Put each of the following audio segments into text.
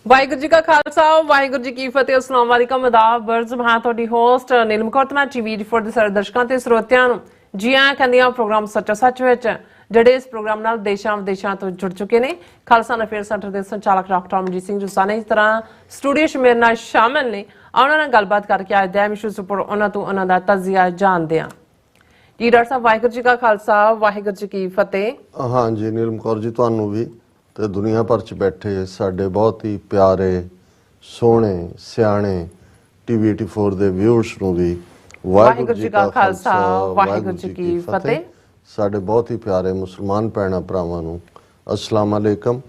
ਵਾਹਿਗੁਰੂ ਜੀ ਕਾ ਖਾਲਸਾ ਵਾਹਿਗੁਰੂ ਜੀ ਕੀ ਫਤਿਹ। अस्सलाम वालेकुम आदाब बर्ज मैं ਤੁਹਾਡੀ ਹੋਸਟ ਨੀਲਮ ਕੌਰ ਤੇ ਮੈਂ ਟੀਵੀ ਫੋਰ ਦੇ ਸਾਰੇ ਦਰਸ਼ਕਾਂ ਤੇ ਸਰੋਤਿਆਂ ਨੂੰ ਜੀ ਆਇਆਂ ਕਹਿੰਦੀ ਹਾਂ ਪ੍ਰੋਗਰਾਮ ਸੱਚਾ ਸੱਚ ਵਿੱਚ, ਜਿਹੜੇ ਇਸ ਪ੍ਰੋਗਰਾਮ ਨਾਲ ਦੇਸ਼ਾਂ ਵਿਦੇਸ਼ਾਂ ਤੋਂ ਜੁੜ ਚੁੱਕੇ ਨੇ। ਖਾਲਸਾ ਅਫੇਅਰ ਸੈਂਟਰ ਦੇ ਸੰਚਾਲਕ ਡਾਕਟਰ ਅਮਰਜੀਤ ਸਿੰਘ ਜੁਸਾਨੇ ਇਸ ਤਰ੍ਹਾਂ ਸਟੂਡੀਓ 'ਚ ਮੇਰੇ ਨਾਲ ਸ਼ਾਮਲ ਨੇ। ਉਹਨਾਂ ਨਾਲ ਗੱਲਬਾਤ ਕਰਕੇ ਅੱਜ ਦੇ ਇਸ਼ੂਜ਼ ਉੱਪਰ ਉਹਨਾਂ ਤੋਂ ਉਹਨਾਂ ਦਾ ਤਜਜ਼ੀਆ ਜਾਣਦੇ ਹਾਂ। ਜੀ ਡਾਕਟਰ ਸਾਹਿਬ ਵਾਹਿਗੁਰੂ ਜੀ ਕਾ ਖਾਲਸਾ ਵਾਹਿਗੁਰੂ ਜੀ ਕੀ ਫਤਿਹ। हाँ जी नीलम कौर जी ਤੁਹਾਨੂੰ ਵੀ ਤੇ ਦੁਨੀਆ ਭਰ ਚ ਬੈਠੇ ਸਾਡੇ ਬਹੁਤ ਹੀ ਪਿਆਰੇ ਸੋਹਣੇ ਸਿਆਣੇ ਟੀਵੀ 84 ਦੇ ਵਿਊਅਰਸ ਨੂੰ ਵੀ ਵਾਹਿਗੁਰੂ ਜੀ ਕਾ ਖਾਲਸਾ ਵਾਹਿਗੁਰੂ ਜੀ ਕੀ ਫਤਿਹ। ਸਾਡੇ ਬਹੁਤ ਹੀ ਪਿਆਰੇ ਮੁਸਲਮਾਨ ਭੈਣਾਂ ਭਰਾਵਾਂ ਨੂੰ ਅਸਲਾਮ ਅਲੈਕਮ।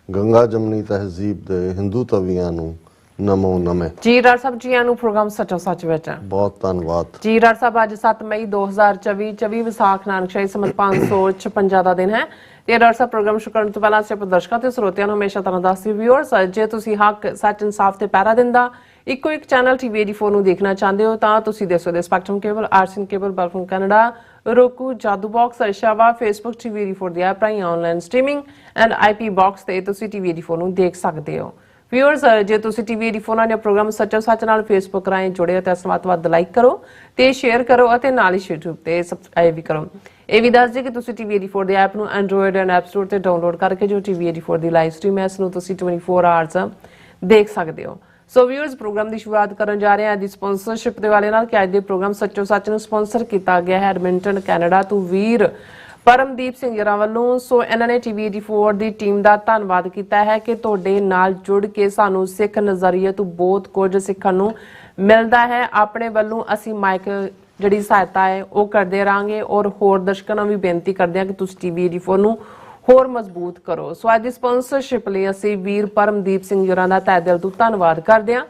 ਗੰਗਾ ਜਮਨੀ ਤਹਿਜ਼ੀਬ ਦੇ ਹਿੰਦੂ ਤਵੀਆਂ ਨੂੰ ਨਮੋ ਨਮੇ। ਜੀ ਡਾਕਟਰ ਸਾਹਿਬ ਜੀ ਨੂੰ ਪ੍ਰੋਗਰਾਮ ਸੱਚਾ ਸੱਚ ਵਿੱਚ ਬਹੁਤ ਧੰਨਵਾਦ। ਜੀ ਡਾਕਟਰ ਸਾਹਿਬ ਅੱਜ 7 ਮਈ 2024 24 ਵਿਸਾਖ ਨਾਨਕਸ਼ਾਹੀ ਸੰਮਤ 556 ਦਾ ਦਿਨ ਹੈ ਤੇ ਡਾਕਟਰ ਸਾਹਿਬ ਪ੍ਰੋਗਰਾਮ ਸ਼ੁਰੂ ਕਰਨ ਤੋਂ ਪਹਿਲਾਂ ਸਿਰਫ ਦਰਸ਼ਕਾਂ ਤੇ ਸਰੋਤਿਆਂ ਨੂੰ ਹਮੇਸ਼ਾ ਤਰ੍ਹਾਂ ਦੱਸਦੀ ਵਿਊਅਰਸ, ਜੇ ਤੁਸੀਂ ਹੱਕ ਸੱਚ ਇਨਸਾਫ ਤੇ ਪਹਿਰਾ ਦਿੰਦਾ ਇੱਕੋ ਇੱਕ ਚੈਨਲ ਟੀਵੀ 84 ਨੂੰ ਦੇਖਣਾ ਚਾਹੁੰਦੇ ਹੋ ਤਾਂ ਤੁਸੀਂ ਦੇਖ ਸਕਦੇ ਸਪੈਕਟਰਮ ਕੇਬਲ, ਆਰਸਨ ਕੇਬਲ, ਬਲਫਨ ਕੈਨੇਡਾ, roku, ਜਾਦੂ ਬਾਕਸ, ਅਰਸ਼ਾਵਾ, ਫੇਸਬੁੱਕ ਟੀਵੀ 84 ਦੀ ਐਪ ਰਾਹੀਂ online streaming and IP box ਤੇ ਤੁਸੀਂ ਟੀਵੀ 84 ਨੂੰ ਦੇਖ ਸਕਦੇ ਹੋ। ਵਿਊਅਰਸ, ਜੇ ਤੁਸੀਂ ਟੀਵੀ 84 ਨਾਲ ਪ੍ਰੋਗਰਾਮ ਸੱਚਾ ਸੱਚ ਨਾਲ ਫੇਸਬੁੱਕ ਰਾਹੀਂ ਜੁੜੇ ਹੋ ਤਾਂ ਇਸ ਨੂੰ ਵੱਧ ਲਾਈਕ ਕਰੋ ਤੇ ਸ਼ੇਅਰ ਕਰੋ ਅਤੇ ਨਾਲ ਹੀ YouTube ਤੇ ਸਬਸਕ੍ਰਾਈਬ ਵੀ ਕਰੋ। ਇਹ ਵੀ ਦੱਸ ਦਿਓ ਕਿ ਤੁਸੀਂ ਟੀਵੀ 84 ਦੇ ਐਪ ਨੂੰ ਐਂਡਰੋਇਡ ਐਂਡ ਐਪ ਸਟੋਰ ਤੇ ਡਾਊਨਲੋਡ ਕਰਕੇ ਜੋ ਟੀਵੀ 84 ਦੀ ਲਾਈਵ ਸਟ੍ਰੀਮ ਹੈ ਇਸ ਨੂੰ ਤੁਸੀਂ 24 ਆਵਰਸ ਦੇਖ ਸਕਦੇ ਹੋ। ਸੋ ਵਿਊਅਰਸ, ਪ੍ਰੋਗਰਾਮ ਦੀ ਸ਼ੁਰੂਆਤ ਕਰਨ ਜਾ ਰਹੇ ਹਾਂ ਦੀ ਸਪਾਂਸਰਸ਼ਿਪ ਦੇ ਵਾਲੇ ਨਾਲ ਕਿ ਅੱਜ ਦੇ ਪ੍ਰੋਗਰਾਮ ਸੱਚੋ ਸੱਚ ਨੂੰ ਸਪਾਂਸਰ ਕੀਤਾ ਗਿਆ ਹੈ ਐਡਮਿੰਟਨ ਕੈਨੇਡਾ ਤੋਂ ਵੀਰ ਪਰਮਦੀਪ ਸਿੰਘ ਜਰਾ ਵੱਲੋਂ। ਸੋ ਇਹਨਾਂ ਨੇ ਟੀਵੀ 84 ਦੀ ਟੀਮ ਦਾ ਧੰਨਵਾਦ ਕੀਤਾ ਹੈ ਕਿ ਤੁਹਾਡੇ ਨਾਲ ਜੁੜ ਕੇ ਸਾਨੂੰ ਸਿੱਖ ਨਜ਼ਰੀਏ ਤੋਂ ਬਹੁਤ ਕੁਝ ਸਿੱਖਣ ਨੂੰ ਮਿਲਦਾ ਹੈ। ਆਪਣੇ ਵੱਲੋਂ ਅਸੀਂ ਮਾਈਕ ਜਿਹੜੀ ਸਹਾਇਤਾ ਹੈ ਉਹ ਕਰਦੇ ਰਹਾਂਗੇ ਔਰ ਹੋਰ ਦਰਸ਼ਕਾਂ ਨੂੰ ਵੀ ਬੇਨਤੀ ਕਰਦੇ ਹਾਂ ਕਿ ਤੁਸੀਂ ਟੀਵੀ 84 ਨੂੰ ਹੋਰ ਮਜ਼ਬੂਤ ਕਰੋ। ਸੋ ਅੱਜ ਦੀ ਸਪਾਂਸਰਸ਼ਿਪ ਲਈ ਅਸੀਂ ਵੀਰ ਪਰਮਦੀਪ ਸਿੰਘ ਜਰਾ ਦਾ ਤਹਿ ਦਿਲ ਤੋਂ ਧੰਨਵਾਦ ਕਰਦੇ ਹਾਂ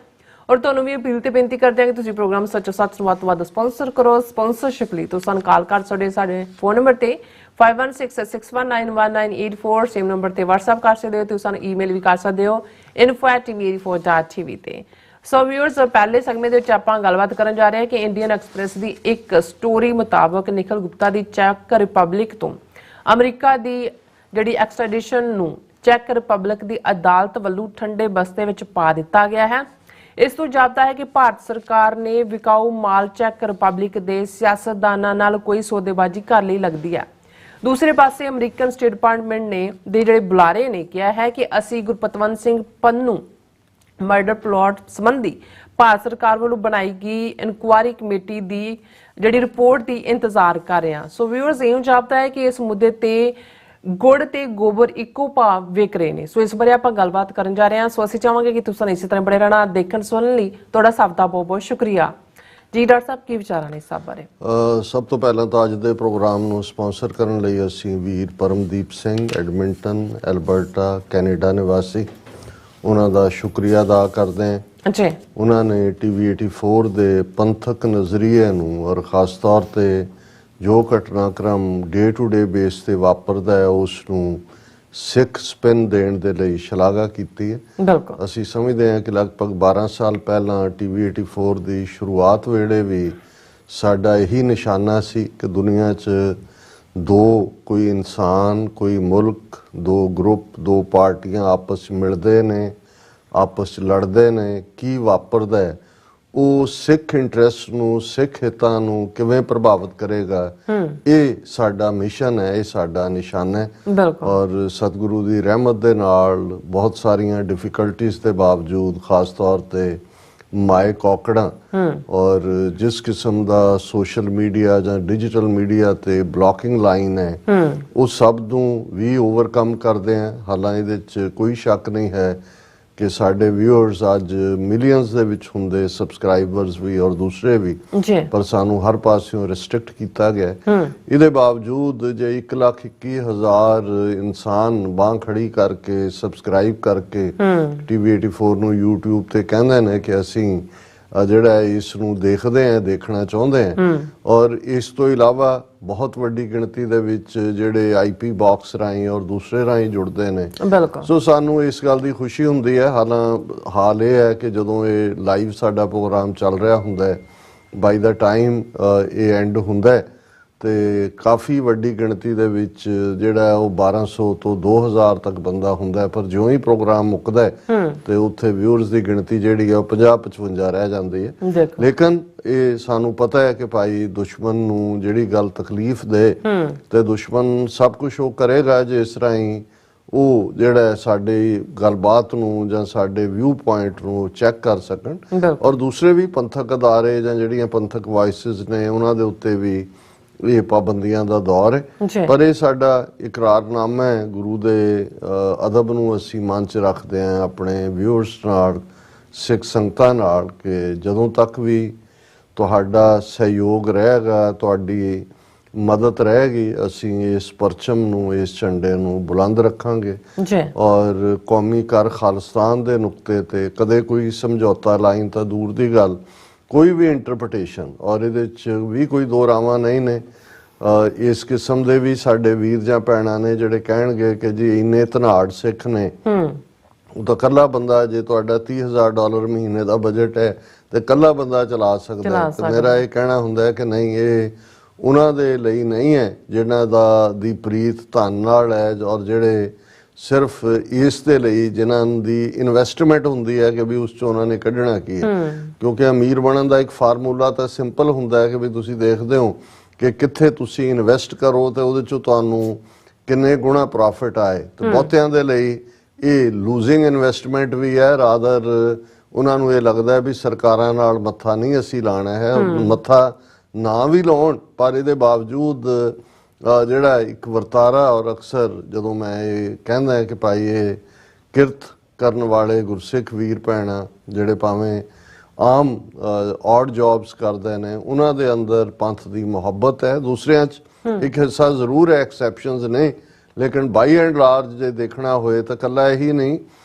ਔਰ ਤੁਹਾਨੂੰ ਵੀ ਅਪੀਲ ਤੇ ਬੇਨਤੀ ਕਰਦੇ ਹਾਂ ਕਿ ਤੁਸੀਂ ਪ੍ਰੋਗਰਾਮ ਸੱਚੋ ਸੱਚ ਨੂੰ ਵੱਧ ਤੋਂ ਵੱਧ ਸਪਾਂਸਰ ਕਰੋ। ਸਪਾਂਸਰਸ਼ਿਪ ਲਈ ਤੁਸੀਂ ਸਾਨੂੰ ਕਾਲ ਕਰ ਸਕਦੇ ਸਾਡੇ ਫੋਨ ਨੰਬਰ ਤੇ 5166191984 ਸੇਮ ਨੰਬਰ ਤੇ WhatsApp ਕਰ ਸਕਦੇ ਹੋ ਤੇ ਸਾਨੂੰ ਈਮੇਲ ਵੀ ਕਰ ਸਕਦੇ ਹੋ info@tv84.tv ਤੇ। ਸੋ ਵਿਊਅਰਸ, ਪਹਿਲੇ ਸੈਗਮੈਂਟ ਦੇ ਵਿੱਚ ਆਪਾਂ ਗੱਲਬਾਤ ਕਰਨ ਜਾ ਰਹੇ ਹਾਂ ਕਿ ਇੰਡੀਅਨ ਐਕਸਪ੍ਰੈਸ ਦੀ ਇੱਕ ਸਟੋਰੀ ਮੁਤਾਬਕ ਨਿਖਿਲ ਗੁਪਤਾ ਦੀ ਚੈਕ ਰਿਪਬਲਿਕ ਤੋਂ ਅਮਰੀਕਾ ਦੀ ਜਿਹੜੀ ਐਕਸਟ੍ਰੈਡੀਸ਼ਨ ਨੂੰ ਚੈਕ ਰਿਪਬਲਿਕ ਦੀ ਅਦਾਲਤ ਵੱਲੋਂ ਠੰਡੇ ਬਸਤੇ ਵਿੱਚ ਪਾ ਦਿੱਤਾ ਗਿਆ ਹੈ। ਇਸ ਤੋਂ ਜਾਪਦਾ ਹੈ ਕਿ ਭਾਰਤ ਸਰਕਾਰ ਨੇ ਵਿਕਾਊ ਮਾਲ ਚੈਕ ਰਿਪਬਲਿਕ ਦੇ ਸਿਆਸਤਦਾਨਾਂ ਨਾਲ ਕੋਈ ਸੌਦੇਬਾਜ਼ੀ ਕਰ ਲਈ ਲੱਗਦੀ ਹੈ। ਦੂਸਰੇ ਪਾਸੇ ਅਮਰੀਕਨ ਸਟੇਟ ਡਿਪਾਰਟਮੈਂਟ ਨੇ ਦੇ ਜਿਹੜੇ ਬੁਲਾਰੇ ਨੇ ਕਿਹਾ ਹੈ ਕਿ ਅਸੀਂ ਗੁਰਪਤਵੰਤ ਸਿੰਘ ਪੰਨੂ ਮਰਡਰ ਪਲਾਟ ਸੰਬੰਧੀ ਭਾਰਤ ਸਰਕਾਰ ਵੱਲੋਂ ਬਣਾਈ ਗਈ ਇਨਕੁਆਇਰੀ ਕਮੇਟੀ ਦੀ ਜਿਹੜੀ ਰਿਪੋਰਟ ਦੀ ਇੰਤਜ਼ਾਰ ਕਰ ਰਹੇ ਹਾਂ। ਸੋ ਵਿਊਅਰਸ, ਇਹ ਜਾਪਦਾ ਹੈ ਕਿ ਇਸ ਮੁੱਦੇ ਤੇ ਗੁੜ ਤੇ ਗੋਬਰ ਇੱਕੋ ਭਾਅ ਵਿਕ ਰਹੇ ਨੇ। ਸੋ ਇਸ ਬਾਰੇ ਆਪਾਂ ਗੱਲਬਾਤ ਕਰਨ ਜਾ ਰਹੇ ਹਾਂ। ਸੋ ਅਸੀਂ ਚਾਹਾਂਗੇ ਕਿ ਤੁਸੀਂ ਇਸੇ ਤਰ੍ਹਾਂ ਬੜੇ ਰਹਿਣਾ ਦੇਖਣ ਸੁਣਨ ਲਈ ਤੁਹਾਡਾ ਸਭ ਦਾ ਬਹੁਤ ਬਹੁਤ ਸ਼ੁਕਰੀਆ। ਜੀ ਡਾਕਟਰ ਸਾਹਿਬ, ਕੀ ਵਿਚਾਰਾਂ ਨੇ ਇਸ ਸਭ ਬਾਰੇ? ਸਭ ਤੋਂ ਪਹਿਲਾਂ ਤਾਂ ਅੱਜ ਦੇ ਪ੍ਰੋਗਰਾਮ ਨੂੰ ਸਪਾਂਸਰ ਕਰਨ ਲਈ ਅਸੀਂ ਵੀਰ Paramdeep Singh Edmonton Alberta Canada ਨਿਵਾਸੀ ਉਹਨਾਂ ਦਾ ਸ਼ੁਕਰੀਆ ਅਦਾ ਕਰਦੇ ਹਾਂ ਜੀ। ਉਹਨਾਂ ਨੇ ਟੀਵੀ 84 ਦੇ ਪੰਥਕ ਨਜ਼ਰੀਏ ਨੂੰ ਔਰ ਖਾਸ ਤੌਰ ਤੇ ਜੋ ਘਟਨਾਕ੍ਰਮ ਡੇ ਟੂ ਡੇ ਬੇਸ ਤੇ ਵਾਪਰਦਾ ਹੈ ਉਸ ਨੂੰ ਸਿੱਖ ਸਪਿਨ ਦੇਣ ਦੇ ਲਈ ਸ਼ਲਾਘਾ ਕੀਤੀ ਹੈ। ਬਿਲਕੁਲ, ਅਸੀਂ ਸਮਝਦੇ ਹਾਂ ਕਿ ਲਗਭਗ 12 ਸਾਲ ਪਹਿਲਾਂ ਟੀਵੀ 84 ਦੀ ਸ਼ੁਰੂਆਤ ਵੇਲੇ ਵੀ ਸਾਡਾ ਇਹੀ ਨਿਸ਼ਾਨਾ ਸੀ ਕਿ ਦੁਨੀਆ 'ਚ ਦੋ ਕੋਈ ਇਨਸਾਨ, ਕੋਈ ਮੁਲਕ, ਦੋ ਗਰੁੱਪ, ਦੋ ਪਾਰਟੀਆਂ ਆਪਸ 'ਚ ਮਿਲਦੇ ਨੇ, ਆਪਸ 'ਚ ਲੜਦੇ ਨੇ। ਕੀ ਵਾਪਰਦਾ ਹੈ ਉਹ ਸਿੱਖ ਇੰਟਰਸਟ ਨੂੰ, ਸਿੱਖ ਹਿੱਤਾਂ ਨੂੰ ਕਿਵੇਂ ਪ੍ਰਭਾਵਿਤ ਕਰੇਗਾ, ਇਹ ਸਾਡਾ ਮਿਸ਼ਨ ਹੈ, ਇਹ ਸਾਡਾ ਨਿਸ਼ਾਨਾ ਹੈ। ਔਰ ਸਤਿਗੁਰੂ ਦੀ ਰਹਿਮਤ ਦੇ ਨਾਲ ਬਹੁਤ ਸਾਰੀਆਂ ਡਿਫਿਕਲਟੀਜ਼ ਦੇ ਬਾਵਜੂਦ, ਖਾਸ ਤੌਰ ਤੇ ਮਾਏ ਕੌਕੜਾਂ ਔਰ ਜਿਸ ਕਿਸਮ ਦਾ ਸੋਸ਼ਲ ਮੀਡੀਆ ਜਾਂ ਡਿਜੀਟਲ ਮੀਡੀਆ ਤੇ ਬਲੌਕਿੰਗ ਲਾਈਨ ਹੈ ਉਹ ਸਭ ਨੂੰ ਵੀ ਓਵਰਕਮ ਕਰਦੇ ਹਾਂ। ਹਾਲਾਂਕਿ ਇਹਦੇ 'ਚ ਕੋਈ ਸ਼ੱਕ ਨਹੀਂ ਹੈ ਕਿ ਸਾਡੇ ਵਿਊਅਰਸ ਅੱਜ ਮਿਲੀਅਨਸ ਦੇ ਵਿੱਚ ਹੁੰਦੇ, ਸਬਸਕ੍ਰਾਈਬਰਸ ਵੀ ਔਰ ਦੂਸਰੇ ਵੀ, ਪਰ ਸਾਨੂੰ ਹਰ ਪਾਸਿਓਂ ਰਿਸਟ੍ਰਿਕਟ ਕੀਤਾ ਗਿਆ। ਇਹਦੇ ਬਾਵਜੂਦ ਜੇ 1,21,000 ਇਨਸਾਨ ਬਾਂਹ ਖੜੀ ਕਰਕੇ ਸਬਸਕ੍ਰਾਈਬ ਕਰਕੇ ਟੀਵੀ 84 ਨੂੰ YouTube ਤੇ ਕਹਿੰਦੇ ਨੇ ਕਿ ਅਸੀਂ ਜਿਹੜਾ ਇਸ ਨੂੰ ਦੇਖਦੇ ਹਾਂ, ਦੇਖਣਾ ਚਾਹੁੰਦੇ ਹਾਂ, ਔਰ ਇਸ ਤੋਂ ਇਲਾਵਾ ਬਹੁਤ ਵੱਡੀ ਗਿਣਤੀ ਦੇ ਵਿੱਚ ਜਿਹੜੇ ਆਈਪੀ ਬਾਕਸ ਰਾਹੀਂ ਔਰ ਦੂਸਰੇ ਰਾਹੀਂ ਜੁੜਦੇ ਨੇ। ਸੋ ਸਾਨੂੰ ਇਸ ਗੱਲ ਦੀ ਖੁਸ਼ੀ ਹੁੰਦੀ ਹੈ। ਹਾਲ ਇਹ ਹੈ ਕਿ ਜਦੋਂ ਇਹ ਲਾਈਵ ਸਾਡਾ ਪ੍ਰੋਗਰਾਮ ਚੱਲ ਰਿਹਾ ਹੁੰਦਾ ਹੈ, ਬਾਈ ਦਾ ਟਾਈਮ ਇਹ ਐਂਡ ਹੁੰਦਾ ਹੈ ਤੇ ਕਾਫੀ ਵੱਡੀ ਗਿਣਤੀ ਦੇ ਵਿੱਚ ਜਿਹੜਾ ਉਹ 1200 ਤੋਂ 2000 ਤੱਕ ਬੰਦਾ ਹੁੰਦਾ ਹੈ, ਪਰ ਜਿਉਂ ਹੀ ਪ੍ਰੋਗਰਾਮ ਮੁੱਕਦਾ ਹੈ ਤੇ ਉੱਥੇ ਵਿਊਅਰਸ ਦੀ ਗਿਣਤੀ ਜਿਹੜੀ ਹੈ ਉਹ 50-55 ਰਹਿ ਜਾਂਦੀ ਹੈ। ਲੇਕਿਨ ਇਹ ਸਾਨੂੰ ਪਤਾ ਹੈ ਕਿ ਭਾਈ ਦੁਸ਼ਮਣ ਨੂੰ ਜਿਹੜੀ ਗੱਲ ਤਕਲੀਫ ਦੇ ਤੇ ਦੁਸ਼ਮਣ ਸਭ ਕੁਝ ਉਹ ਕਰੇਗਾ ਜਿਸ ਰਾਹੀਂ ਉਹ ਜਿਹੜਾ ਸਾਡੀ ਗੱਲਬਾਤ ਨੂੰ ਜਾਂ ਸਾਡੇ ਵਿਊ ਪੁਆਇੰਟ ਨੂੰ ਚੈੱਕ ਕਰ ਸਕਣ ਔਰ ਦੂਸਰੇ ਵੀ ਪੰਥਕ ਅਦਾਰੇ ਜਾਂ ਜਿਹੜੀਆਂ ਪੰਥਕ ਵਾਇਸਿਸ ਨੇ ਉਹਨਾਂ ਦੇ ਉੱਤੇ ਵੀ ਇਹ ਪਾਬੰਦੀਆਂ ਦਾ ਦੌਰ ਹੈ। ਪਰ ਇਹ ਸਾਡਾ ਇਕਰਾਰਨਾਮਾ ਹੈ ਗੁਰੂ ਦੇ ਅਦਬ ਨੂੰ ਅਸੀਂ ਮਨ 'ਚ ਰੱਖਦੇ ਹਾਂ ਆਪਣੇ ਵਿਊਅਰਸ ਨਾਲ, ਸਿੱਖ ਸੰਗਤਾਂ ਨਾਲ, ਕਿ ਜਦੋਂ ਤੱਕ ਵੀ ਤੁਹਾਡਾ ਸਹਿਯੋਗ ਰਹੇਗਾ, ਤੁਹਾਡੀ ਮਦਦ ਰਹੇਗੀ, ਅਸੀਂ ਇਸ ਪਰਚਮ ਨੂੰ, ਇਸ ਝੰਡੇ ਨੂੰ ਬੁਲੰਦ ਰੱਖਾਂਗੇ ਔਰ ਕੌਮੀ ਕਰ ਖਾਲਿਸਤਾਨ ਦੇ ਨੁਕਤੇ ਤੇ ਕਦੇ ਕੋਈ ਸਮਝੌਤਾ ਲਾਈਨ ਤਾਂ ਦੂਰ ਦੀ ਗੱਲ, ਕੋਈ ਵੀ ਇੰਟਰਪ੍ਰੀਟੇਸ਼ਨ ਔਰ ਇਹਦੇ 'ਚ ਵੀ ਕੋਈ ਦੋ ਰਾਵਾਂ ਨਹੀਂ ਨੇ। ਇਸ ਕਿਸਮ ਦੇ ਵੀ ਸਾਡੇ ਵੀਰ ਜਾਂ ਭੈਣਾਂ ਨੇ ਜਿਹੜੇ ਕਹਿਣਗੇ ਕਿ ਜੀ ਇੰਨੇ ਧਨਾੜ ਸਿੱਖ ਨੇ, ਉਹ ਤਾਂ ਇਕੱਲਾ ਬੰਦਾ, ਜੇ ਤੁਹਾਡਾ $30,000 ਮਹੀਨੇ ਦਾ ਬਜਟ ਹੈ ਤੇ ਇਕੱਲਾ ਬੰਦਾ ਚਲਾ ਸਕਦਾ ਹੈ। ਤੇ ਮੇਰਾ ਇਹ ਕਹਿਣਾ ਹੁੰਦਾ ਹੈ ਕਿ ਨਹੀਂ, ਇਹ ਉਹਨਾਂ ਦੇ ਲਈ ਨਹੀਂ ਹੈ ਜਿਨ੍ਹਾਂ ਦੀ ਪ੍ਰੀਤ ਧਨ ਨਾਲ ਹੈ ਔਰ ਜਿਹੜੇ ਸਿਰਫ ਇਸ ਦੇ ਲਈ ਜਿਨ੍ਹਾਂ ਦੀ ਇਨਵੈਸਟਮੈਂਟ ਹੁੰਦੀ ਹੈ ਕਿ ਵੀ ਉਸ 'ਚ ਉਹਨਾਂ ਨੇ ਕੱਢਣਾ ਕੀ ਹੈ। ਕਿਉਂਕਿ ਅਮੀਰ ਬਣਨ ਦਾ ਇੱਕ ਫਾਰਮੂਲਾ ਤਾਂ ਸਿੰਪਲ ਹੁੰਦਾ ਹੈ ਕਿ ਵੀ ਤੁਸੀਂ ਦੇਖਦੇ ਹੋ ਕਿ ਕਿੱਥੇ ਤੁਸੀਂ ਇਨਵੈਸਟ ਕਰੋ ਤੇ ਉਹਦੇ 'ਚੋਂ ਤੁਹਾਨੂੰ ਕਿੰਨੇ ਗੁਣਾ ਪ੍ਰੋਫਿਟ ਆਏ। ਤੇ ਬਹੁਤਿਆਂ ਦੇ ਲਈ ਇਹ ਲੂਜ਼ਿੰਗ ਇਨਵੈਸਟਮੈਂਟ ਵੀ ਹੈ। ਰਾਦਰ ਉਹਨਾਂ ਨੂੰ ਇਹ ਲੱਗਦਾ ਵੀ ਸਰਕਾਰਾਂ ਨਾਲ ਮੱਥਾ ਨਹੀਂ ਅਸੀਂ ਲਾਣਾ ਹੈ, ਮੱਥਾ ਨਾ ਵੀ ਲਾਉਣ ਪਰ ਇਹਦੇ ਬਾਵਜੂਦ ਜਿਹੜਾ ਇੱਕ ਵਰਤਾਰਾ, ਔਰ ਅਕਸਰ ਜਦੋਂ ਮੈਂ ਇਹ ਕਹਿੰਦਾ ਕਿ ਭਾਈ ਇਹ ਕਿਰਤ ਕਰਨ ਵਾਲੇ ਗੁਰਸਿੱਖ ਵੀਰ ਭੈਣਾਂ ਜਿਹੜੇ ਭਾਵੇਂ ਆਮ ਔਡ ਜੌਬਸ ਕਰਦੇ ਨੇ, ਉਹਨਾਂ ਦੇ ਅੰਦਰ ਪੰਥ ਦੀ ਮੁਹੱਬਤ ਹੈ। ਦੂਸਰਿਆਂ 'ਚ ਇੱਕ ਹਿੱਸਾ ਜ਼ਰੂਰ ਹੈ, ਐਕਸੈਪਸ਼ਨਸ ਨੇ, ਲੇਕਿਨ ਬਾਈ ਐਂਡ ਲਾਰਜ ਜੇ ਦੇਖਣਾ ਹੋਏ ਤਾਂ ਇਕੱਲਾ ਇਹੀ ਨਹੀਂ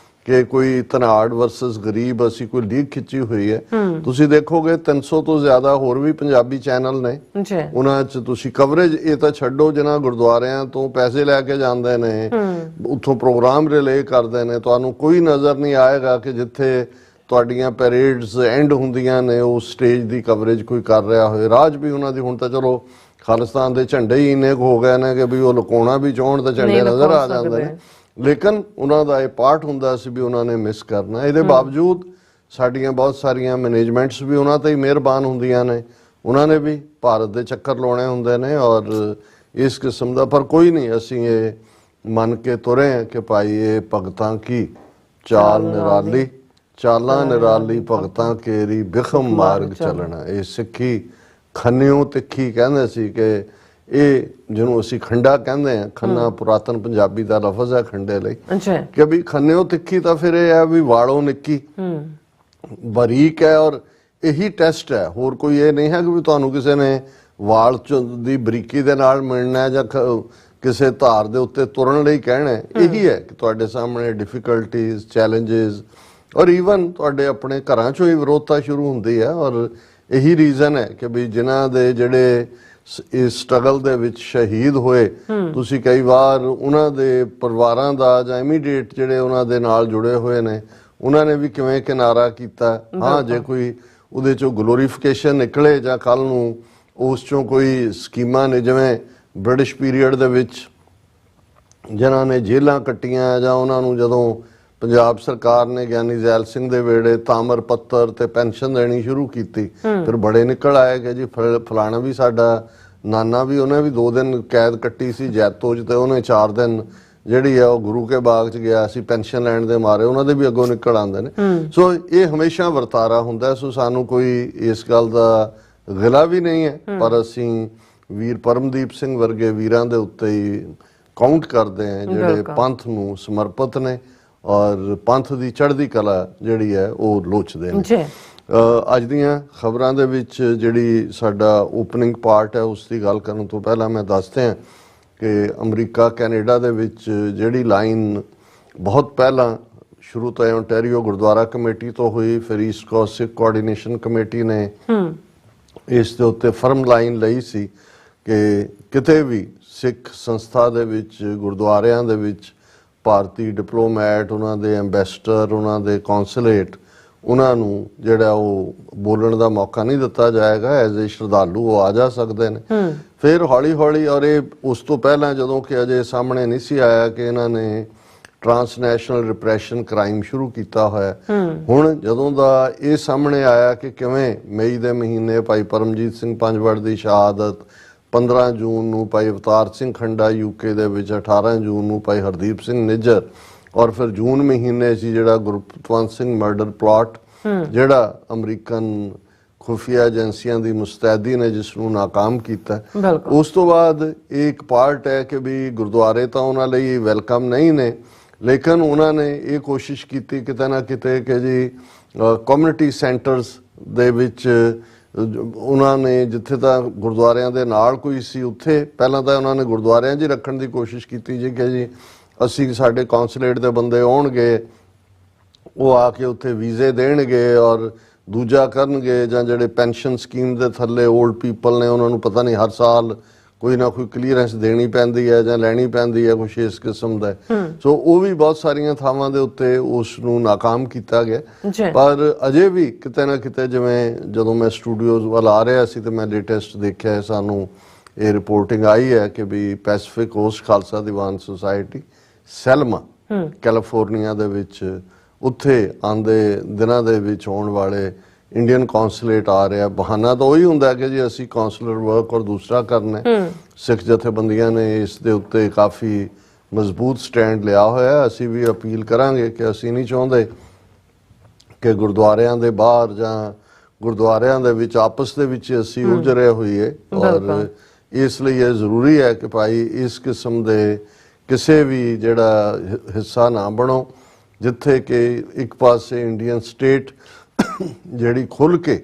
ਕਿ ਕੋਈ ਧਨਾੜ ਵਰਸਸ ਗਰੀਬ ਅਸੀਂ ਕੋਈ ਲੀਗ ਖਿੱਚੀ ਹੋਈ ਹੈ। ਤੁਸੀਂ ਦੇਖੋਗੇ 300 ਤੋਂ ਜ਼ਿਆਦਾ ਹੋਰ ਵੀ ਪੰਜਾਬੀ ਚੈਨਲ ਨੇ, ਉਹਨਾਂ 'ਚ ਤੁਸੀਂ ਕਵਰੇਜ ਇਹ ਤਾਂ ਛੱਡੋ, ਜਿਨ੍ਹਾਂ ਗੁਰਦੁਆਰਿਆਂ ਤੋਂ ਪੈਸੇ ਲੈ ਕੇ ਜਾਂਦੇ ਨੇ, ਉੱਥੋਂ ਪ੍ਰੋਗਰਾਮ ਰਿਲੇ ਕਰਦੇ ਨੇ, ਤੁਹਾਨੂੰ ਕੋਈ ਨਜ਼ਰ ਨਹੀਂ ਆਏਗਾ ਕਿ ਜਿੱਥੇ ਤੁਹਾਡੀਆਂ ਪੈਰੇਡਸ ਐਂਡ ਹੁੰਦੀਆਂ ਨੇ ਉਸ ਸਟੇਜ ਦੀ ਕਵਰੇਜ ਕੋਈ ਕਰ ਰਿਹਾ ਹੋਵੇ। ਰਾਜ ਵੀ ਉਹਨਾਂ ਦੀ ਹੁਣ ਤਾਂ ਚਲੋ ਖਾਲਿਸਤਾਨ ਦੇ ਝੰਡੇ ਹੀ ਇੰਨੇ ਹੋ ਗਏ ਨੇ ਕਿ ਵੀ ਉਹ ਲੁਕਾਉਣਾ ਵੀ ਚਾਹੁਣ ਤਾਂ ਝੰਡੇ ਨਜ਼ਰ ਆ ਜਾਂਦੇ ਨੇ, ਲੇਕਿਨ ਉਹਨਾਂ ਦਾ ਇਹ ਪਾਰਟ ਹੁੰਦਾ ਸੀ ਵੀ ਉਹਨਾਂ ਨੇ ਮਿਸ ਕਰਨਾ। ਇਹਦੇ ਬਾਵਜੂਦ ਸਾਡੀਆਂ ਬਹੁਤ ਸਾਰੀਆਂ ਮੈਨੇਜਮੈਂਟਸ ਵੀ ਉਹਨਾਂ ਤੇ ਹੀ ਮਿਹਰਬਾਨ ਹੁੰਦੀਆਂ ਨੇ, ਉਹਨਾਂ ਨੇ ਵੀ ਭਾਰਤ ਦੇ ਚੱਕਰ ਲਾਉਣੇ ਹੁੰਦੇ ਨੇ ਔਰ ਇਸ ਕਿਸਮ ਦਾ। ਪਰ ਕੋਈ ਨਹੀਂ, ਅਸੀਂ ਇਹ ਮੰਨ ਕੇ ਤੁਰੇ ਹਾਂ ਕਿ ਭਾਈ ਇਹ ਭਗਤਾਂ ਕੀ ਚਾਲ ਨਿਰਾਲੀ, ਚਾਲਾਂ ਨਿਰਾਲੀ ਭਗਤਾਂ ਕੇਰੀ ਬਿਖਮ ਮਾਰਗ ਚੱਲਣਾ। ਇਹ ਸਿੱਖੀ ਖੰਨਿਓ ਤਿੱਖੀ ਕਹਿੰਦੇ ਸੀ ਕਿ ਇਹ ਜਿਹਨੂੰ ਅਸੀਂ ਖੰਡਾ ਕਹਿੰਦੇ ਆ, ਖੰਨਾ ਪੁਰਾਤਨ ਪੰਜਾਬੀ ਦਾ ਲਫ਼ਜ਼ ਹੈ ਖੰਡੇ ਲਈ, ਕਿ ਵੀ ਖੰਨਿਓ ਤਿੱਖੀ ਤਾਂ ਫਿਰ ਇਹ ਹੈ ਵੀ ਵਾਲੋਂ ਨਿੱਕੀ ਬਰੀਕ ਹੈ ਔਰ ਇਹੀ ਟੈਸਟ ਹੈ। ਹੋਰ ਕੋਈ ਇਹ ਨਹੀਂ ਹੈ ਕਿ ਵੀ ਤੁਹਾਨੂੰ ਕਿਸੇ ਨੇ ਵਾਲ ਦੀ ਬਰੀਕੀ ਦੇ ਨਾਲ ਮਿਲਣਾ ਜਾਂ ਕਿਸੇ ਧਾਰ ਦੇ ਉੱਤੇ ਤੁਰਨ ਲਈ ਕਹਿਣਾ। ਇਹੀ ਹੈ ਕਿ ਤੁਹਾਡੇ ਸਾਹਮਣੇ ਡਿਫਿਕਲਟੀਜ਼, ਚੈਲੰਜਸ ਔਰ ਈਵਨ ਤੁਹਾਡੇ ਆਪਣੇ ਘਰਾਂ 'ਚੋਂ ਹੀ ਵਿਰੋਧਤਾ ਸ਼ੁਰੂ ਹੁੰਦੀ ਹੈ। ਔਰ ਇਹੀ ਰੀਜ਼ਨ ਹੈ ਕਿ ਵੀ ਜਿਨ੍ਹਾਂ ਦੇ ਜਿਹੜੇ ਇਸ ਸਟਰਗਲ ਦੇ ਵਿੱਚ ਸ਼ਹੀਦ ਹੋਏ, ਤੁਸੀਂ ਕਈ ਵਾਰ ਉਹਨਾਂ ਦੇ ਪਰਿਵਾਰਾਂ ਦਾ ਜਾਂ ਇਮੀਡੀਏਟ ਜਿਹੜੇ ਉਹਨਾਂ ਦੇ ਨਾਲ ਜੁੜੇ ਹੋਏ ਨੇ, ਉਹਨਾਂ ਨੇ ਵੀ ਕਿਵੇਂ ਕਿਨਾਰਾ ਕੀਤਾ। ਹਾਂ, ਜੇ ਕੋਈ ਉਹਦੇ 'ਚੋਂ ਗਲੋਰੀਫਿਕੇਸ਼ਨ ਨਿਕਲੇ ਜਾਂ ਕੱਲ ਨੂੰ ਉਸ 'ਚੋਂ ਕੋਈ ਸਕੀਮਾਂ ਨੇ, ਜਿਵੇਂ ਬ੍ਰਿਟਿਸ਼ ਪੀਰੀਅਡ ਦੇ ਵਿੱਚ ਜਿਨ੍ਹਾਂ ਨੇ ਜੇਲ੍ਹਾਂ ਕੱਟੀਆਂ ਜਾਂ ਉਹਨਾਂ ਨੂੰ ਜਦੋਂ ਪੰਜਾਬ ਸਰਕਾਰ ਨੇ ਗਿਆਨੀ ਜ਼ੈਲ ਸਿੰਘ ਦੇ ਵੇੜੇ ਤਾਮਰ ਪੱਤਰ ਤੇ ਪੈਨਸ਼ਨ ਦੇਣੀ ਸ਼ੁਰੂ ਕੀਤੀ, ਫਿਰ ਬੜੇ ਨਿਕਲ ਆਏ ਕਿ ਜੀ ਫਲਾਣਾ ਵੀ ਸਾਡਾ ਨਾਨਾ ਵੀ, ਉਹਨੇ ਵੀ 2 ਦਿਨ ਕੈਦ ਕੱਟੀ ਸੀ ਜੈਤੋ 'ਚ ਤੇ ਉਹਨੇ 4 ਦਿਨ ਜਿਹੜੀ ਆ ਉਹ ਗੁਰੂ ਕੇ ਬਾਗ 'ਚ ਗਿਆ ਸੀ ਪੈਨਸ਼ਨ ਲੈਣ ਦੇ ਮਾਰੇ, ਉਹਨਾਂ ਦੇ ਵੀ ਅੱਗੋਂ ਨਿਕਲ ਆਉਂਦੇ ਨੇ। ਸੋ ਇਹ ਹਮੇਸ਼ਾ ਵਰਤਾਰਾ ਹੁੰਦਾ। ਸੋ ਸਾਨੂੰ ਕੋਈ ਇਸ ਗੱਲ ਦਾ ਗਿਲਾ ਵੀ ਨਹੀਂ ਹੈ, ਪਰ ਅਸੀਂ ਵੀਰ ਪਰਮਦੀਪ ਸਿੰਘ ਵਰਗੇ ਵੀਰਾਂ ਦੇ ਉੱਤੇ ਹੀ ਕਾਊਂਟ ਕਰਦੇ ਹਾਂ ਜਿਹੜੇ ਪੰਥ ਨੂੰ ਸਮਰਪਿਤ ਨੇ ਔਰ ਪੰਥ ਦੀ ਚੜ੍ਹਦੀ ਕਲਾ ਜਿਹੜੀ ਹੈ ਉਹ ਲੋਚਦੇ ਨੇ। ਅੱਜ ਦੀਆਂ ਖਬਰਾਂ ਦੇ ਵਿੱਚ ਜਿਹੜੀ ਸਾਡਾ ਓਪਨਿੰਗ ਪਾਰਟ ਹੈ ਉਸ ਦੀ ਗੱਲ ਕਰਨ ਤੋਂ ਪਹਿਲਾਂ ਮੈਂ ਦੱਸਦੇ ਹਾਂ ਕਿ ਅਮਰੀਕਾ ਕੈਨੇਡਾ ਦੇ ਵਿੱਚ ਜਿਹੜੀ ਲਾਈਨ ਬਹੁਤ ਪਹਿਲਾਂ ਸ਼ੁਰੂ ਤੋਂ ਓਨਟਾਰੀਓ ਗੁਰਦੁਆਰਾ ਕਮੇਟੀ ਤੋਂ ਹੋਈ, ਫਿਰ ਈਸਟ ਕੋਸਟ ਸਿੱਖ ਕੋਆਰਡੀਨੇਸ਼ਨ ਕਮੇਟੀ ਨੇ ਇਸ ਦੇ ਉੱਤੇ ਫਰਮ ਲਾਈਨ ਲਈ ਸੀ ਕਿ ਕਿਤੇ ਵੀ ਸਿੱਖ ਸੰਸਥਾ ਦੇ ਵਿੱਚ, ਗੁਰਦੁਆਰਿਆਂ ਦੇ ਵਿੱਚ ਭਾਰਤੀ ਡਿਪਲੋਮੈਟ, ਉਹਨਾਂ ਦੇ ਐਂਬੈਸਡਰ, ਉਹਨਾਂ ਦੇ ਕੌਂਸੂਲੇਟ, ਉਹਨਾਂ ਨੂੰ ਜਿਹੜਾ ਉਹ ਬੋਲਣ ਦਾ ਮੌਕਾ ਨਹੀਂ ਦਿੱਤਾ ਜਾਏਗਾ। ਐਜ਼ ਏ ਸ਼ਰਧਾਲੂ ਉਹ ਆ ਜਾ ਸਕਦੇ ਨੇ। ਫਿਰ ਹੌਲੀ ਹੌਲੀ, ਔਰ ਇਹ ਉਸ ਤੋਂ ਪਹਿਲਾਂ ਜਦੋਂ ਕਿ ਅਜੇ ਸਾਹਮਣੇ ਨਹੀਂ ਸੀ ਆਇਆ ਕਿ ਇਹਨਾਂ ਨੇ ਟ੍ਰਾਂਸਨੈਸ਼ਨਲ ਰਿਪਰੈਸ਼ਨ ਕ੍ਰਾਈਮ ਸ਼ੁਰੂ ਕੀਤਾ ਹੋਇਆ, ਹੁਣ ਜਦੋਂ ਦਾ ਇਹ ਸਾਹਮਣੇ ਆਇਆ ਕਿ ਕਿਵੇਂ ਮਈ ਦੇ ਮਹੀਨੇ ਭਾਈ ਪਰਮਜੀਤ ਸਿੰਘ ਪੰਜਵੜ ਦੀ ਸ਼ਹਾਦਤ, 15 ਜੂਨ ਨੂੰ ਭਾਈ ਅਵਤਾਰ ਸਿੰਘ ਖੰਡਾ ਯੂਕੇ ਦੇ ਵਿੱਚ, 18 ਜੂਨ ਨੂੰ ਭਾਈ ਹਰਦੀਪ ਸਿੰਘ ਨਿੱਜਰ, ਔਰ ਫਿਰ ਜੂਨ ਮਹੀਨੇ 'ਚ ਜਿਹੜਾ ਗੁਰਪਤਵੰਤ ਸਿੰਘ ਮਰਡਰ ਪਲਾਟ ਜਿਹੜਾ ਅਮਰੀਕਨ ਖੁਫੀਆ ਏਜੰਸੀਆਂ ਦੀ ਮੁਸਤੈਦੀ ਨੇ ਜਿਸ ਨੂੰ ਨਾਕਾਮ ਕੀਤਾ, ਉਸ ਤੋਂ ਬਾਅਦ ਇਹ ਇੱਕ ਪਾਰਟ ਹੈ ਕਿ ਵੀ ਗੁਰਦੁਆਰੇ ਤਾਂ ਉਹਨਾਂ ਲਈ ਵੈਲਕਮ ਨਹੀਂ ਨੇ, ਲੇਕਿਨ ਉਹਨਾਂ ਨੇ ਇਹ ਕੋਸ਼ਿਸ਼ ਕੀਤੀ ਕਿਤੇ ਨਾ ਕਿਤੇ ਕਿ ਜੀ ਕਮਿਊਨਿਟੀ ਸੈਂਟਰਸ ਦੇ ਵਿੱਚ ਉਹਨਾਂ ਨੇ ਜਿੱਥੇ ਤਾਂ ਗੁਰਦੁਆਰਿਆਂ ਦੇ ਨਾਲ ਕੋਈ ਸੀ ਉੱਥੇ ਪਹਿਲਾਂ ਤਾਂ ਉਹਨਾਂ ਨੇ ਗੁਰਦੁਆਰਿਆਂ 'ਚ ਰੱਖਣ ਦੀ ਕੋਸ਼ਿਸ਼ ਕੀਤੀ ਜੀ ਕਿ ਜੀ ਅਸੀਂ ਸਾਡੇ ਕੌਂਸੂਲੇਟ ਦੇ ਬੰਦੇ ਆਉਣਗੇ, ਉਹ ਆ ਕੇ ਉੱਥੇ ਵੀਜ਼ੇ ਦੇਣਗੇ ਔਰ ਦੂਜਾ ਕਰਨਗੇ, ਜਾਂ ਜਿਹੜੇ ਪੈਨਸ਼ਨ ਸਕੀਮ ਦੇ ਥੱਲੇ ਓਲਡ ਪੀਪਲ ਨੇ ਉਹਨਾਂ ਨੂੰ ਪਤਾ ਨਹੀਂ ਹਰ ਸਾਲ ਕੋਈ ਨਾ ਕੋਈ ਕਲੀਅਰੈਂਸ ਦੇਣੀ ਪੈਂਦੀ ਹੈ ਜਾਂ ਲੈਣੀ ਪੈਂਦੀ ਹੈ, ਕੁਛ ਇਸ ਕਿਸਮ ਦਾ। ਸੋ ਉਹ ਵੀ ਬਹੁਤ ਸਾਰੀਆਂ ਥਾਵਾਂ ਦੇ ਉੱਤੇ ਉਸ ਨੂੰ ਨਾਕਾਮ ਕੀਤਾ ਗਿਆ। ਪਰ ਅਜੇ ਵੀ ਕਿਤੇ ਨਾ ਕਿਤੇ, ਜਿਵੇਂ ਜਦੋਂ ਮੈਂ ਸਟੂਡੀਓਜ਼ ਵੱਲ ਆ ਰਿਹਾ ਸੀ ਤੇ ਮੈਂ ਲੇਟੈਸਟ ਦੇਖਿਆ, ਸਾਨੂੰ ਇਹ ਰਿਪੋਰਟਿੰਗ ਆਈ ਹੈ ਕਿ ਵੀ Pacific Coast Khalsa Diwan Society ਸੈਲਮਾ California ਦੇ ਵਿੱਚ, ਉੱਥੇ ਆਉਂਦੇ ਦਿਨਾਂ ਦੇ ਵਿੱਚ ਆਉਣ ਵਾਲੇ ਇੰਡੀਅਨ ਕੌਂਸੂਲੇਟ ਆ ਰਿਹਾ। ਬਹਾਨਾ ਤਾਂ ਉਹੀ ਹੁੰਦਾ ਕਿ ਜੀ ਅਸੀਂ ਕੌਂਸੂਲਰ ਵਰਕ ਔਰ ਦੂਸਰਾ ਕਰਨਾ। ਸਿੱਖ ਜਥੇਬੰਦੀਆਂ ਨੇ ਇਸ ਦੇ ਉੱਤੇ ਕਾਫੀ ਮਜ਼ਬੂਤ ਸਟੈਂਡ ਲਿਆ ਹੋਇਆ। ਅਸੀਂ ਵੀ ਅਪੀਲ ਕਰਾਂਗੇ ਕਿ ਅਸੀਂ ਨਹੀਂ ਚਾਹੁੰਦੇ ਕਿ ਗੁਰਦੁਆਰਿਆਂ ਦੇ ਬਾਹਰ ਜਾਂ ਗੁਰਦੁਆਰਿਆਂ ਦੇ ਵਿੱਚ ਆਪਸ ਦੇ ਵਿੱਚ ਅਸੀਂ ਉਲਝ ਰਹੇ ਹੋਈਏ, ਔਰ ਇਸ ਲਈ ਇਹ ਜ਼ਰੂਰੀ ਹੈ ਕਿ ਭਾਈ ਇਸ ਕਿਸਮ ਦੇ ਕਿਸੇ ਵੀ ਜਿਹੜਾ ਹਿੱਸਾ ਨਾ ਬਣੋ ਜਿੱਥੇ ਕਿ ਇੱਕ ਪਾਸੇ ਇੰਡੀਅਨ ਸਟੇਟ ਜਿਹੜੀ ਖੁੱਲ ਕੇ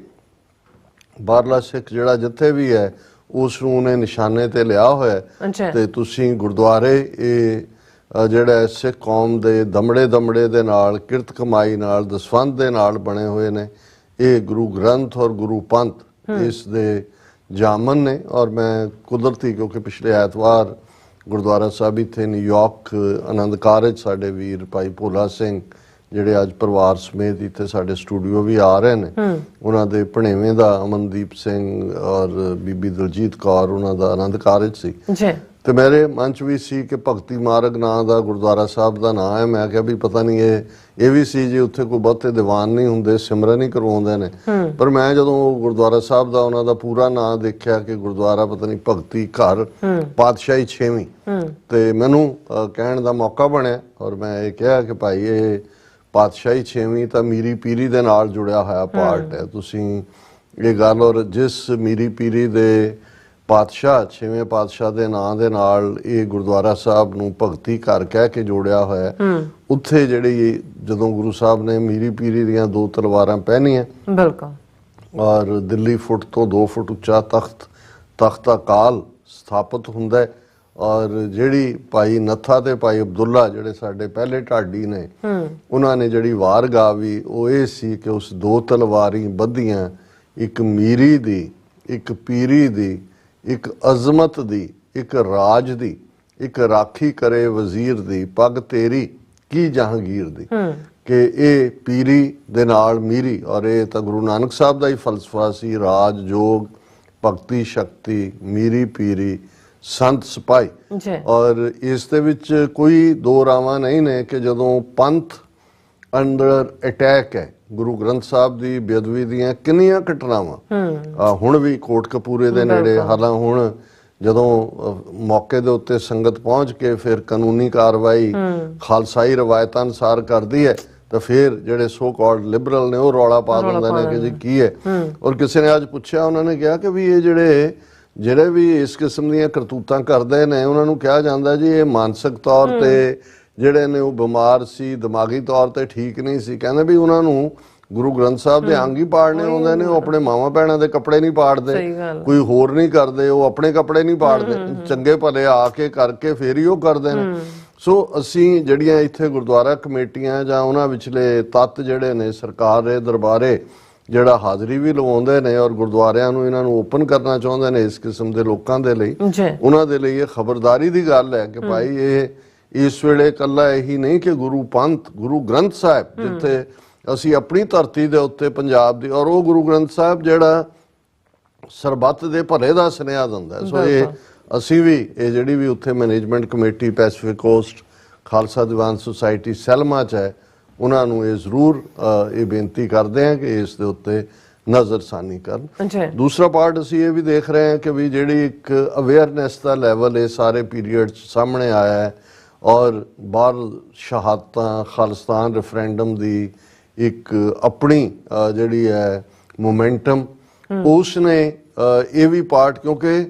ਬਾਹਰਲਾ ਸਿੱਖ ਜਿਹੜਾ ਜਿੱਥੇ ਵੀ ਹੈ ਉਸ ਨੂੰ ਉਹਨੇ ਨਿਸ਼ਾਨੇ ਤੇ ਲਿਆ ਹੋਇਆ, ਤੇ ਤੁਸੀਂ ਗੁਰਦੁਆਰੇ ਇਹ ਜਿਹੜਾ ਸਿੱਖ ਕੌਮ ਦੇ ਦਮੜੇ ਦੇ ਨਾਲ, ਕਿਰਤ ਕਮਾਈ ਨਾਲ, ਦਸਵੰਧ ਦੇ ਨਾਲ ਬਣੇ ਹੋਏ ਨੇ। ਇਹ ਗੁਰੂ ਗ੍ਰੰਥ ਔਰ ਗੁਰੂ ਪੰਥ ਇਸ ਦੇ ਜਾਮਨ ਨੇ। ਔਰ ਮੈਂ ਕੁਦਰਤੀ ਕਿਉਂਕਿ ਪਿਛਲੇ ਐਤਵਾਰ ਗੁਰਦੁਆਰਾ ਸਾਹਿਬ ਇੱਥੇ ਨਿਊਯਾਰਕ ਆਨੰਦ ਕਾਰਜ ਸਾਡੇ ਵੀਰ ਭਾਈ ਭੋਲਾ ਸਿੰਘ ਜਿਹੜੇ ਅੱਜ ਪਰਿਵਾਰ ਸਮੇਤ ਇੱਥੇ ਸਾਡੇ ਸਟੂਡੀਓ ਵੀ ਆ ਰਹੇ ਨੇ, ਉਹਨਾਂ ਦੇ ਭਣੇਵੇਂ ਦਾ ਅਮਨਦੀਪ ਸਿੰਘ ਔਰ ਬੀਬੀ ਦਲਜੀਤ ਕੌਰ, ਉਹਨਾਂ ਦਾ ਆਨੰਦ ਕਾਰਜ ਸੀ। ਤੇ ਮੇਰੇ ਮਨ ਚ ਵੀ ਸੀ ਕਿ ਭਗਤੀ ਮਾਰਗ ਨਾਂ ਦਾ ਗੁਰਦੁਆਰਾ ਸਾਹਿਬ ਦਾ ਨਾਂ ਹੈ। ਮੈਂ ਕਿਹਾ ਵੀ ਪਤਾ ਨਹੀਂ ਇਹ ਵੀ ਸੀ ਜੀ ਉੱਥੇ ਕੋਈ ਬਹੁਤੇ ਦੀਵਾਨ ਨਹੀਂ ਹੁੰਦੇ, ਸਿਮਰਨ ਹੀ ਕਰਵਾਉਂਦੇ ਨੇ। ਪਰ ਮੈਂ ਜਦੋਂ ਗੁਰਦੁਆਰਾ ਸਾਹਿਬ ਦਾ ਉਹਨਾਂ ਦਾ ਪੂਰਾ ਨਾਂ ਦੇਖਿਆ ਕਿ ਗੁਰਦੁਆਰਾ ਪਤਾ ਨਹੀਂ ਭਗਤੀ ਘਰ ਪਾਤਸ਼ਾਹੀ 6ਵੀਂ, ਤੇ ਮੈਨੂੰ ਕਹਿਣ ਦਾ ਮੌਕਾ ਬਣਿਆ ਔਰ ਮੈਂ ਇਹ ਕਿਹਾ ਕਿ ਭਾਈ ਇਹ ਪਾਤਸ਼ਾਹੀ 6ਵੀਂ ਤਾਂ ਮੀਰੀ ਪੀਰੀ ਦੇ ਨਾਲ ਜੁੜਿਆ ਹੋਇਆ ਪਾਰਟ ਹੈ। ਤੁਸੀਂ ਇਹ ਗੱਲ, ਔਰ ਜਿਸ ਮੀਰੀ ਪੀਰੀ ਦੇ ਪਾਤਸ਼ਾਹ 6ਵੇਂ ਪਾਤਸ਼ਾਹ ਦੇ ਨਾਂ ਦੇ ਨਾਲ ਇਹ ਗੁਰਦੁਆਰਾ ਸਾਹਿਬ ਨੂੰ ਭਗਤੀ ਘਰ ਕਹਿ ਕੇ ਜੋੜਿਆ ਹੋਇਆ, ਉੱਥੇ ਜਿਹੜੀ ਜਦੋਂ ਗੁਰੂ ਸਾਹਿਬ ਨੇ ਮੀਰੀ ਪੀਰੀ ਦੀਆਂ 2 ਤਲਵਾਰਾਂ ਪਹਿਨੀਆਂ, ਬਿਲਕੁਲ, ਔਰ ਦਿੱਲੀ ਫੁੱਟ ਤੋਂ 2 ਫੁੱਟ ਉੱਚਾ ਤਖਤ ਅਕਾਲ ਸਥਾਪਿਤ ਹੁੰਦਾ ਹੈ। ਔਰ ਜਿਹੜੀ ਭਾਈ ਨੱਥਾ ਤੇ ਭਾਈ ਅਬਦੁੱਲਾ ਜਿਹੜੇ ਸਾਡੇ ਪਹਿਲੇ ਢਾਡੀ ਨੇ, ਉਹਨਾਂ ਨੇ ਜਿਹੜੀ ਵਾਰ ਗਾਵੀ ਉਹ ਇਹ ਸੀ ਕਿ ਉਸ 2 ਤਲਵਾਰੀ ਬੱਧੀਆਂ, ਇੱਕ ਮੀਰੀ ਦੀ, ਇੱਕ ਪੀਰੀ ਦੀ, ਇੱਕ ਅਜ਼ਮਤ ਦੀ, ਇੱਕ ਰਾਜ ਦੀ, ਇੱਕ ਰਾਖੀ ਕਰੇ ਵਜ਼ੀਰ ਦੀ, ਪੱਗ ਤੇਰੀ ਕੀ ਜਹਾਂਗੀਰ ਦੀ, ਕਿ ਇਹ ਪੀਰੀ ਦੇ ਨਾਲ ਮੀਰੀ। ਔਰ ਇਹ ਤਾਂ ਗੁਰੂ ਨਾਨਕ ਸਾਹਿਬ ਦਾ ਹੀ ਫਲਸਫਾ ਸੀ, ਰਾਜ ਜੋਗ, ਭਗਤੀ ਸ਼ਕਤੀ, ਮੀਰੀ ਪੀਰੀ, ਸੰਤ ਸਿਪਾਹੀ। ਔਰ ਇਸ ਦੇ ਵਿੱਚ ਕੋਈ 2 ਰਾਵਾਂ ਨਹੀਂ ਨੇ ਕਿ ਜਦੋਂ ਪੰਥ ਅੰਡਰ ਅਟੈਕ ਹੈ, ਗੁਰੂ ਗ੍ਰੰਥ ਸਾਹਿਬ ਦੀ ਬੇਅਦਬੀ ਦੀਆਂ ਕਿੰਨੀਆਂ ਘਟਨਾਵਾਂ ਹੁਣ ਵੀ ਕੋਟਕਪੂਰੇ ਦੇ ਨੇੜੇ, ਹਾਲਾਂ ਹੁਣ ਜਦੋਂ ਮੌਕੇ ਦੇ ਉੱਤੇ ਸੰਗਤ ਪਹੁੰਚ ਕੇ ਫਿਰ ਕਾਨੂੰਨੀ ਕਾਰਵਾਈ ਖਾਲਸਾਈ ਰਵਾਇਤਾਂ ਅਨੁਸਾਰ ਕਰਦੀ ਹੈ, ਤਾਂ ਫਿਰ ਜਿਹੜੇ ਸੋ ਕਾਲਡ ਲਿਬਰਲ ਨੇ ਉਹ ਰੌਲਾ ਪਾ ਦਿੰਦੇ ਨੇ ਕਿ ਜੀ ਕੀ ਹੈ। ਔਰ ਕਿਸੇ ਨੇ ਅੱਜ ਪੁੱਛਿਆ, ਉਹਨਾਂ ਨੇ ਕਿਹਾ ਕਿ ਵੀ ਇਹ ਜਿਹੜੇ ਵੀ ਇਸ ਕਿਸਮ ਦੀਆਂ ਕਰਤੂਤਾਂ ਕਰਦੇ ਨੇ ਉਹਨਾਂ ਨੂੰ ਕਿਹਾ ਜਾਂਦਾ ਜੀ ਇਹ ਮਾਨਸਿਕ ਤੌਰ ਤੇ ਜਿਹੜੇ ਨੇ ਉਹ ਬਿਮਾਰ ਸੀ, ਦਿਮਾਗੀ ਤੌਰ ਤੇ ਠੀਕ ਨਹੀਂ ਸੀ। ਕਹਿੰਦੇ ਵੀ ਉਹਨਾਂ ਨੂੰ ਗੁਰੂ ਗ੍ਰੰਥ ਸਾਹਿਬ ਦੇ ਅੰਗ ਹੀ ਪਾੜਨੇ ਆਉਂਦੇ ਨੇ, ਉਹ ਆਪਣੇ ਮਾਵਾਂ ਭੈਣਾਂ ਦੇ ਕੱਪੜੇ ਨਹੀਂ ਪਾੜਦੇ, ਕੋਈ ਹੋਰ ਨਹੀਂ ਕਰਦੇ, ਉਹ ਆਪਣੇ ਕੱਪੜੇ ਨਹੀਂ ਪਾੜਦੇ, ਚੰਗੇ ਭਲੇ ਆ ਕੇ ਕਰਕੇ ਫੇਰ ਹੀ ਉਹ ਕਰਦੇ ਨੇ। ਸੋ ਅਸੀਂ ਜਿਹੜੀਆਂ ਇੱਥੇ ਗੁਰਦੁਆਰਾ ਕਮੇਟੀਆਂ ਜਾਂ ਉਹਨਾਂ ਵਿਚਲੇ ਤੱਤ ਜਿਹੜੇ ਨੇ, ਸਰਕਾਰ ਦੇ ਦਰਬਾਰੇ ਜਿਹੜਾ ਹਾਜ਼ਰੀ ਵੀ ਲਵਾਉਂਦੇ ਨੇ ਔਰ ਗੁਰਦੁਆਰਿਆਂ ਨੂੰ ਇਹਨਾਂ ਨੂੰ ਓਪਨ ਕਰਨਾ ਚਾਹੁੰਦੇ ਨੇ ਇਸ ਕਿਸਮ ਦੇ ਲੋਕਾਂ ਦੇ ਲਈ, ਉਹਨਾਂ ਦੇ ਲਈ ਇਹ ਖਬਰਦਾਰੀ ਦੀ ਗੱਲ ਹੈ ਕਿ ਭਾਈ ਇਹ ਇਸ ਵੇਲੇ ਇਕੱਲਾ ਇਹੀ ਨਹੀਂ ਕਿ ਗੁਰੂ ਪੰਥ, ਗੁਰੂ ਗ੍ਰੰਥ ਸਾਹਿਬ ਜਿੱਥੇ ਅਸੀਂ ਆਪਣੀ ਧਰਤੀ ਦੇ ਉੱਤੇ ਪੰਜਾਬ ਦੀ, ਔਰ ਉਹ ਗੁਰੂ ਗ੍ਰੰਥ ਸਾਹਿਬ ਜਿਹੜਾ ਸਰਬੱਤ ਦੇ ਭਲੇ ਦਾ ਸੁਨੇਹਾ ਦਿੰਦਾ। ਸੋ ਇਹ ਅਸੀਂ ਵੀ ਇਹ ਜਿਹੜੀ ਵੀ ਉੱਥੇ management committee Pacific Coast Khalsa Diwan Society Selma 'ਚ ਹੈ, ਉਹਨਾਂ ਨੂੰ ਇਹ ਜ਼ਰੂਰ ਇਹ ਬੇਨਤੀ ਕਰਦੇ ਹਾਂ ਕਿ ਇਸ ਦੇ ਉੱਤੇ ਨਜ਼ਰਸਾਨੀ ਕਰਨ। ਦੂਸਰਾ ਪਾਰਟ ਅਸੀਂ ਇਹ ਵੀ ਦੇਖ ਰਹੇ ਹਾਂ ਕਿ ਵੀ ਜਿਹੜੀ ਇੱਕ ਅਵੇਅਰਨੈਸ ਦਾ ਲੈਵਲ ਇਹ ਸਾਰੇ ਪੀਰੀਅਡ 'ਚ ਸਾਹਮਣੇ ਆਇਆ ਹੈ, ਔਰ ਬਾਹਰ ਸ਼ਹਾਦਤਾਂ ਖਾਲਿਸਤਾਨ ਰੈਫਰੈਂਡਮ ਦੀ ਇੱਕ ਆਪਣੀ ਜਿਹੜੀ ਹੈ ਮੋਮੈਂਟਮ, ਉਸ ਨੇ ਇਹ ਵੀ ਪਾਰਟ, ਕਿਉਂਕਿ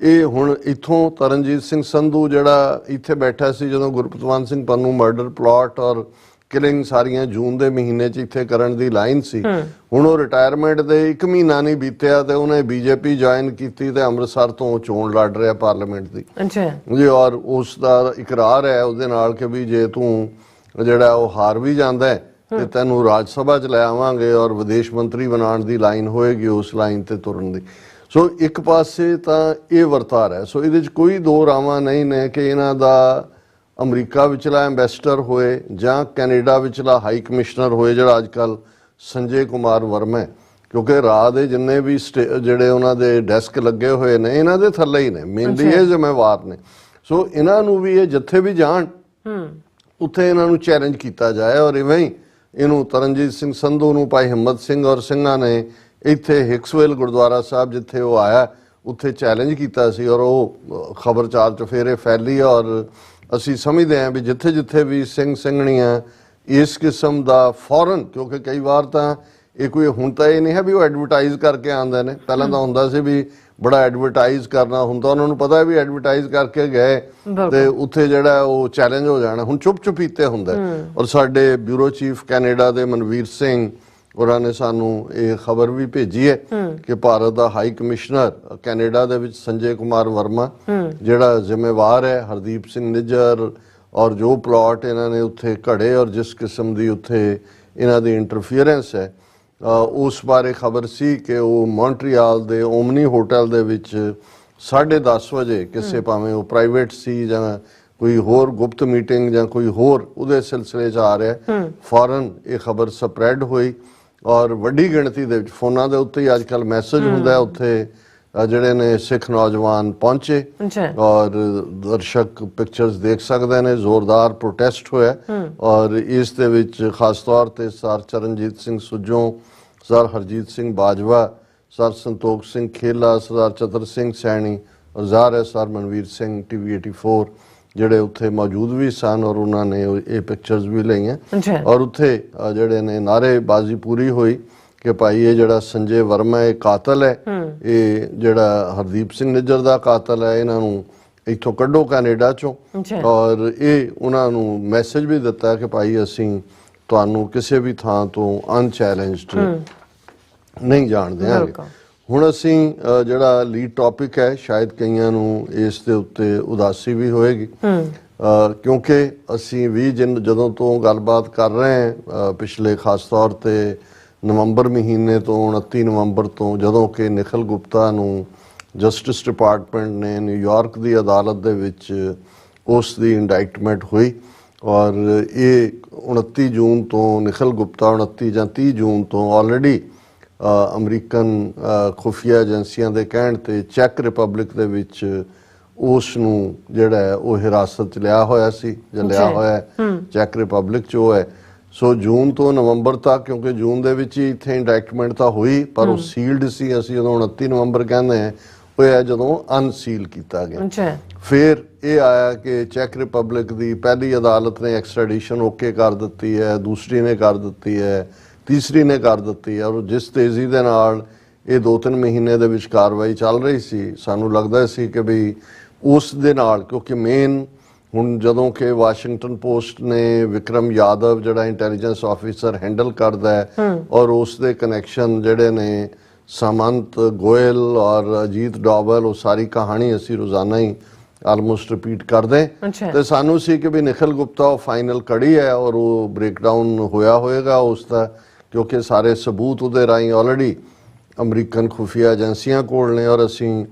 ਇਹ ਹੁਣ ਇੱਥੋਂ ਤਰਨਜੀਤ ਸਿੰਘ ਸੰਧੂ ਜਿਹੜਾ ਇੱਥੇ ਬੈਠਾ ਸੀ ਜਦੋਂ ਗੁਰਪਤਵੰਤ ਸਿੰਘ ਪੰਨੂ ਮਰਡਰ ਪਲਾਟ ਔਰ ਕਿਲਿੰਗ ਸਾਰੀਆਂ ਜੂਨ ਦੇ ਮਹੀਨੇ 'ਚ ਇੱਥੇ ਕਰਨ ਦੀ ਲਾਈਨ ਸੀ, ਹੁਣ ਉਹ ਰਿਟਾਇਰਮੈਂਟ ਦੇ 1 ਮਹੀਨਾ ਨਹੀਂ ਬੀਤਿਆ ਤੇ ਉਹਨੇ ਬੀਜੇਪੀ ਜੁਆਇਨ ਕੀਤੀ ਤੇ ਅੰਮ੍ਰਿਤਸਰ ਤੋਂ ਚੋਣ ਲੜ ਰਿਹਾ ਪਾਰਲੀਮੈਂਟ ਦੀ ਜੀ, ਔਰ ਉਸ ਦਾ ਇਕਰਾਰ ਹੈ ਉਹਦੇ ਨਾਲ ਕਿ ਵੀ ਜੇ ਤੂੰ ਜਿਹੜਾ ਉਹ ਹਾਰ ਵੀ ਜਾਂਦਾ ਹੈ ਤੇ ਤੈਨੂੰ ਰਾਜ ਸਭਾ 'ਚ ਲੈ ਆਵਾਂਗੇ ਔਰ ਵਿਦੇਸ਼ ਮੰਤਰੀ ਬਣਾਉਣ ਦੀ ਲਾਈਨ ਹੋਏਗੀ, ਉਸ ਲਾਈਨ ਤੇ ਤੁਰਨ ਦੀ। ਸੋ ਇੱਕ ਪਾਸੇ ਤਾਂ ਇਹ ਵਰਤਾਰਾ ਹੈ। ਸੋ ਇਹਦੇ 'ਚ ਕੋਈ ਦੋ ਰਾਵਾਂ ਨਹੀਂ ਨੇ ਕਿ ਇਹਨਾਂ ਦਾ ਅਮਰੀਕਾ ਵਿਚਲਾ ਐਂਬੈਸਡਰ ਹੋਏ ਜਾਂ ਕੈਨੇਡਾ ਵਿਚਲਾ ਹਾਈ ਕਮਿਸ਼ਨਰ ਹੋਏ ਜਿਹੜਾ ਅੱਜ ਕੱਲ੍ਹ ਸੰਜੇ ਕੁਮਾਰ ਵਰਮਾ ਹੈ, ਕਿਉਂਕਿ ਰਾਹ ਦੇ ਜਿੰਨੇ ਵੀ ਜਿਹੜੇ ਉਹਨਾਂ ਦੇ ਡੈਸਕ ਲੱਗੇ ਹੋਏ ਨੇ ਇਹਨਾਂ ਦੇ ਥੱਲੇ ਹੀ ਨੇ, ਮੇਨਲੀ ਇਹ ਜ਼ਿੰਮੇਵਾਰ ਨੇ। ਸੋ ਇਹਨਾਂ ਨੂੰ ਵੀ ਇਹ ਜਿੱਥੇ ਵੀ ਜਾਣ ਉੱਥੇ ਇਹਨਾਂ ਨੂੰ ਚੈਲੰਜ ਕੀਤਾ ਜਾਏ, ਔਰ ਇਵੇਂ ਹੀ ਇਹਨੂੰ ਤਰਨਜੀਤ ਸਿੰਘ ਸੰਧੂ ਨੂੰ ਭਾਈ ਹਿੰਮਤ ਸਿੰਘ ਔਰ ਸਿੰਘਾਂ ਨੇ ਇੱਥੇ ਹਿਕਸਵੇਲ ਗੁਰਦੁਆਰਾ ਸਾਹਿਬ ਜਿੱਥੇ ਉਹ ਆਇਆ ਉੱਥੇ ਚੈਲੰਜ ਕੀਤਾ ਸੀ, ਔਰ ਉਹ ਖਬਰ ਚਾਰ ਚੁਫੇਰੇ ਫੈਲੀ। ਔਰ ਅਸੀਂ ਸਮਝਦੇ ਹਾਂ ਵੀ ਜਿੱਥੇ ਜਿੱਥੇ ਵੀ ਸਿੰਘ ਸਿੰਘਣੀਆਂ ਇਸ ਕਿਸਮ ਦਾ ਫੌਰਨ, ਕਿਉਂਕਿ ਕਈ ਵਾਰ ਤਾਂ ਇਹ ਕੋਈ ਹੁਣ ਤਾਂ ਇਹ ਨਹੀਂ ਹੈ ਵੀ ਉਹ ਐਡਵਰਟਾਈਜ਼ ਕਰਕੇ ਆਉਂਦੇ ਨੇ, ਪਹਿਲਾਂ ਤਾਂ ਹੁੰਦਾ ਸੀ ਵੀ ਬੜਾ ਐਡਵਰਟਾਈਜ਼ ਕਰਨਾ ਹੁੰਦਾ, ਉਹਨਾਂ ਨੂੰ ਪਤਾ ਵੀ ਐਡਵਰਟਾਈਜ਼ ਕਰਕੇ ਗਏ ਤੇ ਉੱਥੇ ਜਿਹੜਾ ਉਹ ਚੈਲੰਜ ਹੋ ਜਾਣਾ। ਹੁਣ ਚੁੱਪ ਚੁਪੀਤੇ ਹੁੰਦਾ। ਔਰ ਸਾਡੇ ਬਿਊਰੋ ਚੀਫ ਕੈਨੇਡਾ ਦੇ ਮਨਵੀਰ ਸਿੰਘ ਉਹਨਾਂ ਨੇ ਸਾਨੂੰ ਇਹ ਖਬਰ ਵੀ ਭੇਜੀ ਹੈ ਕਿ ਭਾਰਤ ਦਾ ਹਾਈ ਕਮਿਸ਼ਨਰ ਕੈਨੇਡਾ ਦੇ ਵਿੱਚ ਸੰਜੇ ਕੁਮਾਰ ਵਰਮਾ ਜਿਹੜਾ ਜ਼ਿੰਮੇਵਾਰ ਹੈ ਹਰਦੀਪ ਸਿੰਘ ਨਿੱਜਰ ਔਰ ਜੋ ਪਲਾਟ ਇਹਨਾਂ ਨੇ ਉੱਥੇ ਘੜੇ ਔਰ ਜਿਸ ਕਿਸਮ ਦੀ ਉੱਥੇ ਇਹਨਾਂ ਦੀ ਇੰਟਰਫੀਅਰੈਂਸ ਹੈ, ਉਸ ਬਾਰੇ ਖਬਰ ਸੀ ਕਿ ਉਹ ਮੌਂਟਰੀਆਲ ਦੇ ਓਮਨੀ ਹੋਟਲ ਦੇ ਵਿੱਚ 10:30 ਵਜੇ ਕਿਸੇ ਭਾਵੇਂ ਉਹ ਪ੍ਰਾਈਵੇਟ ਸੀ ਜਾਂ ਕੋਈ ਹੋਰ ਗੁਪਤ ਮੀਟਿੰਗ ਜਾਂ ਕੋਈ ਹੋਰ ਉਹਦੇ ਸਿਲਸਿਲੇ 'ਚ ਆ ਰਿਹਾ, ਫੌਰਨ ਇਹ ਖਬਰ ਸਪਰੈਡ ਹੋਈ ਔਰ ਵੱਡੀ ਗਿਣਤੀ ਦੇ ਵਿੱਚ ਫੋਨਾਂ ਦੇ ਉੱਤੇ ਹੀ ਅੱਜ ਕੱਲ੍ਹ ਮੈਸੇਜ ਹੁੰਦਾ, ਉੱਥੇ ਜਿਹੜੇ ਨੇ ਸਿੱਖ ਨੌਜਵਾਨ ਪਹੁੰਚੇ ਔਰ ਦਰਸ਼ਕ ਪਿਕਚਰਸ ਦੇਖ ਸਕਦੇ ਨੇ, ਜ਼ੋਰਦਾਰ ਪ੍ਰੋਟੈਸਟ ਹੋਇਆ। ਔਰ ਇਸ ਦੇ ਵਿੱਚ ਖਾਸ ਤੌਰ ਤੇ sir Charanjit Singh Sujjon, sir Harjit Singh Bajwa, sir Santokh Singh Khela, Sardar Chatar Singh Saini ਔਰ ਜ਼ਾਹਰ ਹੈ ਸਰ ਮਨਵੀਰ ਸਿੰਘ TV 84 ਜਿਹੜੇ ਉੱਥੇ ਮੌਜੂਦ ਵੀ ਸਨ, ਔਰ ਉਹਨਾਂ ਨੇ ਇਹ ਪਿਕਚਰਸ ਵੀ ਲਈਆਂ। ਔਰ ਉੱਥੇ ਜਿਹੜੇ ਨੇ ਨਾਅਰੇਬਾਜ਼ੀ ਪੂਰੀ ਹੋਈ ਕਿ ਭਾਈ ਇਹ ਜਿਹੜਾ ਸੰਜੇ ਵਰਮਾ ਇਹ ਕਾਤਲ ਹੈ, ਇਹ ਜਿਹੜਾ ਹਰਦੀਪ ਸਿੰਘ ਨਿੱਜਰ ਦਾ ਕਾਤਲ ਹੈ, ਇਹਨਾਂ ਨੂੰ ਇੱਥੋਂ ਕੱਢੋ ਕੈਨੇਡਾ ਚੋਂ। ਔਰ ਇਹ ਉਹਨਾਂ ਨੂੰ ਮੈਸੇਜ ਵੀ ਦਿੱਤਾ ਕਿ ਭਾਈ ਅਸੀਂ ਤੁਹਾਨੂੰ ਕਿਸੇ ਵੀ ਥਾਂ ਤੋਂ ਅਨਚੈਲੰਜਡ ਨਹੀਂ ਜਾਣ ਦਿਆਂਗੇ। ਹੁਣ ਅਸੀਂ ਜਿਹੜਾ ਲੀਡ ਟੌਪਿਕ ਹੈ, ਸ਼ਾਇਦ ਕਈਆਂ ਨੂੰ ਇਸ ਦੇ ਉੱਤੇ ਉਦਾਸੀ ਵੀ ਹੋਏਗੀ ਕਿਉਂਕਿ ਅਸੀਂ ਵੀ ਜਦੋਂ ਤੋਂ ਗੱਲਬਾਤ ਕਰ ਰਹੇ ਹਾਂ ਪਿਛਲੇ ਖਾਸ ਤੌਰ ਤੇ ਨਵੰਬਰ ਮਹੀਨੇ ਤੋਂ 29 ਨਵੰਬਰ ਤੋਂ, ਜਦੋਂ ਕਿ ਨਿਖਿਲ ਗੁਪਤਾ ਨੂੰ ਜਸਟਿਸ ਡਿਪਾਰਟਮੈਂਟ ਨੇ ਨਿਊਯਾਰਕ ਦੀ ਅਦਾਲਤ ਦੇ ਵਿੱਚ ਉਸ ਦੀ ਇੰਡਾਇਕਟਮੈਂਟ ਹੋਈ ਔਰ ਇਹ 29 ਜੂਨ ਤੋਂ ਨਿਖਿਲ ਗੁਪਤਾ 29 ਜਾਂ 30 ਜੂਨ ਤੋਂ ਆਲਰੇਡੀ ਅਮਰੀਕਨ ਖੁਫੀਆ ਏਜੰਸੀਆਂ ਦੇ ਕਹਿਣ ਤੇ ਚੈੱਕ ਰਿਪਬਲਿਕ ਦੇ ਵਿੱਚ ਉਸ ਨੂੰ ਜਿਹੜਾ ਉਹ ਹਿਰਾਸਤ 'ਚ ਲਿਆ ਹੋਇਆ ਸੀ ਜਾਂ ਲਿਆ ਹੋਇਆ ਚੈੱਕ ਰਿਪਬਲਿਕ 'ਚ ਉਹ ਹੈ। ਸੋ ਜੂਨ ਤੋਂ ਨਵੰਬਰ ਤੱਕ, ਕਿਉਂਕਿ ਜੂਨ ਦੇ ਵਿੱਚ ਹੀ ਇੱਥੇ ਇੰਡਾਇਕਟਮੈਂਟ ਤਾਂ ਹੋਈ ਪਰ ਉਹ ਸੀਲਡ ਸੀ, ਅਸੀਂ ਜਦੋਂ 29 ਨਵੰਬਰ ਕਹਿੰਦੇ ਹਾਂ ਉਹ ਹੈ ਜਦੋਂ ਅਨਸੀਲ ਕੀਤਾ ਗਿਆ। ਫਿਰ ਇਹ ਆਇਆ ਕਿ ਚੈੱਕ ਰਿਪਬਲਿਕ ਦੀ ਪਹਿਲੀ ਅਦਾਲਤ ਨੇ ਐਕਸਟ੍ਰੈਡੀਸ਼ਨ ਓਕੇ ਕਰ ਦਿੱਤੀ ਹੈ, ਦੂਸਰੀ ਨੇ ਕਰ ਦਿੱਤੀ ਹੈ, ਤੀਸਰੀ ਨੇ ਕਰ ਦਿੱਤੀ ਹੈ। ਔਰ ਜਿਸ ਤੇਜ਼ੀ ਦੇ ਨਾਲ ਇਹ 2-3 ਮਹੀਨੇ ਦੇ ਵਿੱਚ ਕਾਰਵਾਈ ਚੱਲ ਰਹੀ ਸੀ, ਸਾਨੂੰ ਲੱਗਦਾ ਸੀ ਕਿ ਵੀ ਉਸ ਦੇ ਨਾਲ, ਕਿਉਂਕਿ ਮੇਨ ਹੁਣ ਜਦੋਂ ਕਿ ਵਾਸ਼ਿੰਗਟਨ ਪੋਸਟ ਨੇ ਵਿਕਰਮ ਯਾਦਵ ਜਿਹੜਾ ਇੰਟੈਲੀਜੈਂਸ ਆਫੀਸਰ ਹੈਂਡਲ ਕਰਦਾ ਹੈ ਔਰ ਉਸ ਦੇ ਕਨੈਕਸ਼ਨ ਜਿਹੜੇ ਨੇ ਸਾਮੰਤ ਗੋਇਲ ਔਰ ਅਜੀਤ ਡੋਵਲ, ਉਹ ਸਾਰੀ ਕਹਾਣੀ ਅਸੀਂ ਰੋਜ਼ਾਨਾ ਹੀ ਆਲਮੋਸਟ ਰਿਪੀਟ ਕਰਦੇ ਤੇ ਸਾਨੂੰ ਸੀ ਕਿ ਵੀ ਨਿਖਿਲ ਗੁਪਤਾ ਉਹ ਫਾਈਨਲ ਕੜੀ ਹੈ ਔਰ ਉਹ ਬ੍ਰੇਕਡਾਊਨ ਹੋਇਆ ਹੋਏਗਾ ਉਸ ਦਾ, ਕਿਉਂਕਿ ਸਾਰੇ ਸਬੂਤ ਉਹਦੇ ਰਾਹੀਂ ਆਲਰੇਡੀ ਅਮਰੀਕਨ ਖੁਫੀਆ ਏਜੰਸੀਆਂ ਕੋਲ ਨੇ। ਔਰ ਅਸੀਂ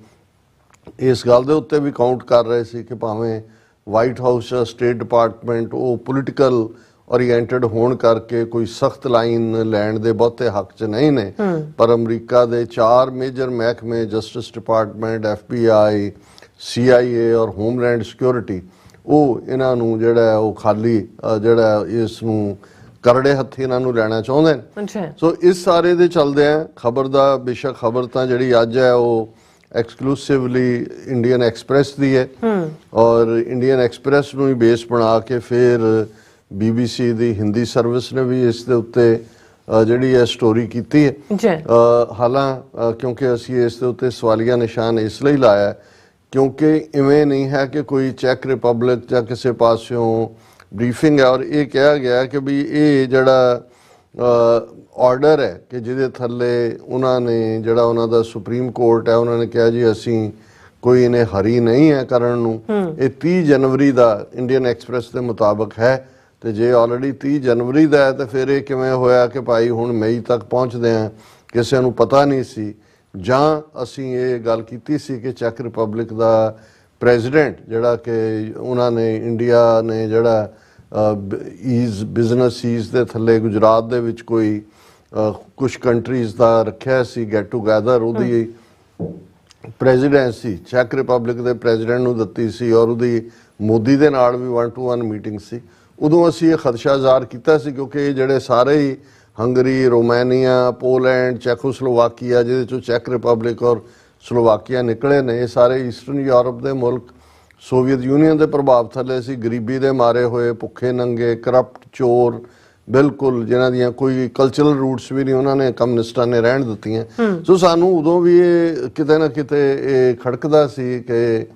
ਇਸ ਗੱਲ ਦੇ ਉੱਤੇ ਵੀ ਕਾਊਂਟ ਕਰ ਰਹੇ ਸੀ ਕਿ ਭਾਵੇਂ ਵਾਈਟ ਹਾਊਸ, ਸਟੇਟ ਡਿਪਾਰਟਮੈਂਟ ਉਹ ਪੋਲੀਟੀਕਲ ਓਰੀਐਂਟਡ ਹੋਣ ਕਰਕੇ ਕੋਈ ਸਖਤ ਲਾਈਨ ਲੈਣ ਦੇ ਬਹੁਤੇ ਹੱਕ 'ਚ ਨਹੀਂ ਨੇ, ਪਰ ਅਮਰੀਕਾ ਦੇ 4 ਮੇਜਰ ਮਹਿਕਮੇ ਜਸਟਿਸ ਡਿਪਾਰਟਮੈਂਟ, FBI, CIA ਔਰ ਹੋਮਲੈਂਡ ਸਿਕਿਉਰਿਟੀ, ਉਹ ਇਹਨਾਂ ਨੂੰ ਜਿਹੜਾ ਉਹ ਖਾਲੀ ਜਿਹੜਾ ਇਸ ਨੂੰ ਕਰੜੇ ਹੱਥੀ ਇਹਨਾਂ ਨੂੰ ਲੈਣਾ ਚਾਹੁੰਦੇ ਨੇ। ਸੋ ਇਸ ਸਾਰੇ ਦੇ ਚੱਲਦੇ ਆ ਖਬਰ ਦਾ, ਬੇਸ਼ੱਕ ਖਬਰ ਤਾਂ ਜਿਹੜੀ ਅੱਜ ਹੈ ਉਹ ਐਕਸਕਲੂਸਿਵਲੀ ਇੰਡੀਅਨ ਐਕਸਪ੍ਰੈਸ ਦੀ ਹੈ ਔਰ ਇੰਡੀਅਨ ਐਕਸਪ੍ਰੈਸ ਨੂੰ ਹੀ ਬੇਸ ਬਣਾ ਕੇ ਫਿਰ BBC ਦੀ ਹਿੰਦੀ ਸਰਵਿਸ ਨੇ ਵੀ ਇਸ ਦੇ ਉੱਤੇ ਜਿਹੜੀ ਹੈ ਸਟੋਰੀ ਕੀਤੀ ਹੈ। ਕਿਉਂਕਿ ਅਸੀਂ ਇਸ ਦੇ ਉੱਤੇ ਸਵਾਲੀਆ ਨਿਸ਼ਾਨ ਇਸ ਲਈ ਲਾਇਆ ਕਿਉਂਕਿ ਇਵੇਂ ਨਹੀਂ ਹੈ ਕਿ ਕੋਈ ਚੈੱਕ ਰਿਪਬਲਿਕ ਜਾਂ ਕਿਸੇ ਪਾਸਿਓਂ ਬਰੀਫਿੰਗ ਹੈ ਔਰ ਇਹ ਕਿਹਾ ਗਿਆ ਕਿ ਵੀ ਇਹ ਜਿਹੜਾ ਆਰਡਰ ਹੈ ਕਿ ਜਿਹਦੇ ਥੱਲੇ ਉਹਨਾਂ ਨੇ ਜਿਹੜਾ ਉਹਨਾਂ ਦਾ ਸੁਪਰੀਮ ਕੋਰਟ ਹੈ ਉਹਨਾਂ ਨੇ ਕਿਹਾ ਜੀ ਅਸੀਂ ਕੋਈ ਇਹਨੇ ਹਰੀ ਨਹੀਂ ਹੈ ਕਰਨ ਨੂੰ, ਇਹ 30 ਜਨਵਰੀ ਦਾ ਇੰਡੀਅਨ ਐਕਸਪ੍ਰੈਸ ਦੇ ਮੁਤਾਬਕ ਹੈ। ਤੇ ਜੇ ਆਲਰੇਡੀ 30 ਜਨਵਰੀ ਦਾ ਹੈ ਤਾਂ ਫਿਰ ਇਹ ਕਿਵੇਂ ਹੋਇਆ ਕਿ ਭਾਈ ਹੁਣ ਮਈ ਤੱਕ ਪਹੁੰਚਦੇ ਆ, ਕਿਸੇ ਨੂੰ ਪਤਾ ਨਹੀਂ ਸੀ। ਜਾਂ ਅਸੀਂ ਇਹ ਗੱਲ ਕੀਤੀ ਸੀ ਕਿ ਚੈੱਕ ਰਿਪਬਲਿਕ ਦਾ ਪ੍ਰੈਜ਼ੀਡੈਂਟ ਜਿਹੜਾ ਕਿ ਉਹਨਾਂ ਨੇ ਇੰਡੀਆ ਨੇ ਜਿਹੜਾ ਬਿਜ਼ਨਸ ਈਜ਼ ਦੇ ਥੱਲੇ ਗੁਜਰਾਤ ਦੇ ਵਿੱਚ ਕੋਈ ਕੁਝ ਕੰਟਰੀਜ਼ ਦਾ ਰੱਖਿਆ ਸੀ ਗੈਟ ਟੂਗੈਦਰ, ਉਹਦੀ ਪ੍ਰੈਜ਼ੀਡੈਂਸੀ ਚੈੱਕ ਰਿਪਬਲਿਕ ਦੇ ਪ੍ਰੈਜ਼ੀਡੈਂਟ ਨੂੰ ਦਿੱਤੀ ਸੀ ਔਰ ਉਹਦੀ ਮੋਦੀ ਦੇ ਨਾਲ ਵੀ 1-to-1 ਮੀਟਿੰਗ ਸੀ। ਉਦੋਂ ਅਸੀਂ ਇਹ ਖਦਸ਼ਾ ਜ਼ਾਹਰ ਕੀਤਾ ਸੀ ਕਿਉਂਕਿ ਇਹ ਜਿਹੜੇ ਸਾਰੇ ਹੀ ਹੰਗਰੀ, ਰੋਮਾਨੀਆ, ਪੋਲੈਂਡ, ਚੈਕੋਸਲੋਵਾਕੀਆ, ਜਿਹਦੇ ਚੋਂ ਚੈੱਕ ਰਿਪਬਲਿਕ ਔਰ ਸਲੋਵਾਕੀਆ ਨਿਕਲੇ ਨੇ, ਇਹ ਸਾਰੇ ਈਸਟਰਨ ਯੂਰਪ ਦੇ ਮੁਲਕ ਸੋਵੀਅਤ ਯੂਨੀਅਨ ਦੇ ਪ੍ਰਭਾਵ ਥੱਲੇ ਸੀ, ਗਰੀਬੀ ਦੇ ਮਾਰੇ ਹੋਏ, ਭੁੱਖੇ ਨੰਗੇ, ਕਰਪਟ, ਚੋਰ, ਬਿਲਕੁਲ ਜਿਨ੍ਹਾਂ ਦੀਆਂ ਕੋਈ ਕਲਚਰਲ ਰੂਟਸ ਵੀ ਨਹੀਂ ਉਹਨਾਂ ਨੇ ਕਮਿਊਨਿਸਟਾਂ ਨੇ ਰਹਿਣ ਦਿੱਤੀਆਂ। ਸੋ ਸਾਨੂੰ ਉਦੋਂ ਵੀ ਇਹ ਕਿਤੇ ਨਾ ਕਿਤੇ ਇਹ ਖੜਕਦਾ ਸੀ ਕਿ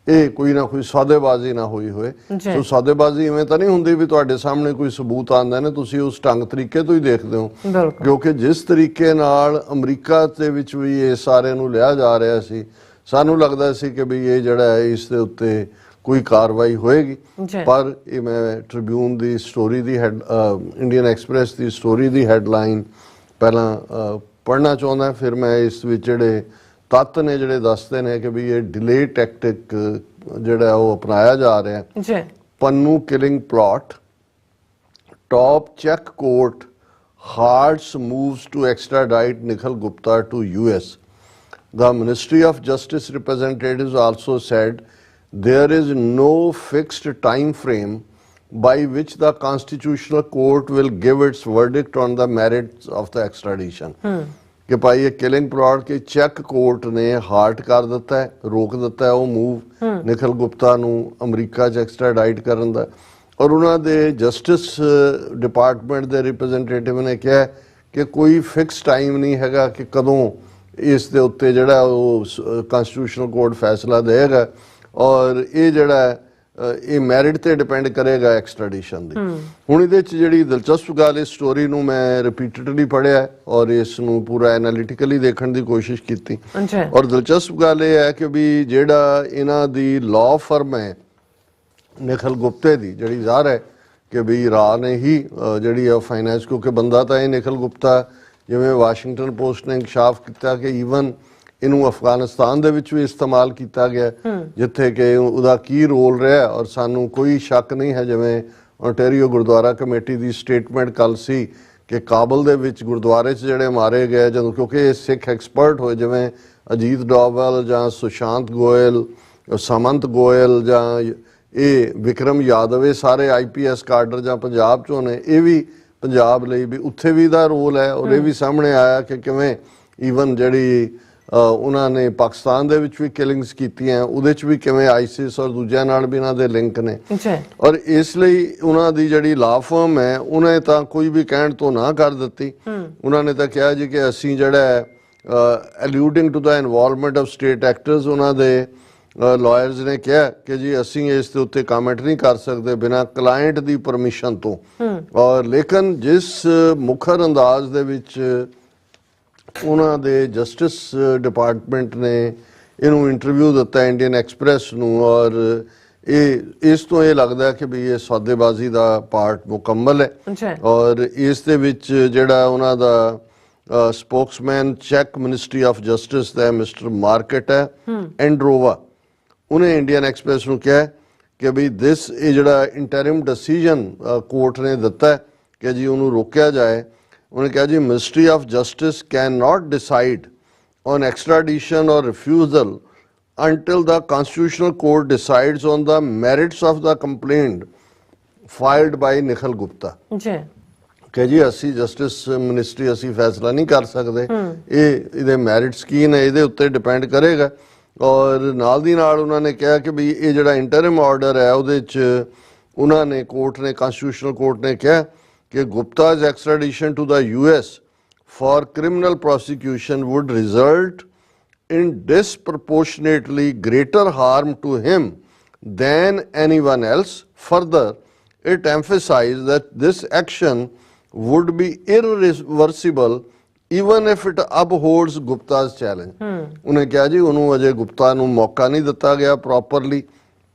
ਇਹ ਕੋਈ ਨਾ ਕੋਈ ਸੌਦੇਬਾਜ਼ੀ ਨਾ ਹੋਈ ਹੋਏ। ਸੋ ਸੌਦੇਬਾਜ਼ੀ ਇਵੇਂ ਤਾਂ ਨਹੀਂ ਹੁੰਦੀ ਵੀ ਤੁਹਾਡੇ ਸਾਹਮਣੇ ਕੋਈ ਸਬੂਤ ਆਉਂਦਾ ਨੇ ਤੁਸੀਂ ਉਸ ਢੰਗ ਤਰੀਕੇ ਤੋਂ ਹੀ ਦੇਖਦੇ ਹੋ, ਕਿਉਂਕਿ ਜਿਸ ਤਰੀਕੇ ਨਾਲ ਅਮਰੀਕਾ ਦੇ ਵਿੱਚ ਵੀ ਇਹ ਸਾਰੇ ਨੂੰ ਲਿਆ ਜਾ ਰਿਹਾ ਸੀ, ਸਾਨੂੰ ਲੱਗਦਾ ਸੀ ਕਿ ਵੀ ਇਹ ਜਿਹੜਾ ਹੈ ਇਸ ਦੇ ਉੱਤੇ ਕੋਈ ਕਾਰਵਾਈ ਹੋਏਗੀ। ਪਰ ਇਹ ਮੈਂ ਟ੍ਰਿਬਿਊਨ ਦੀ ਸਟੋਰੀ ਦੀ ਇੰਡੀਅਨ ਐਕਸਪ੍ਰੈਸ ਦੀ ਸਟੋਰੀ ਦੀ ਹੈਡਲਾਈਨ ਪਹਿਲਾਂ ਪੜ੍ਹਨਾ ਚਾਹੁੰਦਾ, ਫਿਰ ਮੈਂ ਇਸ ਵਿੱਚ ਜਿਹੜੇ ਤੱਤ ਨੇ ਜਿਹੜੇ ਦੱਸਦੇ ਨੇ ਕਿ ਵੀ ਇਹ ਡਿਲੇ ਟੈਕਟਿਕ ਜਿਹੜਾ ਉਹ ਅਪਣਾਇਆ ਜਾ ਰਿਹਾ ਹੈ। ਪੰਨੂ ਕਿਲਿੰਗ ਪਲਾਟ, ਟੌਪ ਚੈੱਕ court halts moves to extradite Nikhil Gupta to US। The Ministry of Justice representatives also said there is no fixed time frame by which the Constitutional Court will give its verdict on the merits of the extradition. ਕਿ ਭਾਈ ਇਹ killing plot ਕੇ check court ਨੇ heart ਕਰ ਦਿੱਤਾ ਹੈ, ਰੋਕ ਦਿੱਤਾ ਹੈ ਉਹ ਮੂਵ ਨਿਖਿਲ ਗੁਪਤਾ ਨੂੰ ਅਮਰੀਕਾ 'ਚ ਐਕਸਟ੍ਰਾਡਾਈਟ ਕਰਨ ਦਾ। ਔਰ ਉਹਨਾਂ ਦੇ ਜਸਟਿਸ ਡਿਪਾਰਟਮੈਂਟ ਦੇ ਰਿਪਰੈਜ਼ੈਂਟੇਟਿਵ ਨੇ ਕਿਹਾ ਕਿ ਕੋਈ ਫਿਕਸ ਟਾਈਮ ਨਹੀਂ ਹੈਗਾ ਕਿ ਕਦੋਂ ਇਸ ਦੇ ਉੱਤੇ ਜਿਹੜਾ ਉਹ ਕੰਸਟੀਟਿਊਸ਼ਨਲ ਕੋਰਟ ਫੈਸਲਾ ਦੇਗਾ ਔਰ ਇਹ ਜਿਹੜਾ ਇਹ ਮੈਰਿਟ ਤੇ ਡਿਪੈਂਡ ਕਰੇਗਾ ਐਕਸਟ੍ਰੈਡੀਸ਼ਨ ਦੀ। ਹੁਣ ਇਹਦੇ 'ਚ ਜਿਹੜੀ ਦਿਲਚਸਪ ਗੱਲ, ਇਸ ਸਟੋਰੀ ਨੂੰ ਮੈਂ ਰਿਪੀਟਡਲੀ ਪੜ੍ਹਿਆ ਔਰ ਇਸ ਨੂੰ ਪੂਰਾ ਐਨਾਲਿਟਿਕਲੀ ਦੇਖਣ ਦੀ ਕੋਸ਼ਿਸ਼ ਕੀਤੀ ਔਰ ਦਿਲਚਸਪ ਗੱਲ ਇਹ ਹੈ ਕਿ ਵੀ ਜਿਹੜਾ ਇਹਨਾਂ ਦੀ ਲਾਅ ਫਰਮ ਹੈ ਨਿਖਿਲ ਗੁਪਤੇ ਦੀ, ਜਿਹੜੀ ਜ਼ਾਹਰ ਹੈ ਕਿ ਵੀ ਰਾਹ ਨੇ ਹੀ ਜਿਹੜੀ ਆ ਫਾਈਨੈਂਸ, ਕਿਉਂਕਿ ਬੰਦਾ ਤਾਂ ਇਹ ਨਿਖਿਲ ਗੁਪਤਾ ਜਿਵੇਂ ਵਾਸ਼ਿੰਗਟਨ ਪੋਸਟ ਨੇ ਇਨਕਸ਼ਾਫ ਕੀਤਾ ਕਿ ਈਵਨ ਇਹਨੂੰ ਅਫਗਾਨਿਸਤਾਨ ਦੇ ਵਿੱਚ ਵੀ ਇਸਤੇਮਾਲ ਕੀਤਾ ਗਿਆ, ਜਿੱਥੇ ਕਿ ਉਹਦਾ ਕੀ ਰੋਲ ਰਿਹਾ ਔਰ ਸਾਨੂੰ ਕੋਈ ਸ਼ੱਕ ਨਹੀਂ ਹੈ। ਜਿਵੇਂ ਓਨਟਾਰੀਓ ਗੁਰਦੁਆਰਾ ਕਮੇਟੀ ਦੀ ਸਟੇਟਮੈਂਟ ਕੱਲ ਸੀ ਕਿ ਕਾਬਲ ਦੇ ਵਿੱਚ ਗੁਰਦੁਆਰੇ 'ਚ ਜਿਹੜੇ ਮਾਰੇ ਗਏ ਜਦੋਂ, ਕਿਉਂਕਿ ਇਹ ਸਿੱਖ ਐਕਸਪਰਟ ਹੋਏ ਜਿਵੇਂ ਅਜੀਤ ਡੋਵਲ ਜਾਂ ਸੁਸ਼ਾਂਤ ਗੋਇਲ, ਸਮੰਤ ਗੋਇਲ ਜਾਂ ਇਹ ਵਿਕਰਮ ਯਾਦਵ, ਇਹ ਸਾਰੇ IPS ਕਾਡਰ ਜਾਂ ਪੰਜਾਬ 'ਚੋਂ ਨੇ, ਇਹ ਵੀ ਪੰਜਾਬ ਲਈ ਵੀ ਉੱਥੇ ਵੀ ਦਾ ਰੋਲ ਹੈ ਔਰ ਇਹ ਵੀ ਸਾਹਮਣੇ ਆਇਆ ਕਿ ਕਿਵੇਂ ਈਵਨ ਜਿਹੜੀ ਉਹਨਾਂ ਨੇ ਪਾਕਿਸਤਾਨ ਦੇ ਵਿੱਚ ਵੀ ਕਿਲਿੰਗਸ ਕੀਤੀਆਂ, ਉਹਦੇ 'ਚ ਵੀ ਕਿਵੇਂ ISIS ਔਰ ਦੂਜਿਆਂ ਨਾਲ ਵੀ ਇਹਨਾਂ ਦੇ ਲਿੰਕ ਨੇ। ਔਰ ਇਸ ਲਈ ਉਹਨਾਂ ਦੀ ਜਿਹੜੀ ਲਾ ਫਰਮ ਹੈ ਉਹਨੇ ਤਾਂ ਕੋਈ ਵੀ ਕਹਿਣ ਤੋਂ ਨਾ ਕਰ ਦਿੱਤੀ। ਉਹਨਾਂ ਨੇ ਤਾਂ ਕਿਹਾ ਜੀ ਕਿ ਅਸੀਂ ਜਿਹੜਾ alluding to the involvement of state actors, ਉਹਨਾਂ ਦੇ ਲਾਇਰਸ ਨੇ ਕਿਹਾ ਕਿ ਜੀ ਅਸੀਂ ਇਸ ਦੇ ਉੱਤੇ ਕਮੈਂਟ ਨਹੀਂ ਕਰ ਸਕਦੇ ਬਿਨਾਂ ਕਲਾਇੰਟ ਦੀ ਪਰਮਿਸ਼ਨ ਤੋਂ। ਔਰ ਲੇਕਿਨ ਜਿਸ ਮੁਖਰ ਅੰਦਾਜ਼ ਦੇ ਵਿੱਚ ਉਹਨਾਂ ਦੇ ਜਸਟਿਸ ਡਿਪਾਰਟਮੈਂਟ ਨੇ ਇਹਨੂੰ ਇੰਟਰਵਿਊ ਦਿੱਤਾ ਇੰਡੀਅਨ ਐਕਸਪ੍ਰੈਸ ਨੂੰ, ਔਰ ਇਹ ਇਸ ਤੋਂ ਇਹ ਲੱਗਦਾ ਕਿ ਵੀ ਇਹ ਸੌਦੇਬਾਜ਼ੀ ਦਾ ਪਾਰਟ ਮੁਕੰਮਲ ਹੈ। ਔਰ ਇਸ ਦੇ ਵਿੱਚ ਜਿਹੜਾ ਉਹਨਾਂ ਦਾ ਸਪੋਕਸਮੈਨ ਚੈੱਕ ਮਿਨਿਸਟਰੀ ਆਫ ਜਸਟਿਸ ਦਾ ਮਿਸਟਰ ਮਾਰਕਟ ਹੈ ਐਂਡਰੋਵਾ, ਉਹਨੇ ਇੰਡੀਅਨ ਐਕਸਪ੍ਰੈਸ ਨੂੰ ਕਿਹਾ ਕਿ ਵੀ ਦਿਸ ਇਹ ਜਿਹੜਾ ਇੰਟਰਿਮ ਡਿਸੀਜਨ ਕੋਰਟ ਨੇ ਦਿੱਤਾ ਕਿ ਜੀ ਉਹਨੂੰ ਰੋਕਿਆ ਜਾਏ। ਉਹਨੇ ਕਿਹਾ ਜੀ ministry of justice can not decide on extradition or refusal until the constitutional court decides on the merits of the complaint filed by Nikhil Gupta। ਜੀ ਕਿ ਜੀ ਅਸੀਂ ਜਸਟਿਸ ਮਿਨਿਸਟਰੀ ਅਸੀਂ ਫੈਸਲਾ ਨਹੀਂ ਕਰ ਸਕਦੇ, ਇਹਦੇ ਮੈਰਿਟਸ ਕੀ ਨੇ ਇਹਦੇ ਉੱਤੇ ਡਿਪੈਂਡ ਕਰੇਗਾ। ਔਰ ਨਾਲ ਦੀ ਨਾਲ ਉਹਨਾਂ ਨੇ ਕਿਹਾ ਕਿ ਵੀ ਇਹ ਜਿਹੜਾ ਇੰਟਰਿਮ ਆਰਡਰ ਹੈ ਉਹਦੇ 'ਚ ਉਹਨਾਂ ਨੇ ਕੋਰਟ ਨੇ ਕੰਸਟੀਟਿਊਸ਼ਨਲ ਕੋਰਟ ਨੇ ਕਿਹਾ ਕਿ ਗੁਪਤਾ's extradition to the US for criminal prosecution would result in disproportionately greater harm to him than anyone else. Further, it emphasized that this action would be irreversible even if it upholds Gupta's challenge. ਉਹਨੇ ਕਿਹਾ ਜੀ ਉਹਨੂੰ ਅਜੇ ਗੁਪਤਾ ਨੂੰ ਮੌਕਾ ਨਹੀਂ ਦਿੱਤਾ ਗਿਆ properly,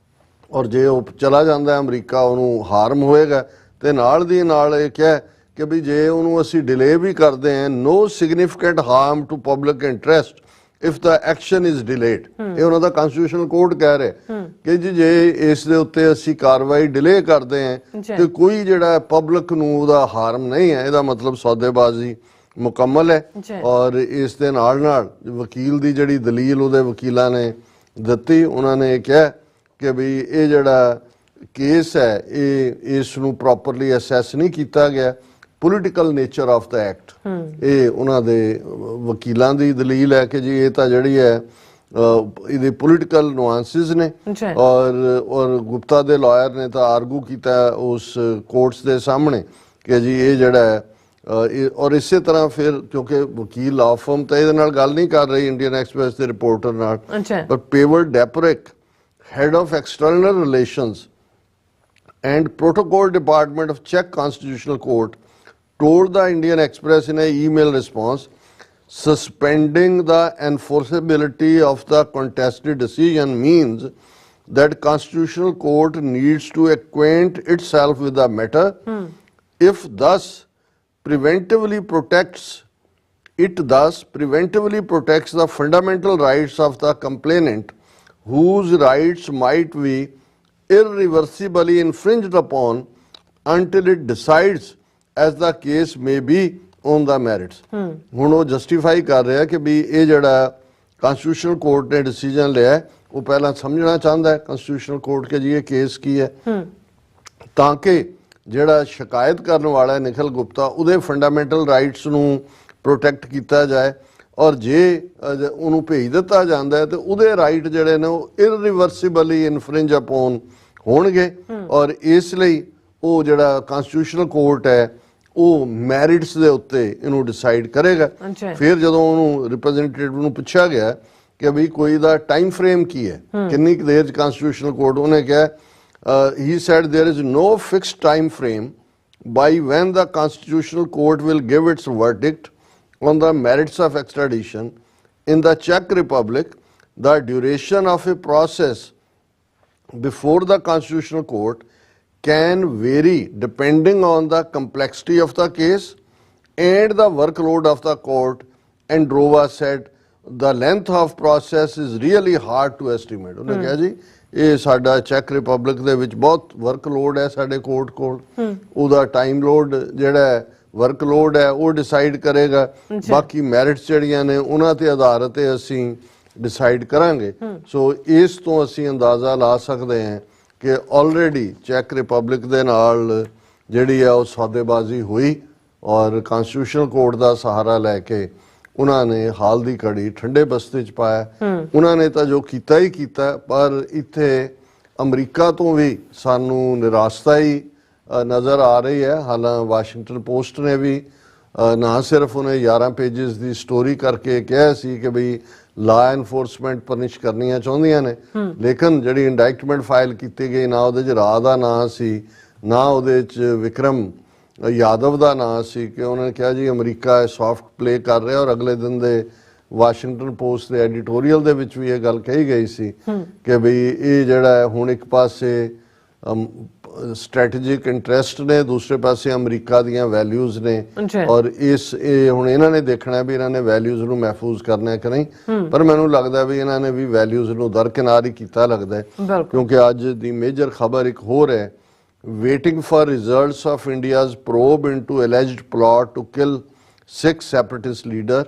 ਔਰ ਜੇ ਉਹ ਚਲਾ ਜਾਂਦਾ ਅਮਰੀਕਾ ਉਹਨੂੰ ਹਾਰਮ ਹੋਏਗਾ। ਤੇ ਨਾਲ ਦੀ ਨਾਲ ਇਹ ਕਿਹਾ ਕਿ ਵੀ ਜੇ ਉਹਨੂੰ ਅਸੀਂ ਡਿਲੇ ਵੀ ਕਰਦੇ ਹਾਂ, no significant harm to public interest if the action is delayed. ਇਹ ਉਹਨਾਂ ਦਾ ਕੰਸਟੀਟਿਊਸ਼ਨਲ ਕੋਰਟ ਕਹਿ ਰਿਹਾ ਕਿ ਜੀ ਜੇ ਇਸ ਦੇ ਉੱਤੇ ਅਸੀਂ ਕਾਰਵਾਈ ਡਿਲੇ ਕਰਦੇ ਹਾਂ ਤੇ ਕੋਈ ਜਿਹੜਾ ਪਬਲਿਕ ਨੂੰ ਉਹਦਾ ਹਾਰਮ ਨਹੀਂ ਹੈ। ਇਹਦਾ ਮਤਲਬ ਸੌਦੇਬਾਜ਼ੀ ਮੁਕੰਮਲ ਹੈ। ਔਰ ਇਸ ਦੇ ਨਾਲ ਨਾਲ ਵਕੀਲ ਦੀ ਜਿਹੜੀ ਦਲੀਲ ਉਹਦੇ ਵਕੀਲਾਂ ਨੇ ਦਿੱਤੀ, ਉਹਨਾਂ ਨੇ ਕਿਹਾ ਕਿ ਵੀ ਇਹ ਜਿਹੜਾ ਕੇਸ ਹੈ ਇਹ ਇਸ ਨੂੰ ਪ੍ਰੋਪਰਲੀ ਅਸੈਸ ਨਹੀਂ ਕੀਤਾ ਗਿਆ। Political nature of the act, ਇਹ ਉਹਨਾਂ ਦੇ ਵਕੀਲਾਂ ਦੀ ਦਲੀਲ ਹੈ ਕਿ ਜੀ ਇਹ ਤਾਂ ਜਿਹੜੀ ਹੈ ਇਹਦੇ ਪੋਲੀਟੀਕਲ ਨੁਆਂਸਿਸ ਨੇ। ਔਰ ਗੁਪਤਾ ਦੇ ਲਾਇਰ ਨੇ ਤਾਂ ਆਰਗੂ ਕੀਤਾ ਉਸ ਕੋਰਟਸ ਦੇ ਸਾਹਮਣੇ ਕਿ ਜੀ ਇਹ ਜਿਹੜਾ ਔਰ ਇਸੇ ਤਰ੍ਹਾਂ ਫਿਰ ਕਿਉਂਕਿ ਵਕੀਲ ਲਾਅ ਫਰਮ ਤਾਂ ਇਹਦੇ ਨਾਲ ਗੱਲ ਨਹੀਂ ਕਰ ਰਹੀ ਇੰਡੀਅਨ ਐਕਸਪ੍ਰੈਸ ਦੇ ਰਿਪੋਰਟਰ ਨਾਲ, ਪਰ ਪੇਵਰ ਡੈਪਰਿਕ head of external relations and Protocol Department of Czech Constitutional Court told the Indian Express in an email response, suspending the enforceability of the contested decision means that Constitutional Court needs to acquaint itself with the matter. If thus preventively protects the fundamental rights of the complainant, whose rights might be irreversibly infringed upon until it decides as the case may be on the merits। ਹੁਣ ਉਹ justify ਕਰ ਰਿਹਾ ਕਿ ਵੀ ਇਹ ਜਿਹੜਾ ਕੰਸਟੀਟਿਊਸ਼ਨਲ court ਨੇ decision ਲਿਆ ਉਹ ਪਹਿਲਾਂ ਸਮਝਣਾ ਚਾਹੁੰਦਾ ਹੈ ਕੰਸਟੀਟਿਊਸ਼ਨਲ ਕੋਰਟ ਕਿ ਜੀ ਇਹ ਕੇਸ ਕੀ ਹੈ, ਤਾਂ ਕਿ ਜਿਹੜਾ ਸ਼ਿਕਾਇਤ ਕਰਨ ਵਾਲਾ ਹੈ ਨਿਖਿਲ ਗੁਪਤਾ ਉਹਦੇ ਫੰਡਾਮੈਂਟਲ ਰਾਈਟਸ ਨੂੰ ਪ੍ਰੋਟੈਕਟ ਕੀਤਾ ਜਾਏ। ਔਰ ਜੇ ਉਹਨੂੰ ਭੇਜ ਦਿੱਤਾ ਜਾਂਦਾ ਹੈ ਤੇ ਉਹਦੇ ਰਾਈਟ ਜਿਹੜੇ ਨੇ ਉਹ ਇਰਰਿਵਰਸੀਬਲੀ ਇਨਫਰਿੰਜ ਅਪੋਨ ਹੋਣਗੇ। ਔਰ ਇਸ ਲਈ ਉਹ ਜਿਹੜਾ ਕੰਸਟੀਟਿਊਸ਼ਨਲ ਕੋਰਟ ਹੈ ਉਹ ਮੈਰਿਟਸ ਦੇ ਉੱਤੇ ਇਹਨੂੰ ਡਿਸਾਈਡ ਕਰੇਗਾ। ਫਿਰ ਜਦੋਂ ਉਹਨੂੰ ਰਿਪਰੈਜ਼ੈਂਟੇਟਿਵ ਨੂੰ ਪੁੱਛਿਆ ਗਿਆ ਕਿ ਵੀ ਕੋਈ ਦਾ ਟਾਈਮ ਫਰੇਮ ਕੀ ਹੈ, ਕਿੰਨੀ ਕੁ ਦੇਰ 'ਚ ਕੰਸਟੀਟਿਊਸ਼ਨਲ ਕੋਰਟ, ਉਹਨੇ ਕਿਹਾ he said there is no fixed time frame by when the constitutional court will give its verdict on the merits of extradition. In the Czech Republic, the duration of a process before the constitutional court can vary depending on the complexity of the case and the workload of the court. Androva said the length of process is really hard to estimate. ਉਹਨੇ ਕਿਹਾ ਜੀ ਇਹ ਸਾਡਾ check republic ਦੇ ਵਿੱਚ ਬਹੁਤ workload ਹੈ ਸਾਡੇ ਕੋਰਟ ਕੋਲ, ਉਹਦਾ ਟਾਈਮ ਲੋਡ ਜਿਹੜਾ ਵਰਕਲੋਡ ਹੈ ਉਹ ਡਿਸਾਈਡ ਕਰੇਗਾ। ਬਾਕੀ ਮੈਰਿਟਸ ਜਿਹੜੀਆਂ ਨੇ ਉਹਨਾਂ ਤੇ ਆਧਾਰਿਤ ਤੇ ਅਸੀਂ ਡਿਸਾਈਡ ਕਰਾਂਗੇ। ਸੋ ਇਸ ਤੋਂ ਅਸੀਂ ਅੰਦਾਜ਼ਾ ਲਾ ਸਕਦੇ ਹਾਂ ਕਿ ਆਲਰੇਡੀ ਚੈੱਕ ਰਿਪਬਲਿਕ ਦੇ ਨਾਲ ਜਿਹੜੀ ਆ ਉਹ ਸੌਦੇਬਾਜ਼ੀ ਹੋਈ ਔਰ ਕੰਸਟੀਟਿਊਸ਼ਨਲ ਕੋਰਟ ਦਾ ਸਹਾਰਾ ਲੈ ਕੇ ਉਹਨਾਂ ਨੇ ਹਾਲ ਦੀ ਘੜੀ ਠੰਡੇ ਬਸਤੇ 'ਚ ਪਾਇਆ। ਉਹਨਾਂ ਨੇ ਤਾਂ ਜੋ ਕੀਤਾ ਹੀ ਕੀਤਾ, ਪਰ ਇੱਥੇ ਅਮਰੀਕਾ ਤੋਂ ਵੀ ਸਾਨੂੰ ਨਿਰਾਸ਼ਤਾ ਹੀ ਨਜ਼ਰ ਆ ਰਹੀ ਹੈ। ਹਾਲਾਂ ਵਾਸ਼ਿੰਗਟਨ ਪੋਸਟ ਨੇ ਵੀ ਨਾ ਸਿਰਫ ਉਹਨੇ 11 ਪੇਜਸ ਦੀ ਸਟੋਰੀ ਕਰਕੇ ਕਿਹਾ ਸੀ ਕਿ ਬਈ ਲਾ ਐਨਫੋਰਸਮੈਂਟ ਪਨਿਸ਼ ਕਰਨੀਆਂ ਚਾਹੁੰਦੀਆਂ ਨੇ, ਲੇਕਿਨ ਜਿਹੜੀ ਇੰਡਾਇਕਟਮੈਂਟ ਫਾਈਲ ਕੀਤੀ ਗਈ ਨਾ ਉਹਦੇ 'ਚ ਰਾਹ ਦਾ ਨਾਂ ਸੀ, ਨਾ ਉਹਦੇ 'ਚ ਵਿਕਰਮ ਯਾਦਵ ਦਾ ਨਾਂ ਸੀ, ਕਿ ਉਹਨਾਂ ਨੇ ਕਿਹਾ ਜੀ ਅਮਰੀਕਾ ਸੌਫਟ ਪਲੇ ਕਰ ਰਿਹਾ। ਔਰ ਅਗਲੇ ਦਿਨ ਦੇ ਵਾਸ਼ਿੰਗਟਨ ਪੋਸਟ ਦੇ ਐਡੀਟੋਰੀਅਲ ਦੇ ਵਿੱਚ ਵੀ ਇਹ ਗੱਲ ਕਹੀ ਗਈ ਸੀ ਕਿ ਬਈ ਇਹ ਜਿਹੜਾ ਹੁਣ ਇੱਕ ਪਾਸੇ ਸਟ੍ਰੈਟੇਜਿਕ ਇੰਟਰਸਟ ਨੇ, ਦੂਸਰੇ ਪਾਸੇ ਅਮਰੀਕਾ ਦੀਆਂ ਵੈਲਿਊਜ਼ ਨੇ ਜੀ। ਔਰ ਇਹ ਹੁਣ ਇਹਨਾਂ ਨੇ ਦੇਖਣਾ ਵੀ ਇਹਨਾਂ ਨੇ ਵੈਲਿਊਜ਼ ਨੂੰ ਮਹਿਫੂਜ਼ ਕਰਨਾ ਹੈ ਕਿ ਨਹੀਂ। ਪਰ ਮੈਨੂੰ ਲੱਗਦਾ ਵੀ ਇਹਨਾਂ ਨੇ ਵੀ ਵੈਲਿਊਜ਼ ਨੂੰ ਦਰਕਿਨਾਰ ਹੀ ਕੀਤਾ ਲੱਗਦਾ ਹੈ, ਬਿਲਕੁਲ। ਕਿਉਂਕਿ ਅੱਜ ਦੀ ਮੇਜਰ ਖਬਰ ਇੱਕ ਹੋਰ ਹੈ, waiting for results of India's probe into alleged plot to kill 6 separatist leader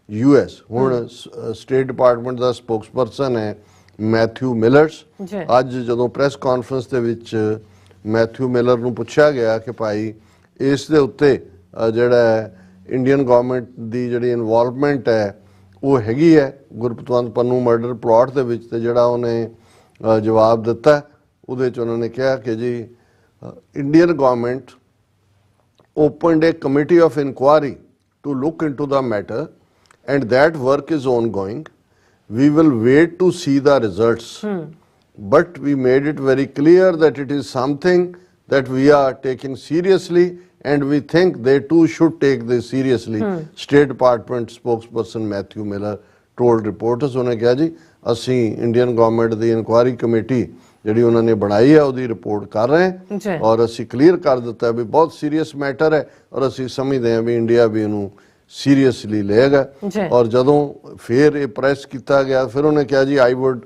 US। ਹੁਣ ਸਟੇਟ ਡਿਪਾਰਟਮੈਂਟ ਦਾ ਸਪੋਕਸਪਰਸਨ ਹੈ ਮੈਥਿਊ ਮਿਲਰਸ। ਜੀ। ਅੱਜ ਜਦੋਂ ਪ੍ਰੈਸ ਕਾਨਫਰੰਸ ਦੇ ਵਿੱਚ ਮੈਥਿਊ ਮਿਲਰ ਨੂੰ ਪੁੱਛਿਆ ਗਿਆ ਕਿ ਭਾਈ ਇਸ ਦੇ ਉੱਤੇ ਜਿਹੜਾ ਇੰਡੀਅਨ ਗਵਰਨਮੈਂਟ ਦੀ ਜਿਹੜੀ ਇਨਵੋਲਵਮੈਂਟ ਹੈ ਉਹ ਹੈਗੀ ਹੈ ਗੁਰਪਤਵੰਤ ਪੰਨੂ ਮਰਡਰ ਪਲਾਟ ਦੇ ਵਿੱਚ, ਤੇ ਜਿਹੜਾ ਉਹਨੇ ਜਵਾਬ ਦਿੱਤਾ ਉਹਦੇ 'ਚ ਉਹਨਾਂ ਨੇ ਕਿਹਾ ਕਿ ਜੀ Indian government opened a committee of inquiry to look into the matter and that work is ongoing. We will wait to see the results. But we made it very clear that it is something that we are taking seriously and we think they too should take this seriously. State Department spokesperson Matthew Miller told reporters, ਉਹਨੇ ਕਿਹਾ ਜੀ ਅਸੀਂ Indian government ਦੀ inquiry committee ਜਿਹੜੀ ਉਹਨਾਂ ਨੇ ਬਣਾਈ ਹੈ ਉਹਦੀ ਰਿਪੋਰਟ ਕਰ ਰਹੇ ਹਾਂ ਔਰ ਅਸੀਂ ਕਲੀਅਰ ਕਰ ਦਿੱਤਾ ਵੀ ਬਹੁਤ ਸੀਰੀਅਸ ਮੈਟਰ ਹੈ ਔਰ ਅਸੀਂ ਸਮਝਦੇ ਹਾਂ ਵੀ ਇੰਡੀਆ ਵੀ ਇਹਨੂੰ ਸੀਰੀਅਸਲੀ ਲਏਗਾ। ਔਰ ਜਦੋਂ ਫਿਰ ਇਹ ਪ੍ਰੈਸ ਕੀਤਾ ਗਿਆ ਫਿਰ ਉਹਨੇ ਕਿਹਾ ਜੀ I would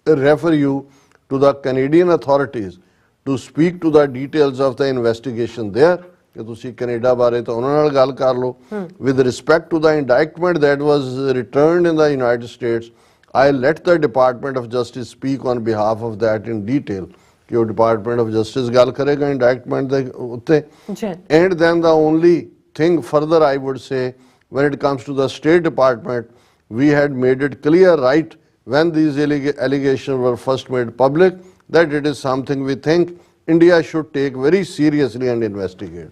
refer you to the Canadian authorities to speak to the details of the investigation there, ਕਿ ਤੁਸੀਂ ਕੈਨੇਡਾ ਬਾਰੇ ਤਾਂ ਉਹਨਾਂ ਨਾਲ ਗੱਲ ਕਰ ਲਓ। With respect to the indictment that was returned in the United States, I let the Department of Justice speak on behalf of that in detail, कि वो Department of Justice ਗੱਲ ਕਰੇਗਾ indictment ਦੇ ਉੱਤੇ। And then the only thing further I would say, when it comes to the State Department, we had made it clear right when these allegations were first made public that it is something we think India should take very seriously and investigate।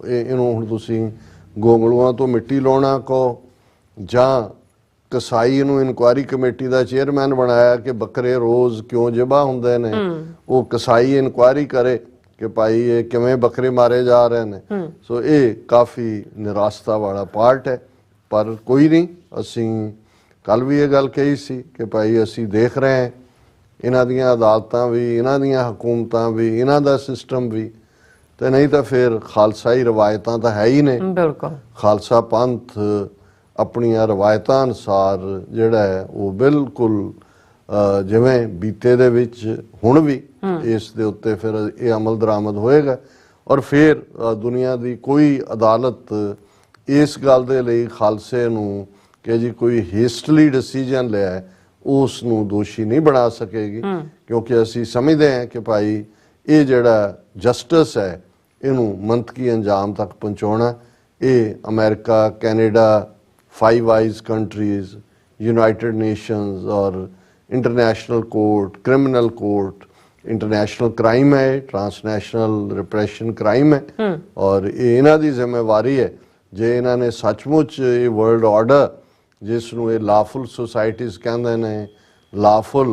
ਇਹਨੂੰ ਹੁਣ ਤੁਸੀਂ ਗੋਂਗਲੂਆਂ ਤੋਂ ਮਿੱਟੀ ਲਾਉਣਾ ਕੋ ਜਾਂ ਕਸਾਈ ਨੂੰ inquiry committee ਦਾ chairman ਬਣਾਇਆ ਕਿ ਬੱਕਰੇ ਰੋਜ਼ ਕਿਉਂ ਜ਼ਿਬਾ ਹੁੰਦੇ ਨੇ, ਉਹ ਕਸਾਈ ਇਨਕੁਆਇਰੀ ਕਰੇ ਕਿ ਭਾਈ ਇਹ ਕਿਵੇਂ ਬੱਕਰੇ ਮਾਰੇ ਜਾ ਰਹੇ ਨੇ। ਸੋ ਇਹ ਕਾਫੀ ਨਿਰਾਸ਼ਤਾ ਵਾਲਾ ਪਾਰਟ ਹੈ, ਪਰ ਕੋਈ ਨਹੀਂ, ਅਸੀਂ ਕੱਲ ਵੀ ਇਹ ਗੱਲ ਕਹੀ ਸੀ ਕਿ ਭਾਈ ਅਸੀਂ ਦੇਖ ਰਹੇ ਹਾਂ ਇਹਨਾਂ ਦੀਆਂ ਅਦਾਲਤਾਂ ਵੀ, ਇਹਨਾਂ ਦੀਆਂ ਹਕੂਮਤਾਂ ਵੀ, ਇਹਨਾਂ ਦਾ ਸਿਸਟਮ ਵੀ, ਤੇ ਨਹੀਂ ਤਾਂ ਫਿਰ ਖਾਲਸਾਈ ਰਵਾਇਤਾਂ ਤਾਂ ਹੈ ਹੀ ਨੇ। ਬਿਲਕੁਲ। ਖਾਲਸਾ ਪੰਥ ਆਪਣੀਆਂ ਰਵਾਇਤਾਂ ਅਨੁਸਾਰ ਜਿਹੜਾ ਹੈ ਉਹ ਬਿਲਕੁਲ ਜਿਵੇਂ ਬੀਤੇ ਦੇ ਵਿੱਚ ਹੁਣ ਵੀ ਇਸ ਦੇ ਉੱਤੇ ਫਿਰ ਇਹ ਅਮਲ ਦਰਾਮਦ ਹੋਏਗਾ ਔਰ ਫਿਰ ਦੁਨੀਆ ਦੀ ਕੋਈ ਅਦਾਲਤ ਇਸ ਗੱਲ ਦੇ ਲਈ ਖਾਲਸੇ ਨੂੰ ਕਿ ਜੀ ਕੋਈ ਹੇਸਟਲੀ ਡਿਸੀਜਨ ਲਿਆ ਉਸ ਨੂੰ ਦੋਸ਼ੀ ਨਹੀਂ ਬਣਾ ਸਕੇਗੀ, ਕਿਉਂਕਿ ਅਸੀਂ ਸਮਝਦੇ ਹਾਂ ਕਿ ਭਾਈ ਇਹ ਜਿਹੜਾ ਜਸਟਿਸ ਹੈ ਇਹਨੂੰ ਮੰਤਕੀ ਅੰਜਾਮ ਤੱਕ ਪਹੁੰਚਾਉਣਾ, ਇਹ America, Canada, Five Eyes countries, United Nations और international court, criminal court, international crime है, ट्रांसनेशनल रिप्रेशन क्राइम है और ये इन्हां दी जिम्मेवारी है जे इन्हां ने सचमुच ये वर्ल्ड ऑर्डर जिसनूं ये लाफुल सोसाइटीज़ कहंदे ने, लाफुल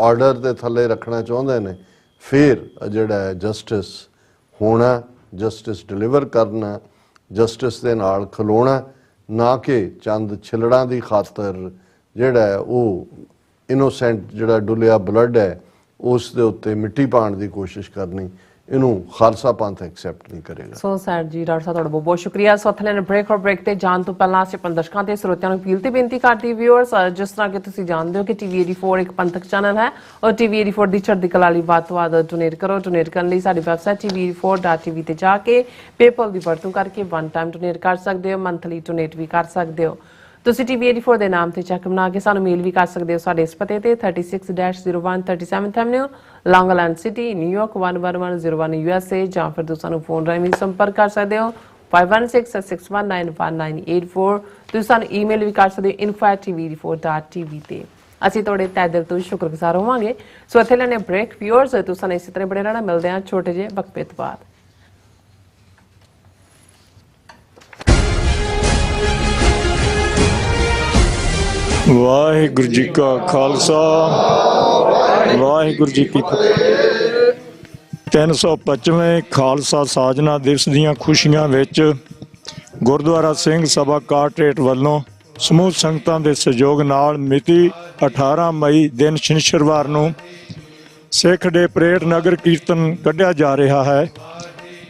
ऑर्डर दे थल्ले रखना चाहुंदे ने, फिर जिहड़ा है जस्टिस होना, जस्टिस डिलीवर करना, जस्टिस दे नाल खलोना, ਨਾ ਕਿ ਚੰਦ ਛਿਲੜਾਂ ਦੀ ਖਾਤਰ ਜਿਹੜਾ ਉਹ ਇਨੋਸੈਂਟ ਜਿਹੜਾ ਡੁੱਲਿਆ ਬਲੱਡ ਹੈ ਉਸ ਦੇ ਉੱਤੇ ਮਿੱਟੀ ਪਾਉਣ ਦੀ ਕੋਸ਼ਿਸ਼ ਕਰਨੀ, ਇਹਨੂੰ ਖਾਲਸਾ ਪੰਥ ਐਕਸੈਪਟ ਨਹੀਂ ਕਰੇਗਾ। ਸੋ ਸਰ ਜੀ, ਡਾਕਟਰ ਸਾਹਿਬ ਤੁਹਾਡਾ ਬਹੁਤ ਬਹੁਤ ਸ਼ੁਕਰੀਆ। ਸੋ ਅਥਲੇ ਨੇ ਬ੍ਰੇਕ ਤੇ ਜਾਣ ਤੋਂ ਪਹਿਲਾਂ ਅਸੀਂ ਆਪਣੇ ਦਰਸ਼ਕਾਂ ਤੇ ਸਰੋਤਿਆਂ ਨੂੰ ਅਪੀਲ ਤੇ ਬੇਨਤੀ ਕਰਦੀ ਵਿਊਅਰਸ, ਜਿਸ ਤਰ੍ਹਾਂ ਕਿ ਤੁਸੀਂ ਜਾਣਦੇ ਹੋ ਕਿ TV84 ਇੱਕ ਪੰਥਕ ਚੈਨਲ ਹੈ ਔਰ TV84 ਦੀ ਚੜ੍ਹਦੀ ਕਲਾ ਲਈ ਵੱਧ ਤੋਂ ਵੱਧ ਡੋਨੇਟ ਕਰੋ। ਡੋਨੇਟ ਕਰਨ ਲਈ ਸਾਡੀ ਵੈਬਸਾਈਟ tv84.tv ਤੇ ਜਾ ਕੇ ਪੇਪਲ ਦੀ ਵਰਤੋਂ ਕਰਕੇ ਵਨ ਟਾਈਮ ਡੋਨੇਟ ਕਰ ਸਕਦੇ ਹੋ, ਮੰਥਲੀ ਡੋਨੇਟ ਵੀ ਕਰ ਸਕਦੇ ਹੋ। ਤੁਸੀਂ TV84 ਦੇ ਨਾਮ ਤੇ ਚੈੱਕ ਬਣਾ ਕੇ ਸਾਨੂੰ ਮੇਲ ਵੀ ਕਰ ਸਕਦੇ ਹੋ ਸਾਡੇ ਇਸ ਪਤੇ ਤੇ 36-01 37th Avenue, Long Island City, New York 11101 USA, ਜਾਂ ਫਿਰ ਤੁਸੀਂ ਸਾਨੂੰ ਫੋਨ ਰਾਹੀਂ ਵੀ ਸੰਪਰਕ ਕਰ ਸਕਦੇ ਹੋ 5166191984। ਤੁਸੀਂ ਸਾਨੂੰ ਈਮੇਲ ਵੀ ਕਰ ਸਕਦੇ ਹੋ info@tv84.tv ਤੇ। ਅਸੀਂ ਤੁਹਾਡੇ ਤਹਿ ਦਿਲ ਤੋਂ ਸ਼ੁਕਰਗੁਜ਼ਾਰ ਹੋਵਾਂਗੇ। ਸੋ ਇੱਥੇ ਲੈਣੇ ਬ੍ਰੇਕ। ਵਿਊਅਰਸ, ਤੁਸੀਂ ਸਾਨੂੰ ਇਸੇ ਤਰ੍ਹਾਂ ਬੜੇ ਰਹਿਣਾ। ਮਿਲਦੇ ਹਾਂ ਛੋਟੇ ਜਿਹੇ ਵਕਫੇ ਤੋਂ ਬਾਅਦ। ਵਾਹਿਗੁਰੂ ਜੀ ਕਾ ਖਾਲਸਾ, ਵਾਹਿਗੁਰੂ ਜੀ ਕੀ ਫਤਿਹ। 325ਵੇਂ ਖਾਲਸਾ ਸਾਜਨਾ ਦਿਵਸ ਦੀਆਂ ਖੁਸ਼ੀਆਂ ਵਿੱਚ ਗੁਰਦੁਆਰਾ ਸਿੰਘ ਸਭਾ ਕਾਟਰੇਟ ਵੱਲੋਂ ਸਮੂਹ ਸੰਗਤਾਂ ਦੇ ਸਹਿਯੋਗ ਨਾਲ ਮਿਤੀ 18 ਮਈ ਦਿਨ ਸ਼ਨੀਚਰਵਾਰ ਨੂੰ ਸਿੱਖ ਦੇ ਪਰੇਡ ਨਗਰ ਕੀਰਤਨ ਕੱਢਿਆ ਜਾ ਰਿਹਾ ਹੈ,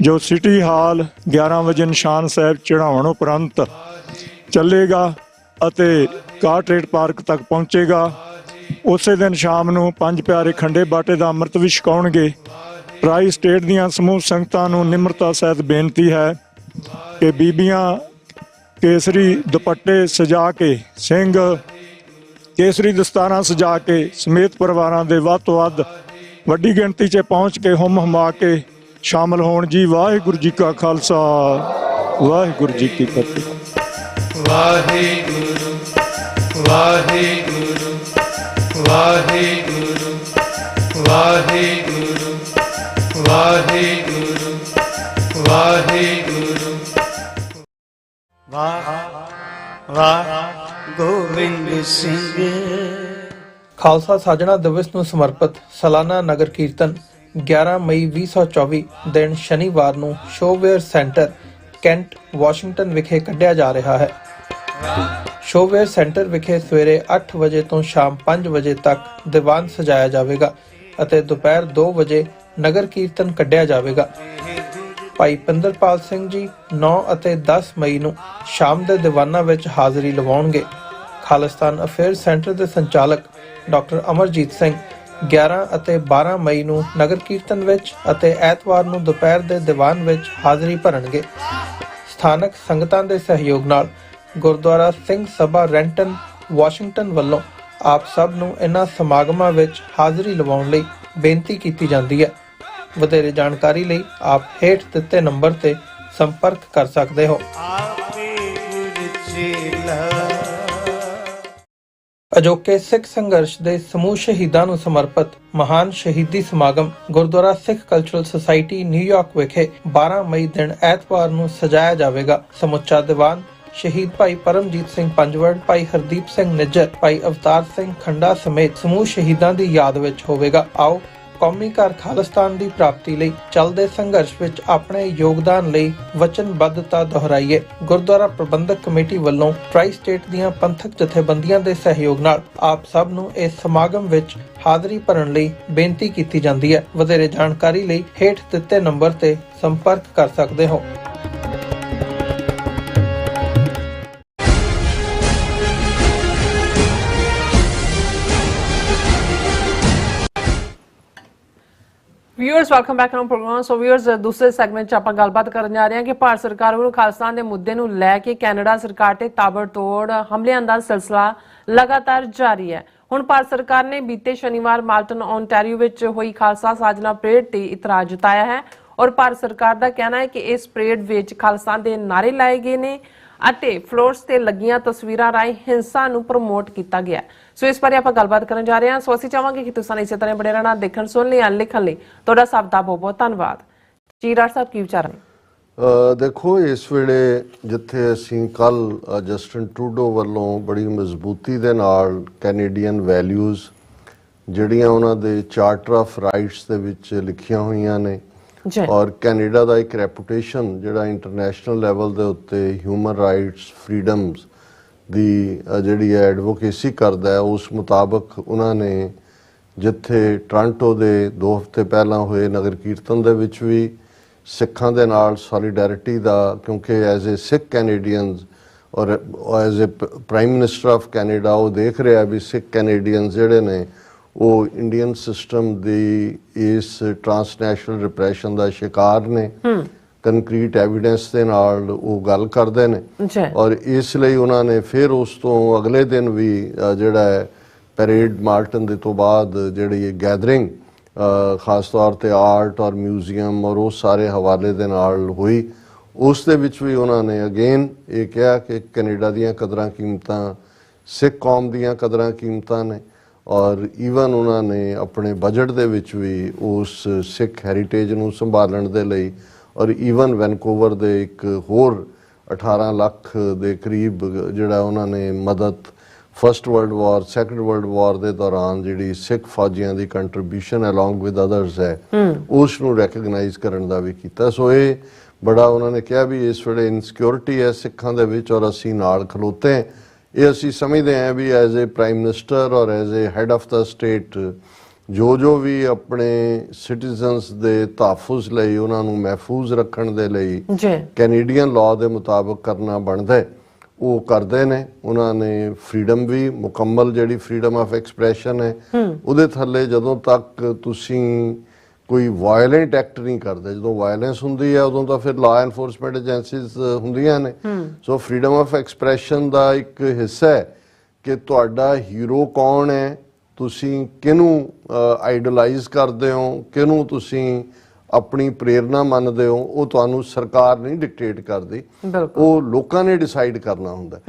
ਜੋ ਸਿਟੀ ਹਾਲ 11 ਵਜੇ ਨਿਸ਼ਾਨ ਸਾਹਿਬ ਚੜ੍ਹਾਉਣ ਉਪਰੰਤ ਚੱਲੇਗਾ ਅਤੇ ਕਾਰਟਰੇਟ ਪਾਰਕ ਤੱਕ ਪਹੁੰਚੇਗਾ। ਉਸੇ ਦਿਨ ਸ਼ਾਮ ਨੂੰ ਪੰਜ ਪਿਆਰੇ ਖੰਡੇ ਬਾਟੇ ਦਾ ਅੰਮ੍ਰਿਤ ਵੀ ਛਕਾਉਣਗੇ। ਟਰਾਈ ਸਟੇਟ ਦੀਆਂ ਸਮੂਹ ਸੰਗਤਾਂ ਨੂੰ ਨਿਮਰਤਾ ਸਹਿਤ ਬੇਨਤੀ ਹੈ ਕਿ ਬੀਬੀਆਂ ਕੇਸਰੀ ਦੁਪੱਟੇ ਸਜਾ ਕੇ, ਸਿੰਘ ਕੇਸਰੀ ਦਸਤਾਰਾਂ ਸਜਾ ਕੇ ਸਮੇਤ ਪਰਿਵਾਰਾਂ ਦੇ ਵੱਧ ਤੋਂ ਵੱਧ ਵੱਡੀ ਗਿਣਤੀ 'ਚ ਪਹੁੰਚ ਕੇ ਹੁੰਮ ਹੁਮਾ ਕੇ ਸ਼ਾਮਲ ਹੋਣ ਜੀ। ਵਾਹਿਗੁਰੂ ਜੀ ਕਾ ਖਾਲਸਾ, ਵਾਹਿਗੁਰੂ ਜੀ ਕੀ ਫਤਿਹ। ਵਾਹਿਗੁਰੂ ਵਾਹਿਗੁਰੂ ਵਾਹਿਗੁਰੂ ਵਾਹਿਗੁਰੂ ਵਾਹਿਗੁਰੂ ਵਾਹਿਗੁਰੂ ਵਾਹ ਵਾਹ ਗੋਬਿੰਦ ਸਿੰਘ। ਖਾਲਸਾ ਸਾਜਣਾ ਦਿਵਸ ਨੂੰ ਸਮਰਪਿਤ ਸਾਲਾਨਾ ਨਗਰ ਕੀਰਤਨ 11 ਮਈ 2024 ਦਿਨ ਸ਼ਨੀਵਾਰ ਨੂੰ ਸ਼ੋਵੇਅਰ ਸੈਂਟਰ ਕੈਂਟ ਵਾਸ਼ਿੰਗਟਨ ਵਿਖੇ ਕੱਢਿਆ ਜਾ ਰਿਹਾ ਹੈ। ਸ਼ੋਵੇਅਰ ਸੈਂਟਰ ਵਿਖੇ ਸਵੇਰੇ 8 ਵਜੇ ਤੋਂ ਸ਼ਾਮ 5 ਵਜੇ ਤੱਕ ਦੀਵਾਨ ਸਜਾਇਆ ਜਾਵੇਗਾ ਅਤੇ ਦੁਪਹਿਰ 2 ਵਜੇ ਨਗਰ ਕੀਰਤਨ ਕੱਢਿਆ ਜਾਵੇਗਾ। ਭਾਈ ਪਿੰਦਰਪਾਲ ਸਿੰਘ ਜੀ 9 ਅਤੇ 10 ਮਈ ਨੂੰ ਸ਼ਾਮ ਦੇ ਦੀਵਾਨਾਂ ਵਿੱਚ ਹਾਜ਼ਰੀ ਲਵਾਉਣਗੇ। ਖਾਲਿਸਤਾਨ ਅਫੇਅਰ ਸੈਂਟਰ ਦੇ ਸੰਚਾਲਕ ਡਾਕਟਰ ਅਮਰਜੀਤ ਸਿੰਘ 11 ਅਤੇ 12 ਮਈ ਨੂੰ ਨਗਰ ਕੀਰਤਨ ਵਿੱਚ ਅਤੇ ਐਤਵਾਰ ਨੂੰ ਦੁਪਹਿਰ ਦੇ ਦੀਵਾਨ ਵਿੱਚ ਹਾਜ਼ਰੀ ਭਰਨਗੇ। ਸਥਾਨਕ ਸੰਗਤਾਂ ਦੇ ਸਹਿਯੋਗ ਨਾਲ ਗੁਰਦੁਆਰਾ ਸਿੰਘ ਸਭਾ ਰੈਂਟਨ ਵਾਸ਼ਿੰਗਟਨ ਵੱਲੋਂ ਆਪ ਸਭ ਨੂੰ ਇਹਨਾਂ ਸਮਾਗਮਾਂ ਵਿੱਚ ਹਾਜ਼ਰੀ ਲਵਾਉਣ ਲਈ ਬੇਨਤੀ ਕੀਤੀ ਜਾਂਦੀ ਹੈ। ਵਧੇਰੇ ਜਾਣਕਾਰੀ ਲਈ ਆਪ ਹੇਠ ਦਿੱਤੇ ਨੰਬਰ ਤੇ ਸੰਪਰਕ ਕਰ ਸਕਦੇ ਹੋ। ਅਜੋਕੇ ਸਿੱਖ ਸੰਘਰਸ਼ ਦੇ ਸਮੂਹ ਸ਼ਹੀਦਾਂ ਨੂੰ ਸਮਰਪਿਤ ਮਹਾਨ ਸ਼ਹੀਦੀ ਸਮਾਗਮ ਗੁਰਦੁਆਰਾ ਸਿੱਖ ਕਲਚਰਲ ਸੁਸਾਇਟੀ ਨਿਊਯਾਰਕ ਵਿਖੇ 12 ਮਈ ਦਿਨ ਐਤਵਾਰ ਨੂੰ ਸਜਾਇਆ ਜਾਵੇਗਾ। ਸਮੁੱਚਾ ਦੀਵਾਨ ਸ਼ਹੀਦ ਭਾਈ ਪਰਮਜੀਤ ਸਿੰਘ ਪੰਜਵੜ, ਭਾਈ ਹਰਦੀਪ ਸਿੰਘ ਨਿੱਜਰ, ਭਾਈ ਅਵਤਾਰ ਸਿੰਘ ਖੰਡਾ ਸਮੇਤ ਸਮੂਹ ਸ਼ਹੀਦਾਂ ਦੀ ਯਾਦ ਵਿੱਚ ਹੋਵੇਗਾ। ਆਓ ਕੌਮੀ ਘਰ ਖਾਲਿਸਤਾਨ ਦੀ ਪ੍ਰਾਪਤੀ ਲਈ ਚੱਲਦੇ ਸੰਘਰਸ਼ ਵਿੱਚ ਆਪਣੇ ਯੋਗਦਾਨ ਲਈ ਵਚਨਬੱਧਤਾ ਦੁਹਰਾਈਏ। ਗੁਰਦੁਆਰਾ ਪ੍ਰਬੰਧਕ ਕਮੇਟੀ ਵੱਲੋਂ ਟਰਾਈ ਸਟੇਟ ਦੀਆਂ ਪੰਥਕ ਜਥੇਬੰਦੀਆਂ ਦੇ ਸਹਿਯੋਗ ਨਾਲ ਆਪ ਸਭ ਨੂੰ ਇਸ ਸਮਾਗਮ ਵਿੱਚ ਹਾਜ਼ਰੀ ਭਰਨ ਲਈ ਬੇਨਤੀ ਕੀਤੀ ਜਾਂਦੀ ਹੈ। ਵਧੇਰੇ ਜਾਣਕਾਰੀ ਲਈ ਹੇਠ ਦਿੱਤੇ ਨੰਬਰ ਤੇ ਸੰਪਰਕ ਕਰ ਸਕਦੇ ਹੋ। Viewers welcome back on programme. So viewers ਦੂਸਰੇ ਸੈਗਮੈਂਟ 'ਚ ਆਪਾਂ ਗੱਲਬਾਤ ਕਰਨ ਜਾ ਰਹੇ ਹਾਂ ਕਿ ਭਾਰਤ ਸਰਕਾਰ ਵੱਲੋਂ ਖਾਲਿਸਤਾਨ ਦੇ ਮੁੱਦੇ ਨੂੰ ਲੈ ਕੇ ਕੈਨੇਡਾ ਸਰਕਾਰ ਤੇ ਤਾਬੜਤੋੜ ਹਮਲਿਆਂ ਦਾ ਸਿਲਸਿਲਾ ਲਗਾਤਾਰ ਜਾਰੀ ਹੈ। ਹੁਣ ਭਾਰਤ ਸਰਕਾਰ ਨੇ ਬੀਤੇ ਸ਼ਨੀਵਾਰ ਮਾਲਟਨ ਓਨਟਾਰੀਓ ਵਿੱਚ ਹੋਈ ਖਾਲਸਾ ਸਾਜਨਾ ਪਰੇਡ ਤੇ ਇਤਰਾਜ਼ ਜਤਾਇਆ ਹੈ ਔਰ ਭਾਰਤ ਸਰਕਾਰ ਦਾ ਕਹਿਣਾ ਹੈ ਕਿ ਇਸ ਪਰੇਡ ਵਿੱਚ ਖਾਲਿਸਤਾਨ ਦੇ ਨਾਅਰੇ ਲਾਏ ਗਏ ਨੇ ਅਤੇ ਫਲੋਰਸ ਤੇ ਲੱਗੀਆਂ ਤਸਵੀਰਾਂ ਰਾਹੀਂ ਹਿੰਸਾ ਨੂੰ ਪ੍ਰਮੋਟ ਕੀਤਾ ਗਿਆ। ਸੋ ਇਸ ਬਾਰੇ ਆਪਾਂ ਗੱਲਬਾਤ ਕਰਨ ਜਾ ਰਹੇ ਹਾਂ। ਸੋ ਅਸੀਂ ਚਾਹਾਂਗੇ ਕਿ ਤੁਸੀਂ ਇਸੇ ਤਰ੍ਹਾਂ ਬਣੇ ਰਹਿਣਾ, ਦੇਖਣ ਸੁਣ ਲਈ ਲਿਖਣ ਲਈ ਤੁਹਾਡਾ ਸਭ ਦਾ ਬਹੁਤ ਬਹੁਤ ਧੰਨਵਾਦ। ਚੀਰਾ ਸਾਹਿਬ ਕੀ ਵਿਚਾਰ ਨੇ? ਦੇਖੋ, ਇਸ ਵੇਲੇ ਜਿੱਥੇ ਅਸੀਂ ਕੱਲ ਜਸਟਿਨ ਟਰੂਡੋ ਵੱਲੋਂ ਬੜੀ ਮਜ਼ਬੂਤੀ ਦੇ ਨਾਲ ਕੈਨੇਡੀਅਨ ਵੈਲਿਊਜ਼ ਜਿਹੜੀਆਂ ਉਹਨਾਂ ਦੇ ਚਾਰਟਰ ਆਫ ਰਾਈਟਸ ਦੇ ਵਿੱਚ ਲਿਖੀਆਂ ਹੋਈਆਂ ਨੇ ਔਰ ਕੈਨੇਡਾ ਦਾ ਇੱਕ ਰੈਪੂਟੇਸ਼ਨ ਜਿਹੜਾ ਇੰਟਰਨੈਸ਼ਨਲ ਲੈਵਲ ਦੇ ਉੱਤੇ ਹਿਊਮਨ ਰਾਈਟਸ ਫਰੀडम्स ਦੀ ਜਿਹੜੀ ਐਡਵੋਕੇਸੀ ਕਰਦਾ ਹੈ, ਉਸ ਮੁਤਾਬਕ ਉਹਨਾਂ ਨੇ ਜਿੱਥੇ ਟੋਰਾਂਟੋ ਦੇ 2 ਹਫ਼ਤੇ ਪਹਿਲਾਂ ਹੋਏ ਨਗਰ ਕੀਰਤਨ ਦੇ ਵਿੱਚ ਵੀ ਸਿੱਖਾਂ ਦੇ ਨਾਲ ਸੋਲੀਡੈਰਿਟੀ ਦਾ, ਕਿਉਂਕਿ ਐਜ਼ ਏ ਸਿੱਖ ਕੈਨੇਡੀਅਨਸ ਔਰ as a prime minister of Canada ਉਹ ਦੇਖ ਰਿਹਾ ਵੀ ਸਿੱਖ ਕੈਨੇਡੀਅਨਸ ਜਿਹੜੇ ਨੇ ਉਹ ਇੰਡੀਅਨ ਸਿਸਟਮ ਦੀ ਇਸ ਟਰਾਂਸਨੈਸ਼ਨਲ ਰਿਪਰੈਸ਼ਨ ਦਾ ਸ਼ਿਕਾਰ ਨੇ। ਕੰਕਰੀਟ ਐਵੀਡੈਂਸ ਦੇ ਨਾਲ ਉਹ ਗੱਲ ਕਰਦੇ ਨੇ ਔਰ ਇਸ ਲਈ ਉਹਨਾਂ ਨੇ ਫਿਰ ਉਸ ਤੋਂ ਅਗਲੇ ਦਿਨ ਵੀ ਜਿਹੜਾ ਹੈ ਪੈਰੇਡ ਮਾਰਟਨ ਦੇ ਤੋਂ ਬਾਅਦ ਜਿਹੜੀ ਗੈਦਰਿੰਗ ਖਾਸ ਤੌਰ ਤੇ ਆਰਟ ਔਰ ਮਿਊਜ਼ੀਅਮ ਔਰ ਉਹ ਸਾਰੇ ਹਵਾਲੇ ਦੇ ਨਾਲ ਹੋਈ, ਉਸ ਦੇ ਵਿੱਚ ਵੀ ਉਹਨਾਂ ਨੇ ਅਗੇਨ ਇਹ ਕਿਹਾ ਕਿ ਕੈਨੇਡਾ ਦੀਆਂ ਕਦਰਾਂ ਕੀਮਤਾਂ ਸਿੱਖ ਕੌਮ ਦੀਆਂ ਕਦਰਾਂ ਕੀਮਤਾਂ ਨੇ ਔਰ ਈਵਨ ਉਹਨਾਂ ਨੇ ਆਪਣੇ ਬਜਟ ਦੇ ਵਿੱਚ ਵੀ ਉਸ ਸਿੱਖ ਹੈਰੀਟੇਜ ਨੂੰ ਸੰਭਾਲਣ ਦੇ ਲਈ ਔਰ ਈਵਨ ਵੈਨਕੂਵਰ ਦੇ ਇੱਕ ਹੋਰ 18 ਲੱਖ ਦੇ ਕਰੀਬ ਜਿਹੜਾ ਉਹਨਾਂ ਨੇ ਮਦਦ first world war second world war ਦੇ ਦੌਰਾਨ ਜਿਹੜੀ ਸਿੱਖ ਫੌਜੀਆਂ ਦੀ ਕੰਟਰੀਬਿਊਸ਼ਨ ਅਲੋਂਗ ਵਿਦ ਅਦਰਸ ਹੈ ਉਸ ਨੂੰ ਰੈਕਗਨਾਈਜ਼ ਕਰਨ ਦਾ ਵੀ ਕੀਤਾ। ਸੋ ਇਹ ਬੜਾ ਉਹਨਾਂ ਨੇ ਕਿਹਾ ਵੀ ਇਸ ਵੇਲੇ ਇਨਸਿਕਿਉਰਿਟੀ ਹੈ ਸਿੱਖਾਂ ਦੇ ਵਿੱਚ ਔਰ ਅਸੀਂ ਨਾਲ ਖਲੋਤੇ ਹਾਂ। ਇਹ ਅਸੀਂ ਸਮਝਦੇ ਹਾਂ ਵੀ ਐਜ਼ ਏ ਪ੍ਰਾਈਮ ਮਿਨਿਸਟਰ ਔਰ as a head of the state ਜੋ ਵੀ ਆਪਣੇ ਸਿਟੀਜ਼ਨਸ ਦੇ ਤਹਫੁਜ਼ ਲਈ, ਉਹਨਾਂ ਨੂੰ ਮਹਿਫੂਜ਼ ਰੱਖਣ ਦੇ ਲਈ ਜੀ ਕੈਨੇਡੀਅਨ ਲਾਅ ਦੇ ਮੁਤਾਬਕ ਕਰਨਾ ਬਣਦਾ ਹੈ, ਉਹ ਕਰਦੇ ਨੇ। ਉਹਨਾਂ ਨੇ ਫਰੀडम ਵੀ ਮੁਕੰਮਲ, ਜਿਹੜੀ ਫਰੀडम ਆਫ ਐਕਸਪ੍ਰੈਸ਼ਨ ਹੈ ਉਹਦੇ ਥੱਲੇ, ਜਦੋਂ ਤੱਕ ਤੁਸੀਂ ਕੋਈ ਵਾਇਲੈਂਟ ਐਕਟ ਨਹੀਂ ਕਰਦੇ, ਜਦੋਂ ਵਾਇਲੈਂਸ ਹੁੰਦੀ ਹੈ ਉਦੋਂ ਤਾਂ ਫਿਰ ਲਾਅ ਐਨਫੋਰਸਮੈਂਟ ਏਜੰਸੀਜ਼ ਹੁੰਦੀਆਂ ਨੇ। ਸੋ ਫਰੀडम ਆਫ ਐਕਸਪ੍ਰੈਸ਼ਨ ਦਾ ਇੱਕ ਹਿੱਸਾ ਹੈ ਕਿ ਤੁਹਾਡਾ ਹੀਰੋ ਕੌਣ ਹੈ, ਤੁਸੀਂ ਕਿਹਨੂੰ ਆਈਡਲਾਈਜ਼ ਕਰਦੇ ਹੋ, ਕਿਹਨੂੰ ਤੁਸੀਂ ਆਪਣੀ ਪ੍ਰੇਰਨਾ ਮੰਨਦੇ ਹੋ, ਉਹ ਤੁਹਾਨੂੰ ਸਰਕਾਰ ਨਹੀਂ ਡਿਕਟੇਟ ਕਰਦੀ, ਉਹ ਲੋਕਾਂ ਨੇ ਡਿਸਾਈਡ ਕਰਨਾ ਹੁੰਦਾ।